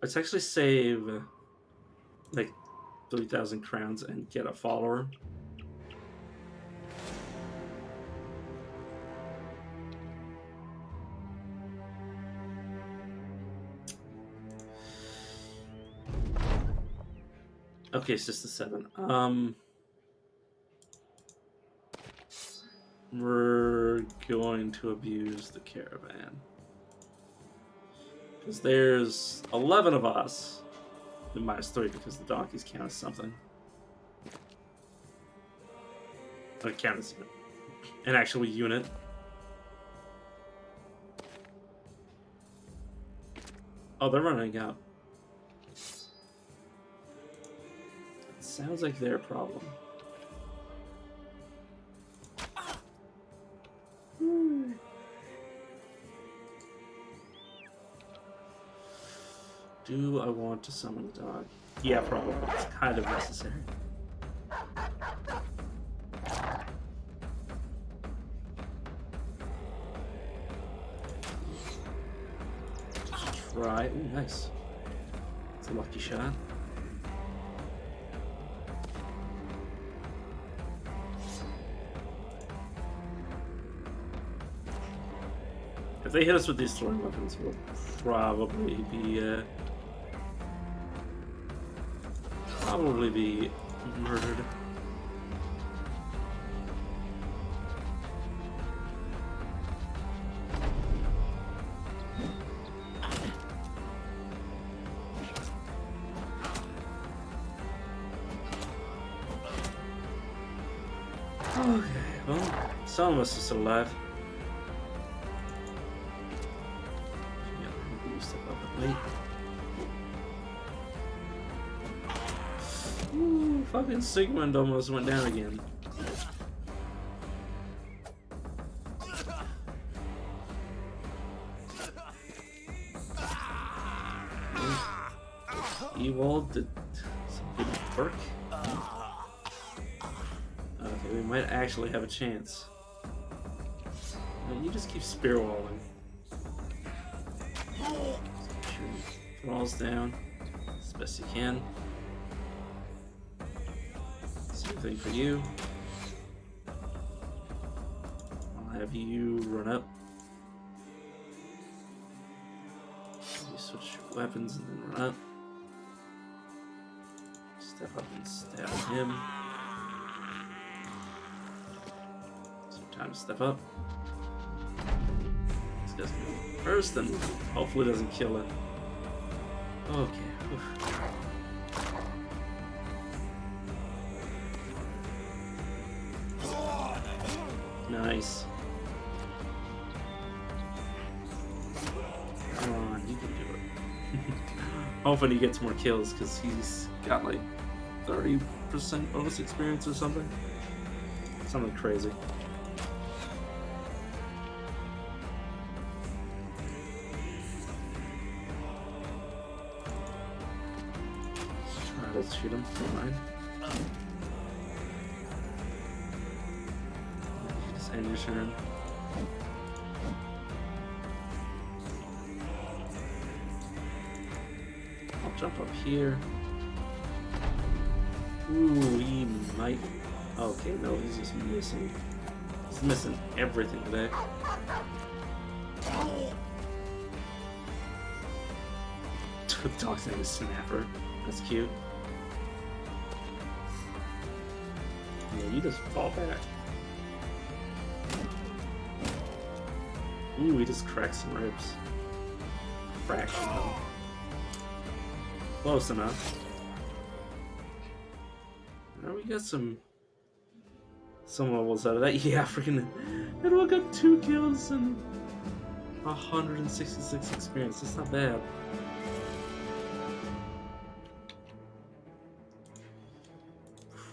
Let's actually save like 3,000 crowns and get a follower. Okay, it's just a 7. We're going to abuse the caravan. Because there's 11 of us. -3 because the donkeys count as something. Or count as an actual unit. Oh, they're running out. It sounds like their problem. Do I want to summon a dog? Yeah, probably. It's kind of necessary. Just try. Ooh, nice. It's a lucky shot. If they hit us with these throwing weapons, we'll probably be murdered. Okay, well, some of us are still alive. Yeah, you step up and wait. Ooh, fucking Sigmund almost went down again. Ewald did some good work. Okay, we might actually have a chance. No, you just keep spear walling. Falls down as best you can. Same thing for you. I'll have you run up. You switch weapons and then run up. Step up and stab him. So time to step up. This guy's gonna go first and hopefully doesn't kill it. Okay. Oof. Nice. Come on, you can do it. Hoping he gets more kills because he's got like 30% bonus experience or something. Something crazy. Alright, let's shoot him. Fine. Just end your turn. I'll jump up here. Ooh, he might. Okay, no, he's just missing. He's missing everything today. The dog's name is Snapper. That's cute. Yeah, you just fall back. Ooh, he just cracked some ribs. Fraction of them. Close enough. Now we got some levels out of that. Yeah, freaking everyone got 2 kills and 166 experience. That's not bad.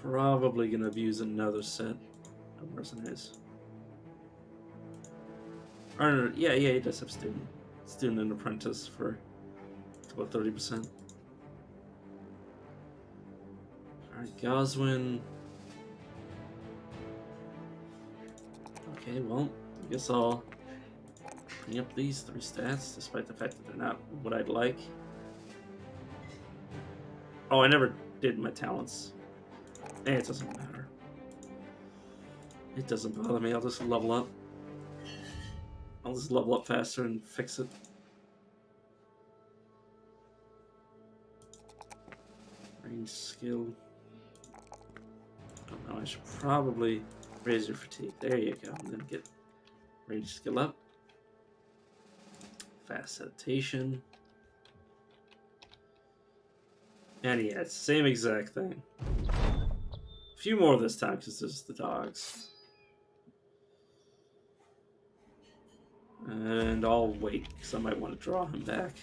Probably gonna abuse another set of mercenaries. Or yeah, he does have student and apprentice for about 30%. Alright, Goswin. Okay, well, I guess I'll bring up these 3 stats, despite the fact that they're not what I'd like. Oh, I never did my talents. It doesn't matter. It doesn't bother me. I'll just level up. I'll just level up faster and fix it. Range skill. I don't know. I should probably raise your fatigue. There you go. And then get range skill up. Fast adaptation. And yeah, it's the same exact thing. A few more this time because there's the dogs. And I'll wait because I might want to draw him back.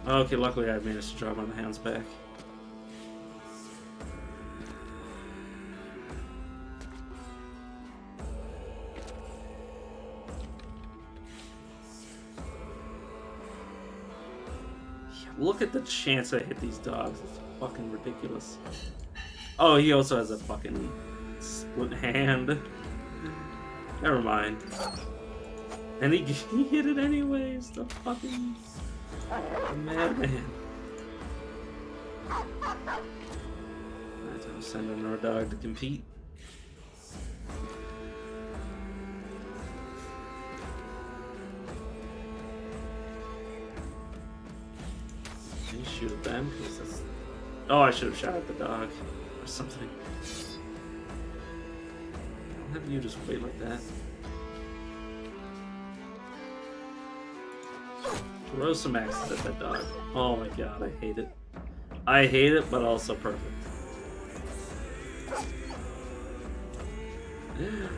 Okay, luckily I managed to draw one of the hounds back. Look at the chance I hit these dogs. It's fucking ridiculous. Oh, he also has a fucking split hand. Never mind. And he hit it anyways. The fucking madman. I have to send another dog to compete. Shoot at them because that's... Oh, I should have shot at the dog or something. I'll have you just wait like that. Throw some axes at that dog. Oh my god, I hate it. I hate it, but also perfect.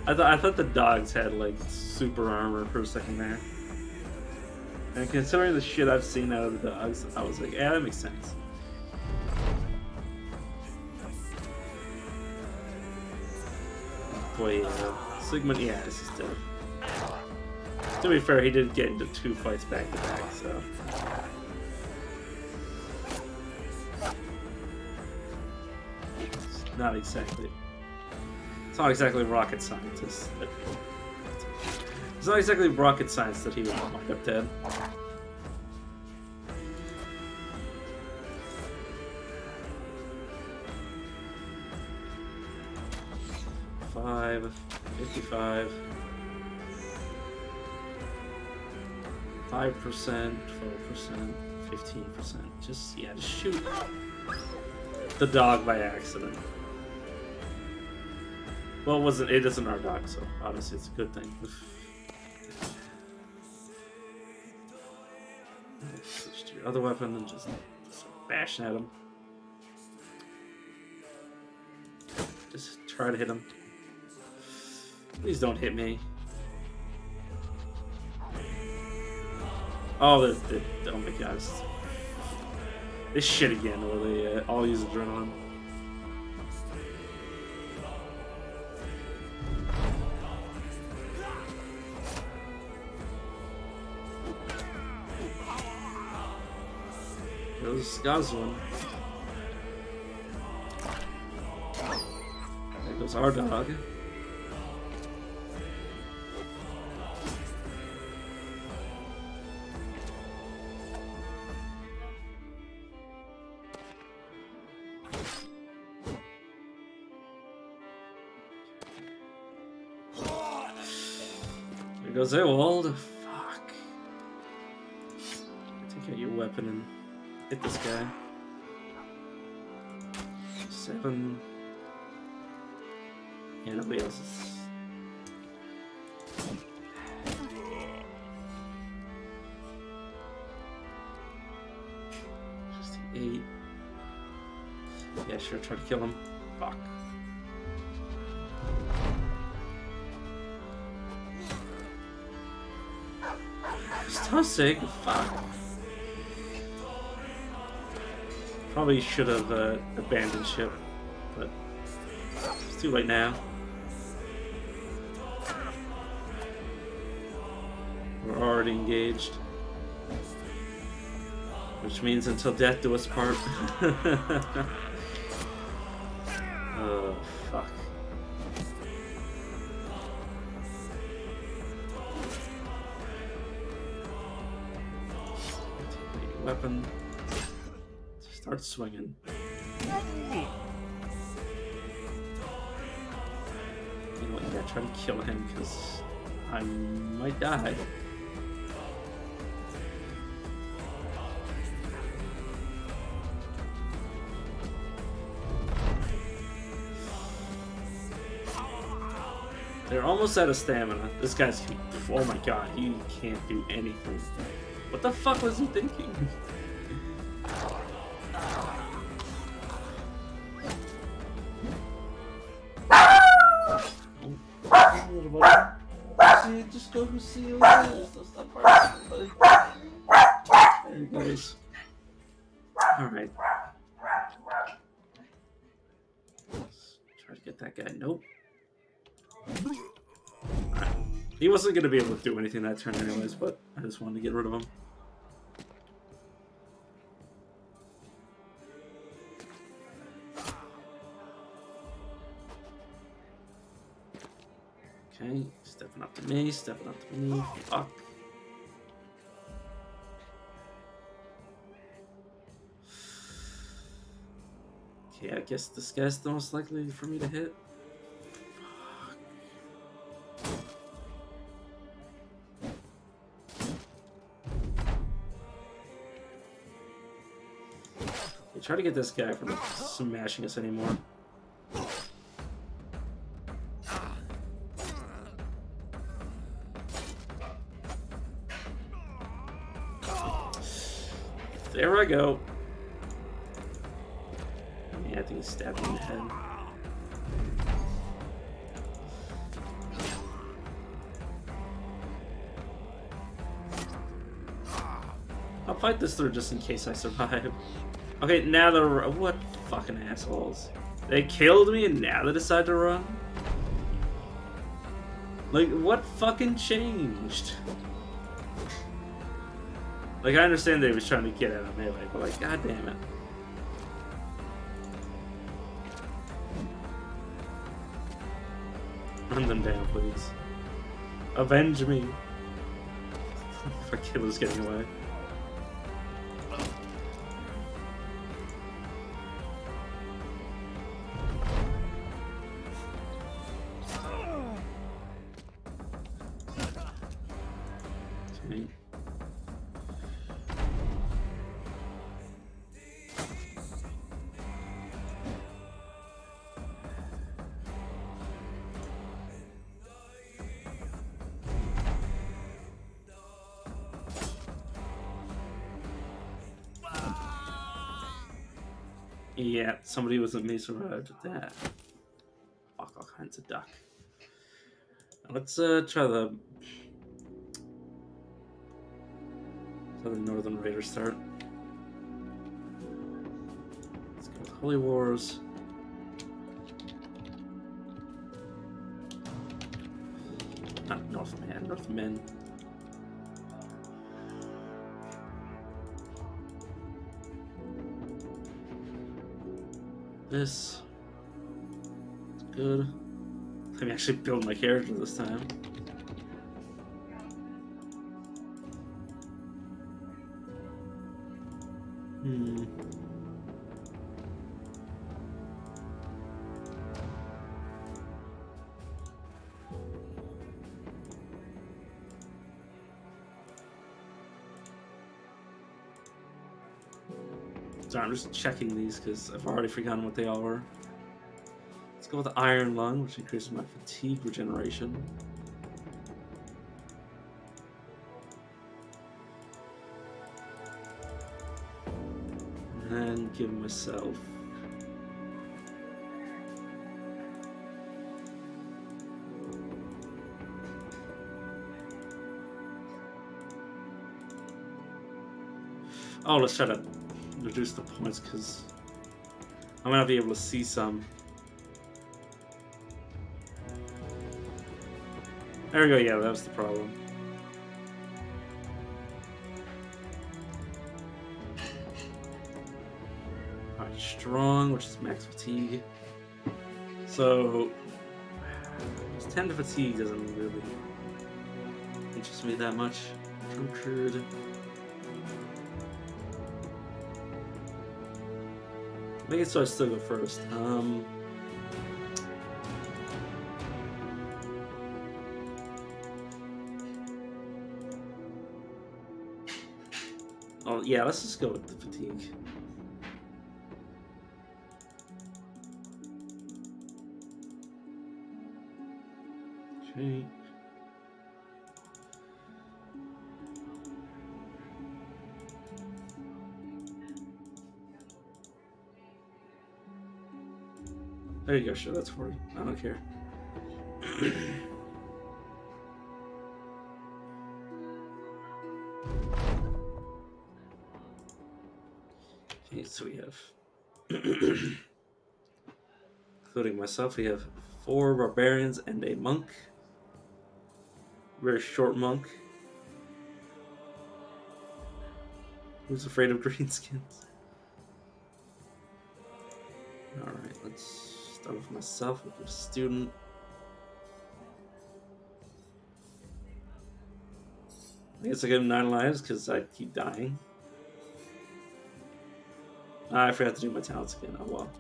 I thought the dogs had like super armor for a second there. And considering the shit I've seen out of the dogs, I was like, yeah, that makes sense. Boy, Sigmund, yeah, this is dead. To be fair, he did get into 2 fights back to back, so. It's not exactly. It's not exactly rocket science. It's not exactly rocket science that he would wind up dead. $5, $55, 5%, 12%, 15%. Just shoot the dog by accident. Well, it isn't our dog, so obviously it's a good thing. Switch to your other weapon and just start bashing at him. Just try to hit him. Please don't hit me. Oh, oh my god. This shit again, where they all use adrenaline. There's Goswin. There goes our dog. There goes Ewald. Fuck. Take out your weapon and hit this guy. 7. Yeah, nobody else is. Just 8. Yeah, sure, try to kill him. Fuck. Stusig, fuck. Probably should have abandoned ship, but it's too late now. We're already engaged. Which means until death do us part. Oh, fuck. weapon. Start swinging. You know what? Yeah, try to kill him because I might die. They're almost out of stamina. This guy's... Oh my god, he can't do anything. What the fuck was he thinking? Just go who see you is. Don't stop barking, buddy. There he goes. Alright. Try to get that guy. Nope. Right. He wasn't going to be able to do anything that turn anyways, but I just wanted to get rid of him. Okay, stepping up to me, stepping up to me. Fuck. Okay, I guess this guy's the most likely for me to hit. Okay, try to get this guy from smashing us anymore. There I go. Yeah, I think he stabbed me in the head. I'll fight this through just in case I survive. Okay, now they're... What fucking assholes. They killed me and now they decide to run? Like, what fucking changed? Like, I understand they was trying to get out of melee, but like, god damn it. Run them down, please. Avenge me. If our killer's getting away. Okay. Yeah, somebody wasn't me survived with that. Fuck, all kinds of duck. Now let's try the Northern Raider start. Let's go with Holy Wars. Not Northman, Northmen. This is good. Let me actually build my character this time. Sorry, I'm just checking these because I've already forgotten what they all were. Let's go with the Iron Lung, which increases my fatigue regeneration. And then give myself... Oh, let's try to reduce the points because I'm gonna be able to see some. There we go, yeah, that was the problem. Alright, strong, which is max fatigue. So, 10 to fatigue doesn't really interest me that much. Drunkard. Maybe so I still go first. Oh yeah, let's just go with the fatigue. Okay. There you go, sure, that's 40. I don't care. Okay, so we have, including myself, we have 4 barbarians and a monk. Very short monk. Who's afraid of greenskins? Alright, let's start with myself, with a student. I guess I give him 9 lives because I keep dying. I forgot to do my talents again. Oh well.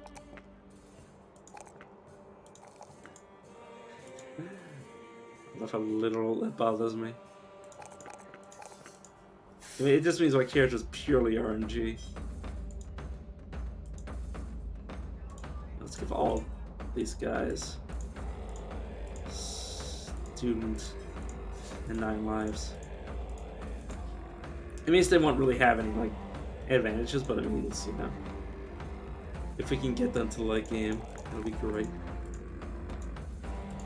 I love how literal that bothers me. I mean, it just means my character is purely RNG. Let's give all these guys student and 9 lives. It means they won't really have any like advantages, but it means, you know, if we can get them to the late game, it'll be great.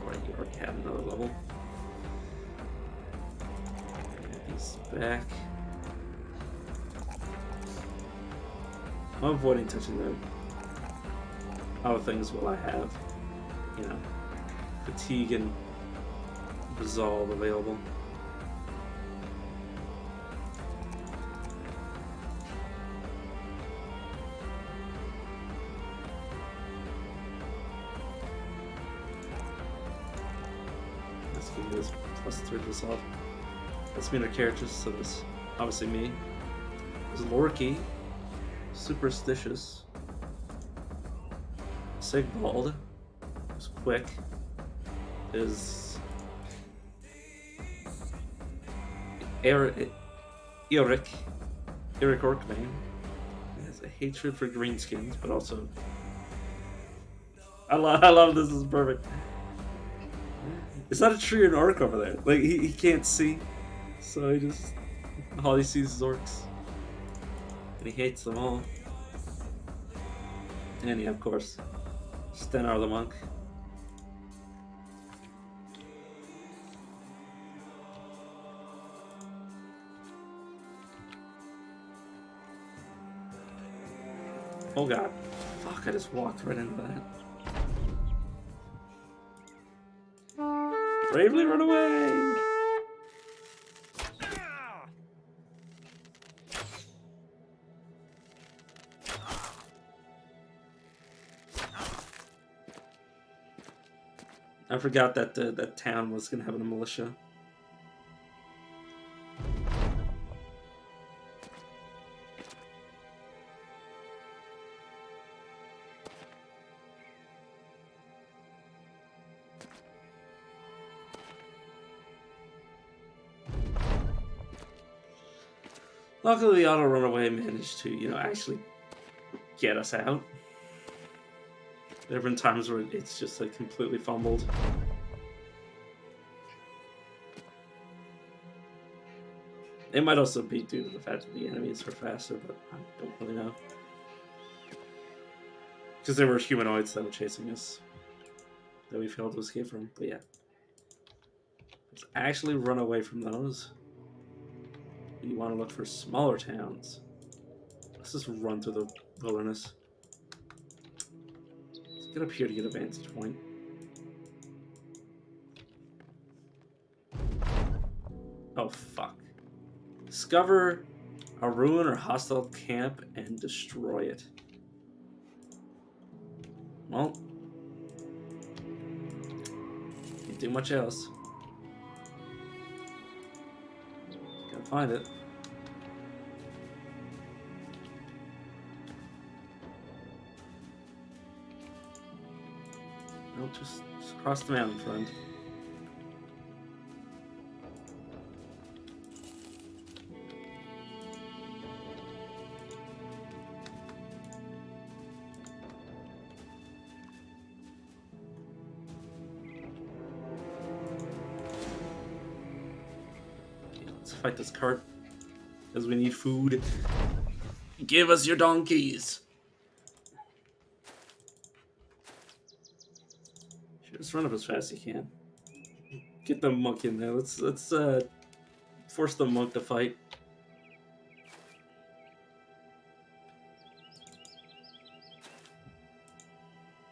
Alright, you already have another level. Get these back. I'm avoiding touching the other things while I have, you know, fatigue and resolve available. Let's give this +3 resolve. Let's meet our characters. So this, obviously me, is Lorky, superstitious. Sigvald is quick. Is Eric Orkbane has a hatred for greenskins, but also I love this. Is perfect. It's not a tree or an orc over there. Like he can't see, so he just all he sees is orcs, and he hates them all. And he, of course, Stenar the monk. Oh god. Fuck, I just walked right into that. Bravely run away! I forgot that that town was gonna have a militia. Luckily, the auto runaway managed to, you know, actually get us out. There have been times where it's just like completely fumbled. It might also be due to the fact that the enemies were faster, but I don't really know. Because there were humanoids that were chasing us that we failed to escape from. But yeah, let's actually run away from those. You want to look for smaller towns. Let's just run through the wilderness. Let's get up here to get a vantage point. Oh, fuck. Discover a ruin or hostile camp and destroy it. Well, can't do much else. Gotta find it. No, just cross the mountain, friend. Okay, let's fight this cart. Because we need food. Give us your donkeys! Just run up as fast as you can. Get the monk in there. Let's force the monk to fight.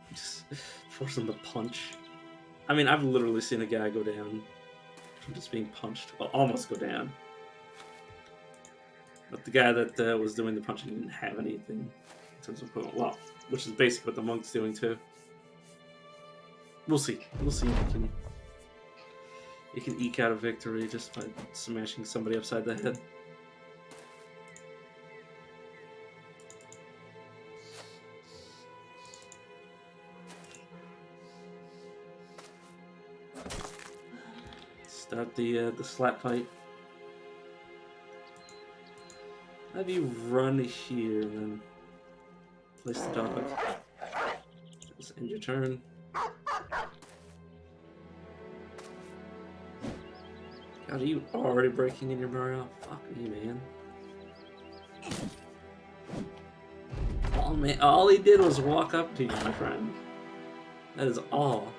Just force him to punch. I mean, I've literally seen a guy go down from just being punched. Well, almost go down. But the guy that was doing the punching didn't have anything in terms of equipment. Well, which is basically what the monk's doing too. We'll see. We'll see if you can eke out a victory just by smashing somebody upside the head. Start the slap fight. Have you run here and then place the dog. Just end your turn. God, are you already breaking in your Mario? Fuck me, man. Oh man, all he did was walk up to you, my friend. That is all.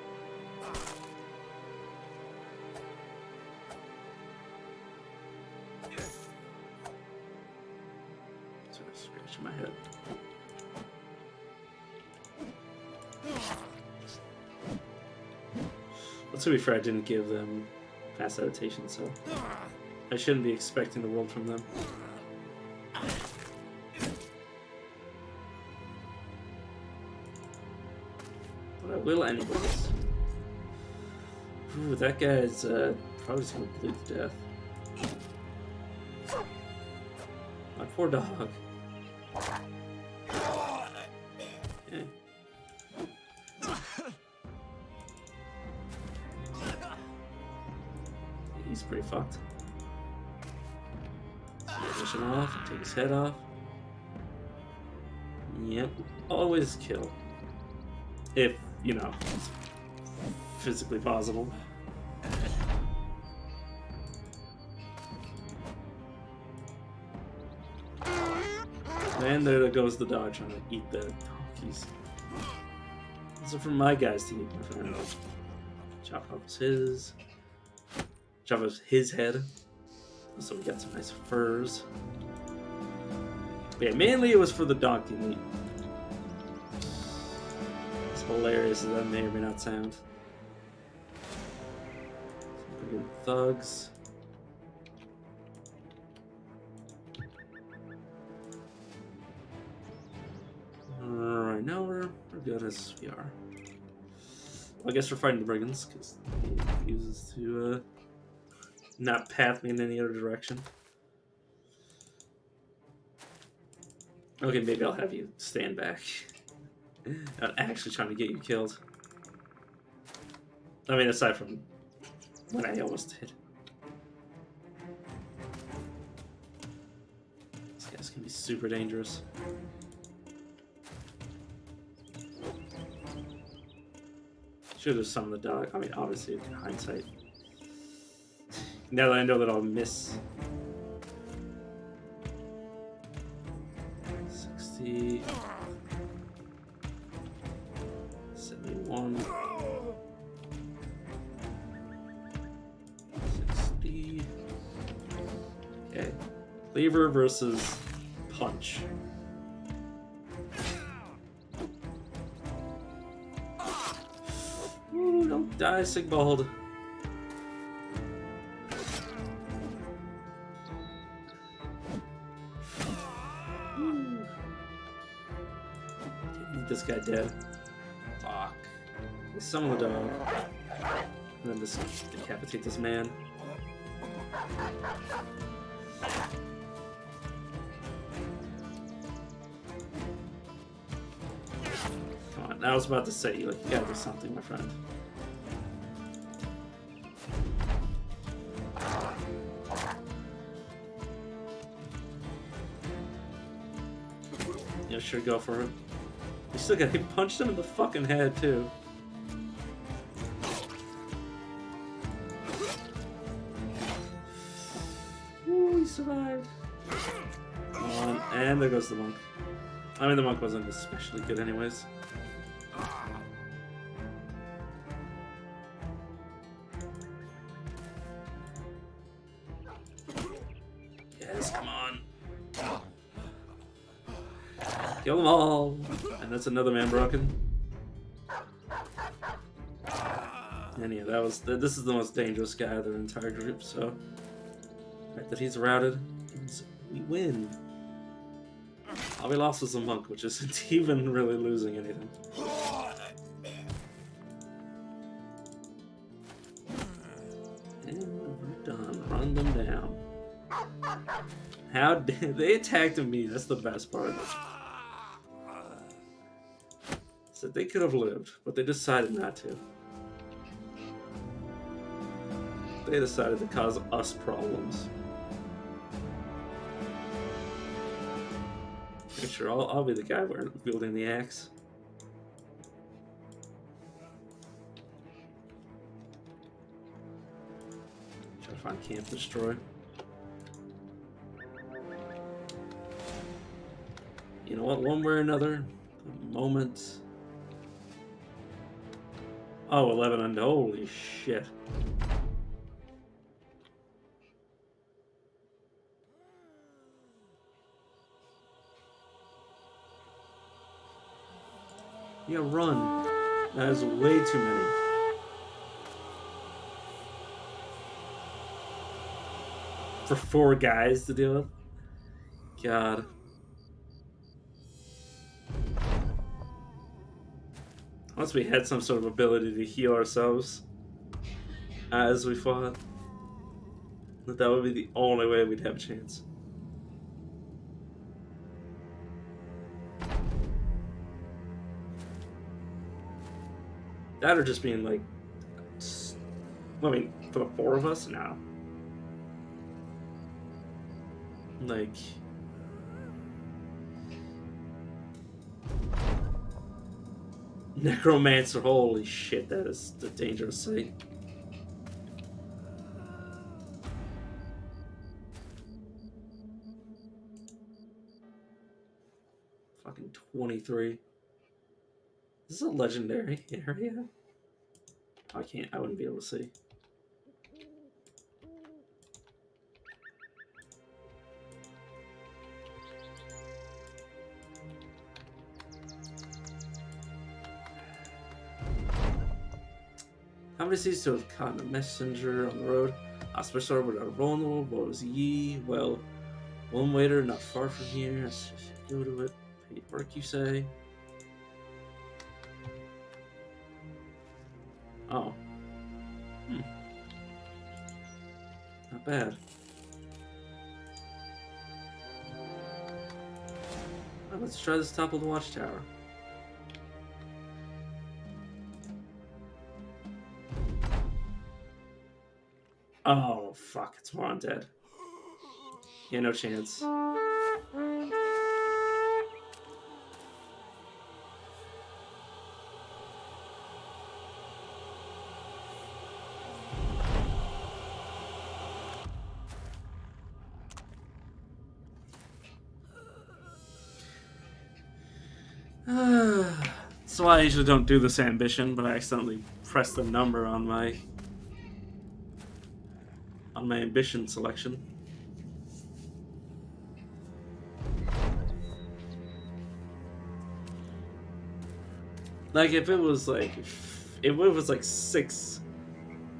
Sort of scratching my head. Let's be fair, I didn't give them fast adaptation, so I shouldn't be expecting the world from them. But I will anyways. Ooh, that guy's probably just gonna bleed to death. My poor dog. Okay. He's pretty fucked. Push him off, take his head off. Yep, always kill. If, you know, it's physically possible. And there goes the dog trying to eat the donkeys. These are for my guys to eat, my friend. Chop off his. Chop off his head. So we got some nice furs. But yeah, mainly it was for the donkey meat. As hilarious as that may or may not sound. Some good thugs. Alright, now we're good as we are. Well, I guess we're fighting the brigands, because he uses to not path me in any other direction. Okay, maybe I'll have you stand back. I'm actually trying to get you killed. I mean, aside from when I almost did. This guy's gonna be super dangerous. Should have summoned the dog. I mean, obviously, in hindsight. Now that I know that I'll miss. 60. 71. 60. Okay. Cleaver versus punch. Ooh, don't die, Sigvald. This guy dead. Fuck. Summon the dog. And then just decapitate this man. Come on. I was about to say, like, you gotta do something, my friend. Yeah, sure, go for it. You still got, he punched him in the fucking head, too. Ooh, he survived. Come on, and there goes the monk. I mean, the monk wasn't especially good anyways. Yes, come on. Kill them all! And that's another man broken. And yeah, this is the most dangerous guy of their entire group, so... The fact that he's routed means we win. All we lost was a monk, which isn't even really losing anything. And we're done. Run them down. How did they attacked me? That's the best part of this. So they could have lived, but they decided not to. They decided to cause us problems. Pretty sure I'll be the guy wielding the axe. Try to find camp destroy. You know what? One way or another, the moment. Oh, 11 and holy shit. Yeah, run. That is way too many. For 4 guys to deal with? God. Unless we had some sort of ability to heal ourselves as we fought, that would be the only way we'd have a chance. That or just being like... I mean, for the 4 of us? No. Like... Necromancer, holy shit, that is a dangerous sight. Fucking 23. Is this a legendary area? I wouldn't be able to see. How many seas to have caught a messenger on the road? Auspicior without a vulnerable, what was ye? Well, one waiter not far from here. Let's just go to it. Paid work, you say? Oh. Not bad. Well, let's try this top of the watchtower. Oh, fuck. It's more undead. Yeah, no chance. So I usually don't do this ambition, but I accidentally pressed the number on my ambition selection. Like if it was like 6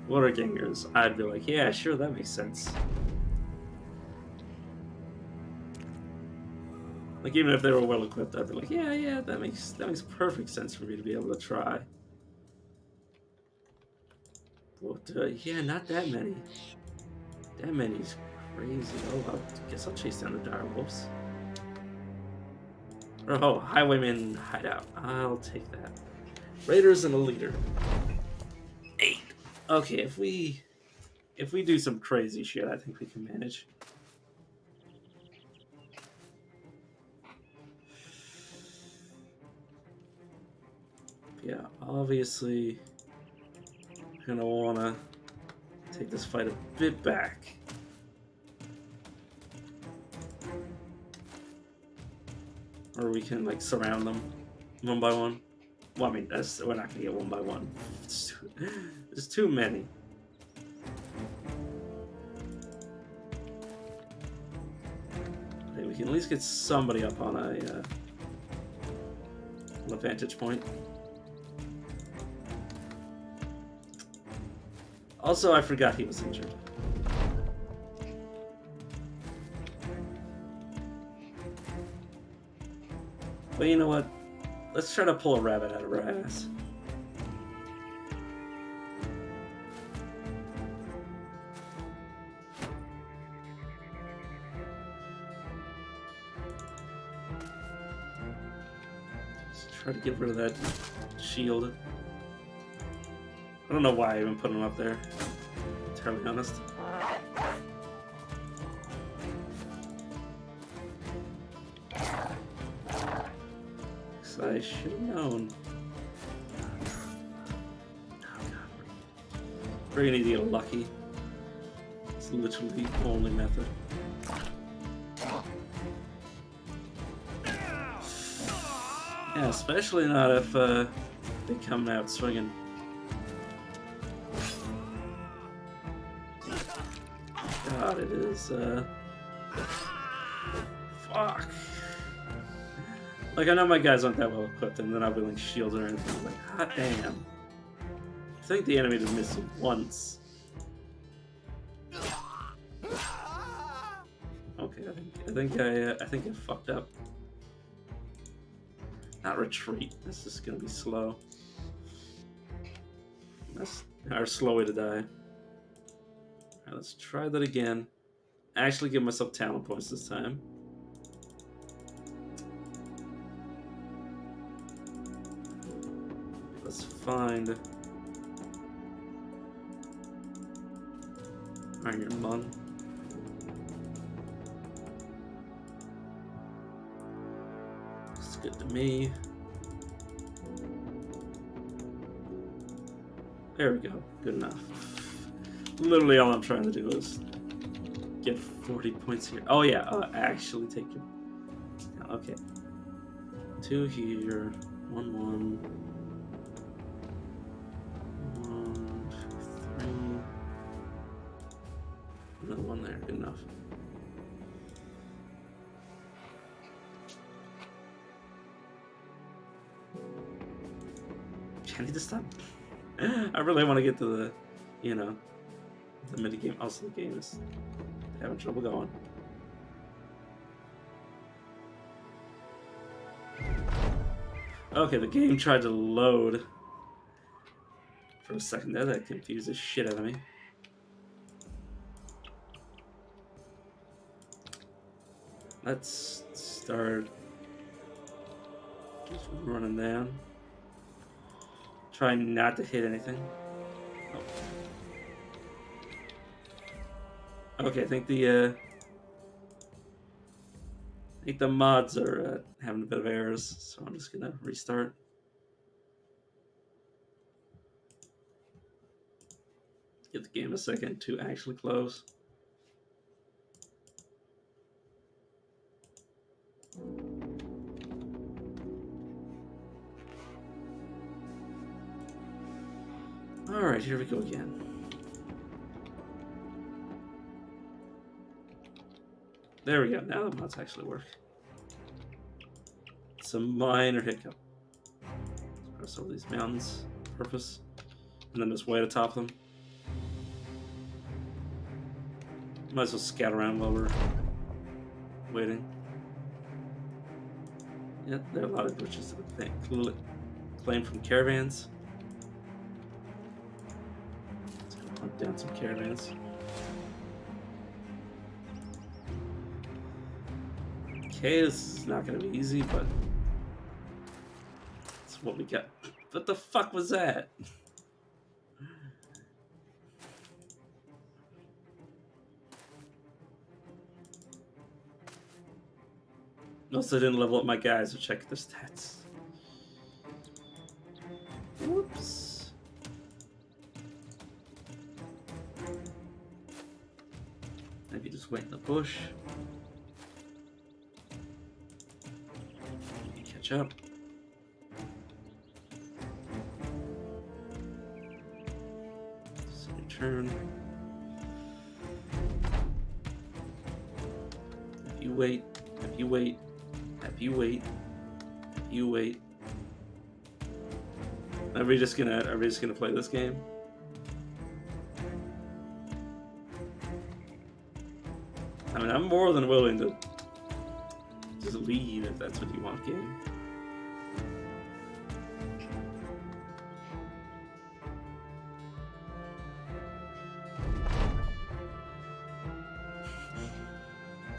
Water Gangers, I'd be like, yeah, sure, that makes sense. Like even if they were well equipped, I'd be like, yeah, that makes perfect sense for me to be able to try. But yeah, not that many. That many's crazy. Oh, I guess I'll chase down the dire wolves. Oh, Highwayman hideout. I'll take that. Raiders and a leader. 8. Okay, if we do some crazy shit, I think we can manage. Yeah, obviously, we're gonna wanna take this fight a bit back. Or we can like surround them one by one. Well, I mean, we're not gonna get one by one. There's too many. Okay, we can at least get somebody up on a vantage point. Also, I forgot he was injured. But you know what? Let's try to pull a rabbit out of our ass. Let's try to get rid of that shield. I don't know why I even put him up there, to be entirely honest. I should have known. Oh god. We're gonna need to get lucky. It's literally the only method. Yeah, especially not if they come out swinging. God, it is, fuck. Like, I know my guys aren't that well equipped, and they're not wielding shields or anything. I'm like, hot damn. I think the enemy just missed once. Okay, I think I fucked up. Not retreat. This is gonna be slow. That's our slow way to die. Alright, let's try that again. Actually give myself talent points this time. Let's find Iron Lung. It's good to me. There we go. Good enough. Literally all I'm trying to do is get 40 points here. Oh yeah, actually take it. Okay. 2 here. 1, 1. 1, 2, 3. Another one there. Good enough. I need to stop. I really want to get to the, you know, the mini game. Also, the game is having trouble going. Okay, the game tried to load for a second there. That confused the shit out of me. Let's start just running down. Try not to hit anything. Oh. Okay, I think the mods are having a bit of errors, so I'm just gonna restart. Give the game a second to actually close. Alright, here we go again. There we go, now the mods actually work. It's a minor hiccup. Let's cross over these mountains, purpose, and then just way atop them. Might as well scout around while we're waiting. Yeah, there are a lot of glitches that claim from caravans. Let's go hunt down some caravans. Okay, this is not going to be easy, but it's what we got. What the fuck was that? Also, I didn't level up my guys, so check their stats. Whoops. Maybe just wait in the bush. Catch up. Turn. If you wait, if you wait, if you wait, if you wait. Are we just gonna play this game? I mean, I'm more than willing to just leave if that's what you want, game.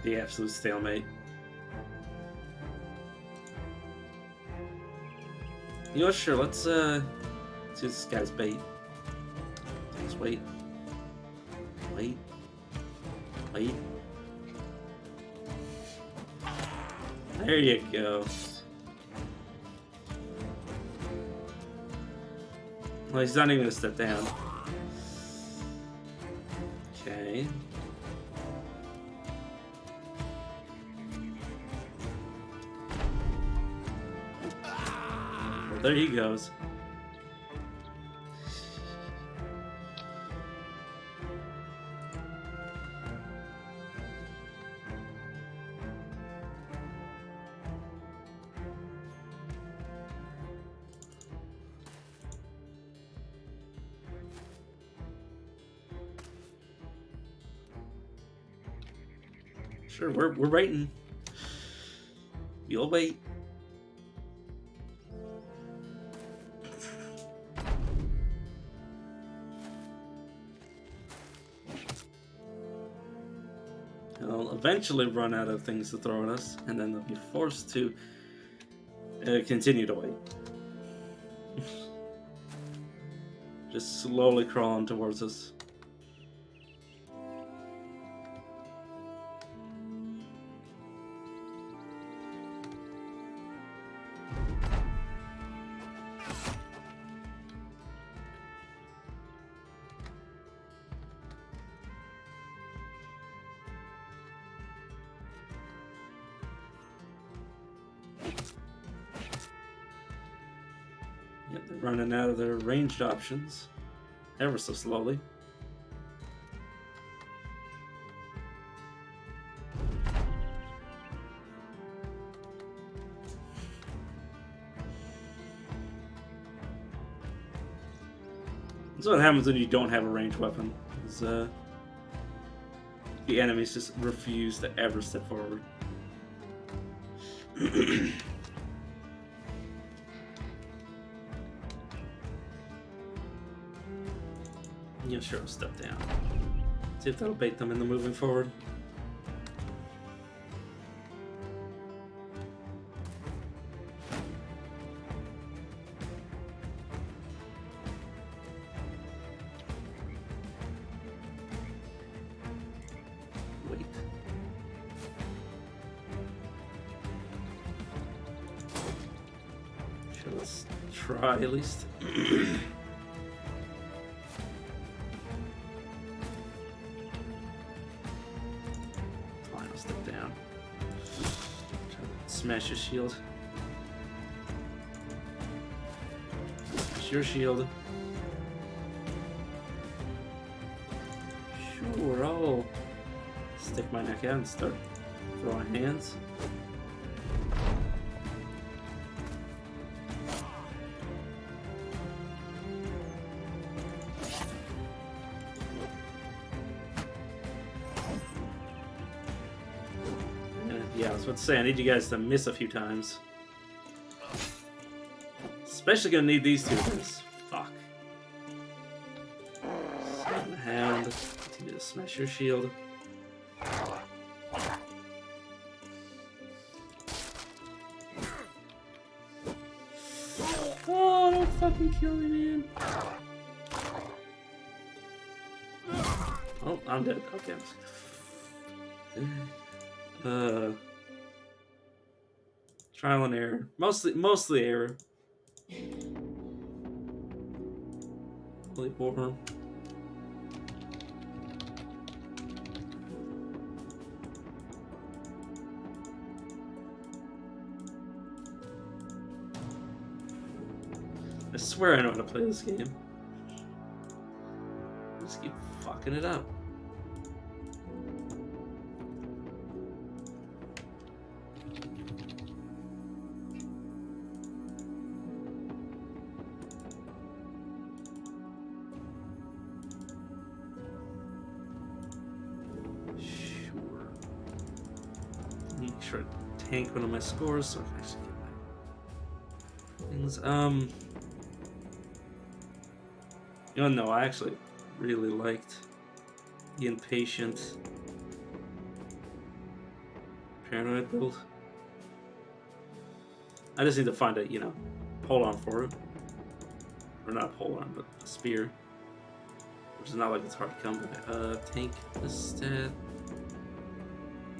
The absolute stalemate. You know what, sure, let's see this guy's bait. Let's wait. Wait. Wait. There you go. Well, he's not even gonna step down. Okay. There he goes. Sure, we're waiting. You'll wait. They'll eventually run out of things to throw at us, and then they'll be forced to continue to wait. Just slowly crawling towards us. Yep, they're running out of their ranged options ever so slowly. That's what happens when you don't have a ranged weapon. Is, the enemies just refuse to ever step forward. Yeah, sure, I'll step down. See if that'll bait them into moving forward. Wait. Sure, let's try at least. Step down. Try to smash your shield. Smash your shield. Sure, I'll stick my neck out and start throwing hands. Yeah, I was about to say, I need you guys to miss a few times. Especially gonna need these two guys. Fuck. Slam the hound. Continue to smash your shield. Oh, don't fuck fucking kill me, man. Oh, I'm dead. Okay. Trial and error. Mostly error. Holy warm. I swear I know how to play this game. I just keep fucking it up. Sure. Make sure I tank one of my scores so I can actually get my things. No, I actually really liked the Impatient Paranoid build. I just need to find a, pole arm for it. Or not a pole arm, but a spear. Which is not like it's hard to come by. Tank instead.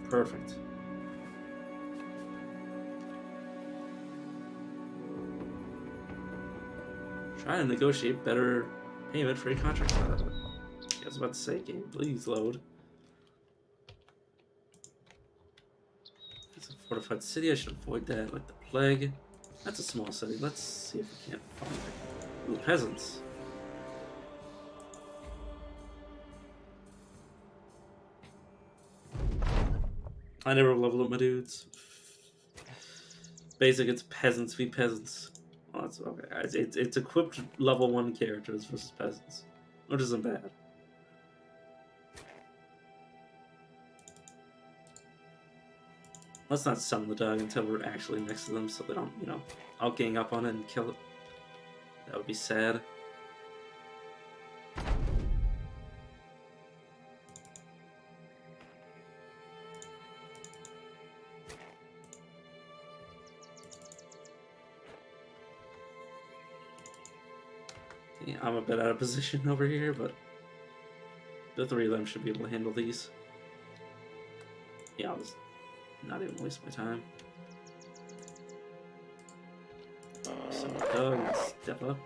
Perfect. Try to negotiate better payment for your contract. I was about to say, game, please load. It's a fortified city. I should avoid that like the plague. That's a small city. Let's see if we can't find it. Ooh, peasants. I never leveled up my dudes. Basic, it's peasants v peasants. Well, that's okay. It's equipped level 1 characters versus peasants, which isn't bad. Let's not summon the dog until we're actually next to them so they don't, I'll gang up on it and kill it. That would be sad. Yeah, I'm a bit out of position over here, but the 3 of them should be able to handle these. Yeah, I'll just not even waste my time. So, dog, step up.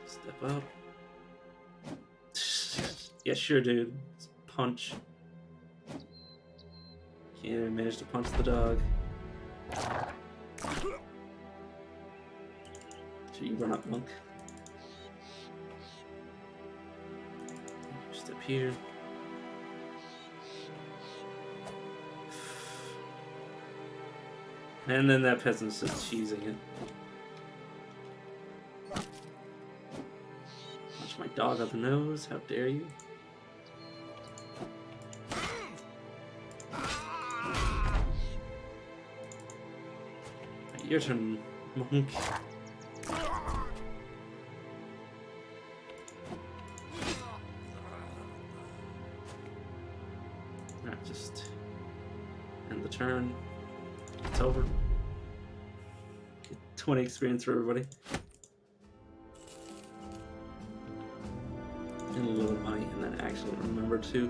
Step up. Yeah, sure, dude. Just punch. Can't even manage to punch the dog. So you run up, monk. Step here. And then that peasant's just cheesing it. Punch my dog up the nose, how dare you? Your turn, monk. Alright, just end the turn. It's over. Get 20 experience for everybody. And a little money, and then actually remember to.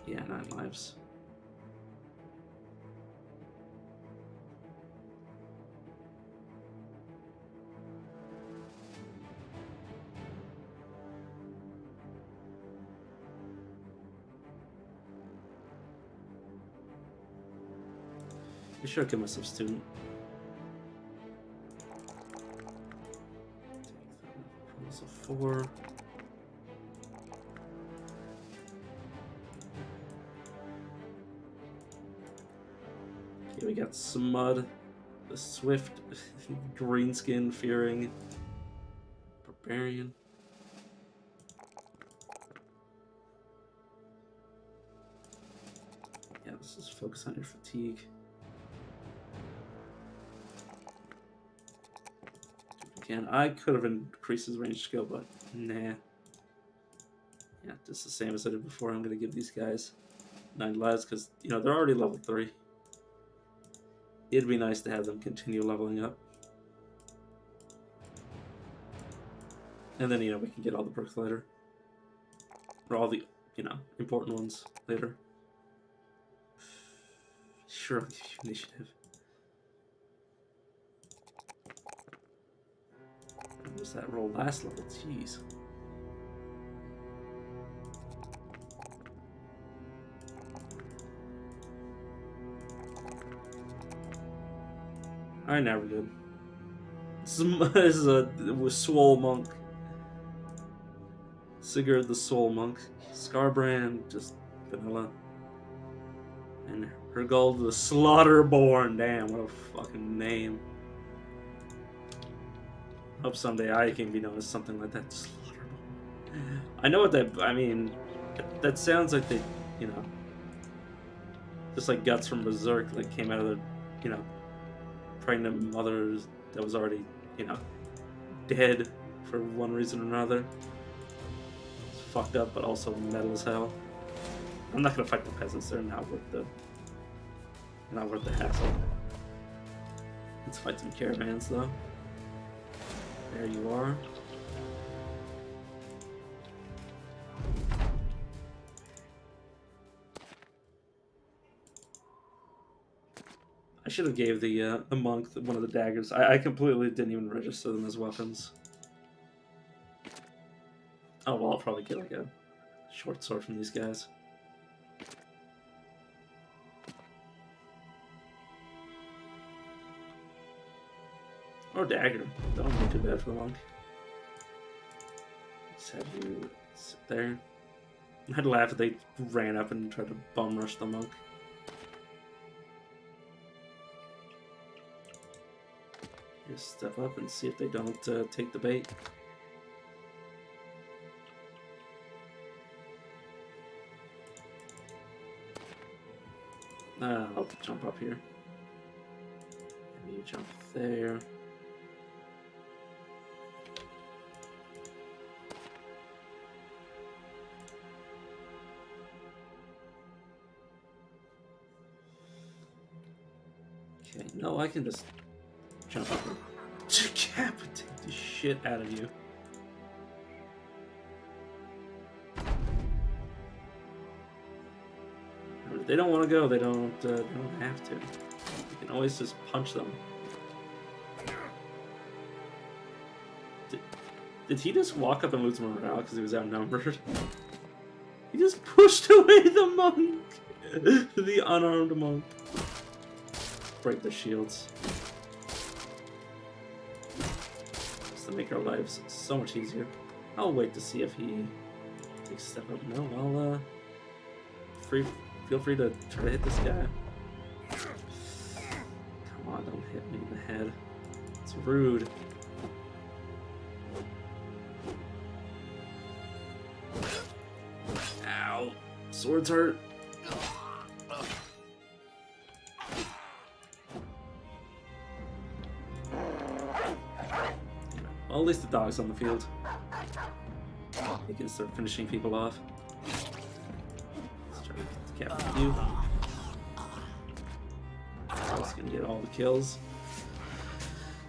Yeah, 9 lives. I should have given myself student. So 4. Okay, we got Smud, the Swift, Greenskin, Fearing, Barbarian. Yeah, let's just focus on your fatigue. I could have increased his range skill, but nah. Yeah, just the same as I did before. I'm going to give these guys 9 lives because, you know, they're already level 3. It'd be nice to have them continue leveling up. And then, you know, we can get all the perks later. Or all the, you know, important ones later. Sure, I'll give you initiative. What was that roll last level? Jeez. Alright, now we're good. This is a Swole Monk. Sigurd the Soul Monk. Scarbrand, just vanilla. And Hergold the Slaughterborn. Damn, what a fucking name. Hope someday I can be known as something like that. Slaughterborn. I know what that, I mean, that sounds like they, you know, just like Guts from Berserk, like came out of the, you know, pregnant mother that was already, you know, dead for one reason or another. It's fucked up, but also metal as hell. I'm not gonna fight the peasants; they're not worth the hassle. Let's fight some caravans, though. There you are. I should have gave the monk one of the daggers. I completely didn't even register them as weapons. Oh well, I'll probably get like a short sword from these guys. Or dagger. That wouldn't be too bad for the monk. Just have you sit there. I'd laugh if they ran up and tried to bum rush the monk. Just step up and see if they don't take the bait. I'll jump up here. And you jump there. Okay, no, I can just jump up and decapitate the shit out of you. If they don't want to go, they don't have to. You can always just punch them. Did he just walk up and lose morale because he was outnumbered? He just pushed away the monk! The unarmed monk. Break the shields. Just to make our lives so much easier. I'll wait to see if he takes a step up. No, I'll feel free to try to hit this guy. Come on, don't hit me in the head. It's rude. Ow! Swords hurt. Well, at least the dog's on the field. He can start finishing people off. Let's try to decapitate you. Dog's gonna get all the kills.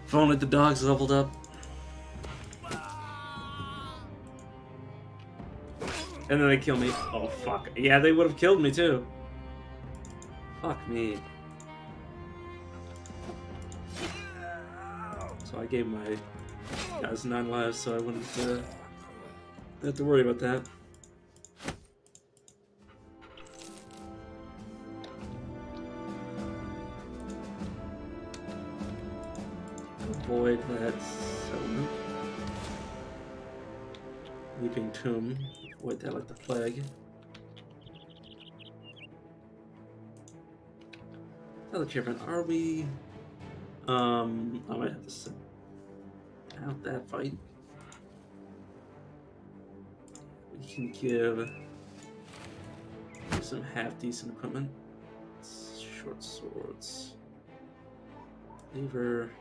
If only the dog's leveled up. And then they kill me. Oh, fuck. Yeah, they would have killed me, too. Fuck me. So I gave my guys 9 lives, so I wouldn't have to worry about that. Avoid that settlement. Weeping Tomb. Avoid that like the plague. Another caravan. Are we? I might have to sit out that fight. We can give some half decent equipment. Short swords. Lever.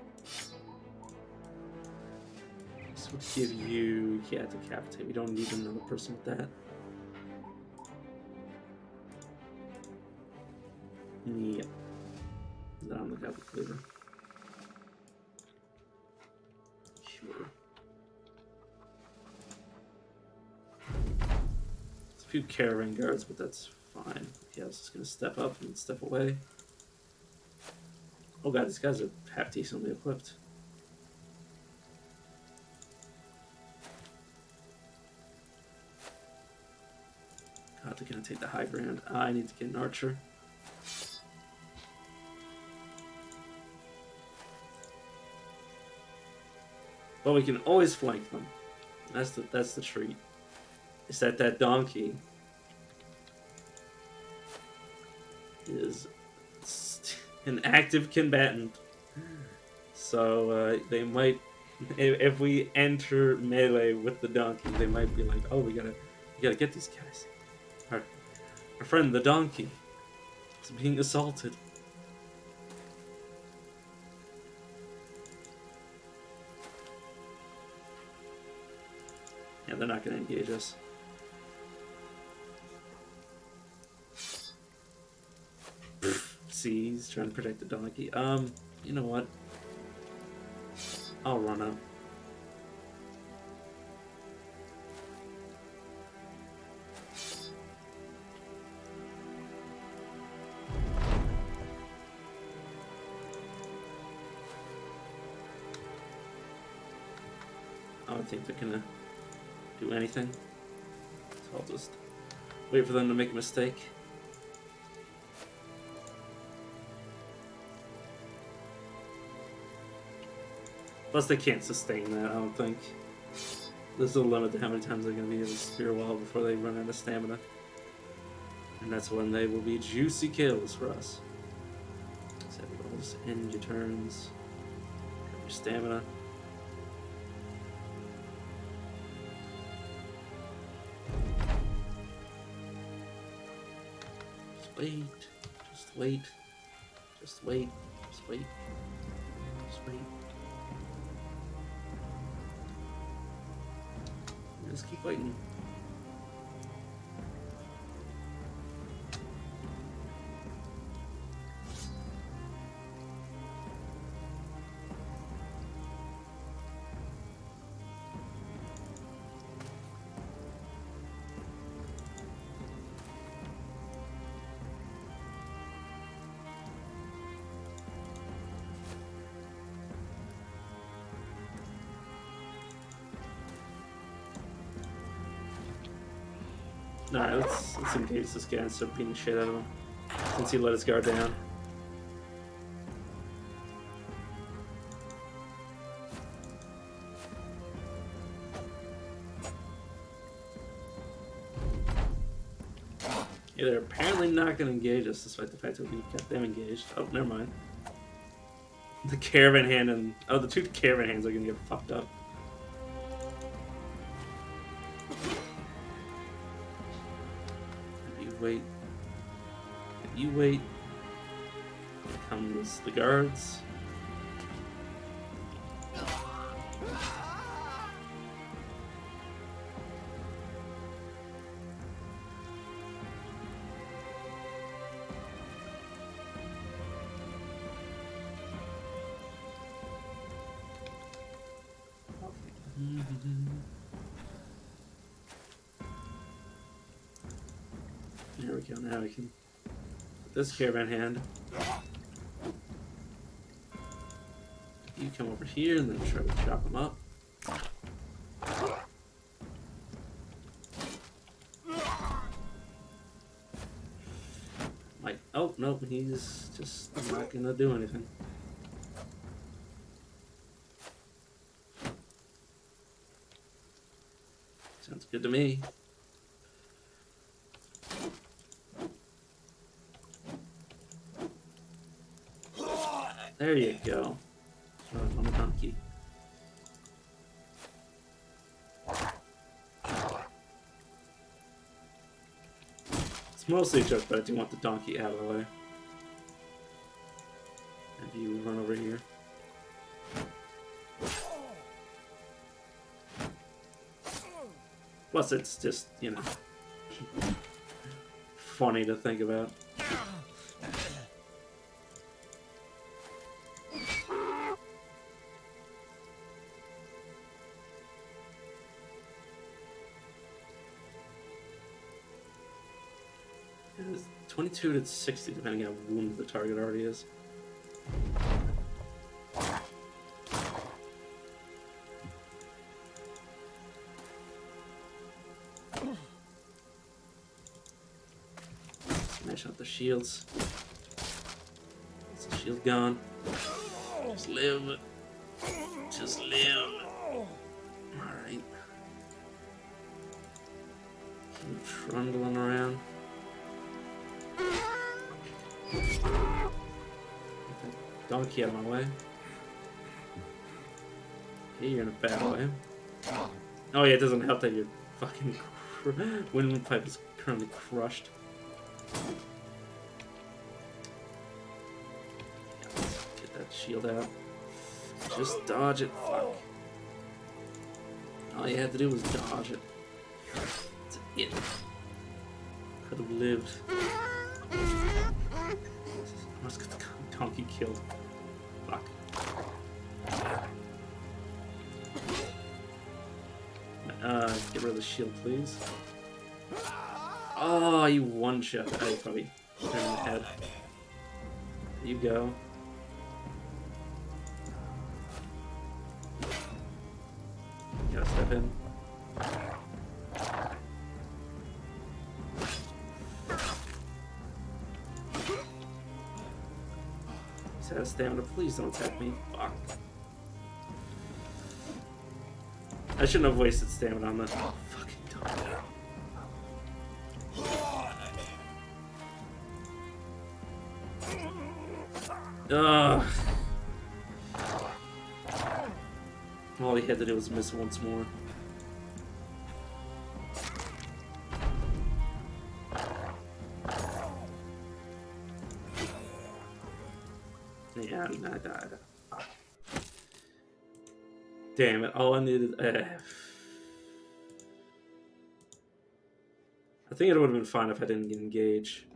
This would give you, yeah, decapitate. We don't need another person with that. Yep. Then I'm gonna have a cleaver. Sure. There's a few caravan guards, but that's fine. Yeah, I was just gonna step up and step away. Oh god, these guys are half decently equipped. God, they're gonna take the high ground. I need to get an archer. But we can always flank them. That's the treat. Is that donkey is an active combatant. So they might, if we enter melee with the donkey, they might be like, "Oh, we gotta get these guys." Our friend the donkey is being assaulted. Yeah, they're not gonna engage us. See, he's trying to protect the donkey. You know what? I'll run up. I don't think they're gonna do anything. So I'll just wait for them to make a mistake. Plus, they can't sustain that, I don't think. There's a limit to how many times they're going to be able to spear wall before they run out of stamina. And that's when they will be juicy kills for us. So we'll just end your turns. Grab your stamina. Just wait. Just wait. Just wait. Just wait. Just wait. Just keep waiting. Alright, let's engage this guy and start beating the shit out of him. Since he let his guard down. Yeah, they're apparently not going to engage us, despite the fact that we got them engaged. Oh, never mind. The caravan hand and... Oh, the two caravan hands are going to get fucked up. Wait. If you wait, here comes the guards. There we go, now we can put this caravan hand. You come over here and then try to chop him up. Like, oh, no, he's just not gonna do anything. Sounds good to me. There you go. Throw it on the donkey. It's mostly a joke, but I do want the donkey out of the way. Have you run over here. Plus, it's just, you know, funny to think about. 22 to 60, depending on how wounded the target already is. Smash out the shields. Is the shield gone? Just live. Just live. Alright. Keep trundling around. Get that donkey out of my way. Okay, you're in a bad way. Oh yeah, it doesn't help that your fucking windpipe is currently crushed. Get that shield out. Just dodge it. Fuck. All you had to do was dodge it. That's it. Could have lived. I must get the donkey killed. Fuck. Get rid of the shield, please. Oh, you one-shot. I probably turned my head. There you go. Gotta step in. He's out of stamina. Please don't attack me. Fuck. I shouldn't have wasted stamina on that fucking dog. Ugh. All he had to do was miss once more. Yeah, I mean, I died. Damn it, all I needed... I think it would have been fine if I didn't engage.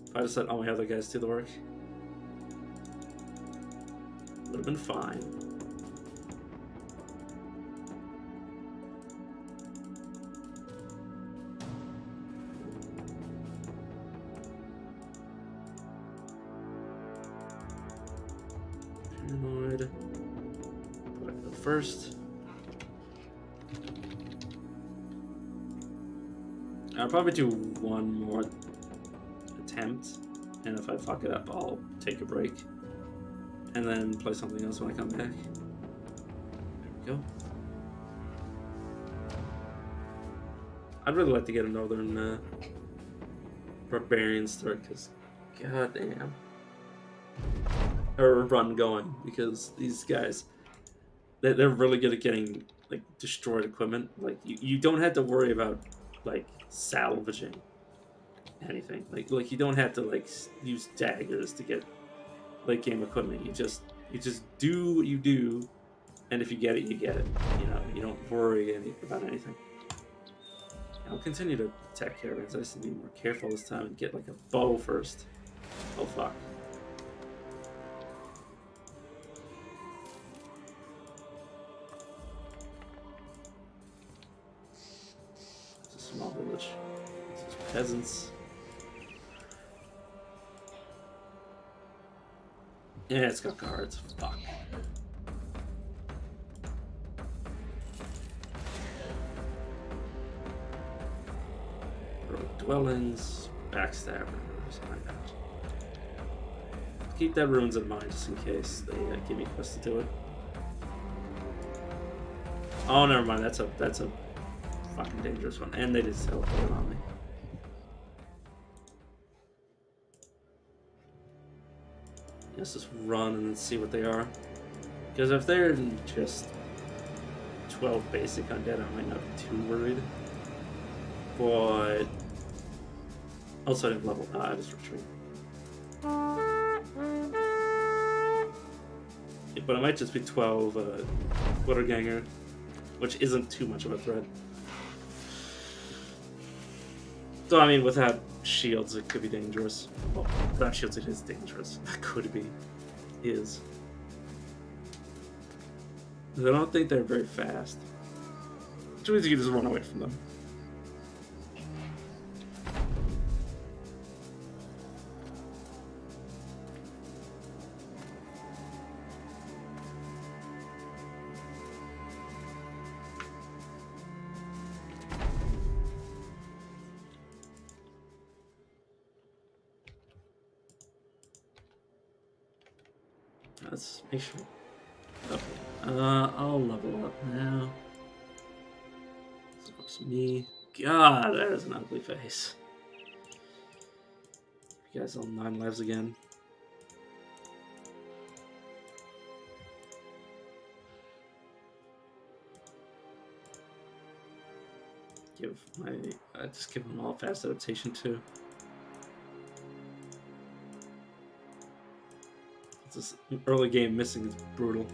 If I just let all my other guys do the work. Would have been fine. Paranoid. First, I'll probably do one more attempt, and if I fuck it up, I'll take a break, and then play something else when I come back. There we go. I'd really like to get a northern barbarian start, because goddamn, or run going, because these guys. They're really good at getting like destroyed equipment. Like you don't have to worry about like salvaging anything. Like you don't have to like use daggers to get late game equipment. You just do what you do, and if you get it, you get it. You know, you don't worry about anything. I'll continue to attack caravans. I just need to be more careful this time and get like a bow first. Oh fuck. Small village. This is peasants. Yeah, it's got guards. Fuck. Road dwellings, backstabbers. I got. Keep that ruins in mind just in case they give me a quest to do it. Oh, never mind. That's a fucking dangerous one, and they just teleported on me. Let's just run and then see what they are. Because if they're just 12 basic undead, I might not be too worried. But also I didn't level. I just retreat. Yeah, but it might just be 12 Waterganger, which isn't too much of a threat. So, I mean, without shields, it could be dangerous. Well, without shields, it is dangerous. That could be. Is. I don't think they're very fast. Which means you can just run away from them. Let's make sure. Okay. I'll level up now. Of course, me. God, that is an ugly face. You guys all 9 lives again. Just give them all fast adaptation too. This early game missing is brutal.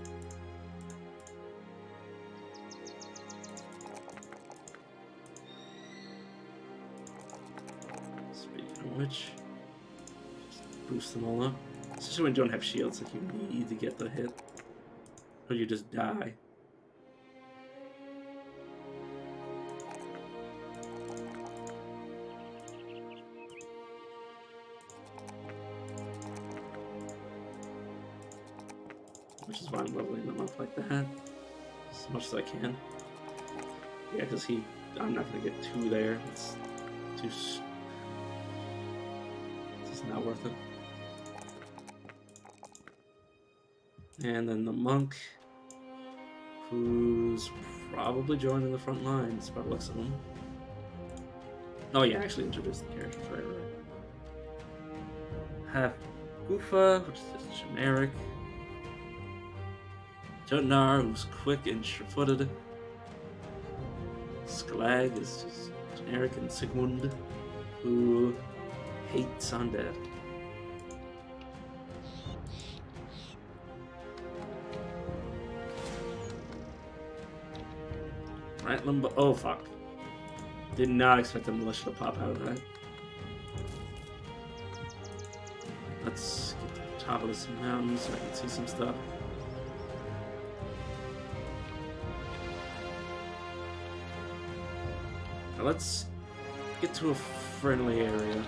Speaking of which, just boost them all up. Especially when you don't have shields, like you need to get the hit, or you just die. Which is why I'm leveling them up like that, as much as I can. Yeah, because I'm not gonna get 2 there. It's just not worth it. And then the monk, who's probably joining the front lines by the looks of them. Oh yeah, actually introduced the characters, right. Have Gufa, which is just generic. Jotnar, who's quick and sure-footed. Skalag is just generic, and Sigmund, who hates undead. Right, Limbo. Oh fuck! Did not expect the militia to pop out of that. Let's get to the top of this mountain so I can see some stuff. Now let's get to a friendly area.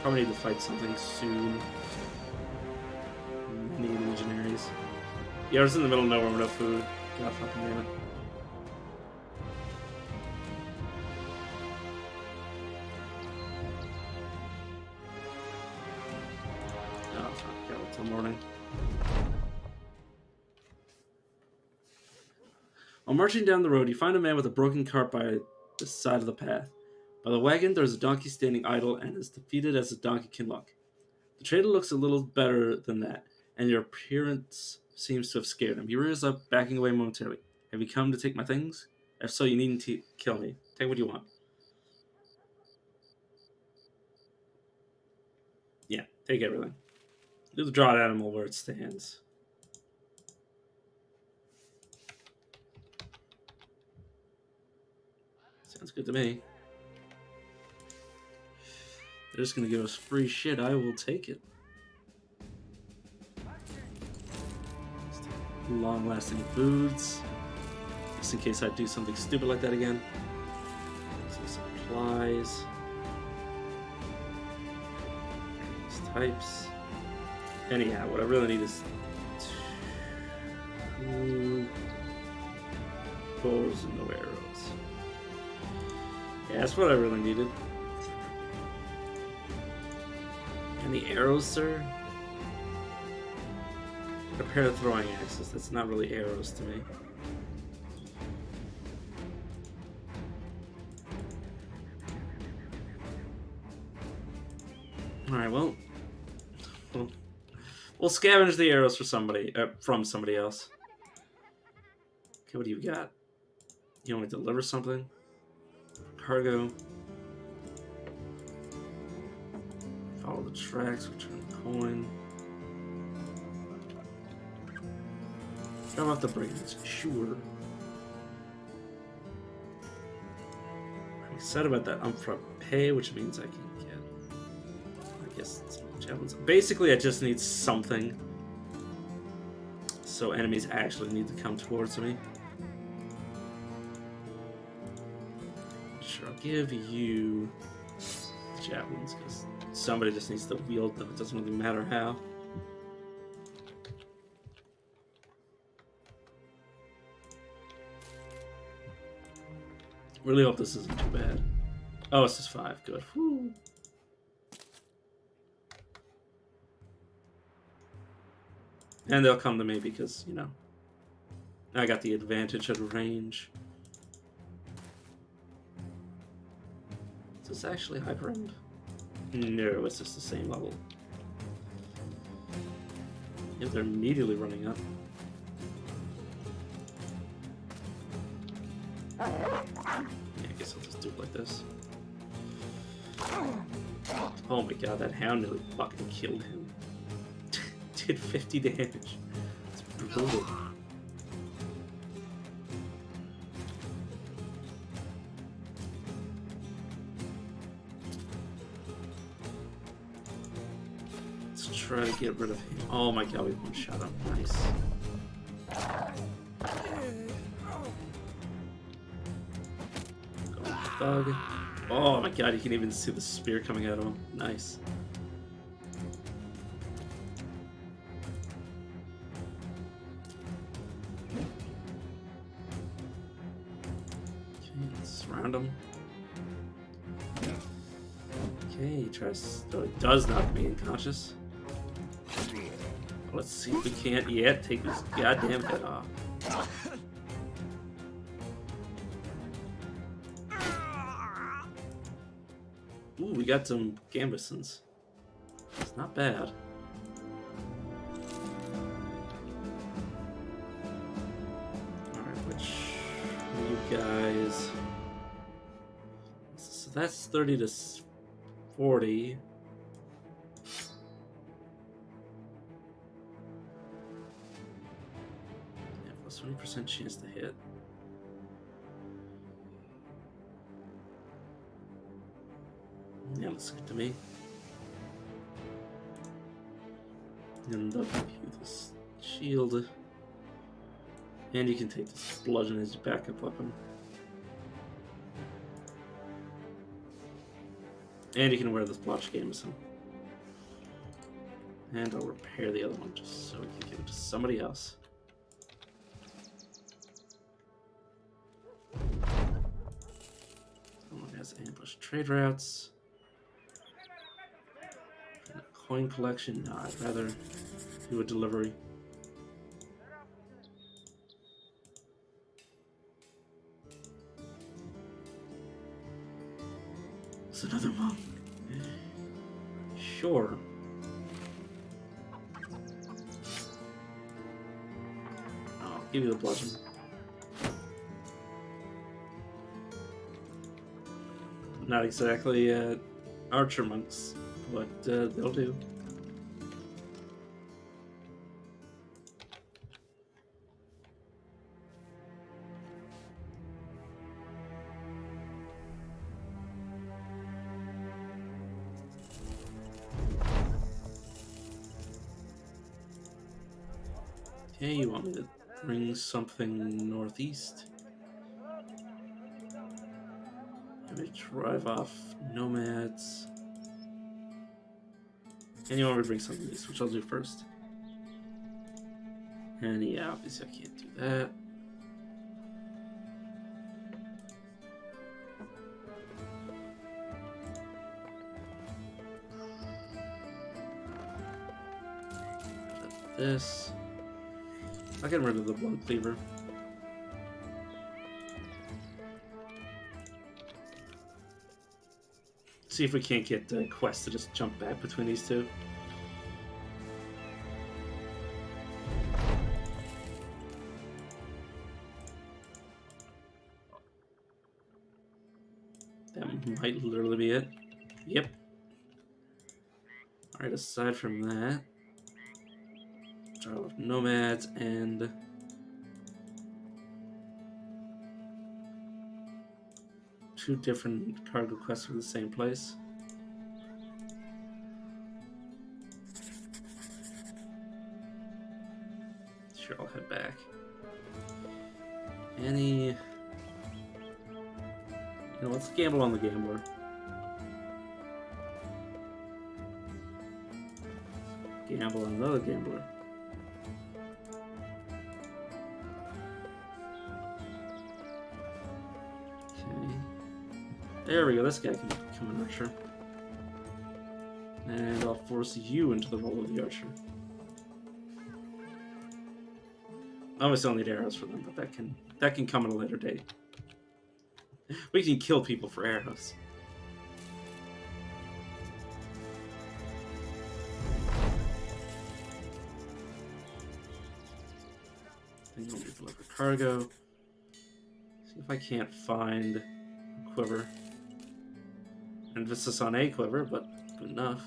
Probably need to fight something soon. Many legionaries. Yeah, I was in the middle of nowhere with no food. God fucking damn it. Oh, fuck. Gotta wait till morning. While marching down the road, you find a man with a broken cart by the side of the path. By the wagon, there's a donkey standing idle and as defeated as a donkey can look. The trader looks a little better than that, and your appearance seems to have scared him. He rears up, backing away momentarily. Have you come to take my things? If so, you needn't kill me. Take what you want. Yeah, take everything. Do the draw animal where it stands. Sounds good to me. They're just gonna give us free shit. I will take it. Long-lasting foods, just in case I do something stupid like that again. Some supplies. These types. Anyhow, what I really need is 2 bows and no arrows. Yeah, that's what I really needed. Any arrows, sir? A pair of throwing axes. That's not really arrows to me. Alright, well, we'll scavenge the arrows for somebody, from somebody else. Okay, what do you got? You want me to deliver something? Cargo. Follow the tracks, return the coin. Drop off the brigands, sure. I'm excited about that upfront pay, which means I can get, I guess, some javelins. Basically, I just need something so enemies actually need to come towards me. Sure, I'll give you the javelins because somebody just needs to wield them. It doesn't really matter how. Really hope this isn't too bad. Oh, it's just 5. Good. Whew. And they'll come to me because, you know, I got the advantage of range. Is this actually high ground? No, it's just the same level. Yeah, they're immediately running up. Yeah, I guess I'll just do it like this. Oh my god, that hound nearly fucking killed him. Did 50 damage. It's brutal. Let's try to get rid of him. Oh my god, we one-shot him. Nice. Go with the thug. Oh my god, you can even see the spear coming out of him. Nice. Okay, let's surround him. Okay, he tries. Oh, he does knock me unconscious. Let's see if we can't yet take this goddamn head off. Ooh, we got some gambesons. It's not bad. Alright, which you guys... So that's 30 to 40. Yeah, plus 20% chance to hit. Yeah, looks good to me. And I'll give you this shield. And you can take this bludgeon as your backup weapon. And you can wear this blotch gambeson. And I'll repair the other one just so we can give it to somebody else. Someone has ambush trade routes. Coin collection? No, I'd rather do a delivery. It's another monk. Sure. I'll give you the bludgeon. Not exactly archer monks, but they'll do. Okay, you want me to bring something northeast? Maybe drive off nomads. And you want me to bring something east, which I'll do first. And yeah, obviously I can't do that. This. I'll get rid of the blood cleaver. See if we can't get Quest to just jump back between these two. That might literally be it. Yep. Alright, aside from that, trial of nomads and two different cargo quests for the same place. Sure, I'll head back. You know, let's gamble on the gambler. Gamble on another gambler. Okay. There we go, this guy can become an archer. And I'll force you into the role of the archer. Obviously, I'll need arrows for them, but that can come at a later date. We can kill people for arrows. I think I'll need to deliver cargo. See if I can't find a quiver. Emphasis on a quiver, but good enough.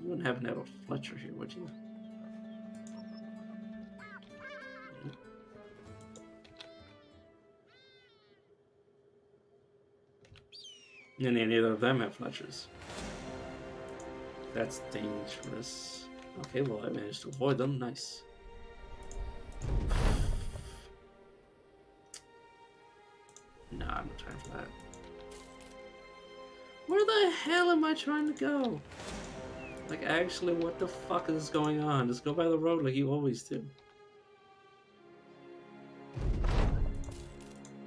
You wouldn't happen to have a Fletcher here, would you? And neither of them have Fletchers. That's dangerous. Okay, well, I managed to avoid them. Nice. Nah, I'm not trying for that. Where the hell am I trying to go? Like, actually, what the fuck is going on? Just go by the road like you always do.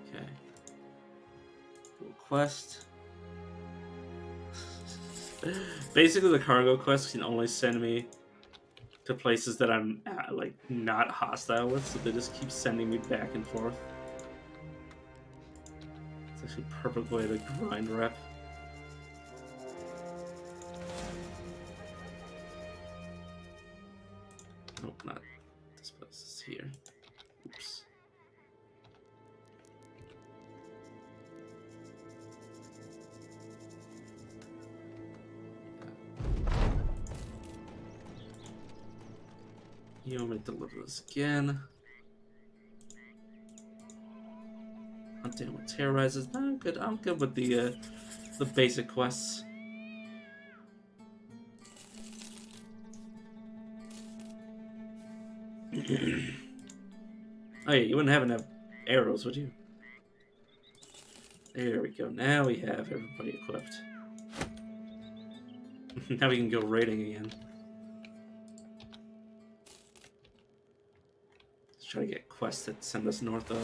Okay. Do a quest. Basically, the cargo quests can only send me to places that I'm like not hostile with, so they just keep sending me back and forth. It's actually a perfect way to grind rep. Nope, not this place. It's here. Oops. You want me to deliver this again? I'm down with terrorizes. No, I'm good. I'm good with the basic quests. Oh yeah, you wouldn't have enough arrows, would you? There we go. Now we have everybody equipped. Now we can go raiding again. Let's try to get quests that send us north, though.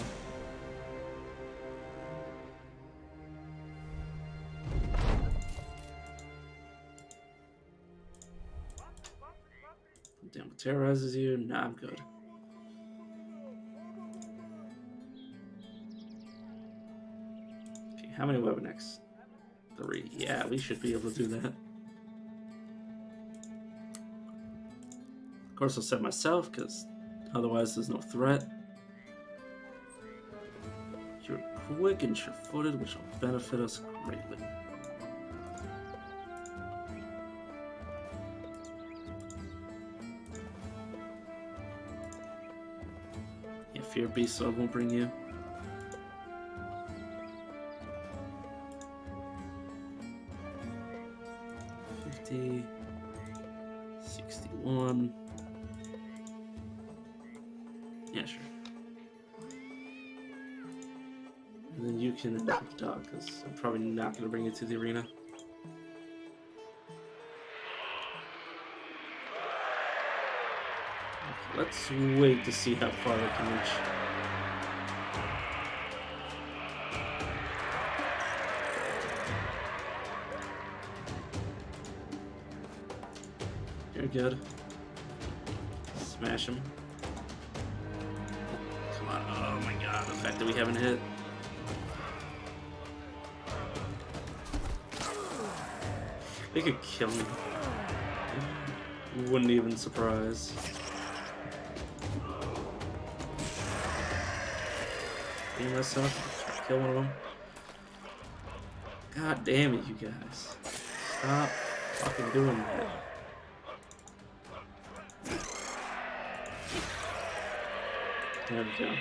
Damn, terrorizes you? Nah, I'm good. Okay, how many weapon X? 3. Yeah, we should be able to do that. Of course, I'll set myself, because otherwise there's no threat. You're quick and sure-footed, which will benefit us greatly. Yeah, Fear Beast Sword won't bring you. $50, 61. Yeah, sure. And then you can end up with the dog, because I'm probably not going to bring you to the arena. Okay, let's wait to see how far I can reach. You're good. Smash him. Come on. Oh my god, the fact that we haven't hit. They could kill me. Wouldn't even surprise. Being myself, kill one of them. God damn it, you guys. Stop fucking doing that. There we go.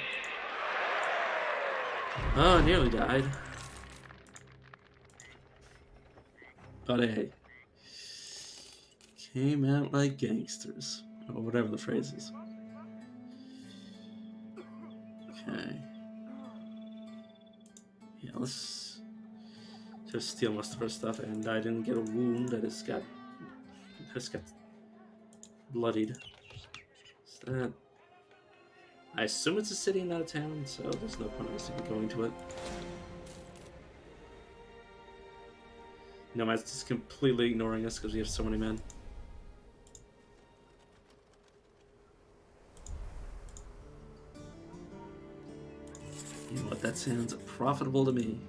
Oh, I nearly died. But hey. Came out like gangsters. Or whatever the phrase is. Okay. Yeah, let's just steal most of our stuff, and I didn't get a wound. I just got bloodied. Is that? I assume it's a city, not a town, so there's no point in us even going to it. Nomad's just completely ignoring us because we have so many men. You know what? That sounds profitable to me.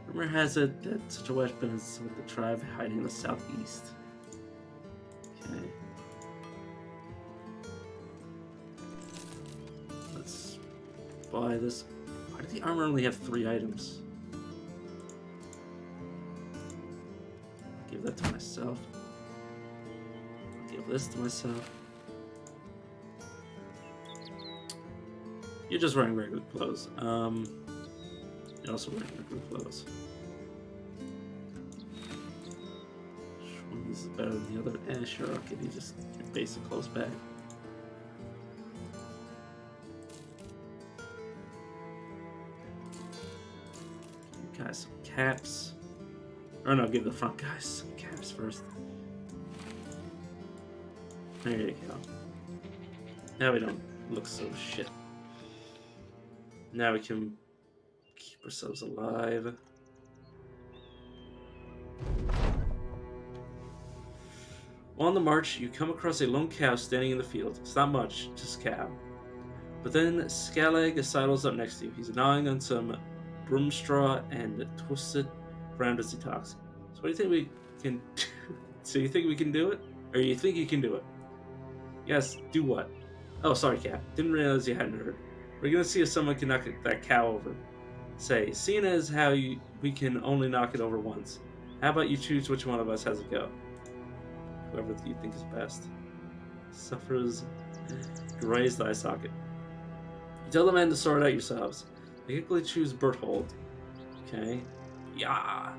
Rumor has it that such a weapon is with the tribe hiding in the southeast. Okay. Let's buy this. Why did the armor only have 3 items? Give that to myself. Give this to myself. You're just wearing regular clothes. You're also wearing regular clothes. Which one is better than the other? Eh, sure, I'll give you just your basic clothes back. Give you guys some caps. Or no, give the front guys some caps first. There you go. Now we don't look so shit. Now we can keep ourselves alive. On the march, you come across a lone cow standing in the field. It's not much, just a cow. But then Scalag sidles up next to you. He's gnawing on some broom straw and twists it around as he talks. So what do you think we can do? So you think we can do it? Or you think you can do it? Yes, do what? Oh, sorry, Cap. Didn't realize you hadn't heard. We're gonna see if someone can knock that cow over. Say, seeing as how we can only knock it over once, how about you choose which one of us has a go? Whoever you think is best. Suffers grazed eye socket. Tell the men to sort it out yourselves. They quickly choose Berthold. Okay. Yeah.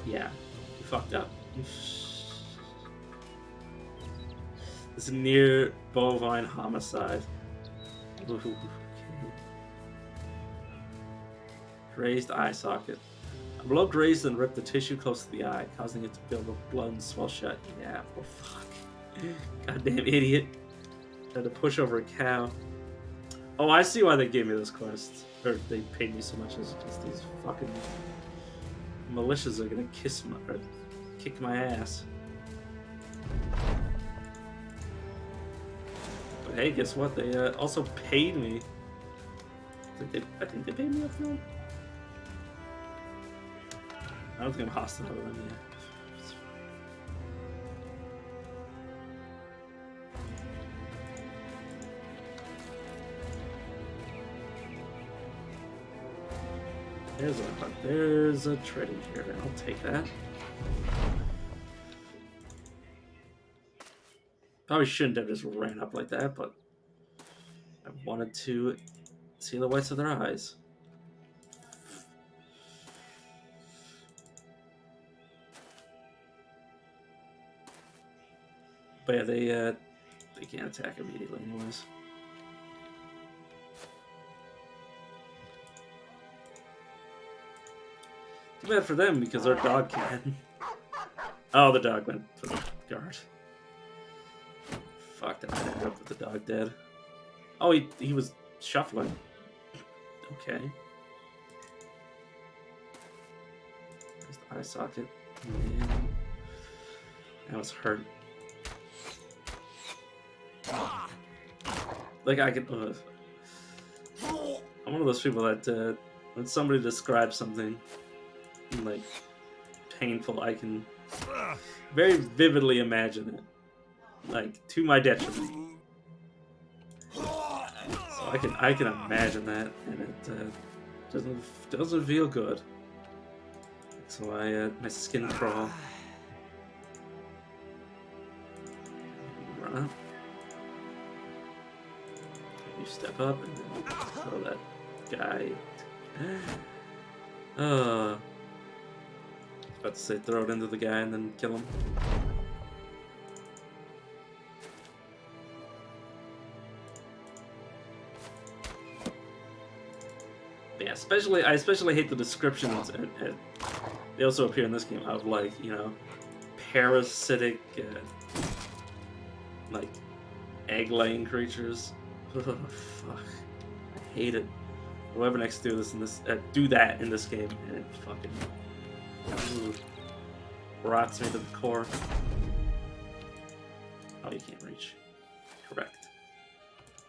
Yeah. You fucked up. This is near bovine homicide. Ooh, okay. Grazed eye socket. A blow grazed and ripped the tissue close to the eye, causing it to build with blood and swell shut. Yeah, poor fuck. Goddamn idiot. Had to push over a cow. Oh, I see why they gave me this quest. Or they paid me so much as just these fucking militias are gonna kick my ass. But hey, guess what? They also paid me. I think they paid me up front. I don't think I'm hostile to them yet. There's a trading here. I'll take that. Probably shouldn't have just ran up like that, but I wanted to see the whites of their eyes. But yeah, they can't attack immediately anyways. Too bad for them because our dog can. Oh, the dog went for the guard. Fuck, that ended up with the dog dead. Oh, he was shuffling. Okay. There's the eye socket. Man. That was hurt. Like I could. I'm one of those people that when somebody describes something like painful, I can very vividly imagine it, like to my detriment. So I can imagine that, and it doesn't feel good. So my skin crawl. Run up. You step up and then throw that guy. About to say throw it into the guy and then kill him. But yeah, I especially hate the descriptions, and they also appear in this game of like, you know, parasitic, like egg-laying creatures. Fuck, I hate it. Whoever next do this in this do that in this game, and it fucking rots me to the core. Oh, you can't reach. Correct.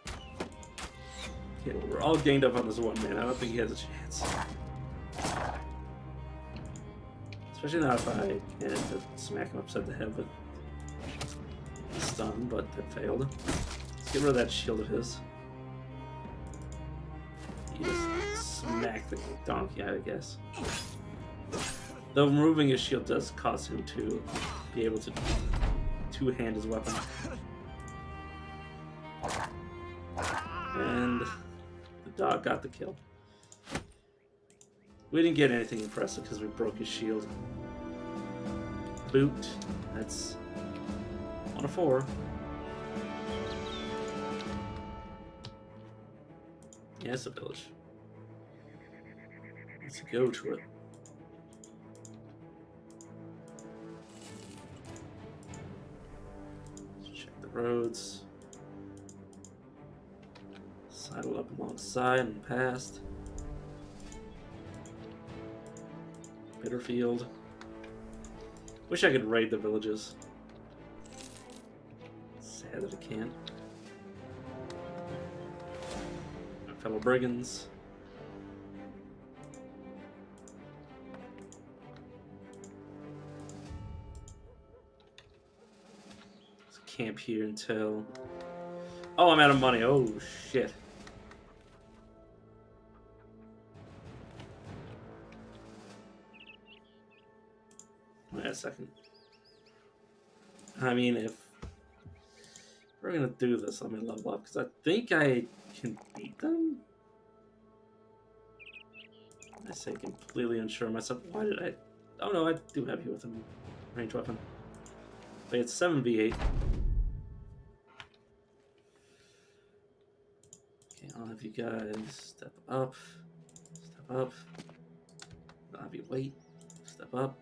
Okay, well, we're all ganged up on this one man. I don't think he has a chance. Especially not if I managed to smack him upside the head with a stun, but that failed. Let's get rid of that shield of his. He just smacked the donkey, I guess. Though removing his shield does cause him to be able to two-hand his weapon. And the dog got the kill. We didn't get anything impressive because we broke his shield. Boot. That's 1 of 4. Yeah, it's a village. Let's go to it. Let's check the roads. Sidle up alongside and past. Bitterfield. Wish I could raid the villages. Sad that I can't. My fellow brigands. Let's camp here until... Oh, I'm out of money. Oh, shit. Wait a second. I mean, if we're gonna do this, let me level up, because I think I can beat them? I say completely unsure of myself. Why did I... Oh no, I do have you with a ranged weapon. But it's 7v8. Okay, I'll have you guys step up. Step up. I'll have you wait. Step up.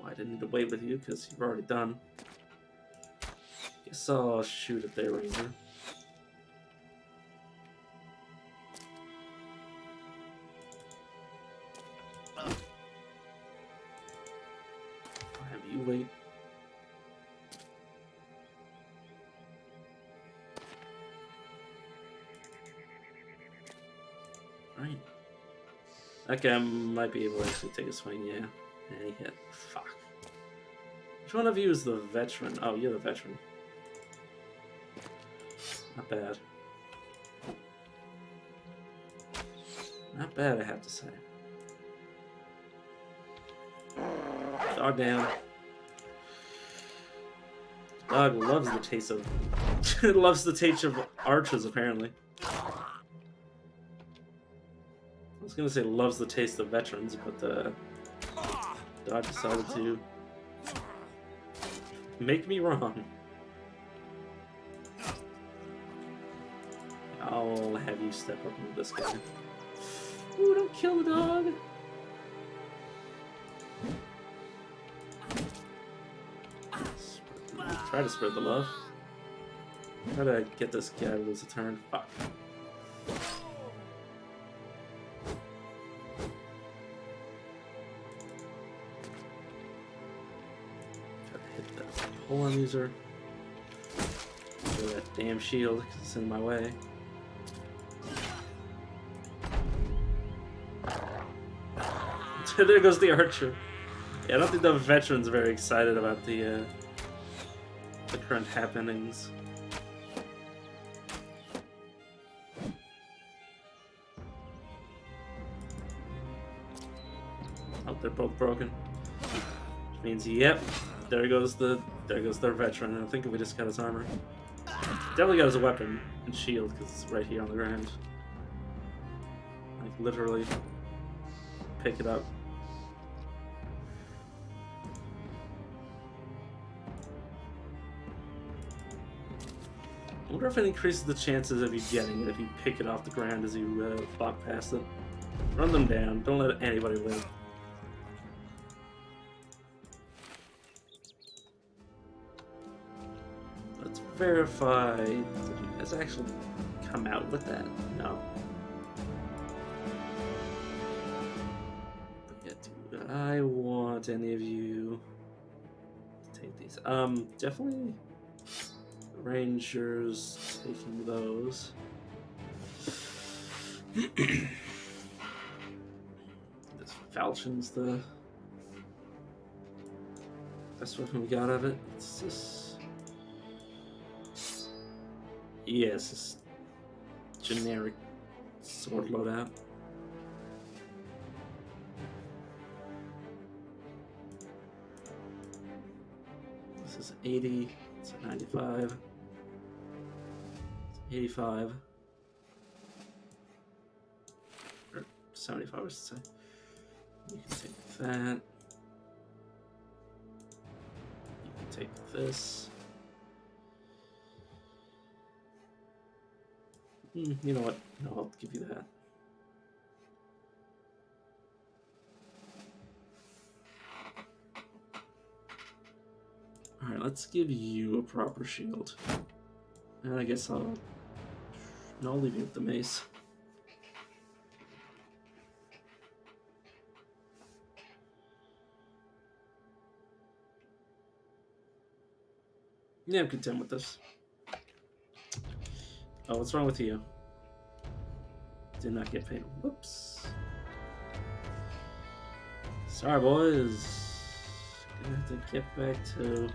I didn't need to wait with you because you've already done. Guess I'll shoot at their ranger. I'll have you wait. Right. Okay, I might be able to actually take a swing, yeah. And he hit. Fuck. Which one of you is the veteran? Oh, you're the veteran. Not bad. Not bad, I have to say. Dog down. Dog loves the taste of... loves the taste of archers, apparently. I was gonna say loves the taste of veterans, but Dog decided to make me wrong. I'll have you step up into this guy. Ooh, don't kill the dog! Try to spread the love. Try to get this guy to lose a turn. Fuck. Hold on, user. That damn shield because it's in my way. There goes the archer. Yeah, I don't think the veteran's very excited about the current happenings. Oh, they're both broken. Which means, yep, there goes their veteran. I think we just got his armor. Definitely got his weapon and shield because it's right here on the ground. Like literally, pick it up. I wonder if it increases the chances of you getting it if you pick it off the ground as you walk past it. Run them down. Don't let anybody live. Let's verify. Did you guys actually come out with that? No. Would I want any of you to take these? Definitely Rangers taking those. This falchion's the best weapon we got of it. It's just... yeah, it's just generic sword loadout. This is 80, it's 95, it's 85, or 75 I should say. You can take that. You can take this. You know what? No, I'll give you that. Alright, let's give you a proper shield. And I guess I'll leave you with the mace. Yeah, I'm content with this. Oh, what's wrong with you? Did not get paid. Whoops. Sorry, boys. Gonna have to get back to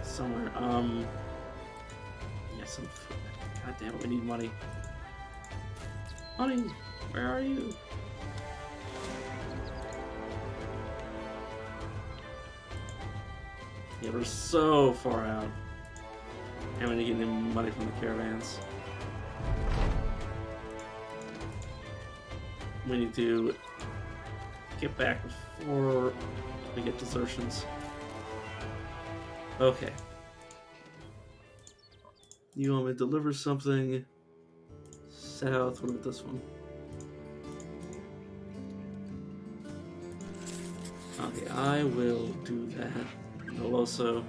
somewhere. Yeah, some. God damn it, we need money. Money, where are you? Yeah, we're so far out. And we need to get any money from the caravans. We need to get back before we get desertions. Okay. You want me to deliver something south? What about this one? Okay, I will do that. I'll also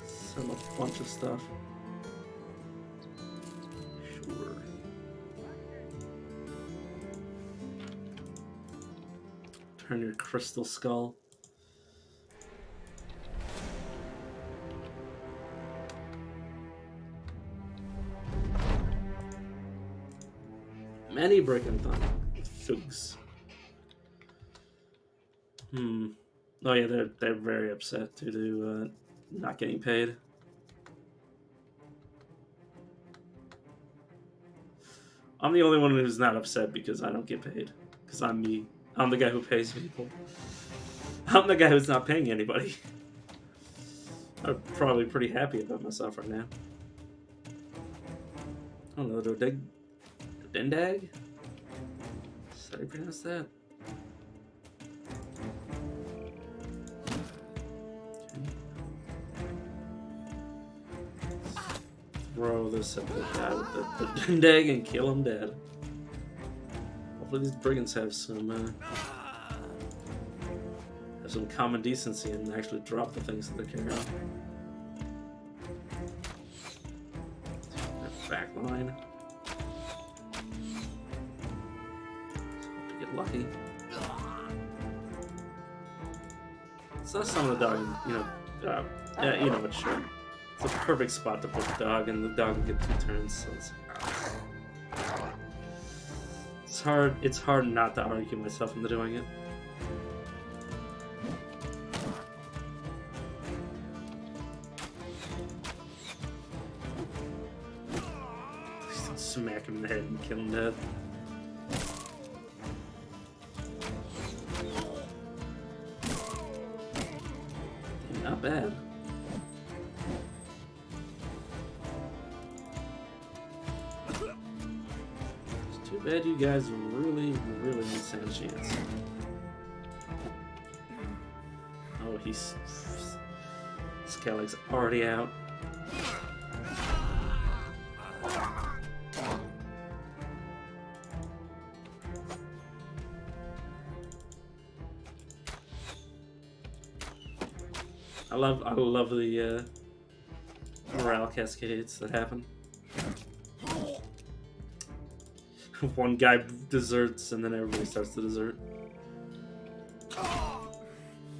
sell a bunch of stuff. Sure. Turn your crystal skull. Many breaking thunder. Thugs. Oh yeah, they're very upset due to not getting paid. I'm the only one who's not upset because I don't get paid. Because I'm me. I'm the guy who pays people. I'm the guy who's not paying anybody. I'm probably pretty happy about myself right now. I don't know, Dendag? Is that how you pronounce that? Throw this at the guy with the Dendag and kill him dead. Hopefully these brigands have some common decency and actually drop the things that they're carrying. That back line. Hope to get lucky. So let's summon a dog and, yeah, you know what, sure. It's a perfect spot to put the dog, and the dog will get 2 turns, so it's hard not to argue myself into doing it. Smack him in the head and kill him dead. Not bad. It's too bad you guys really don't stand a chance. Oh, Skellig's already out. I love the morale cascades that happen. one guy deserts and then everybody starts to desert.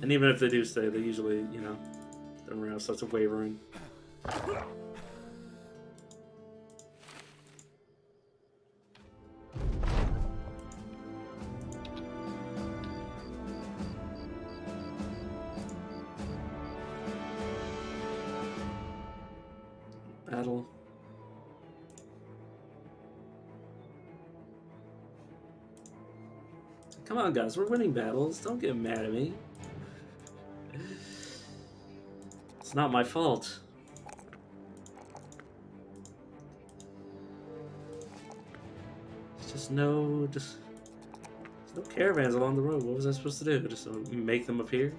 And even if they do stay, they usually, you know, their morale starts wavering. Battle. Come on, guys, we're winning battles. Don't get mad at me. It's not my fault. It's just there's no caravans along the road. What was I supposed to do? Just make them appear?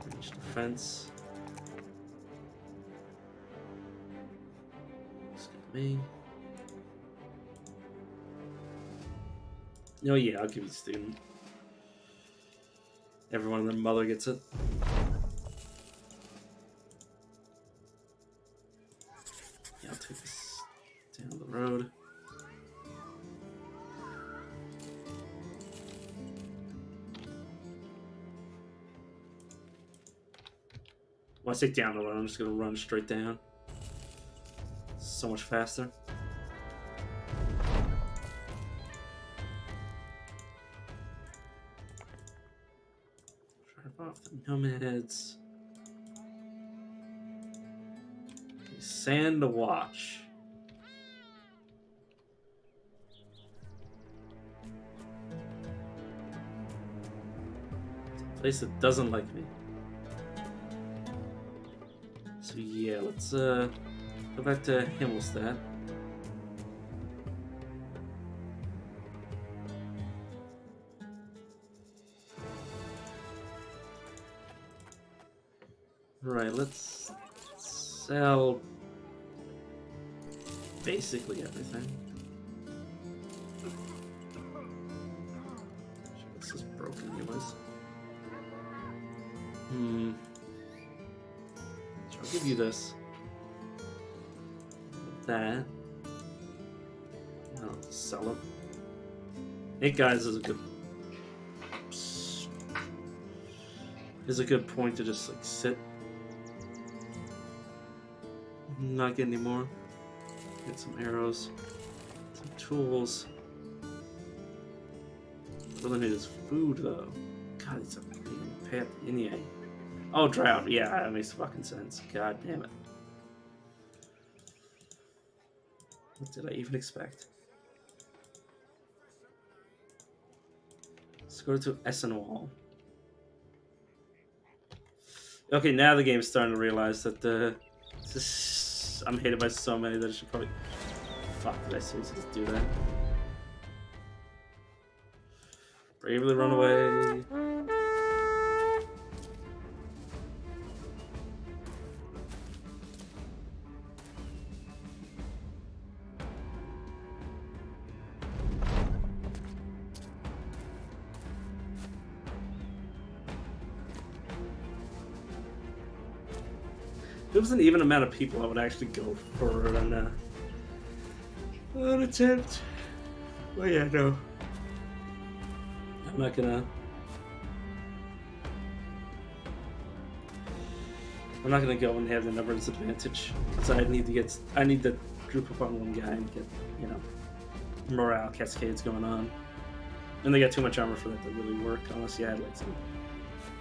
Reach the fence. Skip me. Oh yeah, I'll give you student. Everyone and their mother gets it. Yeah, I'll take this down the road. When I say down the road, I'm just gonna run straight down. So much faster. Drive off the nomads. Okay, sand to watch. It's a place that doesn't like me. So yeah, let's go back to Himmelstadt. Right, let's sell basically everything. This is broken anyways. So I'll give you this. That. I'll sell it. Hey guys, is a good point to just like sit. Not get any more. Get some arrows, some tools. All I need is food though. God, it's a big path anyway. Oh, drought. Yeah, that makes fucking sense. God damn it. What did I even expect? Let's go to Essenwall. Okay, now the game's starting to realize that I'm hated by so many that I should probably... Fuck, did I seriously just do that? Bravely run away. If it was an even amount of people, I would actually go for an attempt. Well, yeah, no. I'm not gonna go and have the numbers advantage because I need to group up on one guy and get, you know, morale cascades going on. And they got too much armor for that to really work unless you had like some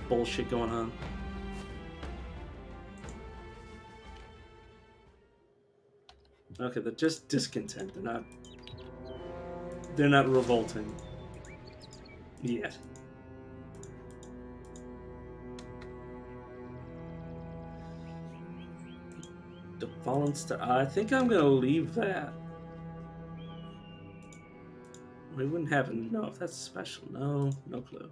bullshit going on. Okay, they're just discontent. They're not revolting yet. The Fallen Star. I think I'm gonna leave that. We wouldn't have to know if that's special. No clue.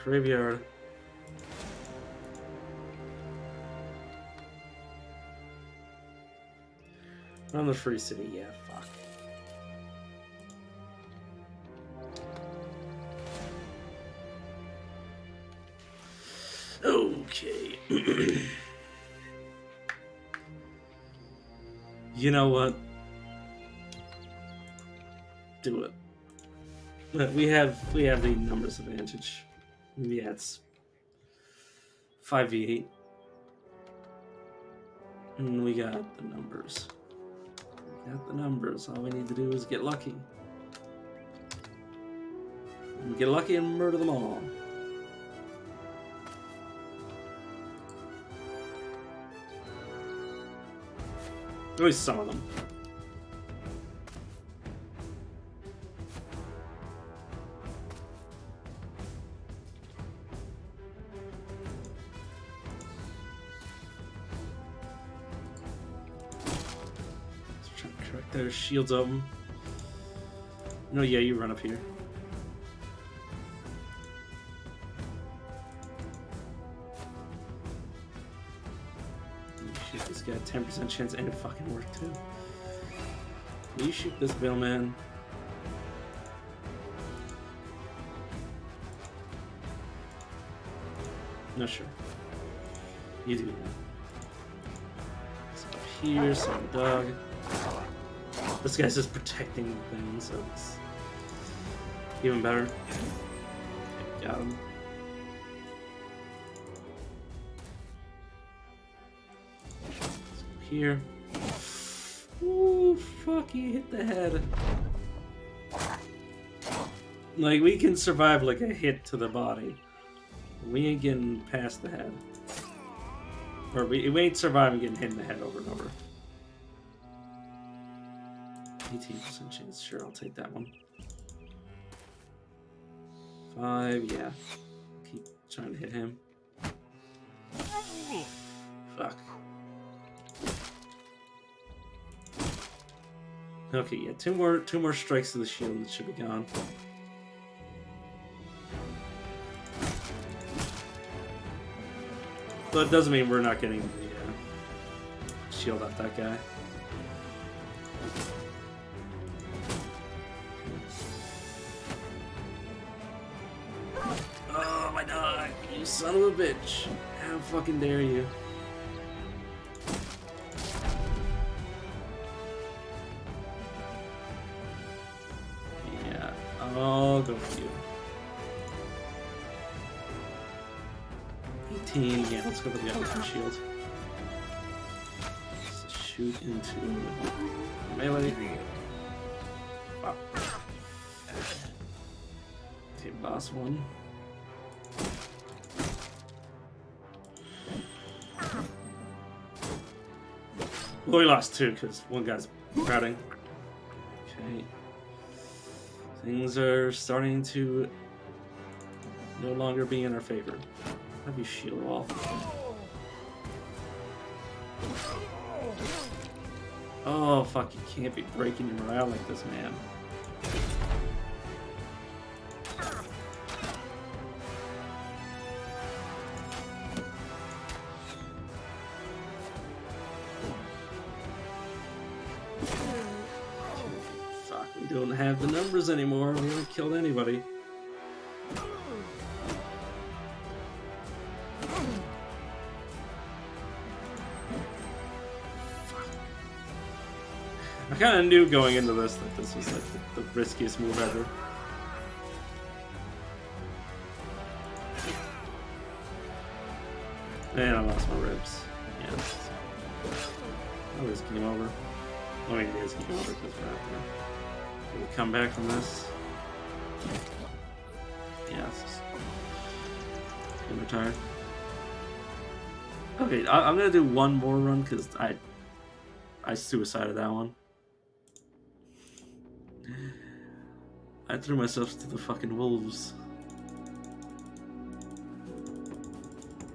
Graveyard. Around the Free City, yeah, fuck. Okay. You know what? Do it. But we have the numbers advantage. Yeah, it's 5v8. And we got the numbers. We got the numbers. All we need to do is get lucky. Get lucky and murder them all. At least some of them. Let's try to correct their shields of them. No, yeah, you run up here. Shoot this guy, 10% chance, and it fucking worked too. You shoot this mailman. No, sure. You do that. So up here, some dog. This guy's just protecting the thing, so it's even better. Okay, got him. Here. Ooh, fuck, he hit the head. Like, we can survive like a hit to the body. We ain't getting past the head. Or we ain't surviving getting hit in the head over and over. 18% chance, sure, I'll take that one. 5, yeah. Keep trying to hit him. Fuck. Okay, yeah, two more strikes to the shield and it should be gone. But it doesn't mean we're not getting the shield off that guy. Oh my god, you son of a bitch. How fucking dare you? I'll go for you. 18, yeah, let's go for the Elephant Shield. Let's shoot into melee. Oh. Okay, boss one. Well, we lost two because one guy's crowding. Okay. Things are starting to no longer be in our favor. Have you shield wall? Oh fuck, you can't be breaking your morale like this, man. We don't have the numbers anymore. We haven't killed anybody. I kind of knew going into this that this was like the riskiest move ever. And I lost my ribs. Yeah. Oh, it's game over. I mean, it is game over because we're out there. Can we come back from this? Yeah, it's just... I'm retired. Okay, I'm gonna do one more run because I suicided that one. I threw myself to the fucking wolves.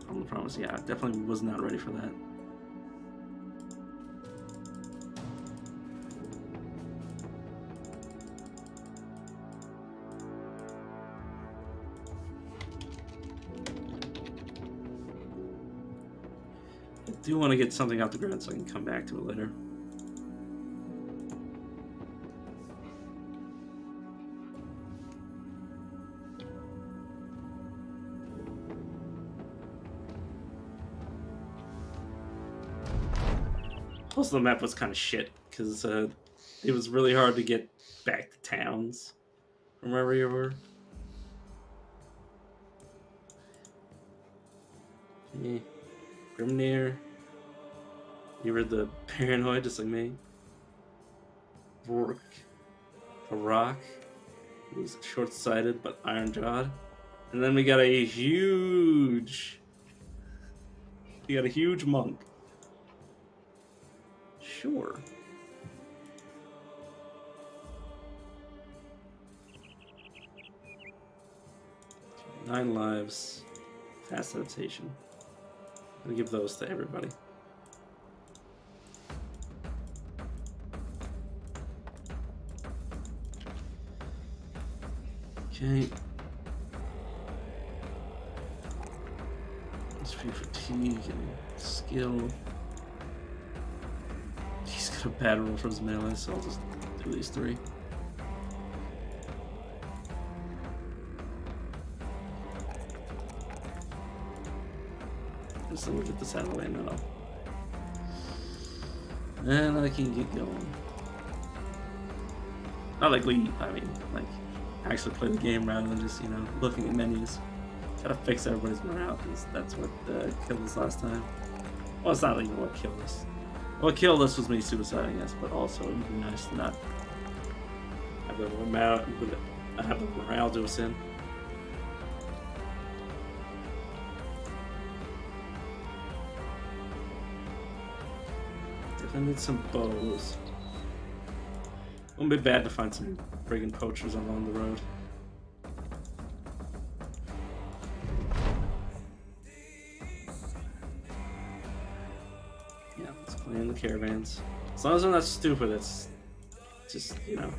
I'm gonna promise, yeah, I definitely was not ready for that. I do want to get something off the ground so I can come back to it later. Plus, the map was kind of shit because it was really hard to get back to towns from wherever you were. Okay. Grimnir. You were the paranoid, just like me. Vork. Rock. Who's short-sighted but iron-jawed. And then we got a huge monk. Sure. Okay, 9 lives. Fast adaptation. I'm gonna give those to everybody. Okay. HP fatigue and skill. He's got a bad roll for his melee, so I'll just do these 3. Just let me get this out of the way now. And I can get going. Not like we, I mean, like, actually play the game rather than just, you know, looking at menus. Gotta fix everybody's morale, because that's what killed us last time. Well, it's not even what killed us. What killed us was me suiciding us, but also it would be nice to not have the morale do us in. I need some bows. Wouldn't be bad to find some friggin' poachers along the road. Yeah, let's clean the caravans. As long as they're not stupid, it's just, you know,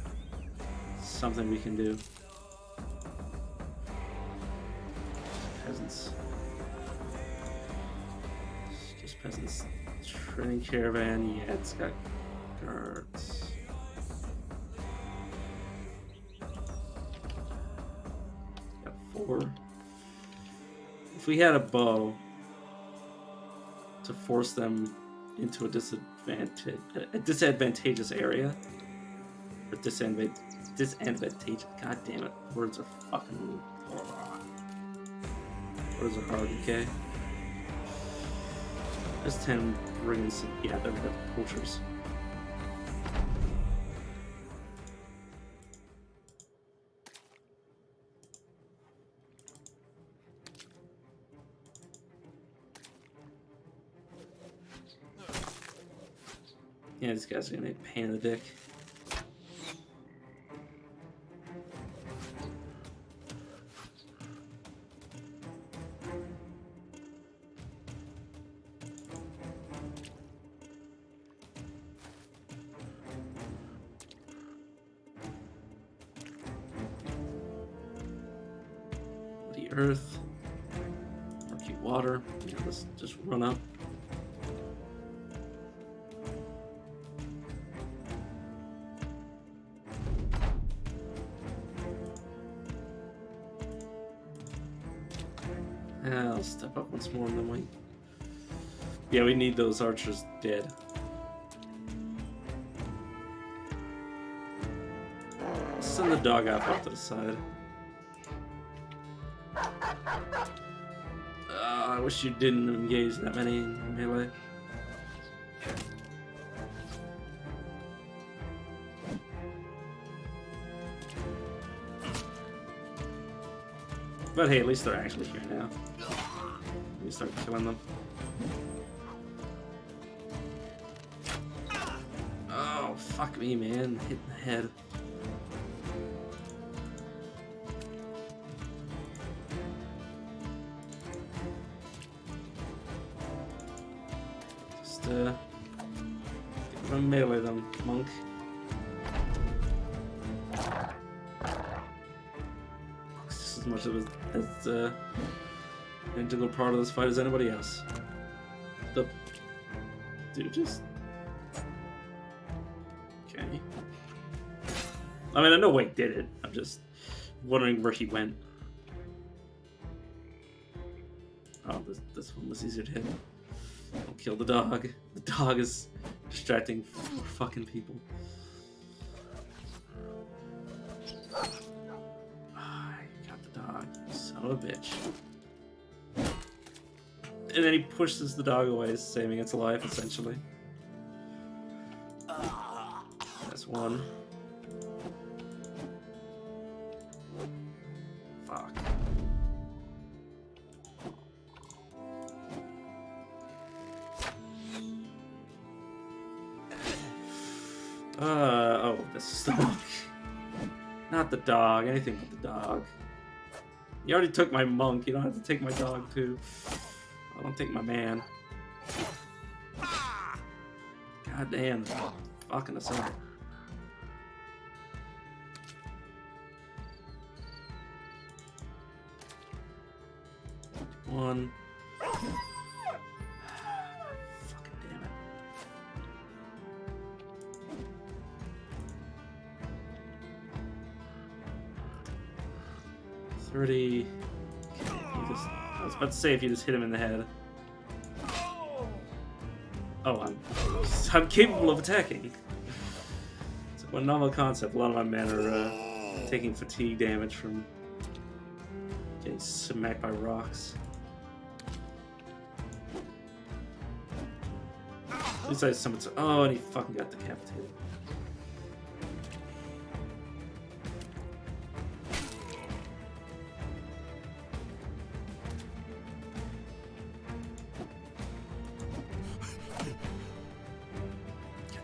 something we can do. Peasants. Just peasants. Trading caravan, yeah, it's got guards. Got 4. If we had a bow to force them into a disadvantageous area, or disadvantageous. God damn it, words are fucking. Words are hard. Okay. There's 10 rings. Yeah, they're the poachers. Yeah, these guys are gonna be a pain in the dick. Earth, murky water. Yeah, let's just run up. I'll step up once more and then wait. Yeah, we need those archers dead. Send the dog out off to the side. I wish you didn't engage that many in melee. But hey, at least they're actually here now. We start killing them. Oh, fuck me, man. Hit in the head. Get them melee them, monk. Just as much of an integral part of this fight as anybody else. Dude, just okay. I mean, I know Wade did it. I'm just wondering where he went. Oh, this one was easier to hit. Don't kill the dog. The dog is distracting fucking people. I got the dog, son of a bitch. And then he pushes the dog away, saving its life, essentially. That's one. Fuck. Oh, this is the monk. Not the dog, anything but the dog. You already took my monk, you don't have to take my dog too. I don't take my man. God damn, fucking us up. One. Fucking damn it. 30. I was about to say if you just hit him in the head. Oh, I'm capable of attacking. It's a novel concept. A lot of my men are taking fatigue damage from getting smacked by rocks. At least I summoned. Oh, and he fucking got decapitated.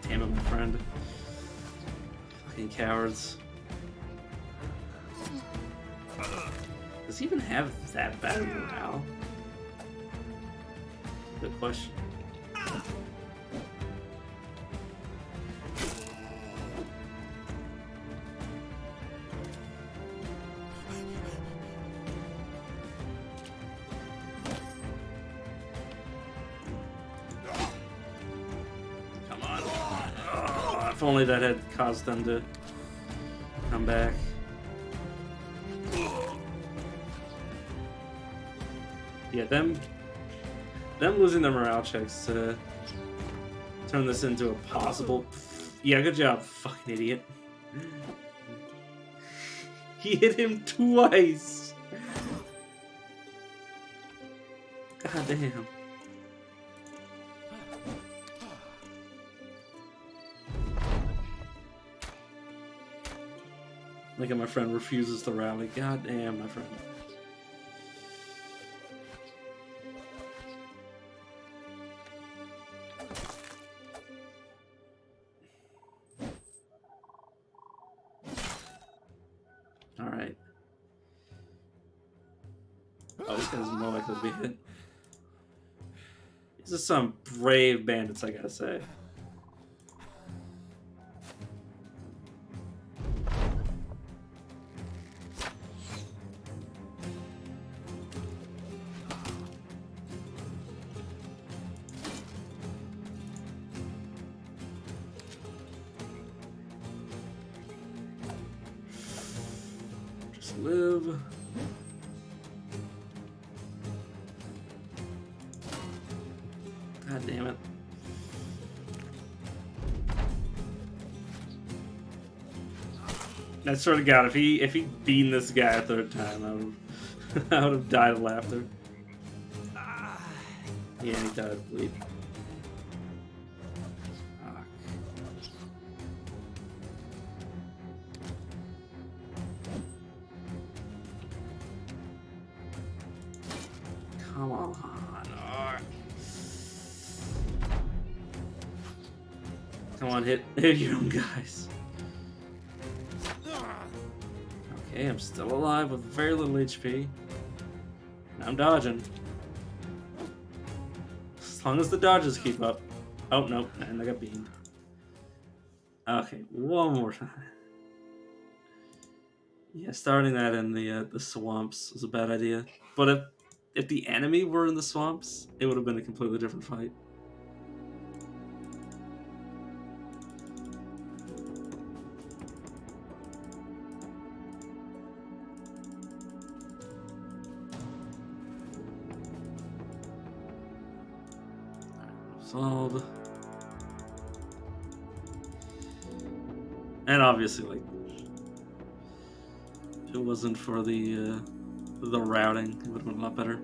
Damn it, my friend. Fucking cowards. Does he even have that bad of morale? Good question. If only that had caused them to come back. Yeah, them losing their morale checks to turn this into a possible. Yeah, good job, fucking idiot. He hit him twice. God damn. Look at my friend refuses to rally. God damn, my friend. Alright. Oh, this guy's more likely to be hit. These are some brave bandits, I gotta say. Live. God damn it. I swear to God, if he beaten this guy a third time, I would have died of laughter. Yeah, he died of bleed. Come on. Come on, hit your own guys. Okay, I'm still alive with very little HP. I'm dodging. As long as the dodges keep up. Oh, no, and I got beamed. Okay, one more time. Yeah, starting that in the swamps was a bad idea. But if the enemy were in the swamps, it would have been a completely different fight. Solve. And obviously, like, if it wasn't for the routing, it would have been a lot better.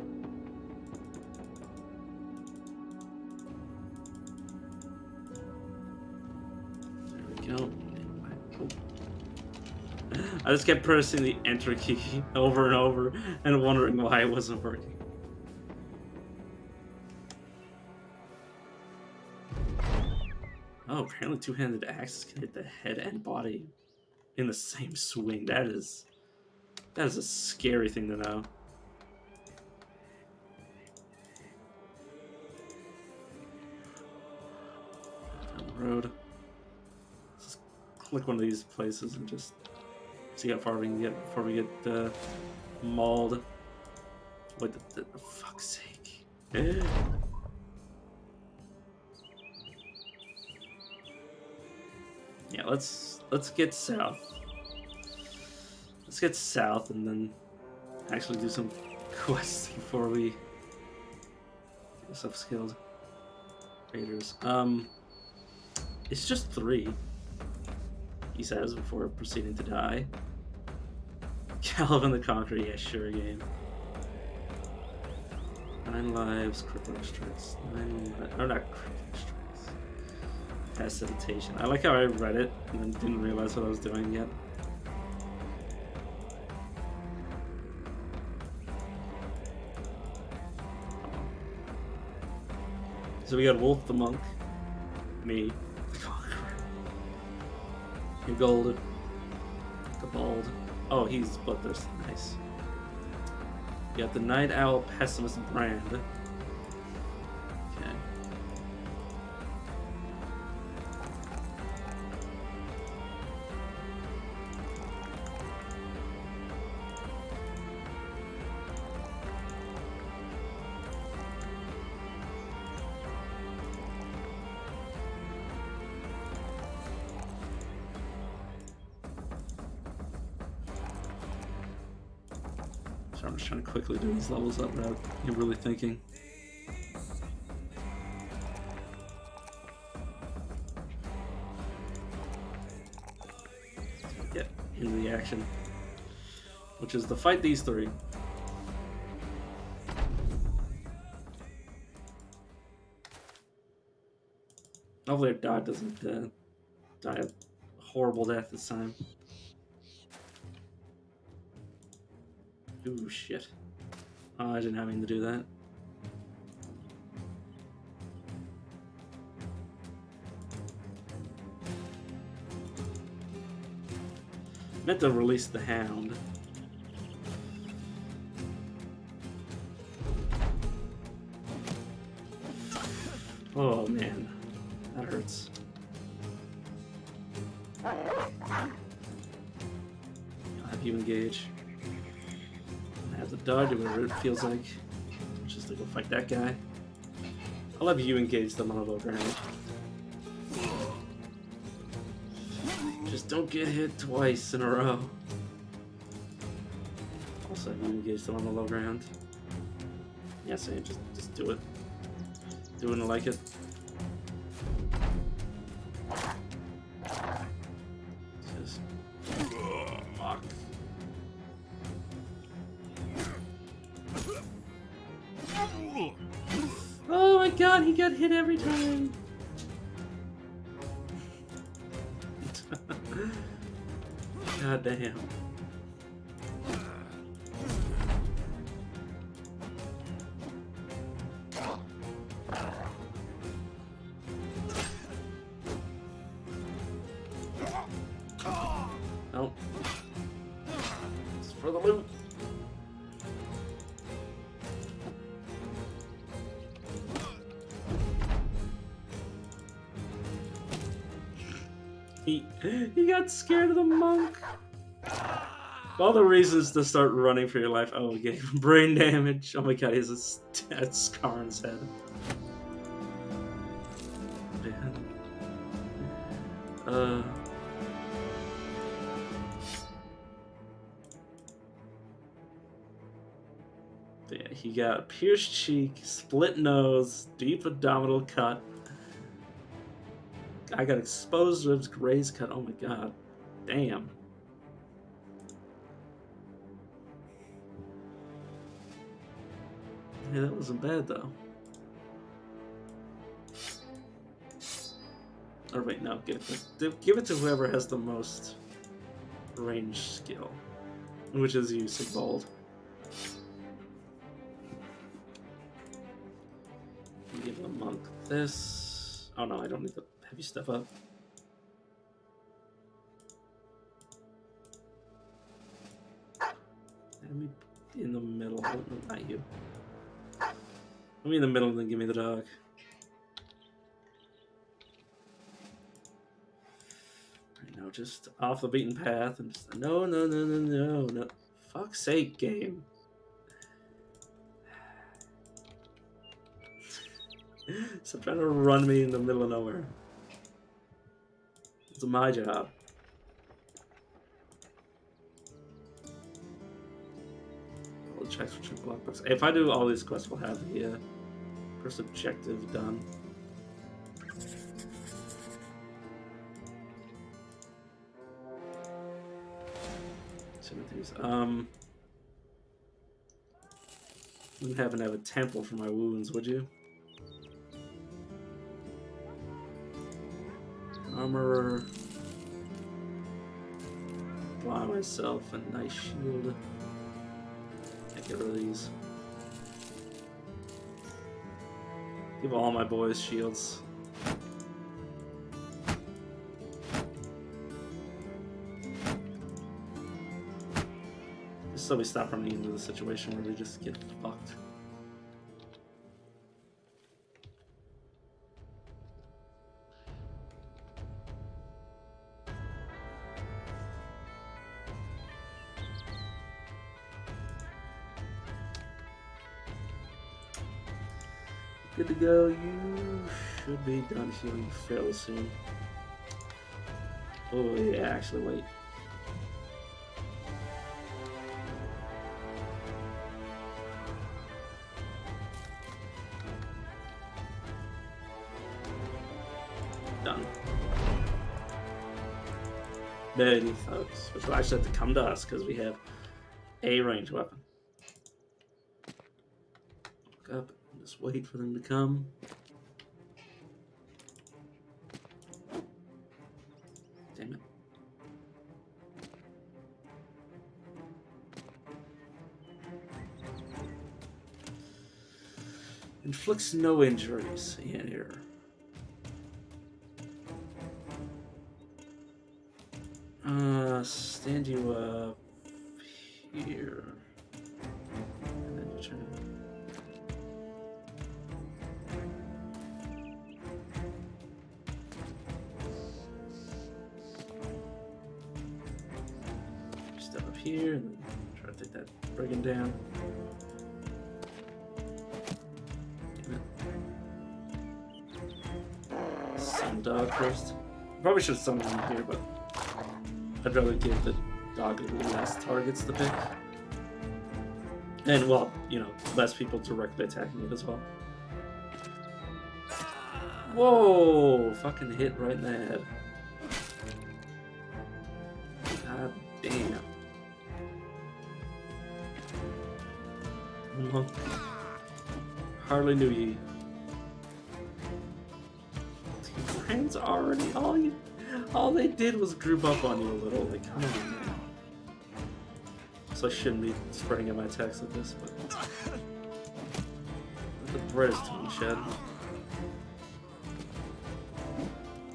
There we go. I just kept pressing the enter key over and over and wondering why it wasn't working. Oh, apparently two-handed axes can hit the head and body in the same swing. That is a scary thing to know. Down the road. Let's just click one of these places and just see how far we can get before we get mauled. What the fuck's sake? Yeah, let's get south. Let's get south and then actually do some quests before we get ourselves skilled. Raiders. It's just 3. He says before proceeding to die. Calvin the Conqueror, yeah, sure game. 9 lives, crippling strikes. 9 lives. Oh, not crippling strikes. Hesitation. I like how I read it and then didn't realize what I was doing yet. So we got Wolf the Monk, me, the Conqueror, your Gold, Gabald. Oh, he's bloodthirsty. Nice. You got the Night Owl Pessimist Brand. Okay. I'm just trying to quickly do these levels up without you really thinking. Get into the action, which is to fight these 3. Hopefully our dog doesn't die a horrible death this time. Ooh, shit. Oh, I didn't have mean to do that. Meant to release the hound. Oh, man. That hurts. I'll have you engage. Have the dodge or whatever it feels like. Just to go fight that guy. I'll have you engage them on a low ground. Just don't get hit twice in a row. Also have you engage them on the low ground. Yeah, so just do it. Do it and I like it. Just fuck. Oh my god, he got hit every time. God damn. Nope. It's for the loot. He got scared of the monk. All the reasons to start running for your life. Oh, okay. Brain damage. Oh my god, he has a scar on his head. Man. Yeah, he got a pierced cheek, split nose, deep abdominal cut, I got exposed with Gray's cut. Oh my god. Damn. Yeah, that wasn't bad though. Or wait, no, give it to whoever has the most range skill, which is you, Sigvald. Give the monk this. Oh no, I don't need the heavy stuff up. Let me in the middle. Oh, no, not you. Let me in the middle and then give me the dog. Right now, just off the beaten path and just no. Fuck's sake, game. Stop trying to run me in the middle of nowhere. It's my job. All the checks for triple lockbooks. If I do all these quests, we'll have the first objective done. Cemeteries. You wouldn't happen to have a temple for my wounds, would you? Armorer. Buy myself a nice shield. Can't get rid of these. Give all my boys shields. Just so we stop running into the situation where we just get fucked. Good to go. You should be done healing fairly soon. Oh yeah, actually wait. Done. Many folks, which will actually have to come to us because we have a ranged weapon. Look up. Just wait for them to come. Damn it. Inflicts no injuries. Yeah, here. Stand you up here. And then you turn. Step up here and then try to take that brigand down. Damn it. Summon dog first. Probably should have summoned him here, but I'd rather give the dog less targets to pick. And, well, you know, less people directly attacking it as well. Whoa! Fucking hit right in the head. God damn. Monk. Hardly knew ye. Hands already all they did was group up on you a little. Like, come on, man. So I shouldn't be spreading out my attacks like this, but the bread is too shed.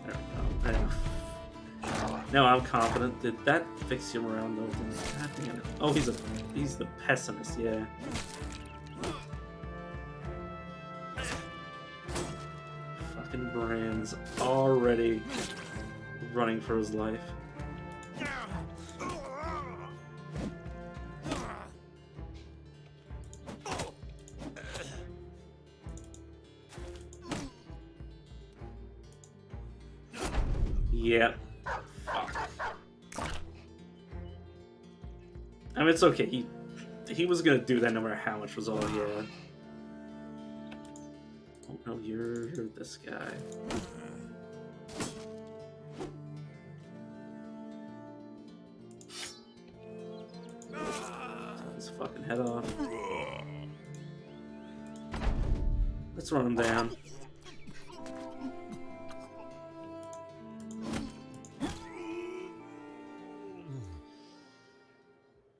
There we go. Now I'm confident. Did that fix your morale? No, God damn it. Oh, he's the pessimist. Yeah. Fucking Brand's already running for his life. Yep. Fuck. I mean, it's okay. He was gonna do that no matter how much was all he had. Oh no, you're this guy. fucking head off. Let's run him down.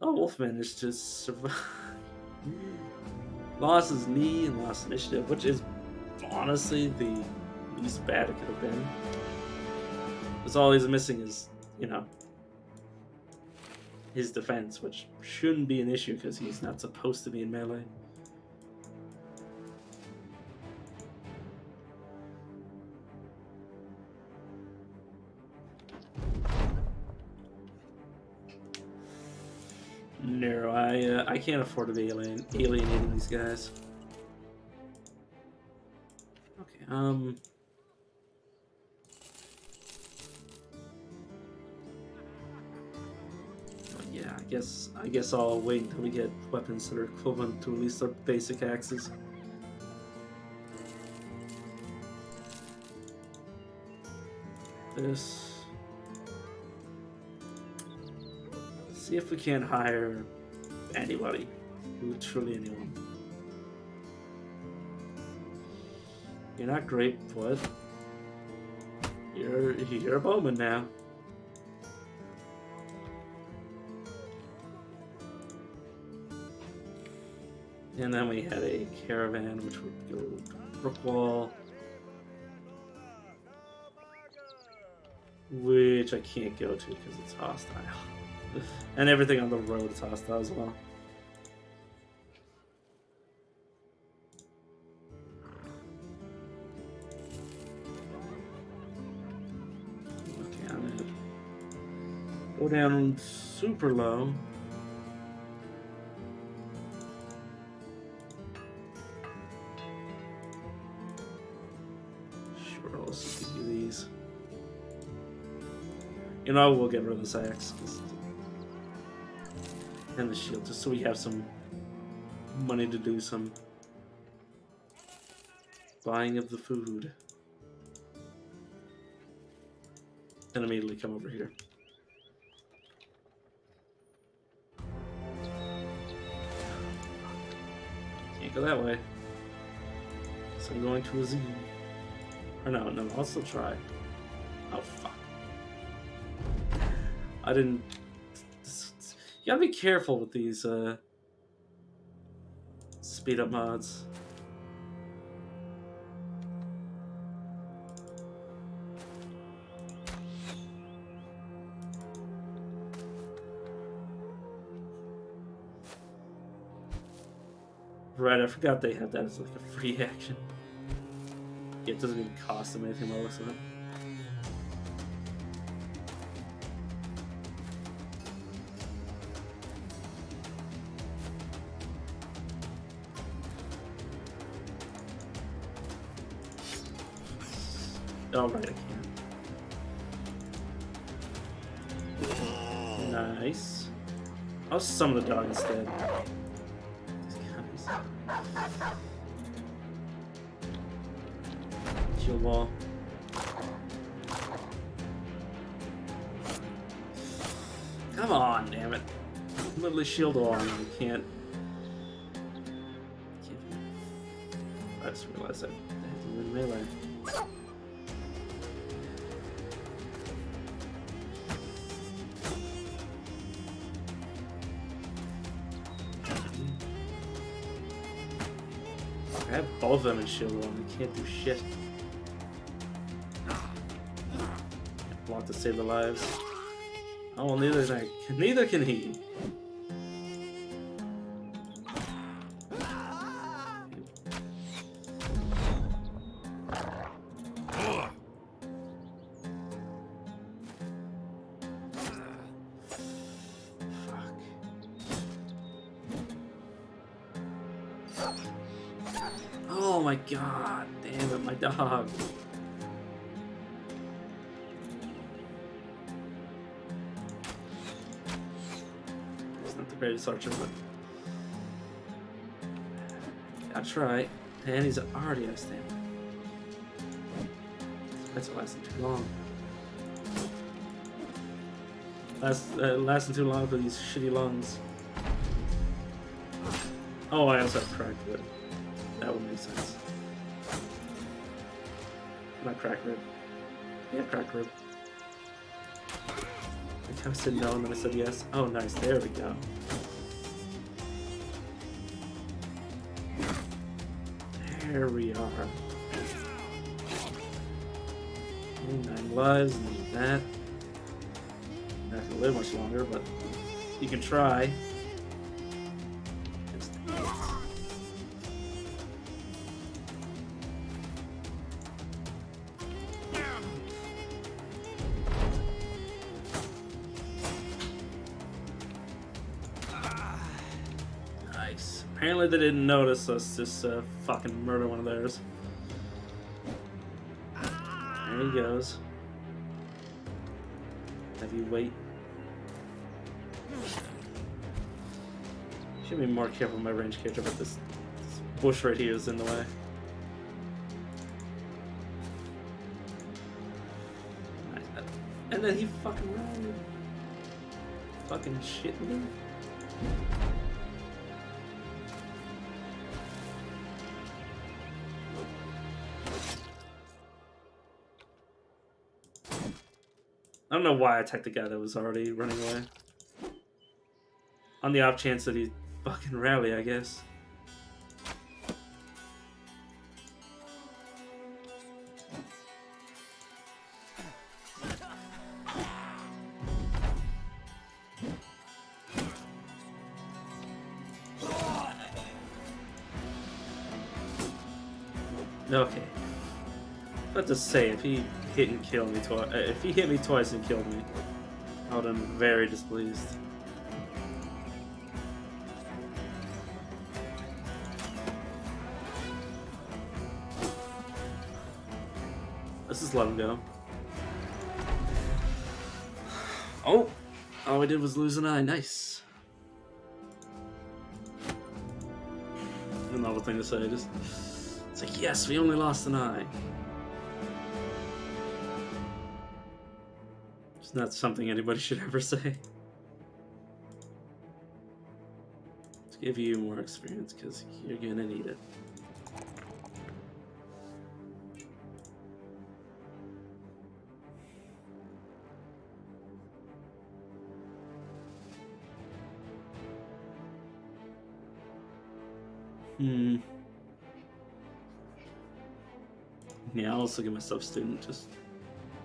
Oh, Wolf managed to survive. Lost his knee and lost initiative, which is honestly the least bad it could have been. Because all he's missing is, you know, his defense, which shouldn't be an issue because he's not supposed to be in melee. No, I can't afford to be alienating these guys. Okay, yeah, I guess I'll wait until we get weapons that are equivalent to at least our basic axes. This. See if we can't hire anybody, literally anyone. You're not great, but you're a bowman now. And then we had a caravan, which would go to Brookwall, which I can't go to because it's hostile. And everything on the road is hostile as well. Okay, I'm gonna go down super low. Sure, I'll also give you these. You know, we'll get rid of this axe. And the shield, just so we have some money to do some buying of the food. And immediately come over here. Can't go that way. So I'm going to Azim. Or no, I'll still try. Oh, fuck. I didn't... You gotta be careful with these speed up mods. Right, I forgot they have that as like a free action. Yeah, it doesn't even cost them anything by the looks of it. Oh, right, I can. Nice. I'll summon the dog instead. Shield wall. Come on, damn it. Literally shield wall, and you can't. I just realized I had to win melee. I have both of them in shield wall, and they can't do shit. Can't block to save their lives. Oh well, neither can he. Oh my god, damn it, my dog. He's not the greatest archer, but I try. And he's already out of stamina. That's lasting too long. Lasting too long for these shitty lungs. Oh, I also have cracked rib. That would make sense. Not cracked rib. Yeah, cracked rib. I kind of said no and then I said yes. Oh, nice. There we go. There we are. 9 lives, need that. Not gonna live much longer, but you can try. Just eat it. Nice. Apparently they didn't notice us just fucking murder one of theirs. There he goes. Heavyweight. Should be more careful with my range character, but this bush right here is in the way. And then he fucking ran. Fucking shit me. I don't know why I attacked the guy that was already running away. On the off chance that he'd fucking rally, I guess. Okay. Let's just say if he hit and killed me twice, if he hit me twice and killed me, I would have been very displeased. Let's just let him go. Oh! All we did was lose an eye. Nice. Another thing to say. Just, it's like, yes, we only lost an eye. It's not something anybody should ever say. To give you more experience, because you're gonna need it. Yeah, I'll also give myself student just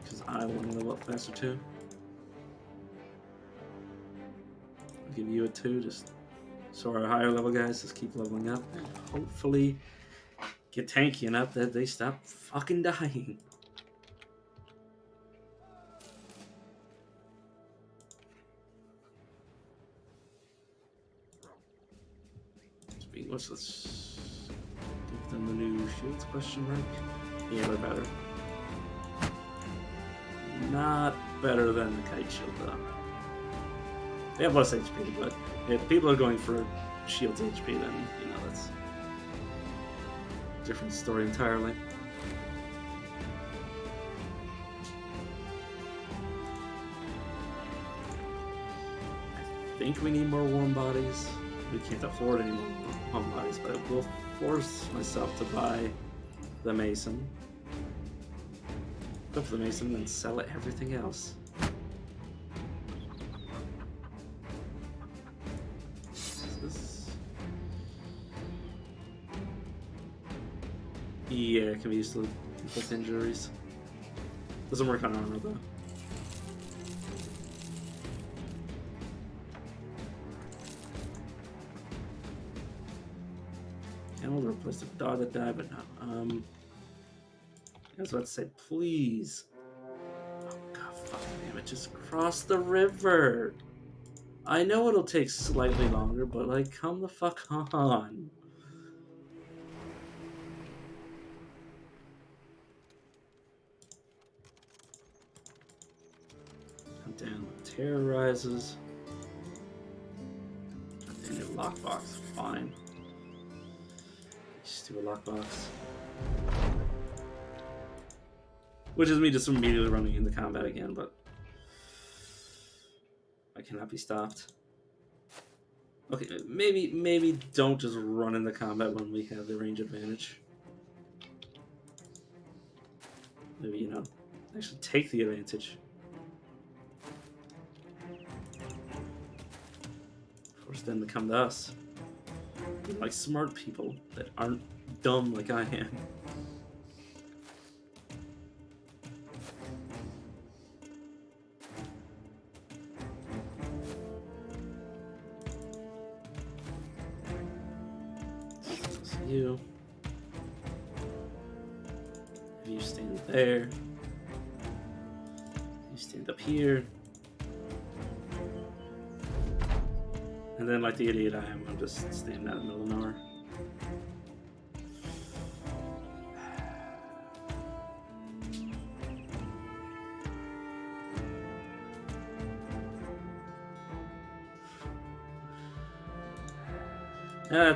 because I want to level up faster too. I'll give you a 2 just so our higher level guys just keep leveling up and hopefully get tanky enough that they stop fucking dying. Let's give them the new shields question mark. Yeah, they're better. Not better than the kite shield though. They have less HP, but if people are going for shields HP, then you know that's a different story entirely. I think we need more warm bodies. We can't afford any more warm bodies, but I will force myself to buy the Mason. Equip the Mason and sell it everything else. Yeah, it can be used to inflict injuries. Doesn't work on armor though. I will replace the dog that died, but no. I was about to say, please. Oh god, fuck damn it, just cross the river. I know it'll take slightly longer, but like, come the fuck on. Damn, terrorizes. Damn, new lockbox, fine. Just do a lockbox. Which is me just immediately running into combat again, but I cannot be stopped. Okay, maybe don't just run into combat when we have the range advantage. Maybe, you know, actually take the advantage. Force them to come to us. Like smart people that aren't dumb like I am. So you stand there. You stand up here. And then, like the idiot I am, I'm just standing out in the middle of nowhere.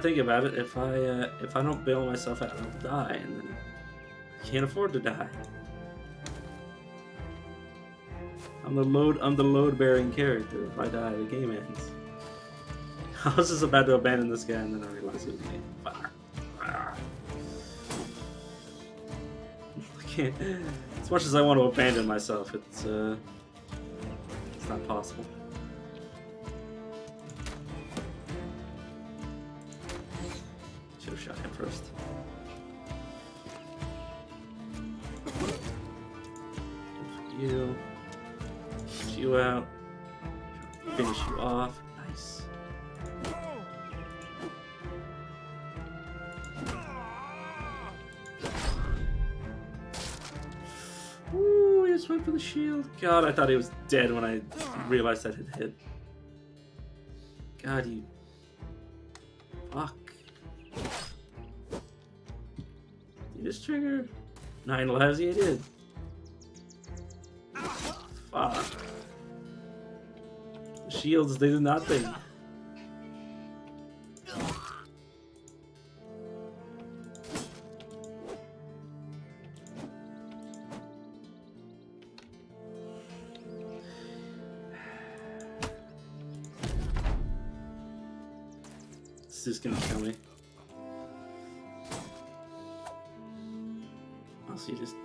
Think about it. If I don't bail myself out, I'll die, and then I can't afford to die. I'm the load-bearing character. If I die, the game ends. I was just about to abandon this guy, and then I realized it was me. Fuck. I can't. As much as I want to abandon myself, it's not possible. Should have shot him first. You. Get you out. Finish you off. Nice. Ooh, he just went for the shield. God, I thought he was dead when I realized that had hit. God, you. Fuck. You just triggered 9 lives? Yeah, I did. Fuck. The shields, they did nothing. This is gonna kill me. I'll see you just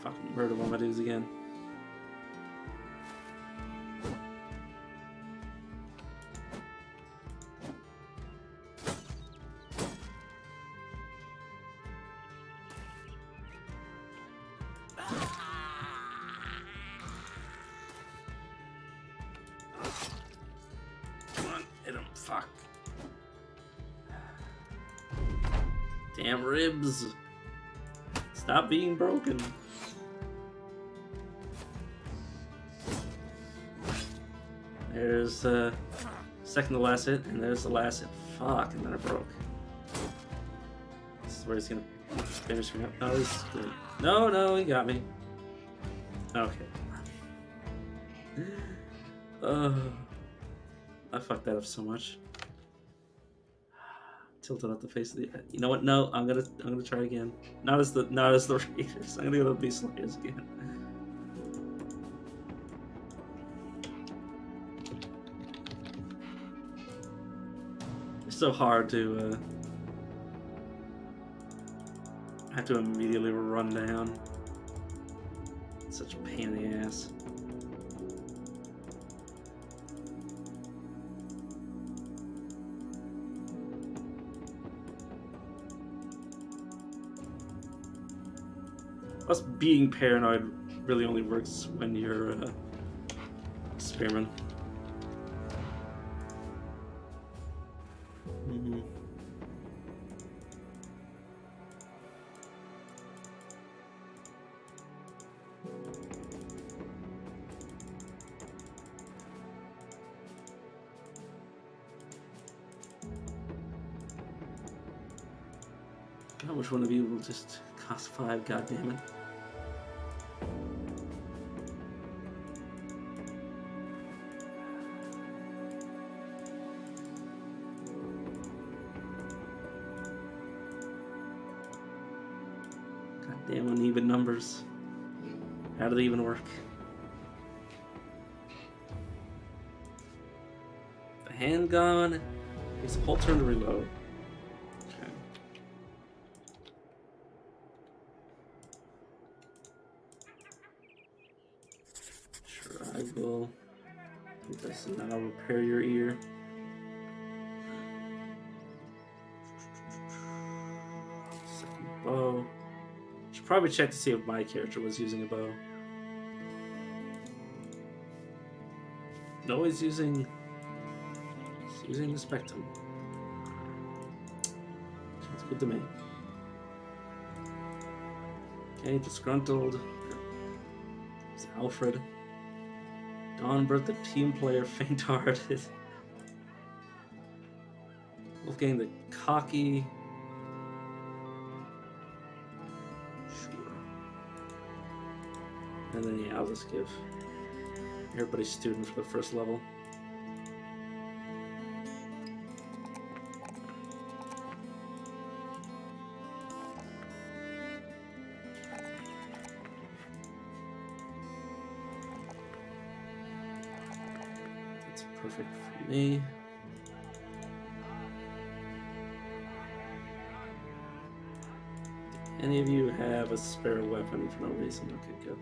fucking murder one of my dudes again. Come on, hit him. Fuck. Damn ribs. Stop being broken. There's second to last hit, and there's the last hit. Fuck, and then it broke. This is where he's gonna finish me up. Oh, this is good. No, he got me. Okay. I fucked that up so much. Tilted up the face of the. You know what? No, I'm gonna try again. Not as the Raiders. I'm gonna go to the Beast Slayers again. It's so hard to. I have to immediately run down. It's such a pain in the ass. Plus, being paranoid really only works when you're spearman. I wish one of you will just cost 5, goddammit. Goddamn uneven numbers. How do they even work? The handgun It's a whole turn to reload. Okay. Sure, I will do this and then I'll repair your ear. Second bow. Should probably check to see if my character was using a bow. No, he's using the Spectrum. Sounds good to me. Okay, disgruntled. It's Alfred. Dawnbird, the team player, faint-hearted. Wolfgang, the cocky. Sure. And then yeah, I'll just give everybody student for the first level. That's perfect for me. Do any of you have a spare weapon for no reason? Okay, good.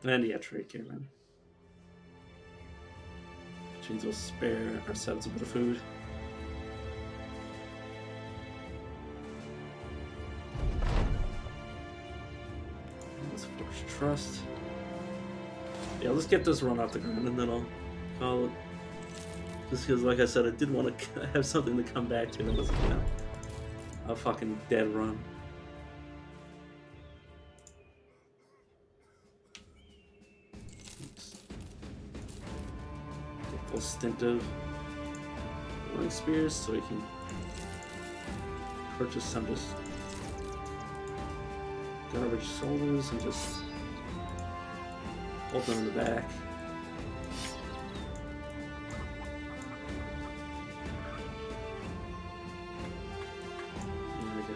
And yeah, trade caravan. Which means we'll spare ourselves a bit of food. Let's force trust. Yeah, let's get this run off the ground and then I'll call it. Just because, like I said, I did want to have something to come back to that wasn't, you know, a fucking dead run. Full stint of running spears so we can purchase some just garbage soldiers and just hold them in the back. There we go.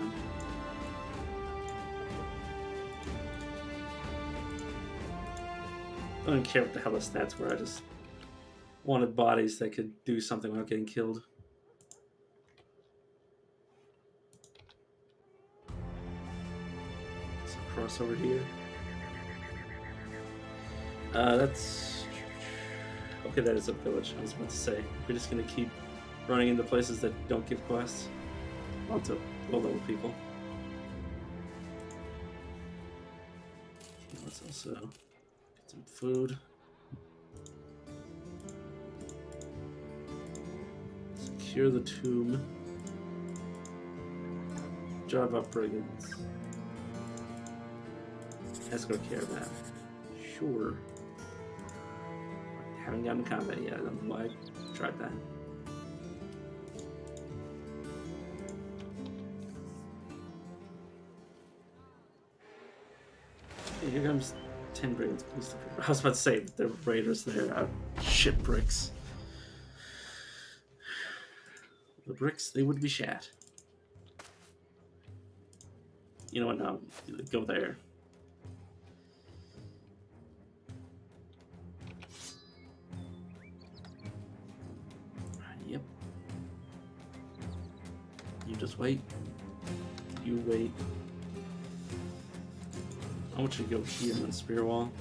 I don't care what the hell the stats were, I just wanted bodies that could do something without getting killed. Let's cross over here. That's... Okay, that is a village, I was about to say. We're just gonna keep running into places that don't give quests. Well, to low-level people. Okay, let's also get some food. Secure the tomb. Drive up brigands. Escort caravan. Sure. Haven't gotten to combat yet. I don't know why I tried that. Okay, here comes 10 brigands. I was about to say the raiders there. Shit bricks. The bricks, they would be shat. You know what, now, go there. Yep. You just wait. You wait. I want you to go here on Spear Wall.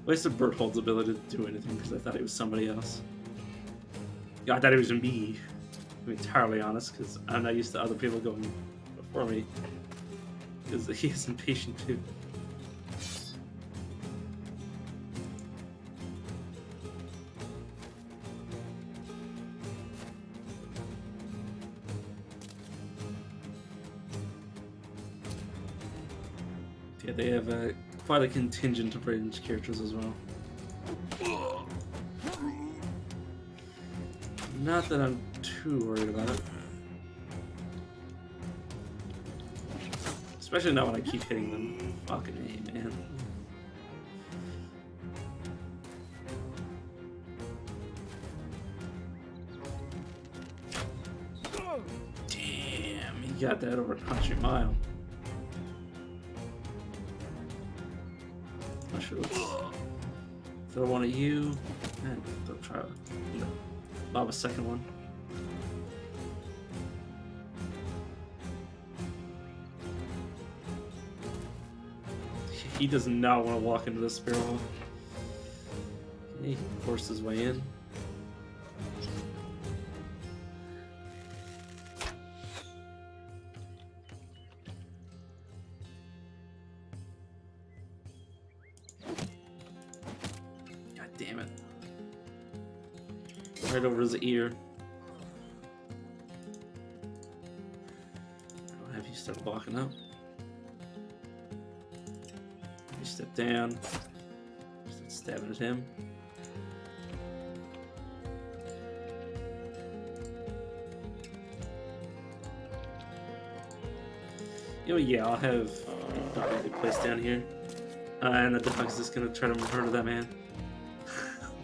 Wasted Berthold's ability to do anything because I thought he was somebody else. Yeah, I thought he was me. To be entirely honest, because I'm not used to other people going before me. Because he is impatient too. Yeah, they have quite a contingent of ranged characters as well. Not that I'm too worried about it. Especially not when I keep hitting them. Fucking A, man. Damn, he got that over a country mile. Not sure. Let's throw one at you, and they'll try to, you know, lob a second one. He does not want to walk into the spirit hole. Okay, he forced his way in. God damn it. Right over his ear. I'll have you start walking up. You step down. Start stabbing at him. You know, yeah, I'll have a dog placed down here. And the dog's just gonna try to murder that man.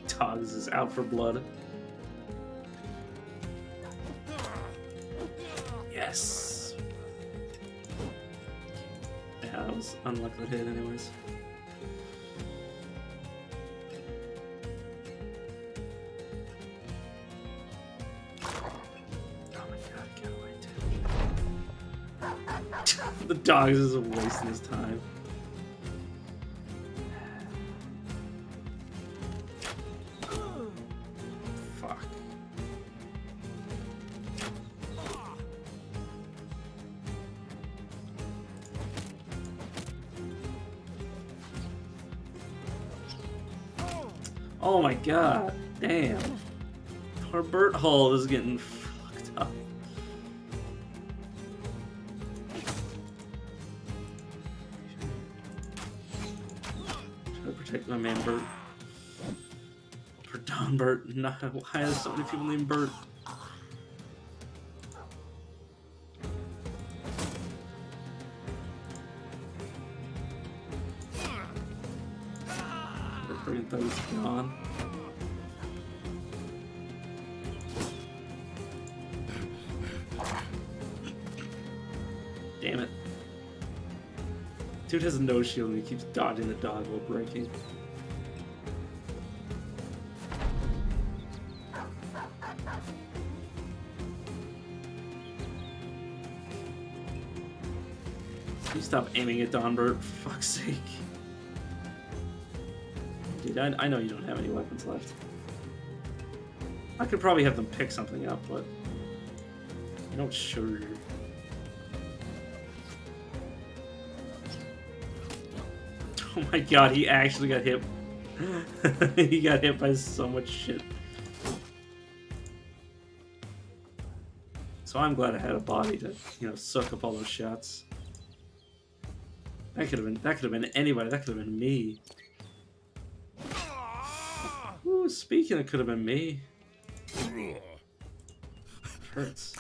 Dogs is out for blood. Yes! Yeah, that was unlikely to hit anyways. Oh my god, get away, dude. The dogs is wasting his time. Fuck. Oh my god, damn. Our Burt Hall is getting fucked up. Try to protect my man Burt. For Don Burt. No, why are so many people named Burt? Burt thought he was gone. Damn it. Dude has no shield and he keeps dodging the dog while breaking. Can you stop aiming at Don Burt, for fuck's sake? Dude, I know you don't have any weapons left. I could probably have them pick something up, but you don't sure. Oh my god, he actually got hit. He got hit by so much shit. So I'm glad I had a body to, you know, suck up all those shots. That could have been anybody. That could have been me. Ooh, speaking of could have been me. Hurts.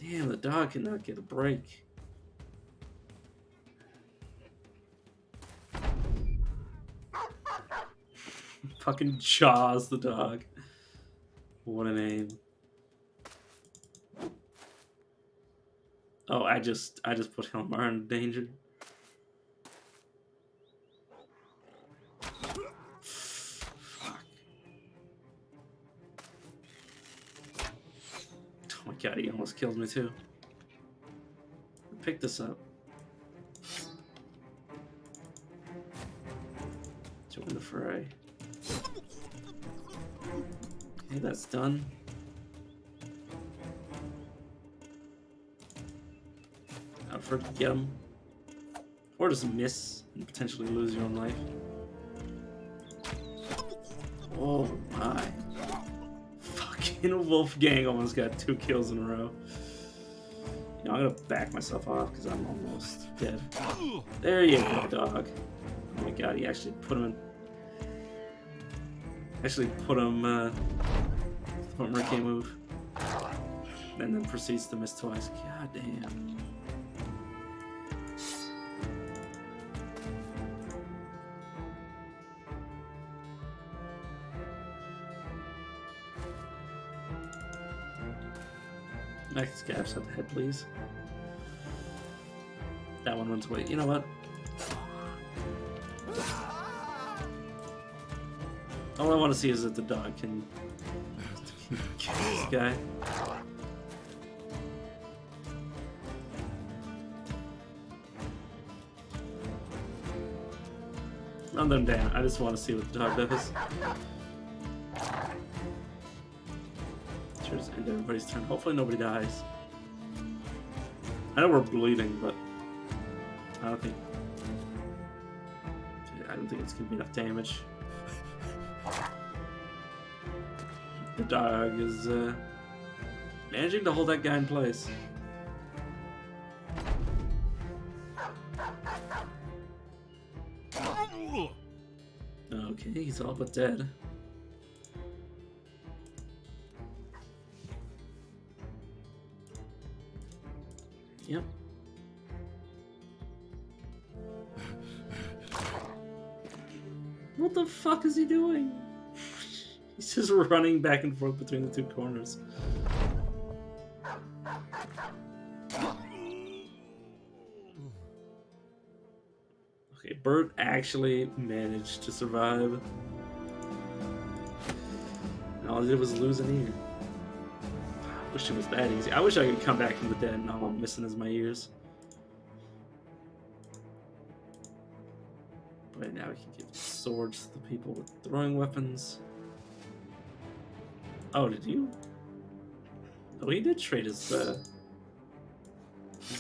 Damn, the dog cannot get a break. Fucking Jaws the dog. What a name. Oh, I just put Hilmar in danger. Fuck. Oh my god, he almost killed me too. Pick this up. Join the fray. Okay, that's done. Out for get him. Or just miss and potentially lose your own life. Oh my. Fucking Wolfgang almost got 2 kills in a row. You know, I'm gonna back myself off because I'm almost dead. There you go, dog. Oh my god, he actually put him in. Actually put him Ricky move. And then proceeds to miss twice. God damn. Next gaps at the head, please. That one runs away. You know what? All I want to see is that the dog can kill this guy. Run them down. I just want to see what the dog does. Sure, just end everybody's turn. Hopefully nobody dies. I know we're bleeding, but I don't think it's gonna be enough damage. The dog is managing to hold that guy in place. Okay, he's all but dead. Yep. What the fuck is he doing? He's just running back and forth between the two corners. Okay, Bert actually managed to survive. And all he did was lose an ear. I wish it was that easy. I wish I could come back from the dead and all I'm missing is my ears. But now we can give swords to the people with throwing weapons. Oh, did you? Oh, he did trade his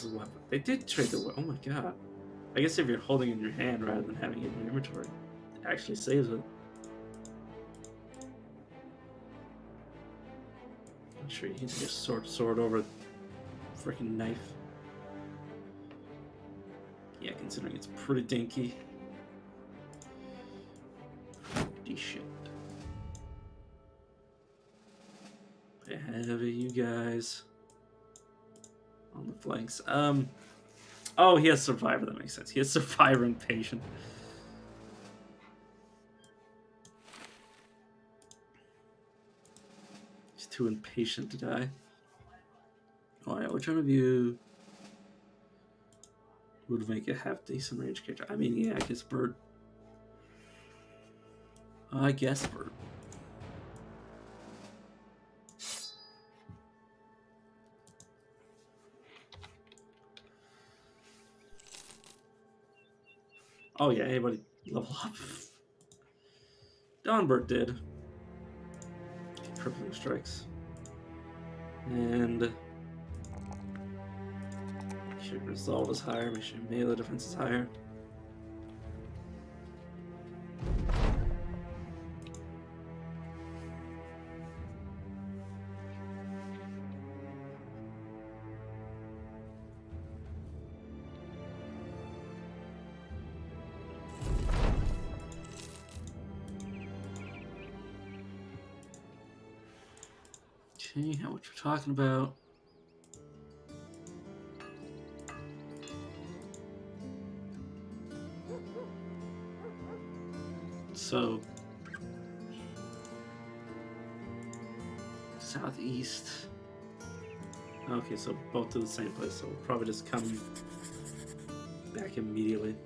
weapon. They did trade the weapon. Oh my god. I guess if you're holding it in your hand rather than having it in your inventory, it actually saves it. I'm sure you can just sword over a freaking knife. Yeah, considering it's pretty dinky. Holy shit. Have you guys on the flanks. Oh, he has Survivor. That makes sense. He has Survivor and Patient. He's too impatient to die. Alright, which one of you would make a half-decent range character? I mean, yeah, I guess Bird. I guess Bird. Oh yeah, anybody level up? Dawnbird did. Crippling strikes. And make sure resolve is higher, make sure melee defense is higher. Okay, how much we're talking about? So southeast. Okay, so both to the same place. So we'll probably just come back immediately.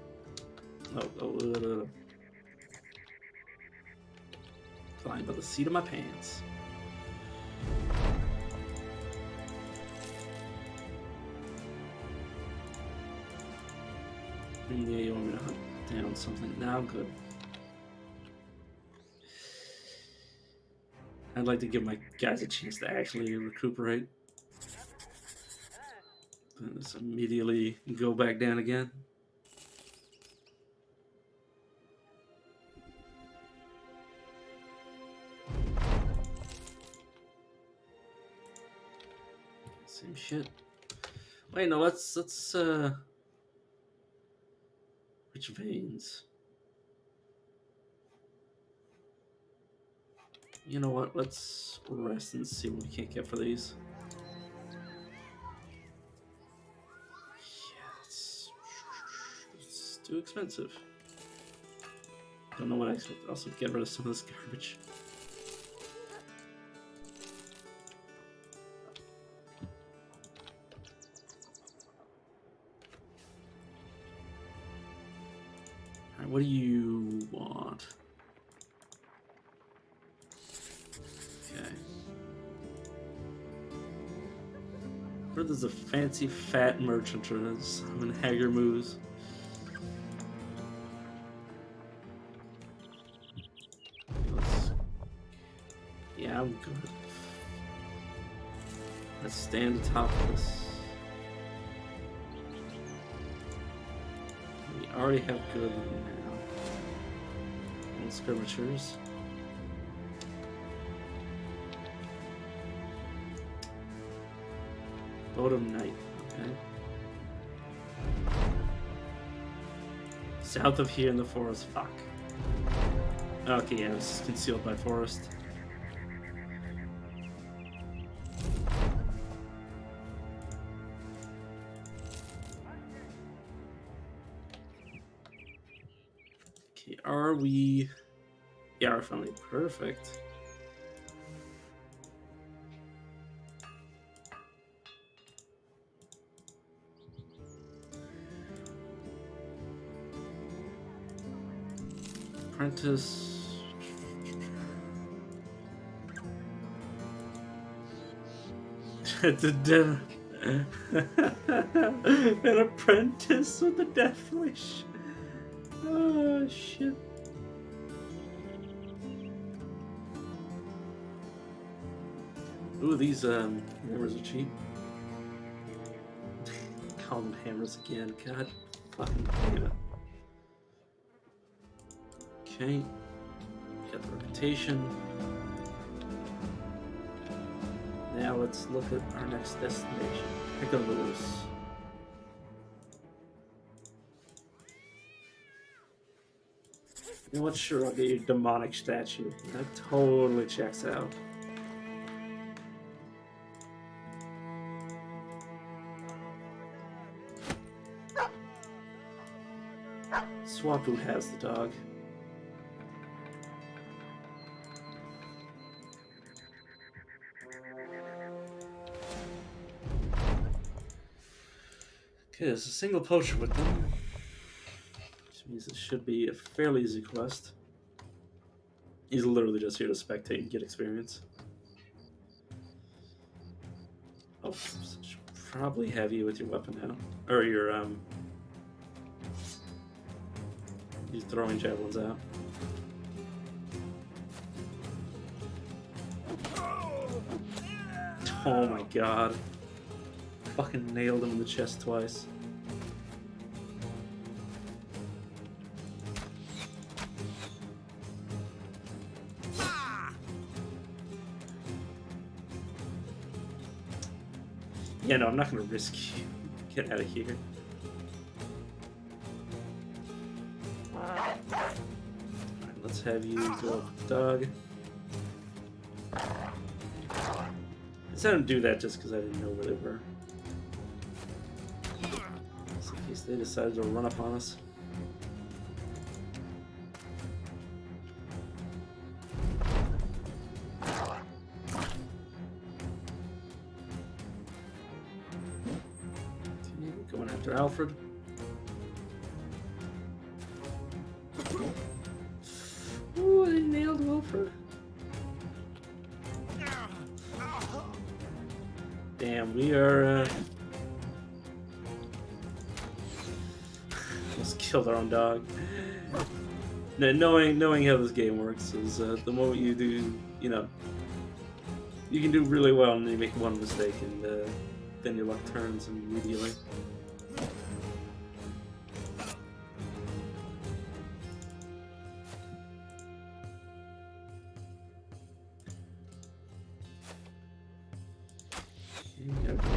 Flying by the seat of my pants. Yeah, you want me to hunt down something? Now I'm good. I'd like to give my guys a chance to actually recuperate. And just immediately go back down again. Same shit. Wait, no, let's which veins? You know what? Let's rest and see what we can't get for these. Yeah, it's too expensive. Don't know what I expect. Also, get rid of some of this garbage. Alright, what do you want? Where there's a fancy fat merchant is. I'm in Hager Moose. Yeah, I'm good. Let's stand atop this. We already have good now. And skirmishers. Bodum Knight, okay. South of here in the forest, fuck. Okay, yeah, this is concealed by forest. Okay, are we... Yeah, we're finally perfect. Apprentice. An apprentice with a death wish. Oh shit. Ooh, these hammers are cheap. Call them hammers again. God fucking damn it. Okay. Got the reputation. Now let's look at our next destination. Pickaloo. You know what? Sure, I'll get your demonic statue. That totally checks out. Swapu has the dog. Okay, there's a single poacher with them, which means it should be a fairly easy quest. He's literally just here to spectate and get experience. Oh, should probably have you with your weapon now, or your he's throwing javelins out. Oh my god. Fucking nailed him in the chest twice. Yeah, no, I'm not gonna risk you. Get out of here. Alright, let's have you go with the dog. I didn't do that just because I didn't know where they were. Just in case they decided to run up on us. Going after Alfred. Ooh, they nailed Wilfred. Damn, we are almost killed our own dog. Now, knowing how this game works is the moment you do, you know, you can do really well and then you make one mistake and then your luck turns immediately.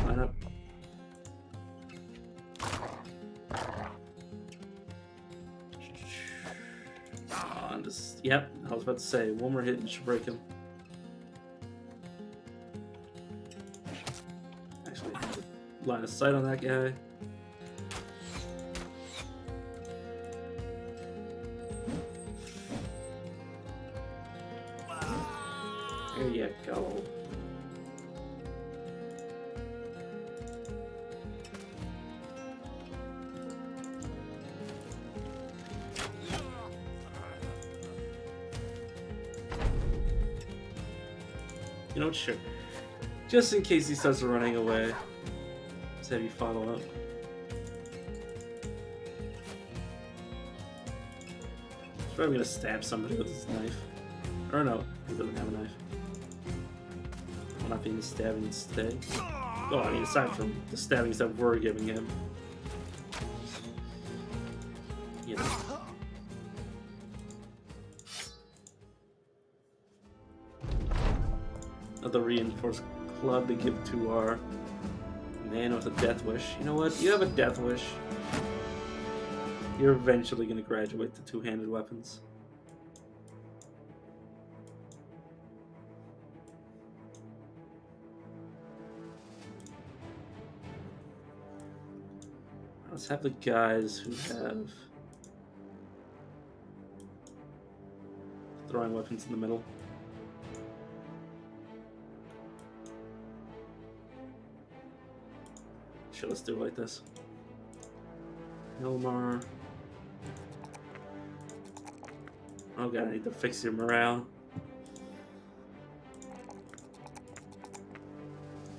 Line up. Oh, yep, I was about to say, one more hit and should break him. Actually, line of sight on that guy. There you go. You know, sure. Just in case he starts running away. Let's have you follow up. He's probably gonna stab somebody with his knife. Or no, he doesn't have a knife. Will not be any stabbing today. Oh, I mean, aside from the stabbings that we're giving him. You know. Another reinforced club to give to our man with a death wish. You know what? You have a death wish. You're eventually going to graduate to two-handed weapons. Let's have the guys who have throwing weapons in the middle. Sure, let's do it like this. Hilmar. Oh god, I need to fix your morale.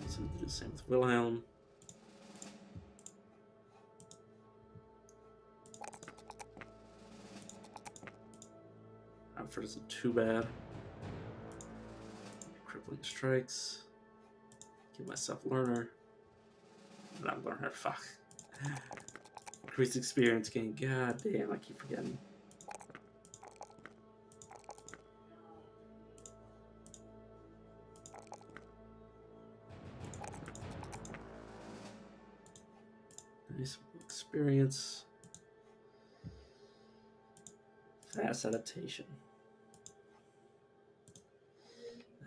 So we do the same with Wilhelm. Outfit isn't too bad. Crippling strikes. Give myself learner. Not learner, fuck. Increased experience gain. God damn, I keep forgetting. Nice experience. Fast adaptation.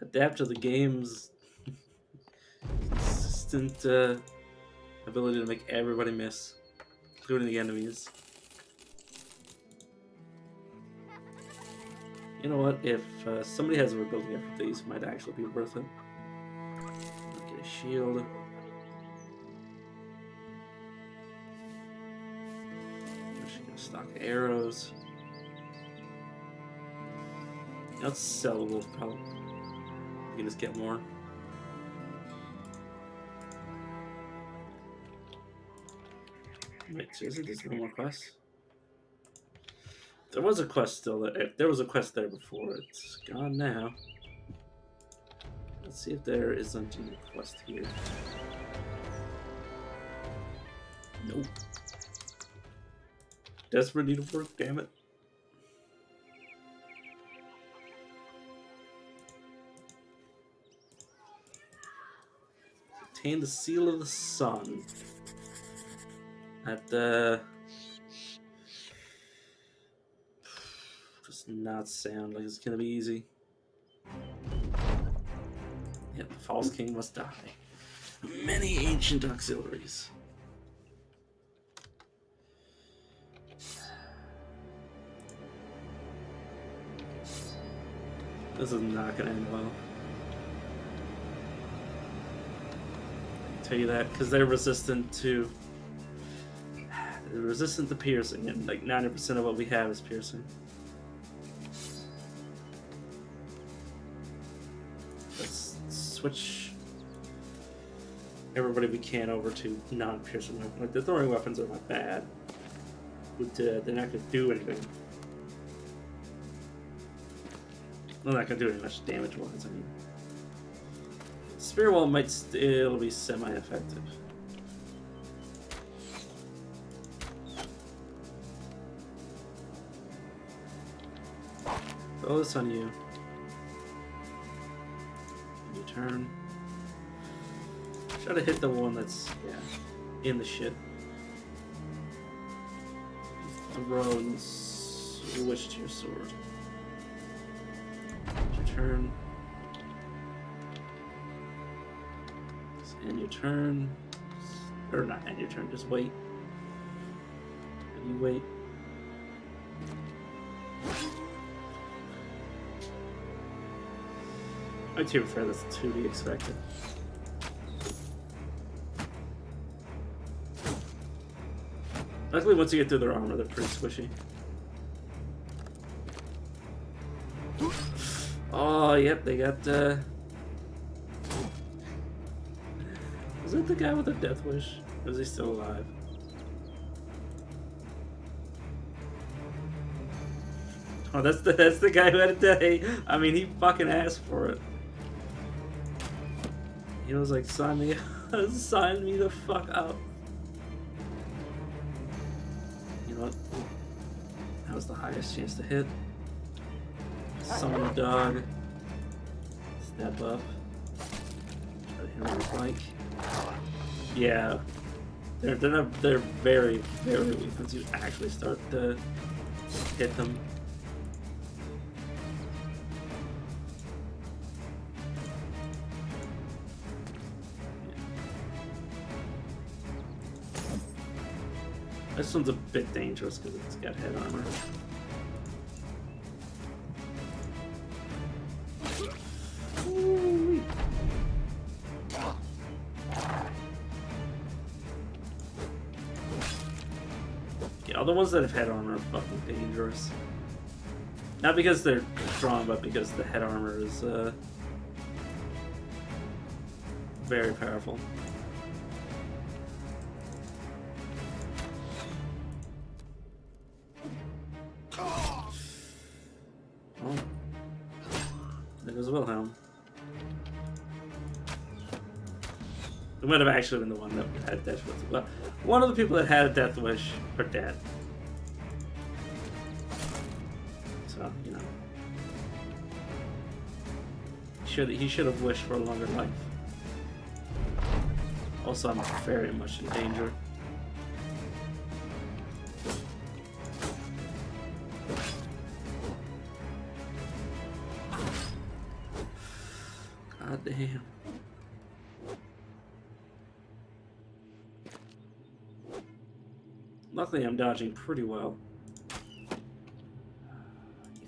Adapt to the game's consistent ability to make everybody miss, including the enemies. You know what? If somebody has a rebuilding effort, these might actually be worth it. Get a shield. Actually, get a stock of arrows. Let's sell the wolf pelt. We can just get more. Wait, seriously, there's no more quests? There was a quest still there. There was a quest there before. It's gone now. Let's see if there isn't a quest here. Nope. Desperate need of work, damn it. Obtain the Seal of the Sun. That does not sound like it's gonna be easy. Yet the false king must die. Many ancient auxiliaries. This is not gonna end well. I'll tell you that, because they're resistant to piercing, and like 90% of what we have is piercing. Let's switch everybody we can over to non-piercing weapons. Like, the throwing weapons are not bad, but they're not going to do anything. They're not going to do any much damage-wise, I mean. Spear wall might still be semi-effective. Throw this on you. You turn. Try to hit the one that's, yeah, in the shit. Throw and switch to your sword. Your turn. End your turn. Or not end your turn, just wait. And you wait. My tier fair, that's to be expected. Luckily, once you get through their armor, they're pretty squishy. Oh, yep, they got, Was that the guy with the death wish? Or is he still alive? Oh, that's the guy who had a day. I mean, he fucking asked for it. He was like, sign me the fuck up. You know what? That was the highest chance to hit. Summon a dog. Step up. Try to hit him on the flank. Yeah. They're very, very weak once you actually start to hit them. This one's a bit dangerous because it's got head armor. Ooh. Yeah, all the ones that have head armor are fucking dangerous. Not because they're strong, but because the head armor is very powerful. Oh. There goes Wilhelm. It might have actually been the one that had Death Wish. Well, one of the people that had a Death Wish are dead. So, you know. He should have wished for a longer life. Also, I'm very much in danger. God damn. Luckily, I'm dodging pretty well.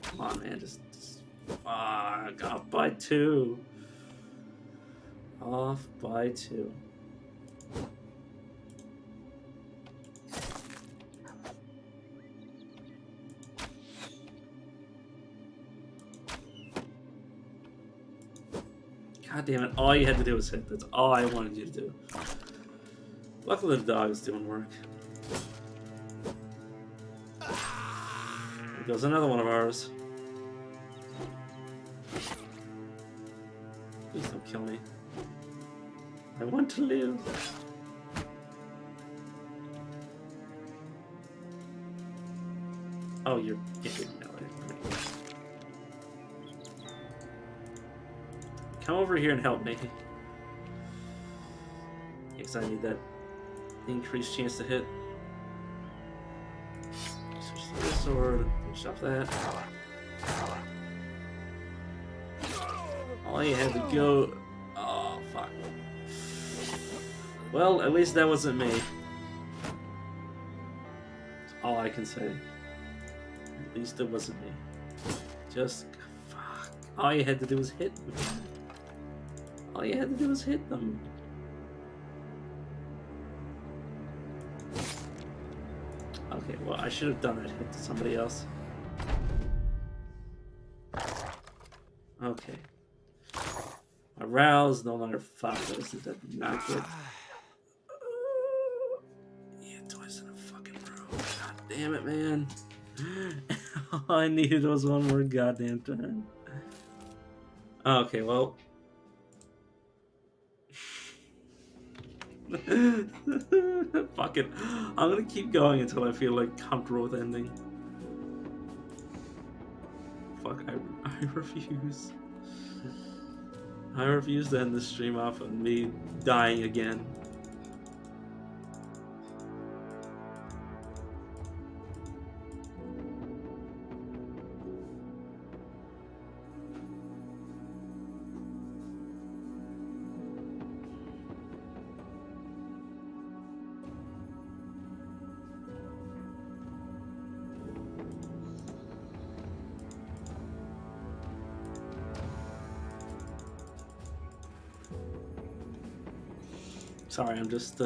Come on, man. Just fuck. Off by 2. Off by 2. God damn it, all you had to do was hit. That's all I wanted you to do. Luckily the dog is doing work. There goes another one of ours. Please don't kill me. I want to live. Oh, you're getting melee. Come over here and help me. Because I need that increased chance to hit. Switch to this sword. Finish off that. Oh, you had to go. Oh, fuck. Well, at least that wasn't me. That's all I can say. At least it wasn't me. Just, fuck. All you had to do was hit me. All you had to do was hit them. Okay, well, I should have done that hit to somebody else. Okay. My Ral is no longer 5. That isn't that not good. Yeah, twice in a fucking row. God damn it, man. All I needed was one more goddamn turn. Okay, well. Fuck it. I'm gonna keep going until I feel like comfortable with ending. Fuck, I refuse. I refuse to end this stream off of me dying again. Sorry, I'm just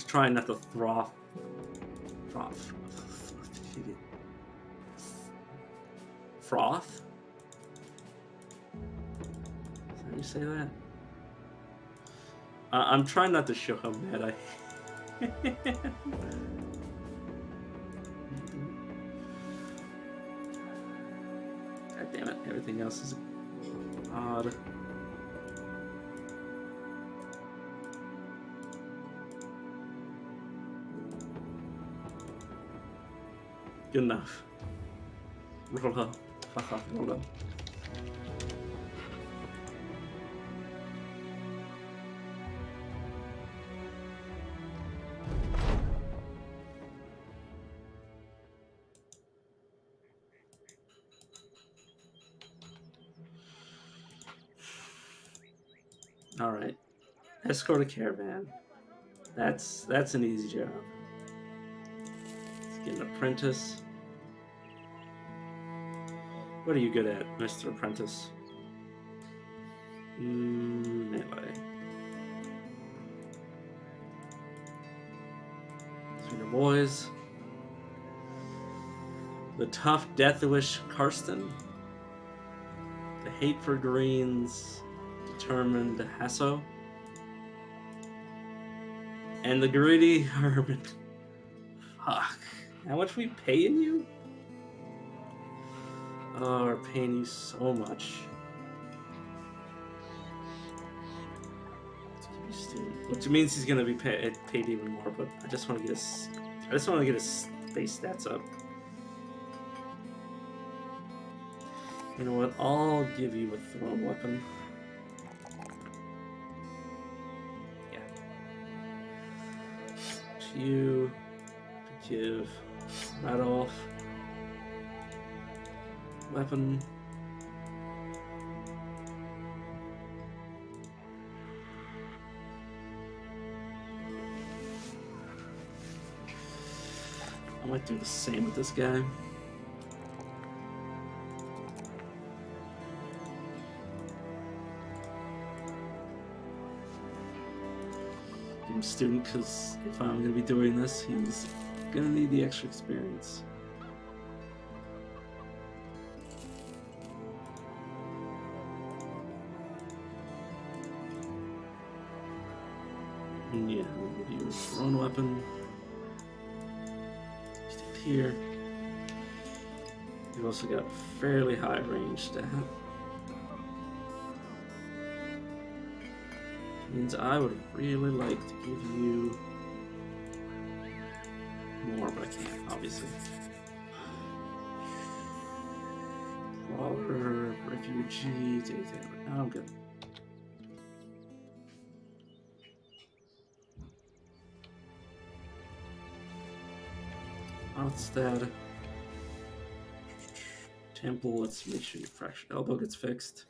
trying not to froth. Froth? Is that how you say that? I'm trying not to show how mad I. God damn it! Everything else is odd. Good enough. Roll up. Fuck off. Roll up. All right. Escort a caravan. That's an easy job. Let's get an apprentice. What are you good at, Mr. Apprentice? Melee. Sweeter boys. The tough Deathwish Karsten. The hate for greens. Determined Hasso. And the greedy Herman. Fuck. How much we paying you? Oh, we're paying you so much. Which means he's gonna be paid even more. But I just want to get his. I just want to get his base stats up. You know what? I'll give you a thrown weapon. Yeah. To you to give Radolf weapon. I might do the same with this guy. Give him student, because if I'm going to be doing this, he's going to need the extra experience. And yeah, I'm going to give you a thrown weapon. Here, you've also got fairly high range stat. Means I would really like to give you more, but I can't, obviously. Brawler, refugee, I'm good. What's that? Temple, let's make sure your fractured elbow gets fixed.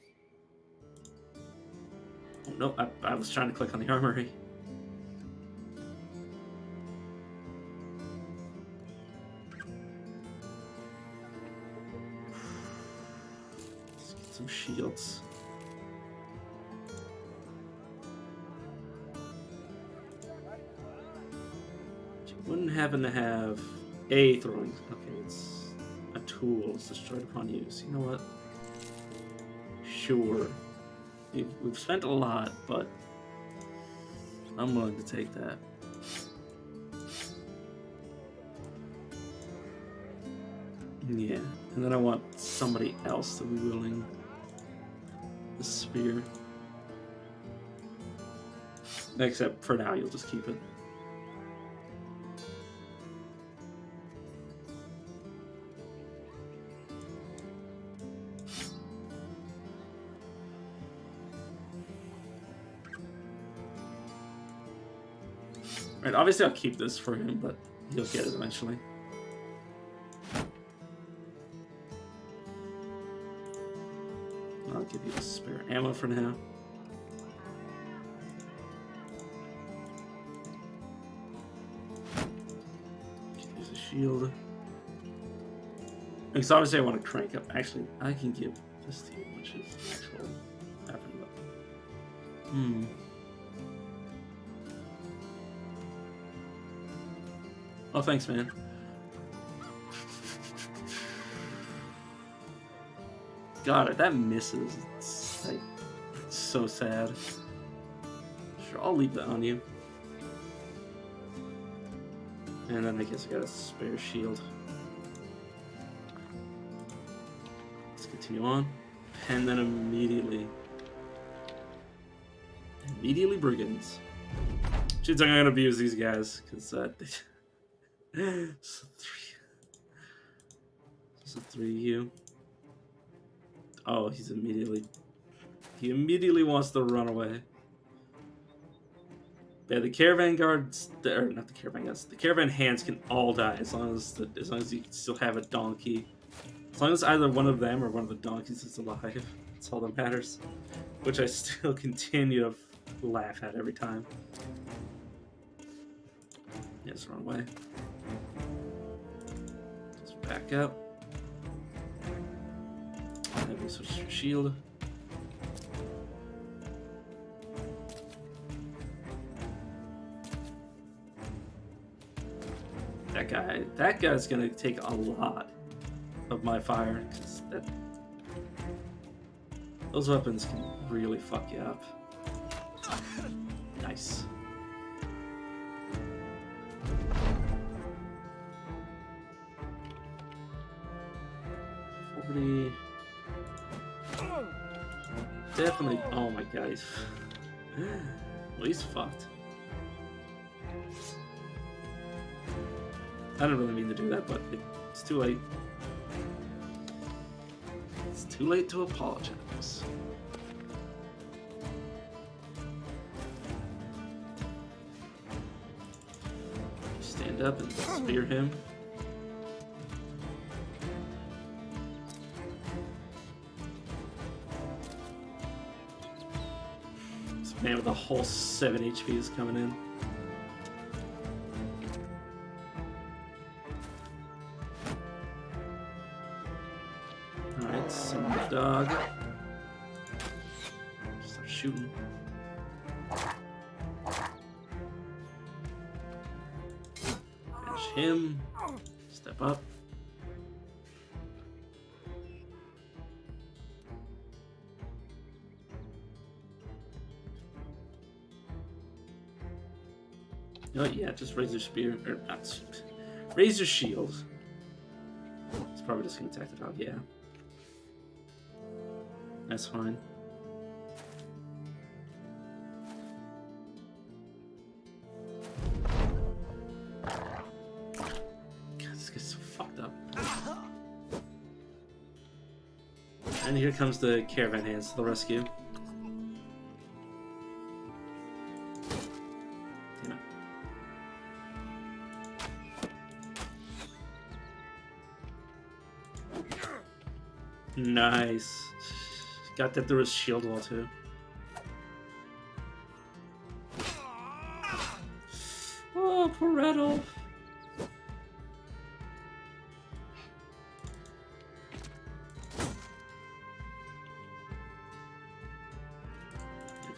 Oh no, I was trying to click on the armory. Let's get some shields. You wouldn't happen to have a throwing. Okay, it's a tool. It's destroyed upon use. You know what? Sure. We've spent a lot, but I'm willing to take that. Yeah, and then I want somebody else to be willing. The spear. Except for now, you'll just keep it. Right, obviously I'll keep this for him, but he'll get it eventually. I'll give you the spare ammo for now. Use a shield. Because obviously I want to crank up. Actually, I can give this to you, which is the actual weapon. Oh, thanks, man. God, if that misses, it's like, it's so sad. Sure, I'll leave that on you. And then I guess I got a spare shield. Let's continue on. And then immediately brigands. Shit, I'm gonna abuse these guys because it's a 3U. Oh, he immediately wants to run away. Yeah, the caravan guards, or not the caravan guards, the caravan hands can all die as long as you still have a donkey. As long as either one of them or one of the donkeys is alive, that's all that matters. Which I still continue to laugh at every time. Yeah, just run away. Just back up. Let me switch your shield. That guy's gonna take a lot of my fire, because those weapons can really fuck you up. Nice. Definitely. Oh my god. Well, he's fucked. I didn't really mean to do that, but it's too late. It's too late to apologize. Stand up and spear him. This man with a whole 7 HP is coming in. Alright, summon the dog. Start shooting. Finish him. Step up. Oh yeah, just raise your spear, or not. Raise your shield. It's probably just gonna attack the dog. Yeah, that's fine. God, this guy's so fucked up. And here comes the caravan hands to the rescue. Nice. Got that through his shield wall too. Oh, poor Radolf.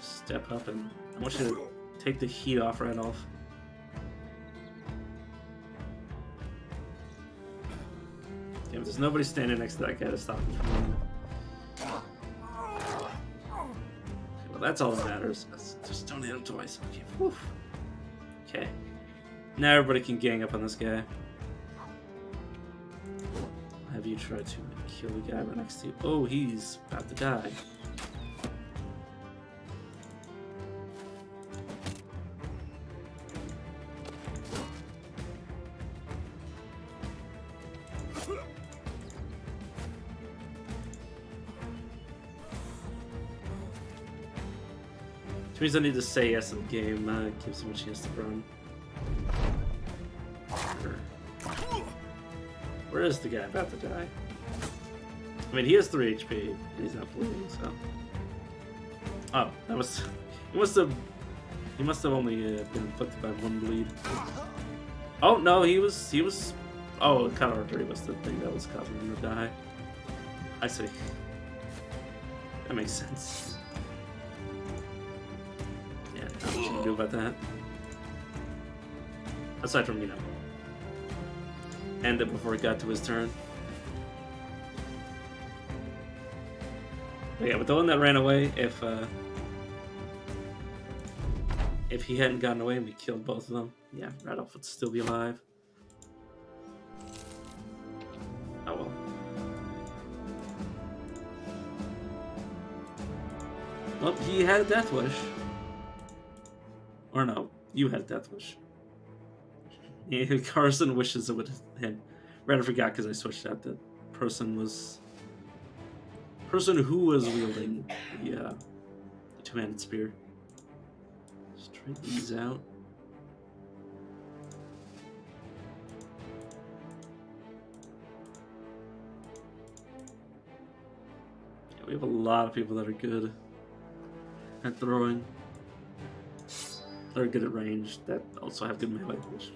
Step up and I want you to take the heat off Radolf. Damn, there's nobody standing next to that guy to stop him from running. Okay, well, that's all that matters. Just don't hit him twice. Okay. Whew. Okay. Now everybody can gang up on this guy. Have you tried to kill the guy right next to you? Oh, he's about to die. Which means I need to say yes in the game, gives him a chance to run. Where is the guy about to die? I mean, he has 3 HP, and he's not bleeding, so... Oh, that was... He must have only been inflicted by 1 bleed. Oh, no, he was... Oh, cut artery was the thing that was causing him to die. I see. That makes sense. Yeah, not much you can do about that. Aside from, you know, end it before he got to his turn. But yeah, with the one that ran away, if If he hadn't gotten away and we killed both of them, yeah, Radolf would still be alive. Oh well. Well, he had a death wish. Or no, you had a death wish. Yeah, Carson wishes it would him. Right, I forgot because I switched out that person who was wielding the two-handed spear. Just try these out. Yeah, we have a lot of people that are good at throwing. They're good at range that also have good melee, which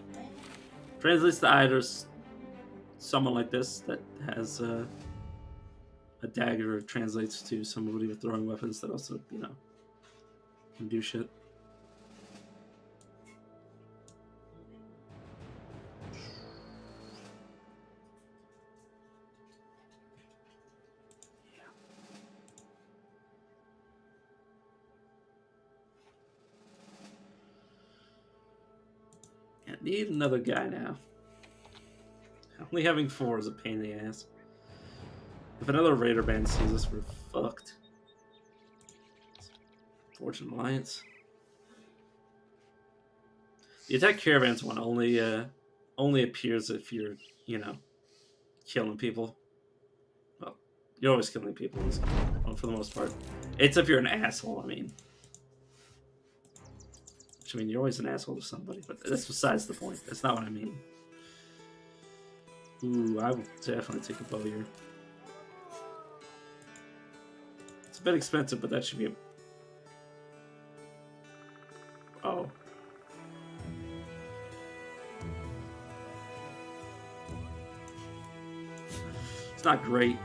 translates to either someone like this that has a dagger, translates to somebody with throwing weapons that also, you know, can do shit. Yeah, need another guy now. Only having 4 is a pain in the ass. If another Raider band sees us, we're fucked. Fortune Alliance. The attack caravans one only appears if you're, you know, killing people. Well, you're always killing people in this game, well, for the most part. It's if you're an asshole, I mean. Which, I mean, you're always an asshole to somebody, but that's besides the point. That's not what I mean. Ooh, I will definitely take a bow here. It's a bit expensive, but that should be a... Oh. It's not great.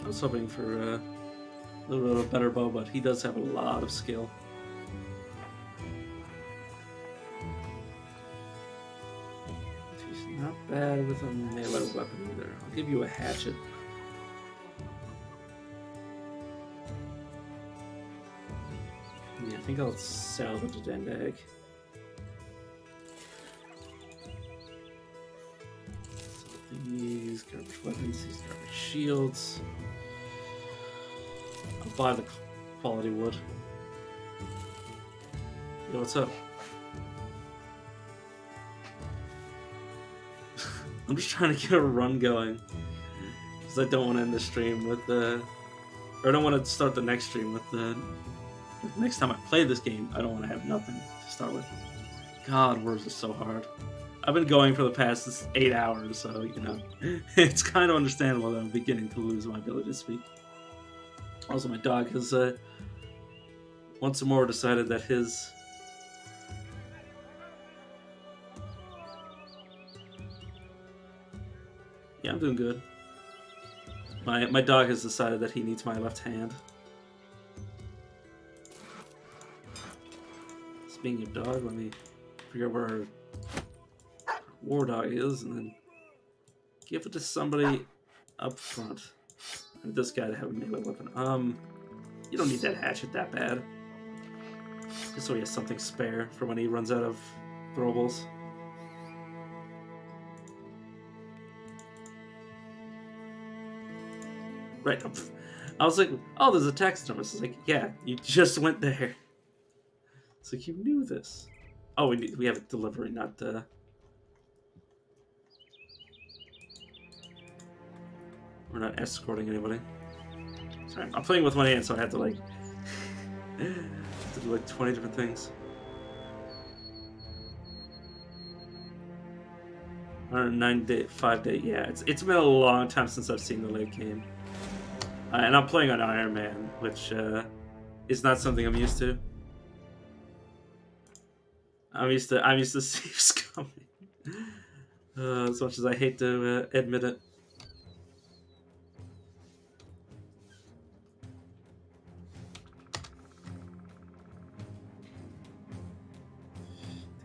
I was hoping for a little bit of a better bow, but he does have a lot of skill. He's not bad with a melee weapon either. I'll give you a hatchet. Yeah, I think I'll salvage a Dendag. These garbage weapons, these garbage shields. I'll buy the quality wood. Yo, what's up? I'm just trying to get a run going. Because I don't want to end the stream with the... Or I don't want to start the next stream with the... Next time I play this game, I don't want to have nothing to start with. God, words are so hard. I've been going for the past 8 hours, so, you know, it's kind of understandable that I'm beginning to lose my ability to speak. Also, my dog has, once more decided that his... Yeah, I'm doing good. My dog has decided that he needs my left hand. Speaking of dog, let me figure out where our war dog is and then give it to somebody up front. I need this guy to have a melee weapon. You don't need that hatchet that bad. Just so he has something spare for when he runs out of throwables. Right. I was like, oh, there's a taxidermist. It's like, yeah, you just went there. It's like, you knew this. Oh, we have a delivery, not we're not escorting anybody. Sorry, I'm playing with one hand, so I have to like do like 20 different things. 109 day, yeah. It's been a long time since I've seen the late game. And I'm playing on Iron Man, which is not something I'm used to. I'm used to saves coming. As much as I hate to admit it.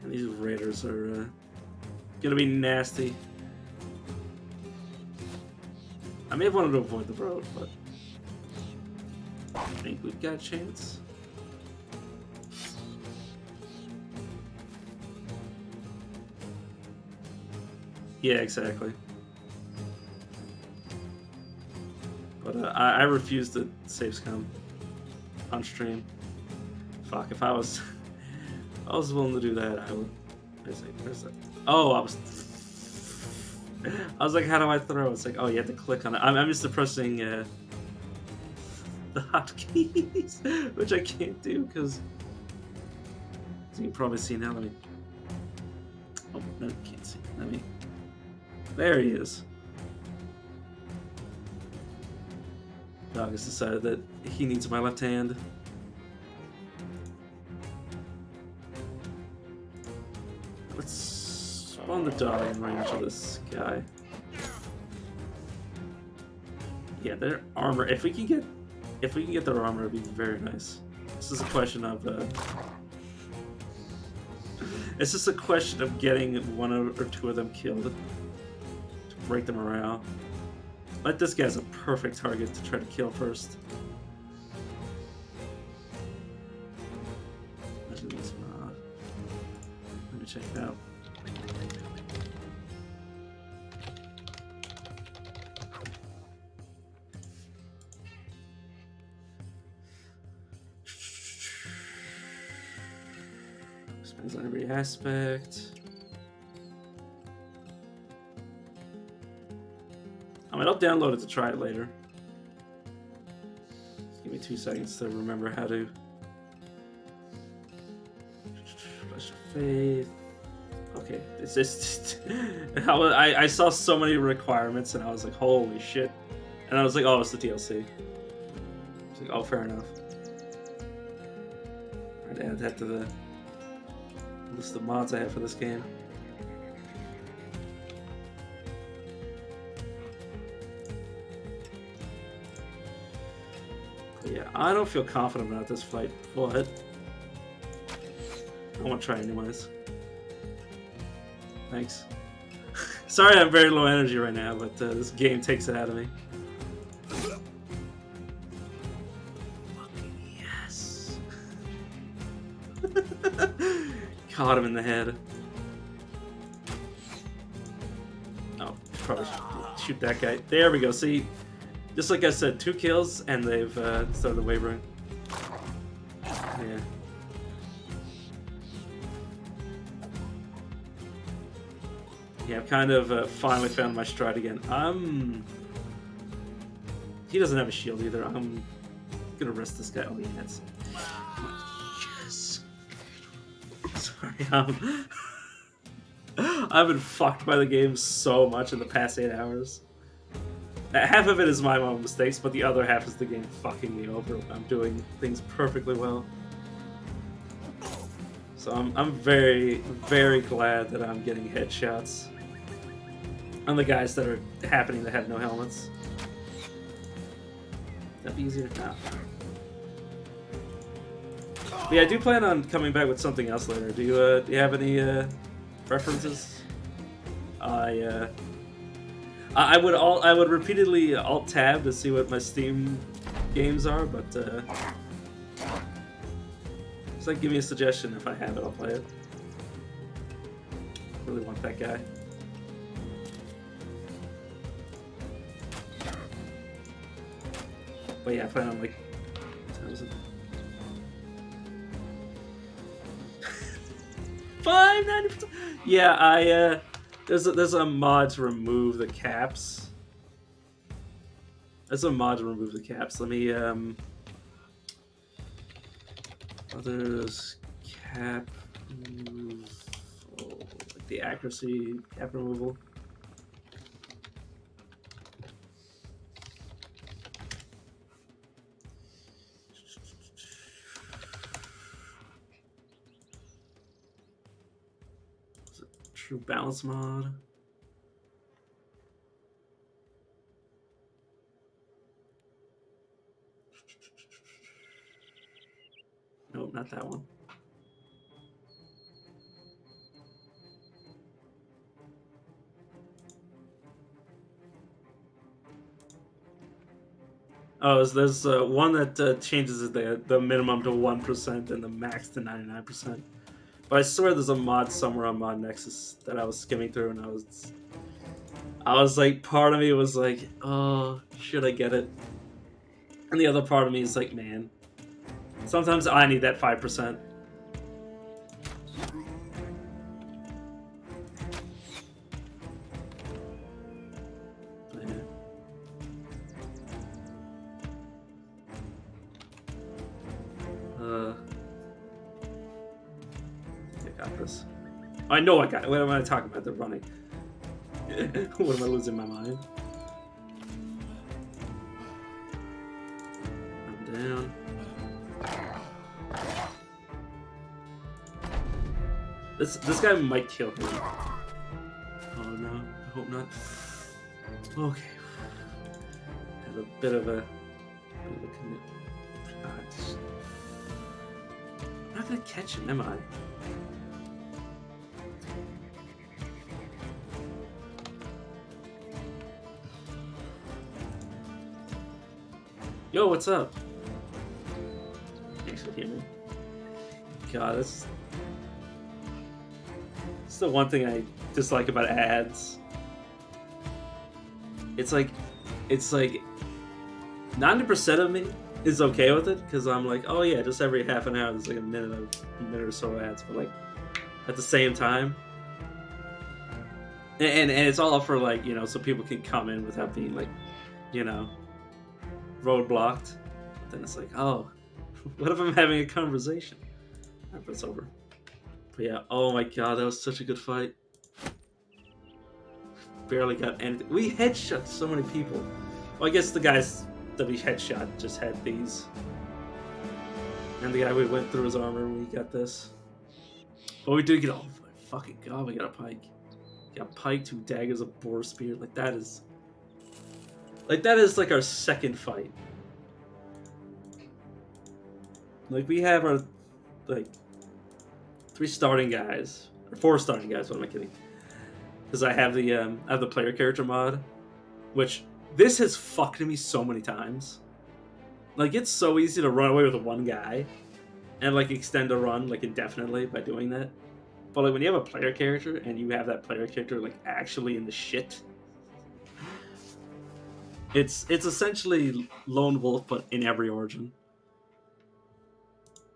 And these raiders are gonna be nasty. I may have wanted to avoid the road, but I think we've got a chance. Yeah, exactly. But I refuse to save scum on stream. Fuck, if I was willing to do that, I would. Where's that? Oh, I was like, how do I throw? It's like, oh, you have to click on it. I'm just pressing the hotkeys, which I can't do because you can probably see now. Let me. Oh no, you can't see. Let me. There he is. Dog has decided that he needs my left hand. Let's spawn the dog in range of this guy. Yeah, their armor. If we can get their armor, it'd be very nice. This is a question of. It's just a question of getting one or two of them killed to break the morale. Like, this guy's a perfect target to try to kill first. Imagine this mod. Let me check it out. Depends on every aspect. I mean, I'll download it to try it later. Just give me 2 seconds to remember how to. Flesh of Faith. Okay, it's just. I saw so many requirements and I was like, holy shit. And I was like, oh, it's the DLC. It's like, oh, fair enough. I'd add that to the list of mods I have for this game. Yeah, I don't feel confident about this fight, but I want to try anyways. Thanks. Sorry I'm very low energy right now, but this game takes it out of me. Fucking yes! Caught him in the head. Oh, probably shoot that guy. There we go, see? Just like I said, 2 kills, and they've started wavering. Yeah. Yeah, I've kind of finally found my stride again. He doesn't have a shield either. I'm gonna rest this guy. Oh, he has. Yes. Sorry, I've been fucked by the game so much in the past 8 hours. Half of it is my own mistakes, but the other half is the game fucking me over. I'm doing things perfectly well. So I'm very, very glad that I'm getting headshots on the guys that are happening that have no helmets. That'd be easier now. But yeah, I do plan on coming back with something else later. Do you have any preferences? I would repeatedly alt tab to see what my Steam games are, but just like give me a suggestion. If I have it, I'll play it. Really want that guy. But yeah, I plan on like. What is it? 590%. Yeah, there's a mod to remove the caps. There's a mod to remove the caps. Let me others cap removal, like the accuracy cap removal. True balance mod. Nope, not that one. Oh, there's one that changes the minimum to 1% and the max to 99%. But I swear there's a mod somewhere on Mod Nexus that I was skimming through and I was I was like, part of me was like, oh, should I get it? And the other part of me is like, man, sometimes I need that 5%. I got this. I know I got it. What am I talking about? They're running. What am I losing my mind? I'm down. This guy might kill him. Oh no, I hope not. Okay. Had a bit of a commit. I'm not gonna catch him, am I? Yo, what's up? Thanks for hearing me. God, it's the one thing I dislike about ads. It's like 90% of me is okay with it because I'm like, oh yeah, just every half an hour there's like a minute or so ads, but like at the same time, and it's all for like, you know, so people can come in without being like, you know, roadblocked. Then it's like, oh, what if I'm having a conversation after it's over? But yeah, oh my god, that was such a good fight. Barely got anything. We headshot so many people. Well, I guess the guys that we headshot just had these. And the guy we went through his armor, we got this. But we did get, oh my fucking god, we got a pike. We got a pike, 2 daggers, a boar spear. Like that is like our second fight. Like we have our like 3 starting guys. Or 4 starting guys, what am I kidding? Because I have the player character mod, which this has fucked me so many times. Like it's so easy to run away with one guy and like extend a run like indefinitely by doing that. But like when you have a player character and you have that player character like actually in the shit, it's essentially Lone Wolf but in every origin.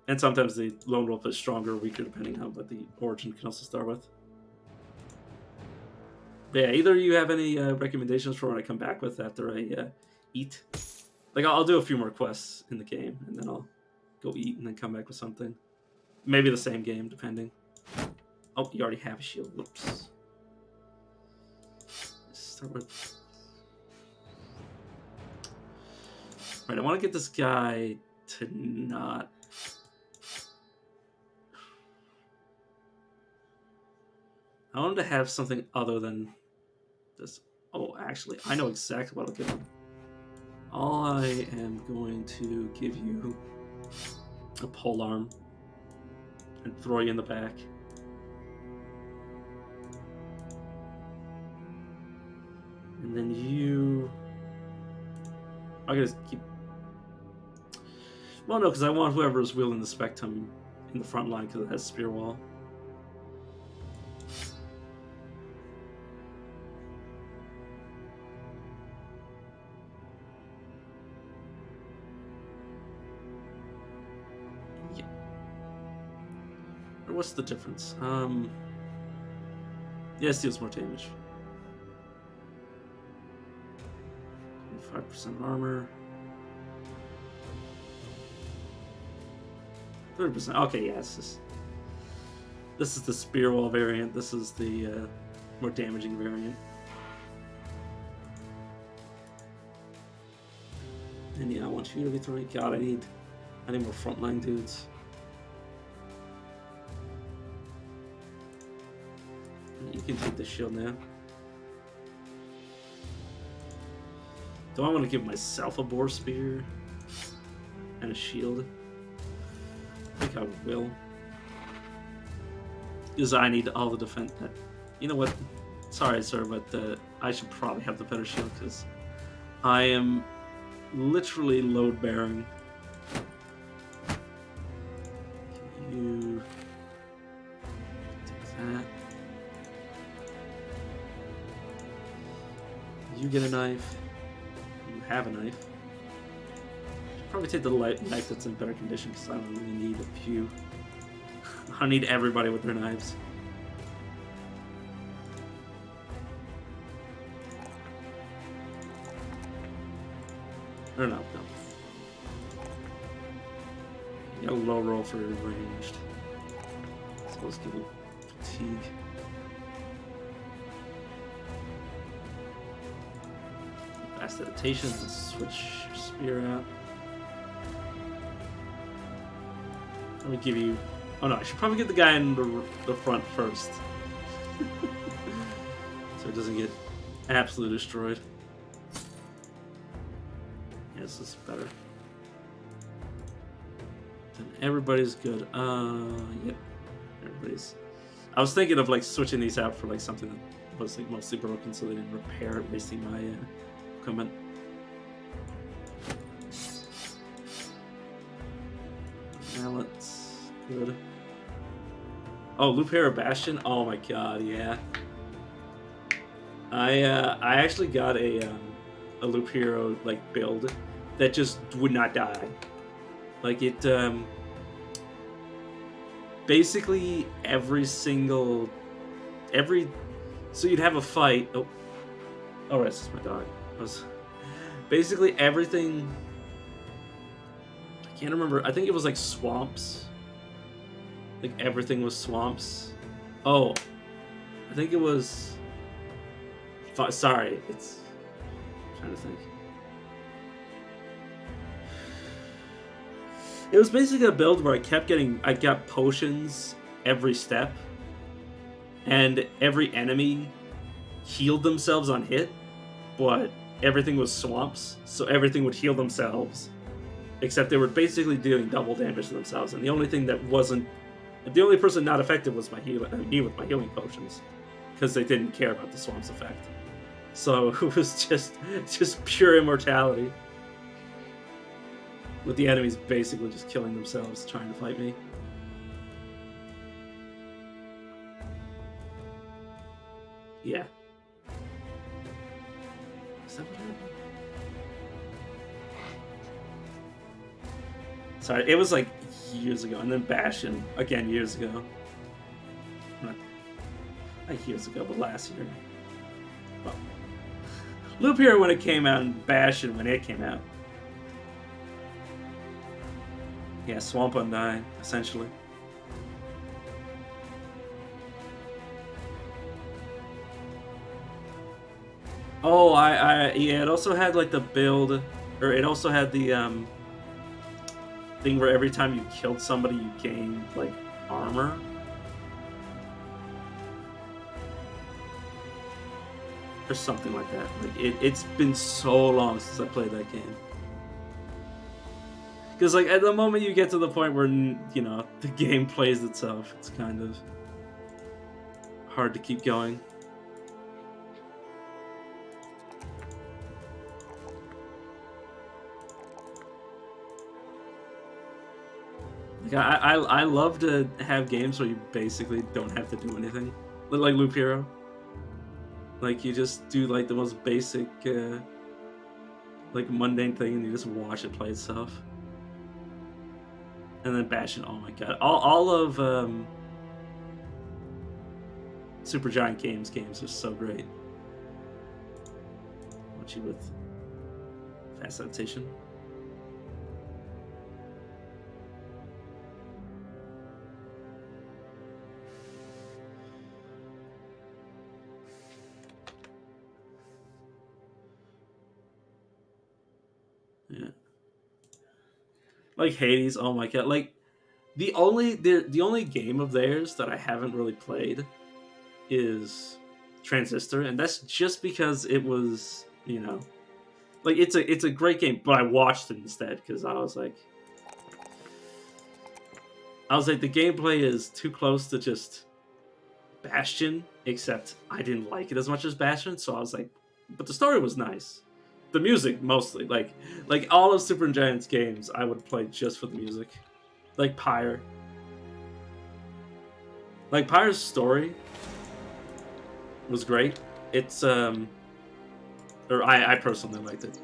And sometimes the Lone Wolf is stronger or weaker depending on what the origin can also start with. But yeah, either you have any recommendations for when I come back with after I eat? Like I'll do a few more quests in the game and then I'll go eat and then come back with something. Maybe the same game, depending. Oh, you already have a shield. Whoops. Let's start with... Right, I want to get this guy to not... I want him to have something other than this. Oh, actually, I know exactly what I'll give him. I am going to give you a polearm and throw you in the back. And then you... I'm going to keep... Well, no, because I want whoever is wielding the Spectum in the front line because it has Spear Wall. What's the difference? Yeah, it deals more damage. 5% armor. 30%. Okay, yes. This is the Spear Wall variant. This is the more damaging variant. And yeah, I want you to be throwing. God, I need more frontline dudes. You can take the shield now. Do I want to give myself a boar spear and a shield? I think I will. Because I need all the defense. You know what? Sorry, sir, but I should probably have the better shield because I am literally load bearing. You take that. You get a knife. You have a knife. Should probably take the knife that's in better condition because I don't really need a few. I need everybody with their knives. Or no. You got a low roll for ranged. So let's give it fatigue. Fast adaptation, let's switch your spear out. Let me give you... Oh no, I should probably get the guy in the front first. So it doesn't get absolutely destroyed. Yeah, this is better. Then everybody's good. Yep. Everybody's... I was thinking of like switching these out for like something that was like mostly broken so they didn't repair it, wasting my equipment. Mallets, good. Oh, Lupera Bastion. Oh my god, yeah. I actually got a Loop Hero like build that just would not die. Like it basically so you'd have a fight. Oh, that's just my dog. Basically everything. I can't remember. I think it was like swamps. Like everything was swamps. Oh, I think it was. Sorry, it's. I'm trying to think. It was basically a build where I got potions every step, and every enemy healed themselves on hit, but everything was swamps, so everything would heal themselves, except they were basically doing double damage to themselves, and the only person not affected was me with my healing potions, because they didn't care about the swamps effect. So it was just pure immortality. With the enemies basically just killing themselves trying to fight me. Yeah. Is that what happened? Sorry, it was like years ago, and then Bastion again years ago. Not years ago, but last year. Well, Loop Hero when it came out, and Bastion when it came out. Yeah, Swamp Undying, essentially. Oh, yeah, it also had like the build, or it also had the thing where every time you killed somebody, you gained like armor. Or something like that. Like it's been so long since I played that game. Because like at the moment you get to the point where the game plays itself, it's kind of hard to keep going. Like I love to have games where you basically don't have to do anything, like Loop Hero. Like you just do like the most basic, like mundane thing, and you just watch it play itself. And then Bastion, oh my god. All of Supergiant Games are so great. What you with fast adaptation? Yeah. Like Hades, oh my god! Like the only game of theirs that I haven't really played is Transistor, and that's just because it was like it's a great game, but I watched it instead because I was like the gameplay is too close to just Bastion, except I didn't like it as much as Bastion, so I was like, but the story was nice. The music mostly, like all of Supergiant's games, I would play just for the music. Like Pyre. Like Pyre's story was great. It's or I personally liked it.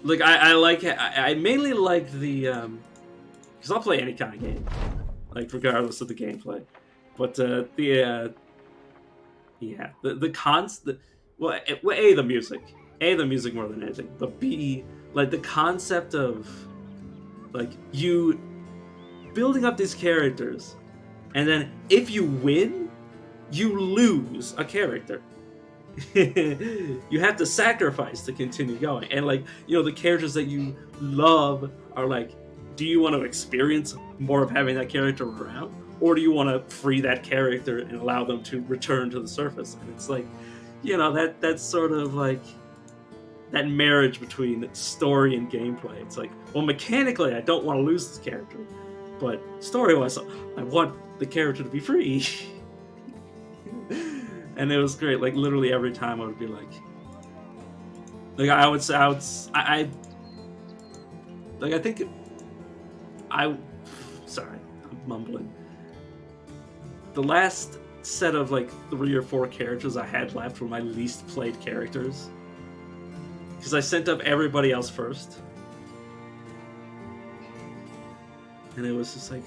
Like I mainly like the because I'll play any kind of game, like regardless of the gameplay. But the the music more than anything. But B, like the concept of like you building up these characters, and then if you win, you lose a character. You have to sacrifice to continue going, and like the characters that you love are like, do you want to experience more of having that character around, or do you want to free that character and allow them to return to the surface? And it's like, that's sort of like that marriage between story and gameplay. It's like, well, mechanically I don't want to lose this character, but story-wise I want the character to be free. And it was great. Like literally every time I would be like sorry, I'm mumbling. The last set of like 3 or 4 characters I had left were my least played characters, because I sent up everybody else first, and it was just like,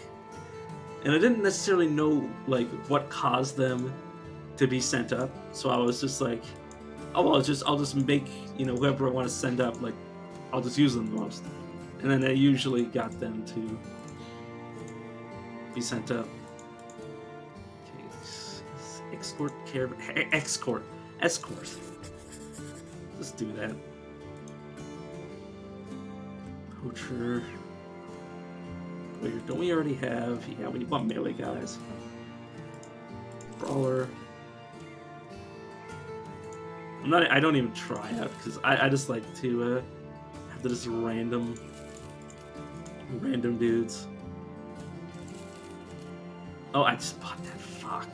and I didn't necessarily know like what caused them to be sent up, so I was just like, oh well, I'll just make whoever I want to send up, like I'll just use them the most, and then I usually got them to be sent up. Okay, escort. Let's do that. Poacher. Wait, don't we already have? Yeah, we want melee guys. Brawler. I don't even try out because I just like to have this random dudes. Oh, I just bought that. Fuck.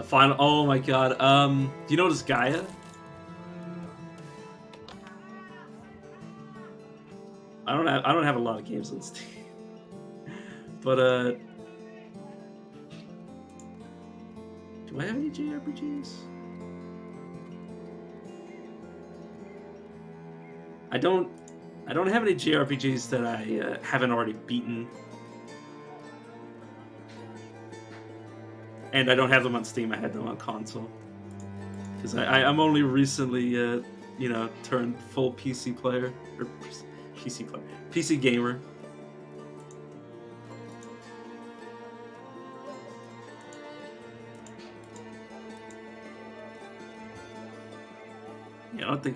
Final. Oh my god. Do you know this Gaia? I don't have a lot of games on Steam, but do I have any JRPGs? I don't have any JRPGs that I haven't already beaten, and I don't have them on Steam. I had them on console because I'm only recently turned full PC player or PC gamer.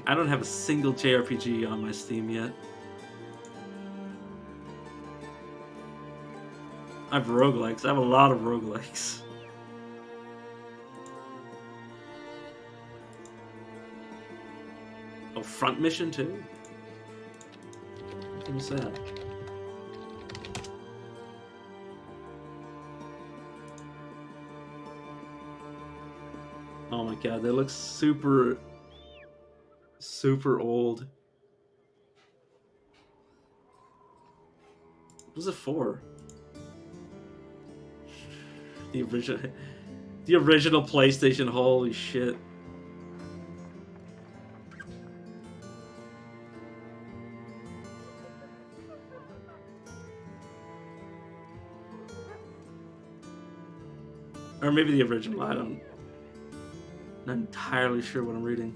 I don't have a single JRPG on my Steam yet. I have roguelikes. I have a lot of roguelikes. Oh, Front Mission too? What was that? Oh my god, they look super old. What was it for? The original PlayStation. Holy shit. Or maybe the original. I'm not entirely sure what I'm reading.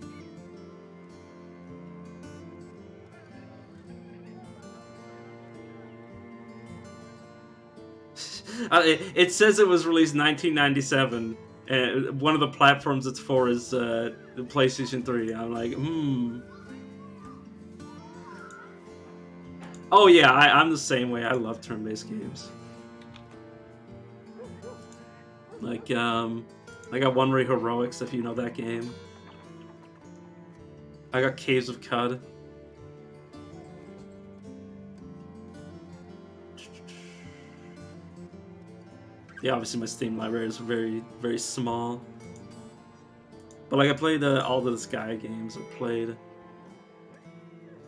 It says it was released 1997. And one of the platforms it's for is the PlayStation 3. I'm like, Oh yeah, I'm the same way. I love turn-based games. Like, I got One Ray Heroics, if you know that game. I got Caves of Cud. Yeah, obviously my Steam library is very, very small. But like I played all of the Sky games. I played,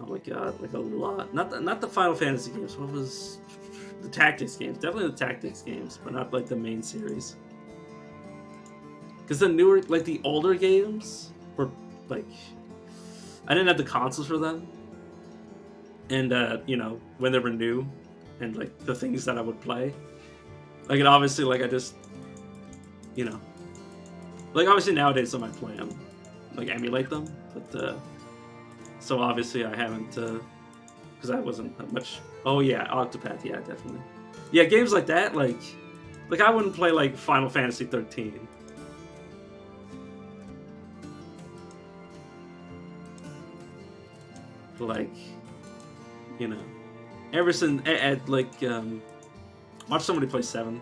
oh my god, like a lot. Not the Final Fantasy games. What was the Tactics games? Definitely the Tactics games, but not like the main series. Because the newer, like the older games were like, I didn't have the consoles for them, and you know, when they were new, and like the things that I would play, like, and obviously, like, I just, you know, like, obviously nowadays I might play them, like, emulate them, but so obviously I haven't, because I wasn't that much. Oh yeah, Octopath, yeah, definitely. Yeah, games like that, like I wouldn't play like Final Fantasy 13. Like, you know, ever since like watch somebody play 7.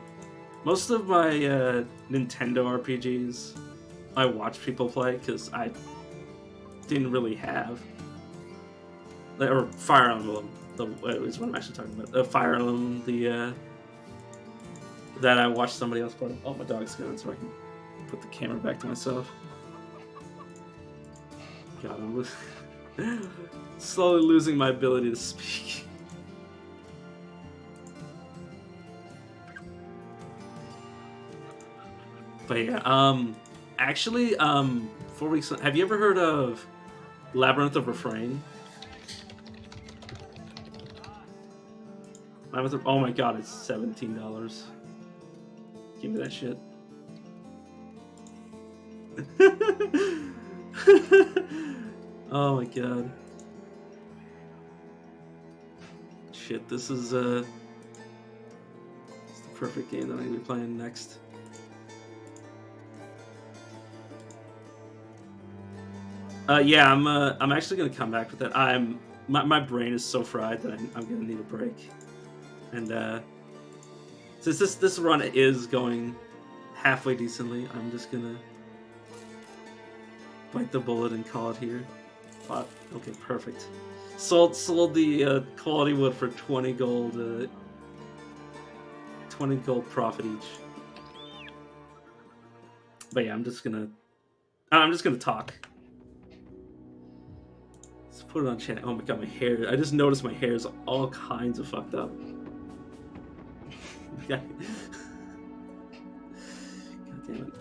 Most of my Nintendo RPGs I watch people play because I didn't really have, like, or Fire Emblem. Is what I'm actually talking about. Fire Emblem, the that I watched somebody else play. Oh, my dog's gone, so I can put the camera back to myself. God, I'm slowly losing my ability to speak. But yeah, actually, 4 weeks. Have you ever heard of Labyrinth of Refrain? Oh my god, it's $17. Give me that shit. Oh my god. Shit, this is it's the perfect game that I'm gonna be playing next. Yeah, I'm actually gonna come back with that. My brain is so fried that I'm gonna need a break. And since this run is going halfway decently, I'm just gonna bite the bullet and call it here. But okay, perfect. Sold the quality wood for 20 gold. 20 gold profit each. But yeah, I'm just gonna talk. Let's put it on chat. Oh my god, my hair! I just noticed my hair is all kinds of fucked up. God damn it.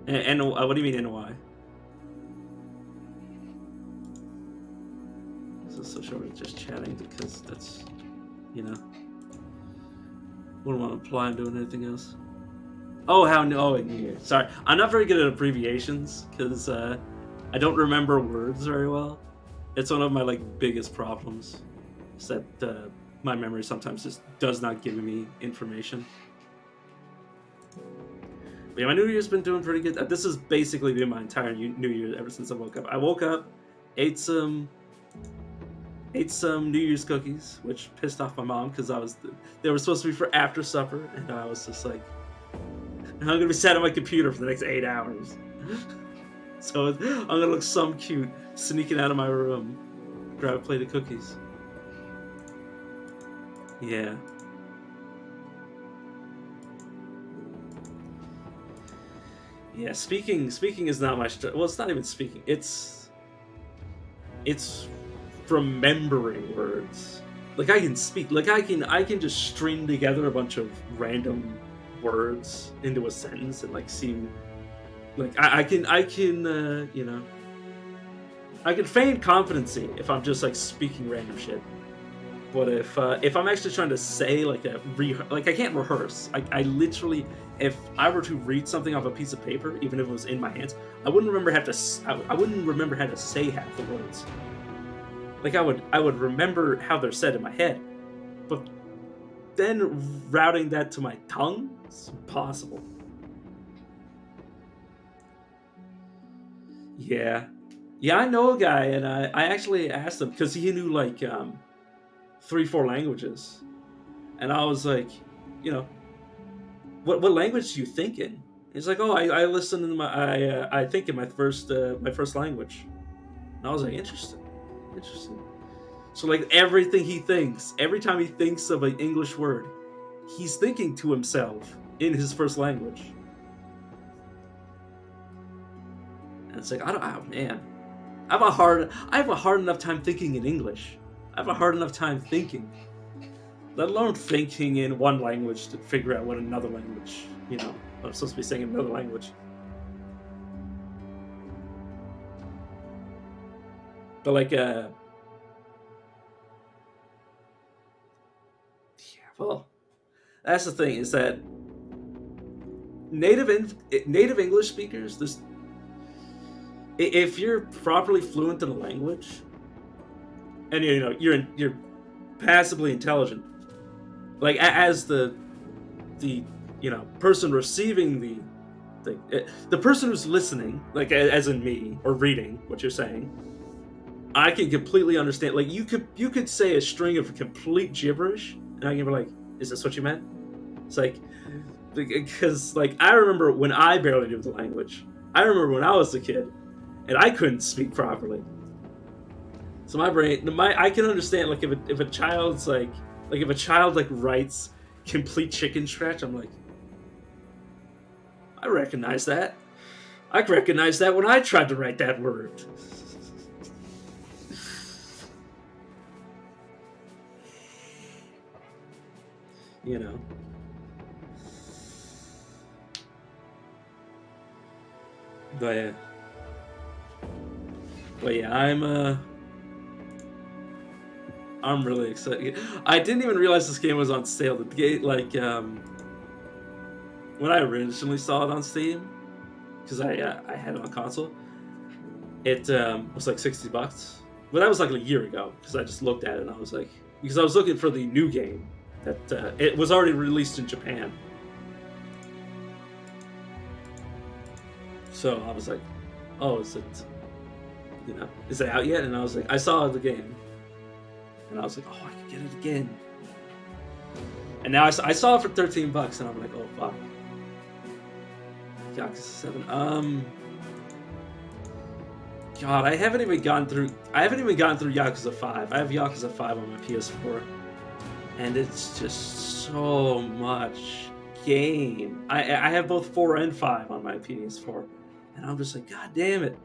And what do you mean NY? This is so short, just chatting because that's, you know, wouldn't want to apply on doing anything else. Oh, New Year. Sorry, I'm not very good at abbreviations because I don't remember words very well. It's one of my like biggest problems. Is that my memory sometimes just does not give me information. But yeah, my New Year's been doing pretty good. This has basically been my entire New Year ever since I woke up. I woke up, ate some New Year's cookies, which pissed off my mom because they were supposed to be for after supper, and I was just like, I'm gonna be sat on my computer for the next 8 hours. So I'm gonna look some cute sneaking out of my room, grab a plate of cookies. Yeah. Yeah, speaking is not my well, it's not even speaking. It's remembering words. Like, I can speak, like I can just string together a bunch of random words into a sentence and like seem like I can you know, I can feign competency if I'm just like speaking random shit. But if I'm actually trying to say like I can't rehearse. I literally, if I were to read something off a piece of paper, even if it was in my hands, I wouldn't remember how to say half the words. Like, I would remember how they're said in my head, but then routing that to my tongue is impossible. Yeah, I know a guy, and I actually asked him because he knew like 3-4 languages, and I was like, you know, what language do you think in? He's like, oh, I listen in I think in my first language, and I was like, interesting. So like everything he thinks, every time he thinks of an English word, he's thinking to himself in his first language, and it's like, oh man, I have a hard enough time thinking in English. I have a hard enough time thinking, let alone thinking in one language to figure out what another language, I'm supposed to be saying in another language. But like, yeah, well, that's the thing, is that native English speakers, if you're properly fluent in a language, and you're passively intelligent, like as the person receiving the person who's listening, like as in me, or reading what you're saying, I can completely understand. Like you could say a string of complete gibberish, and I can be like, "Is this what you meant?" It's like, because like I remember when I barely knew the language. I remember when I was a kid, and I couldn't speak properly. So my brain, I can understand, like if a child's like if a child like writes complete chicken scratch, I'm like, I recognize that. I recognized that when I tried to write that word. But yeah, I'm really excited. I didn't even realize this game was on sale. The game, like, when I originally saw it on Steam, because I had it on console, it was like $60. But that was like a year ago, because I just looked at it and I was like, because I was looking for the new game that it was already released in Japan. So I was like, oh, is it out yet? And I was like, I saw the game, and I was like, oh, I could get it again. And now I saw it for $13, and I'm like, oh fuck. Yakuza 7. God, I haven't even gone through Yakuza 5. I have Yakuza 5 on my PS4, and it's just so much game. I have both 4 and 5 on my PS4, and I'm just like, god damn it.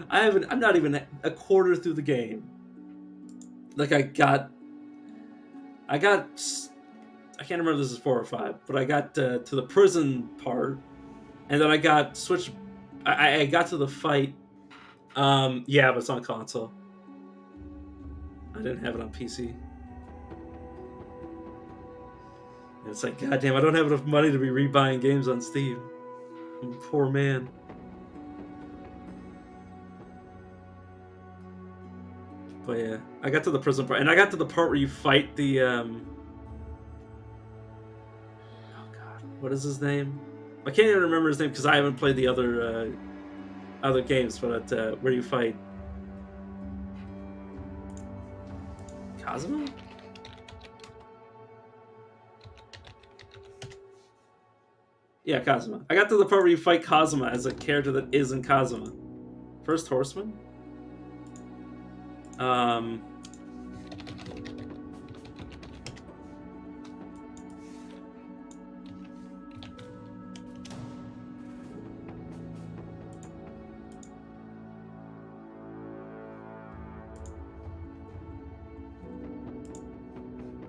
I'm not even a quarter through the game. Like I can't remember if this is 4 or 5, but I got to the prison part, and then I got switched. I got to the fight. Yeah, but it's on console. I didn't have it on PC. And it's like, goddamn, I don't have enough money to be rebuying games on Steam. I'm a poor man. But yeah, I got to the prison part, and I got to the part where you fight the oh god, what is his name? I can't even remember his name because I haven't played the other games, but where you fight Kazuma? Yeah, Kazuma. I got to the part where you fight Kazuma as a character that isn't Kazuma. First Horseman? I'm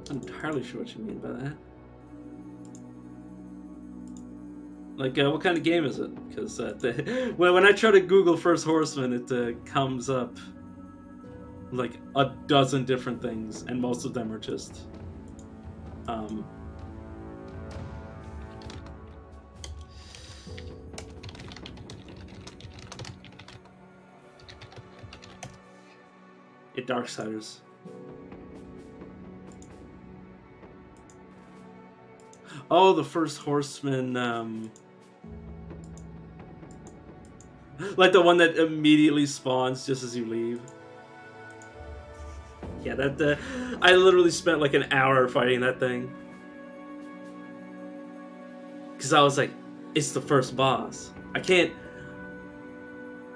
not entirely sure what you mean by that. Like, what kind of game is it? Because when I try to Google First Horseman, it comes up like a dozen different things, and most of them are just Darksiders. Oh, the First Horseman, like the one that immediately spawns just as you leave. Yeah, that I literally spent like an hour fighting that thing. Because I was like, it's the first boss. I can't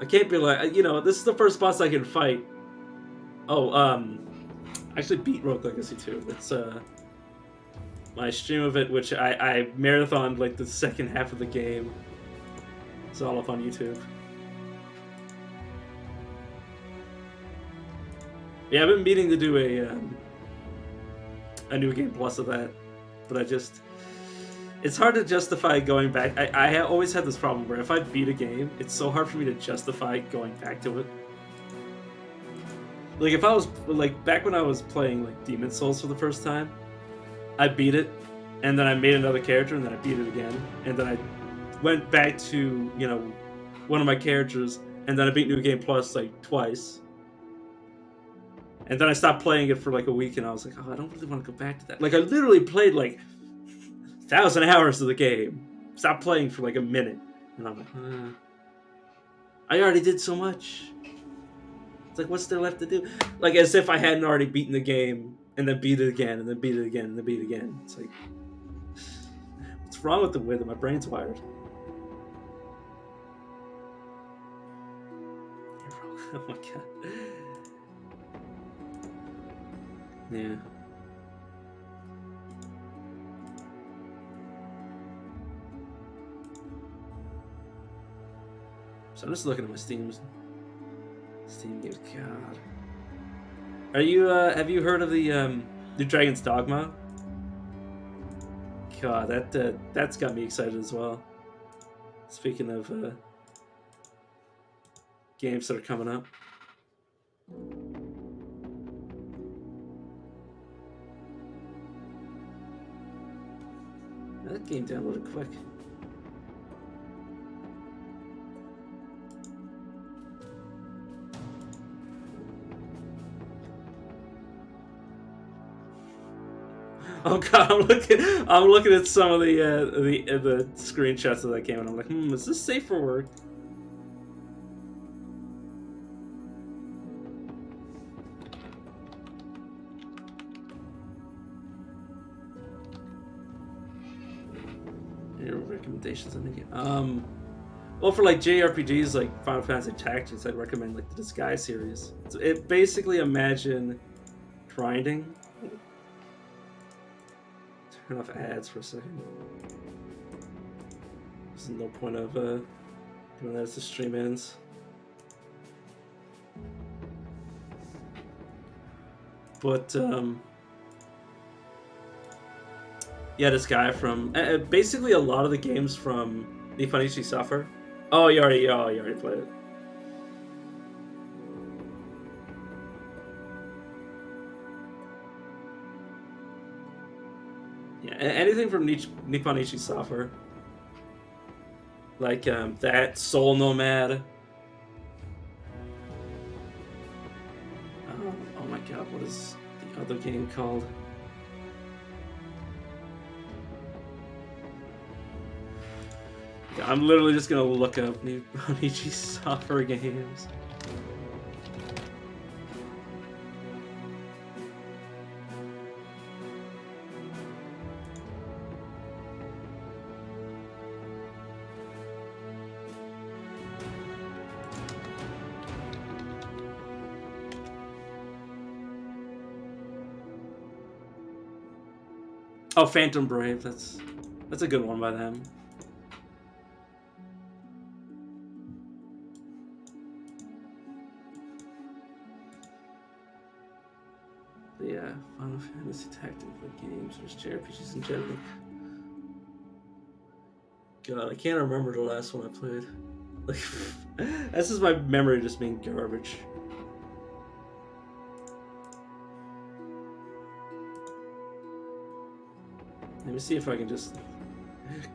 be like, this is the first boss I can fight. Oh, I actually beat Rogue Legacy 2. It's my stream of it, which I marathoned like the second half of the game. It's all up on YouTube. Yeah, I've been meaning to do a New Game Plus of that, but it's hard to justify going back. I always had this problem where if I beat a game, it's so hard for me to justify going back to it. Like if I was like back when I was playing like Demon's Souls for the first time, I beat it, and then I made another character, and then I beat it again, and then I went back to one of my characters, and then I beat New Game Plus like twice. And then I stopped playing it for like a week, and I was like, oh, I don't really want to go back to that. Like I literally played like 1,000 hours of the game. Stopped playing for like a minute, and I'm like, I already did so much. It's like, what's there left to do? Like as if I hadn't already beaten the game, and then beat it again, and then beat it again, and then beat it again. It's like, what's wrong with the way that my brain's wired? Oh my god. Yeah. So I'm just looking at my Steam games. God. Are you have you heard of the new Dragon's Dogma? God, that's got me excited as well. Speaking of games that are coming up. That game downloaded quick. Oh god, I'm looking at some of the screenshots of that game, and I'm like, is this safe for work? Any recommendations on the game? Well, for like JRPGs like Final Fantasy Tactics, I'd recommend like the Disguise series. It basically imagine grinding. Turn off ads for a second. There's no point of doing that as the stream ends. But yeah, this guy from basically a lot of the games from Nippon Ichi Software. Oh, you already played it. Yeah, anything from Nippon Ichi Software, like that Soul Nomad. Oh my god, what is the other game called? I'm literally just gonna look up Nippon Ichi Software games. Oh, Phantom Brave. That's a good one by them. But yeah, Final Fantasy Tactics games, there's JRPGs in general. God, I can't remember the last one I played. Like, this is my memory just being garbage. Let me see if I can just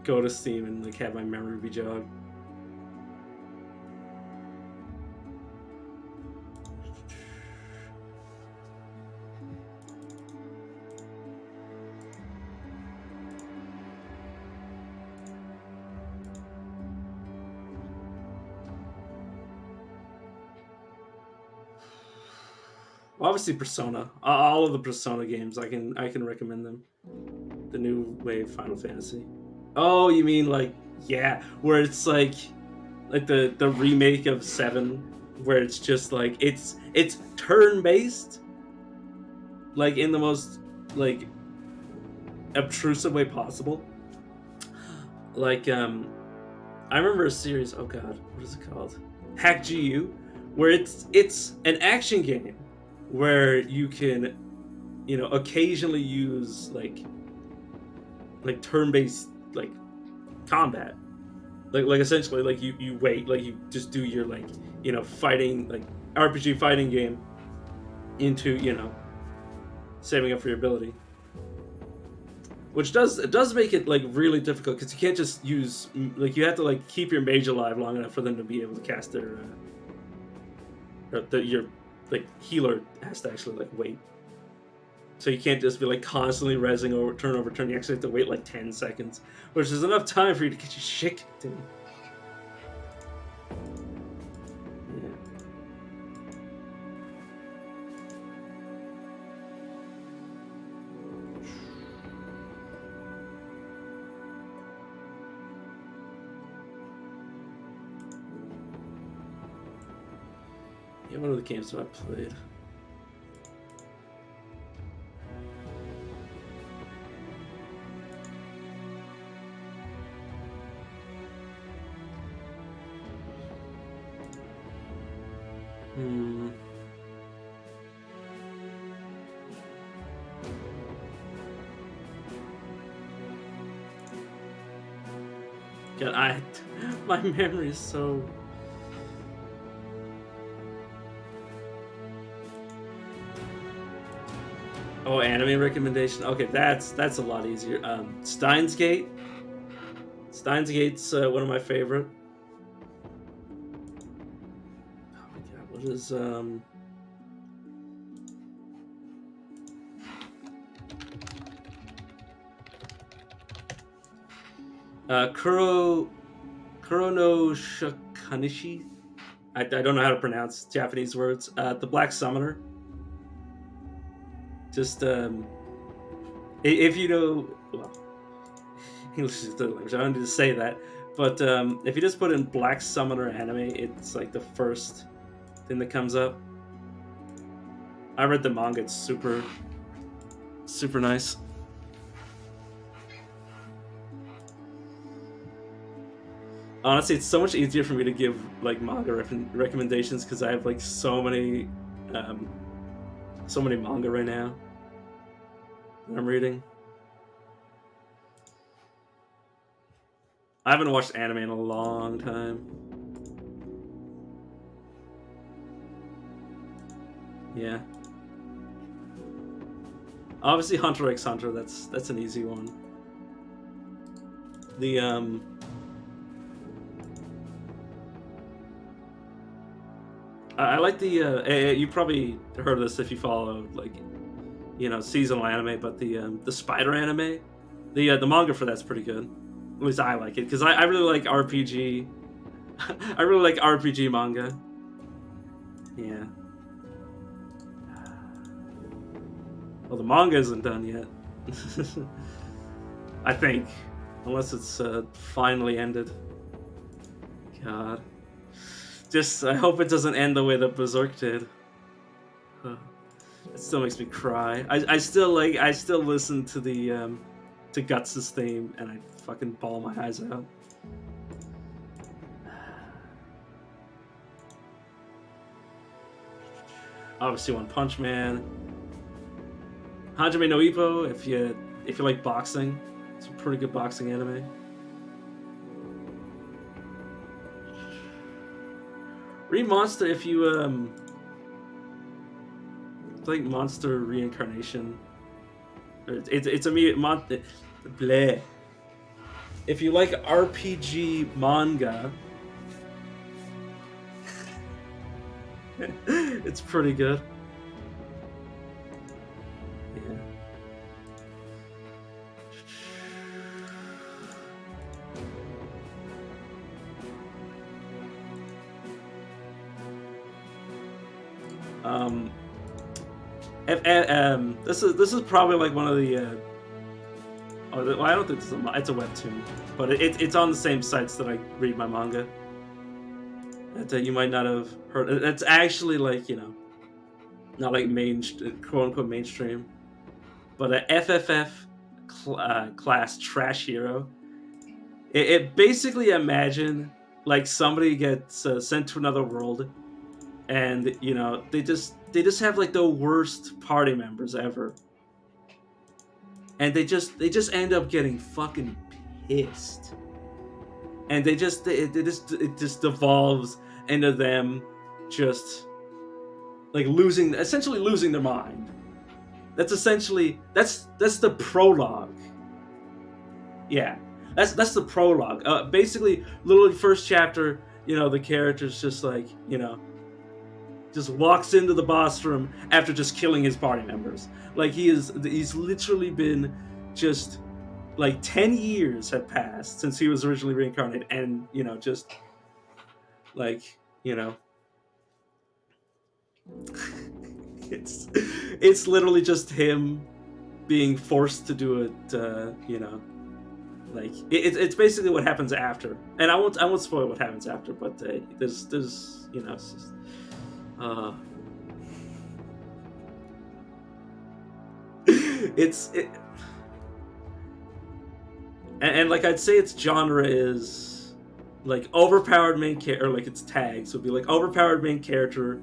go to Steam and like have my memory be jogged. Obviously, Persona. All of the Persona games, I can recommend them. The new wave Final Fantasy. Oh, you mean like, yeah, where it's like the remake of 7, where it's just like it's turn-based, like in the most like obtrusive way possible. Like I remember a series. Oh god, what is it called? Hack GU, where it's an action game where you can, occasionally use like turn-based like combat, like essentially like you wait, like you just do your like fighting like RPG fighting game into saving up for your ability, which does make it like really difficult because you can't just use like you have to like keep your mage alive long enough for them to be able to cast their your like healer has to actually like wait. So you can't just be like constantly rezzing over turn. You actually have to wait like 10 seconds, which is enough time for you to get your shit kicked in. Yeah, one of the games that I played. God, my memory is so. Oh, anime recommendation. Okay, that's a lot easier. Steins Gate. Steins Gate's one of my favorite. Oh my god, what is Kuro no Shakanishi. I don't know how to pronounce Japanese words. The Black Summoner. Just if you know, well, English is the language. I don't need to say that, but if you just put in Black Summoner anime, it's like the first thing that comes up. I read the manga. It's super nice. Honestly, it's so much easier for me to give like manga recommendations because I have like so many manga right now that I'm reading. I haven't watched anime in a long time. Yeah. Obviously Hunter x Hunter, that's an easy one. The I like the you probably heard of this if you follow like seasonal anime, but the Spider anime, the manga for that's pretty good. At least I like it because I really like RPG. I really like RPG manga. Yeah. Well, the manga isn't done yet. I think, unless it's finally ended. God. Just, I hope it doesn't end the way that Berserk did. It still makes me cry. I still listen to the to Guts' theme and I fucking bawl my eyes out. Obviously, One Punch Man. Hajime no Ippo, if you like boxing, it's a pretty good boxing anime. Read Monster if you like Monster Reincarnation. It's a bleh. If you like RPG manga, it's pretty good. Yeah. This is probably like one of the. Well, I don't think it's a webtoon, but it's on the same sites that I read my manga. That you might not have heard. It's actually like not like quote unquote mainstream, but a FFF class Trash Hero. It basically imagine like somebody gets sent to another world, and you know they just have like the worst party members ever, and they just end up getting fucking pissed, and it just devolves into them just like essentially losing their mind. That's essentially that's the prologue. Yeah, that's the prologue. Basically, literally first chapter, you know, the character's just like, you know, just walks into the boss room after just killing his party members. Like he's literally been just like 10 years have passed since he was originally reincarnated, and you know, just like, you know, it's literally just him being forced to do it, you know, like it's basically what happens after, and I won't spoil what happens after, but there's you know, it's just, and like I'd say its genre is like overpowered main character, or like its tags would be like overpowered main character,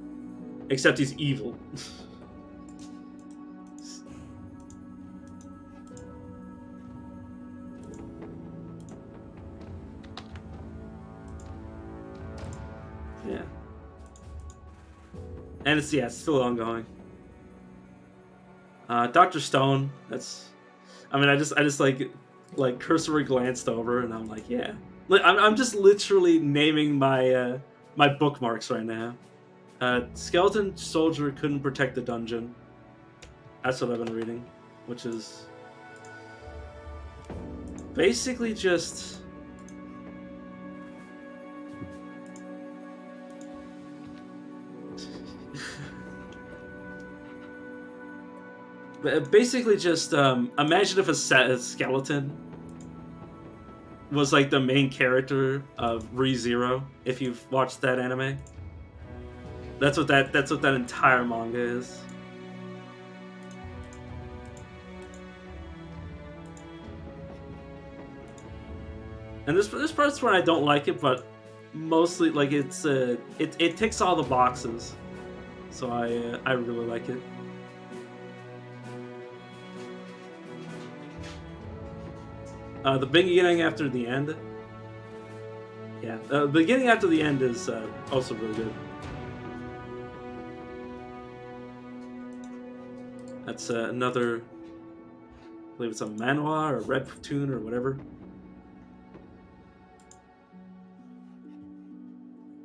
except he's evil. Yeah. And it's still ongoing. Dr. Stone, that's I mean I just like cursory glanced over and I'm like, yeah. I'm just literally naming my my bookmarks right now. Skeleton Soldier couldn't protect the dungeon. That's what I've been reading, which is basically just imagine if a skeleton was like the main character of Re:Zero. If you've watched that anime, that's what that entire manga is. And this part's where I don't like it, but mostly like it ticks all the boxes, so I really like it. The beginning after the end. Yeah, the beginning after the end is also really good. That's another, I believe it's a manhwa or webtoon or whatever.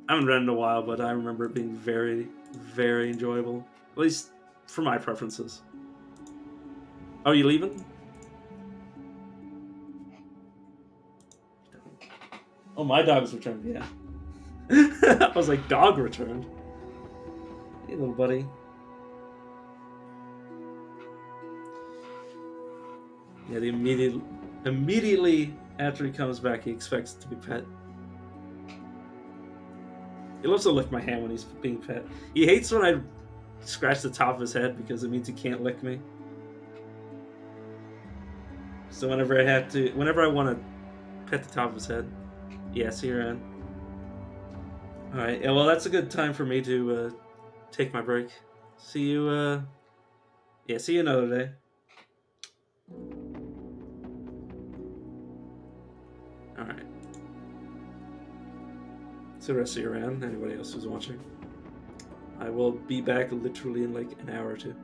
I haven't read it in a while, but I remember it being very, very enjoyable. At least for my preferences. Oh, you leaving? Oh, my dog's returned, yeah. I was like, dog returned. Hey, little buddy. Yeah, immediately after he comes back, he expects to be pet. He loves to lick my hand when he's being pet. He hates when I scratch the top of his head because it means he can't lick me. So whenever I want to pet the top of his head, yes, you're in. All right. Yeah, well, that's a good time for me to take my break. See you. See you another day. All right. See the rest of you around. Anybody else who's watching. I will be back literally in like an hour or two.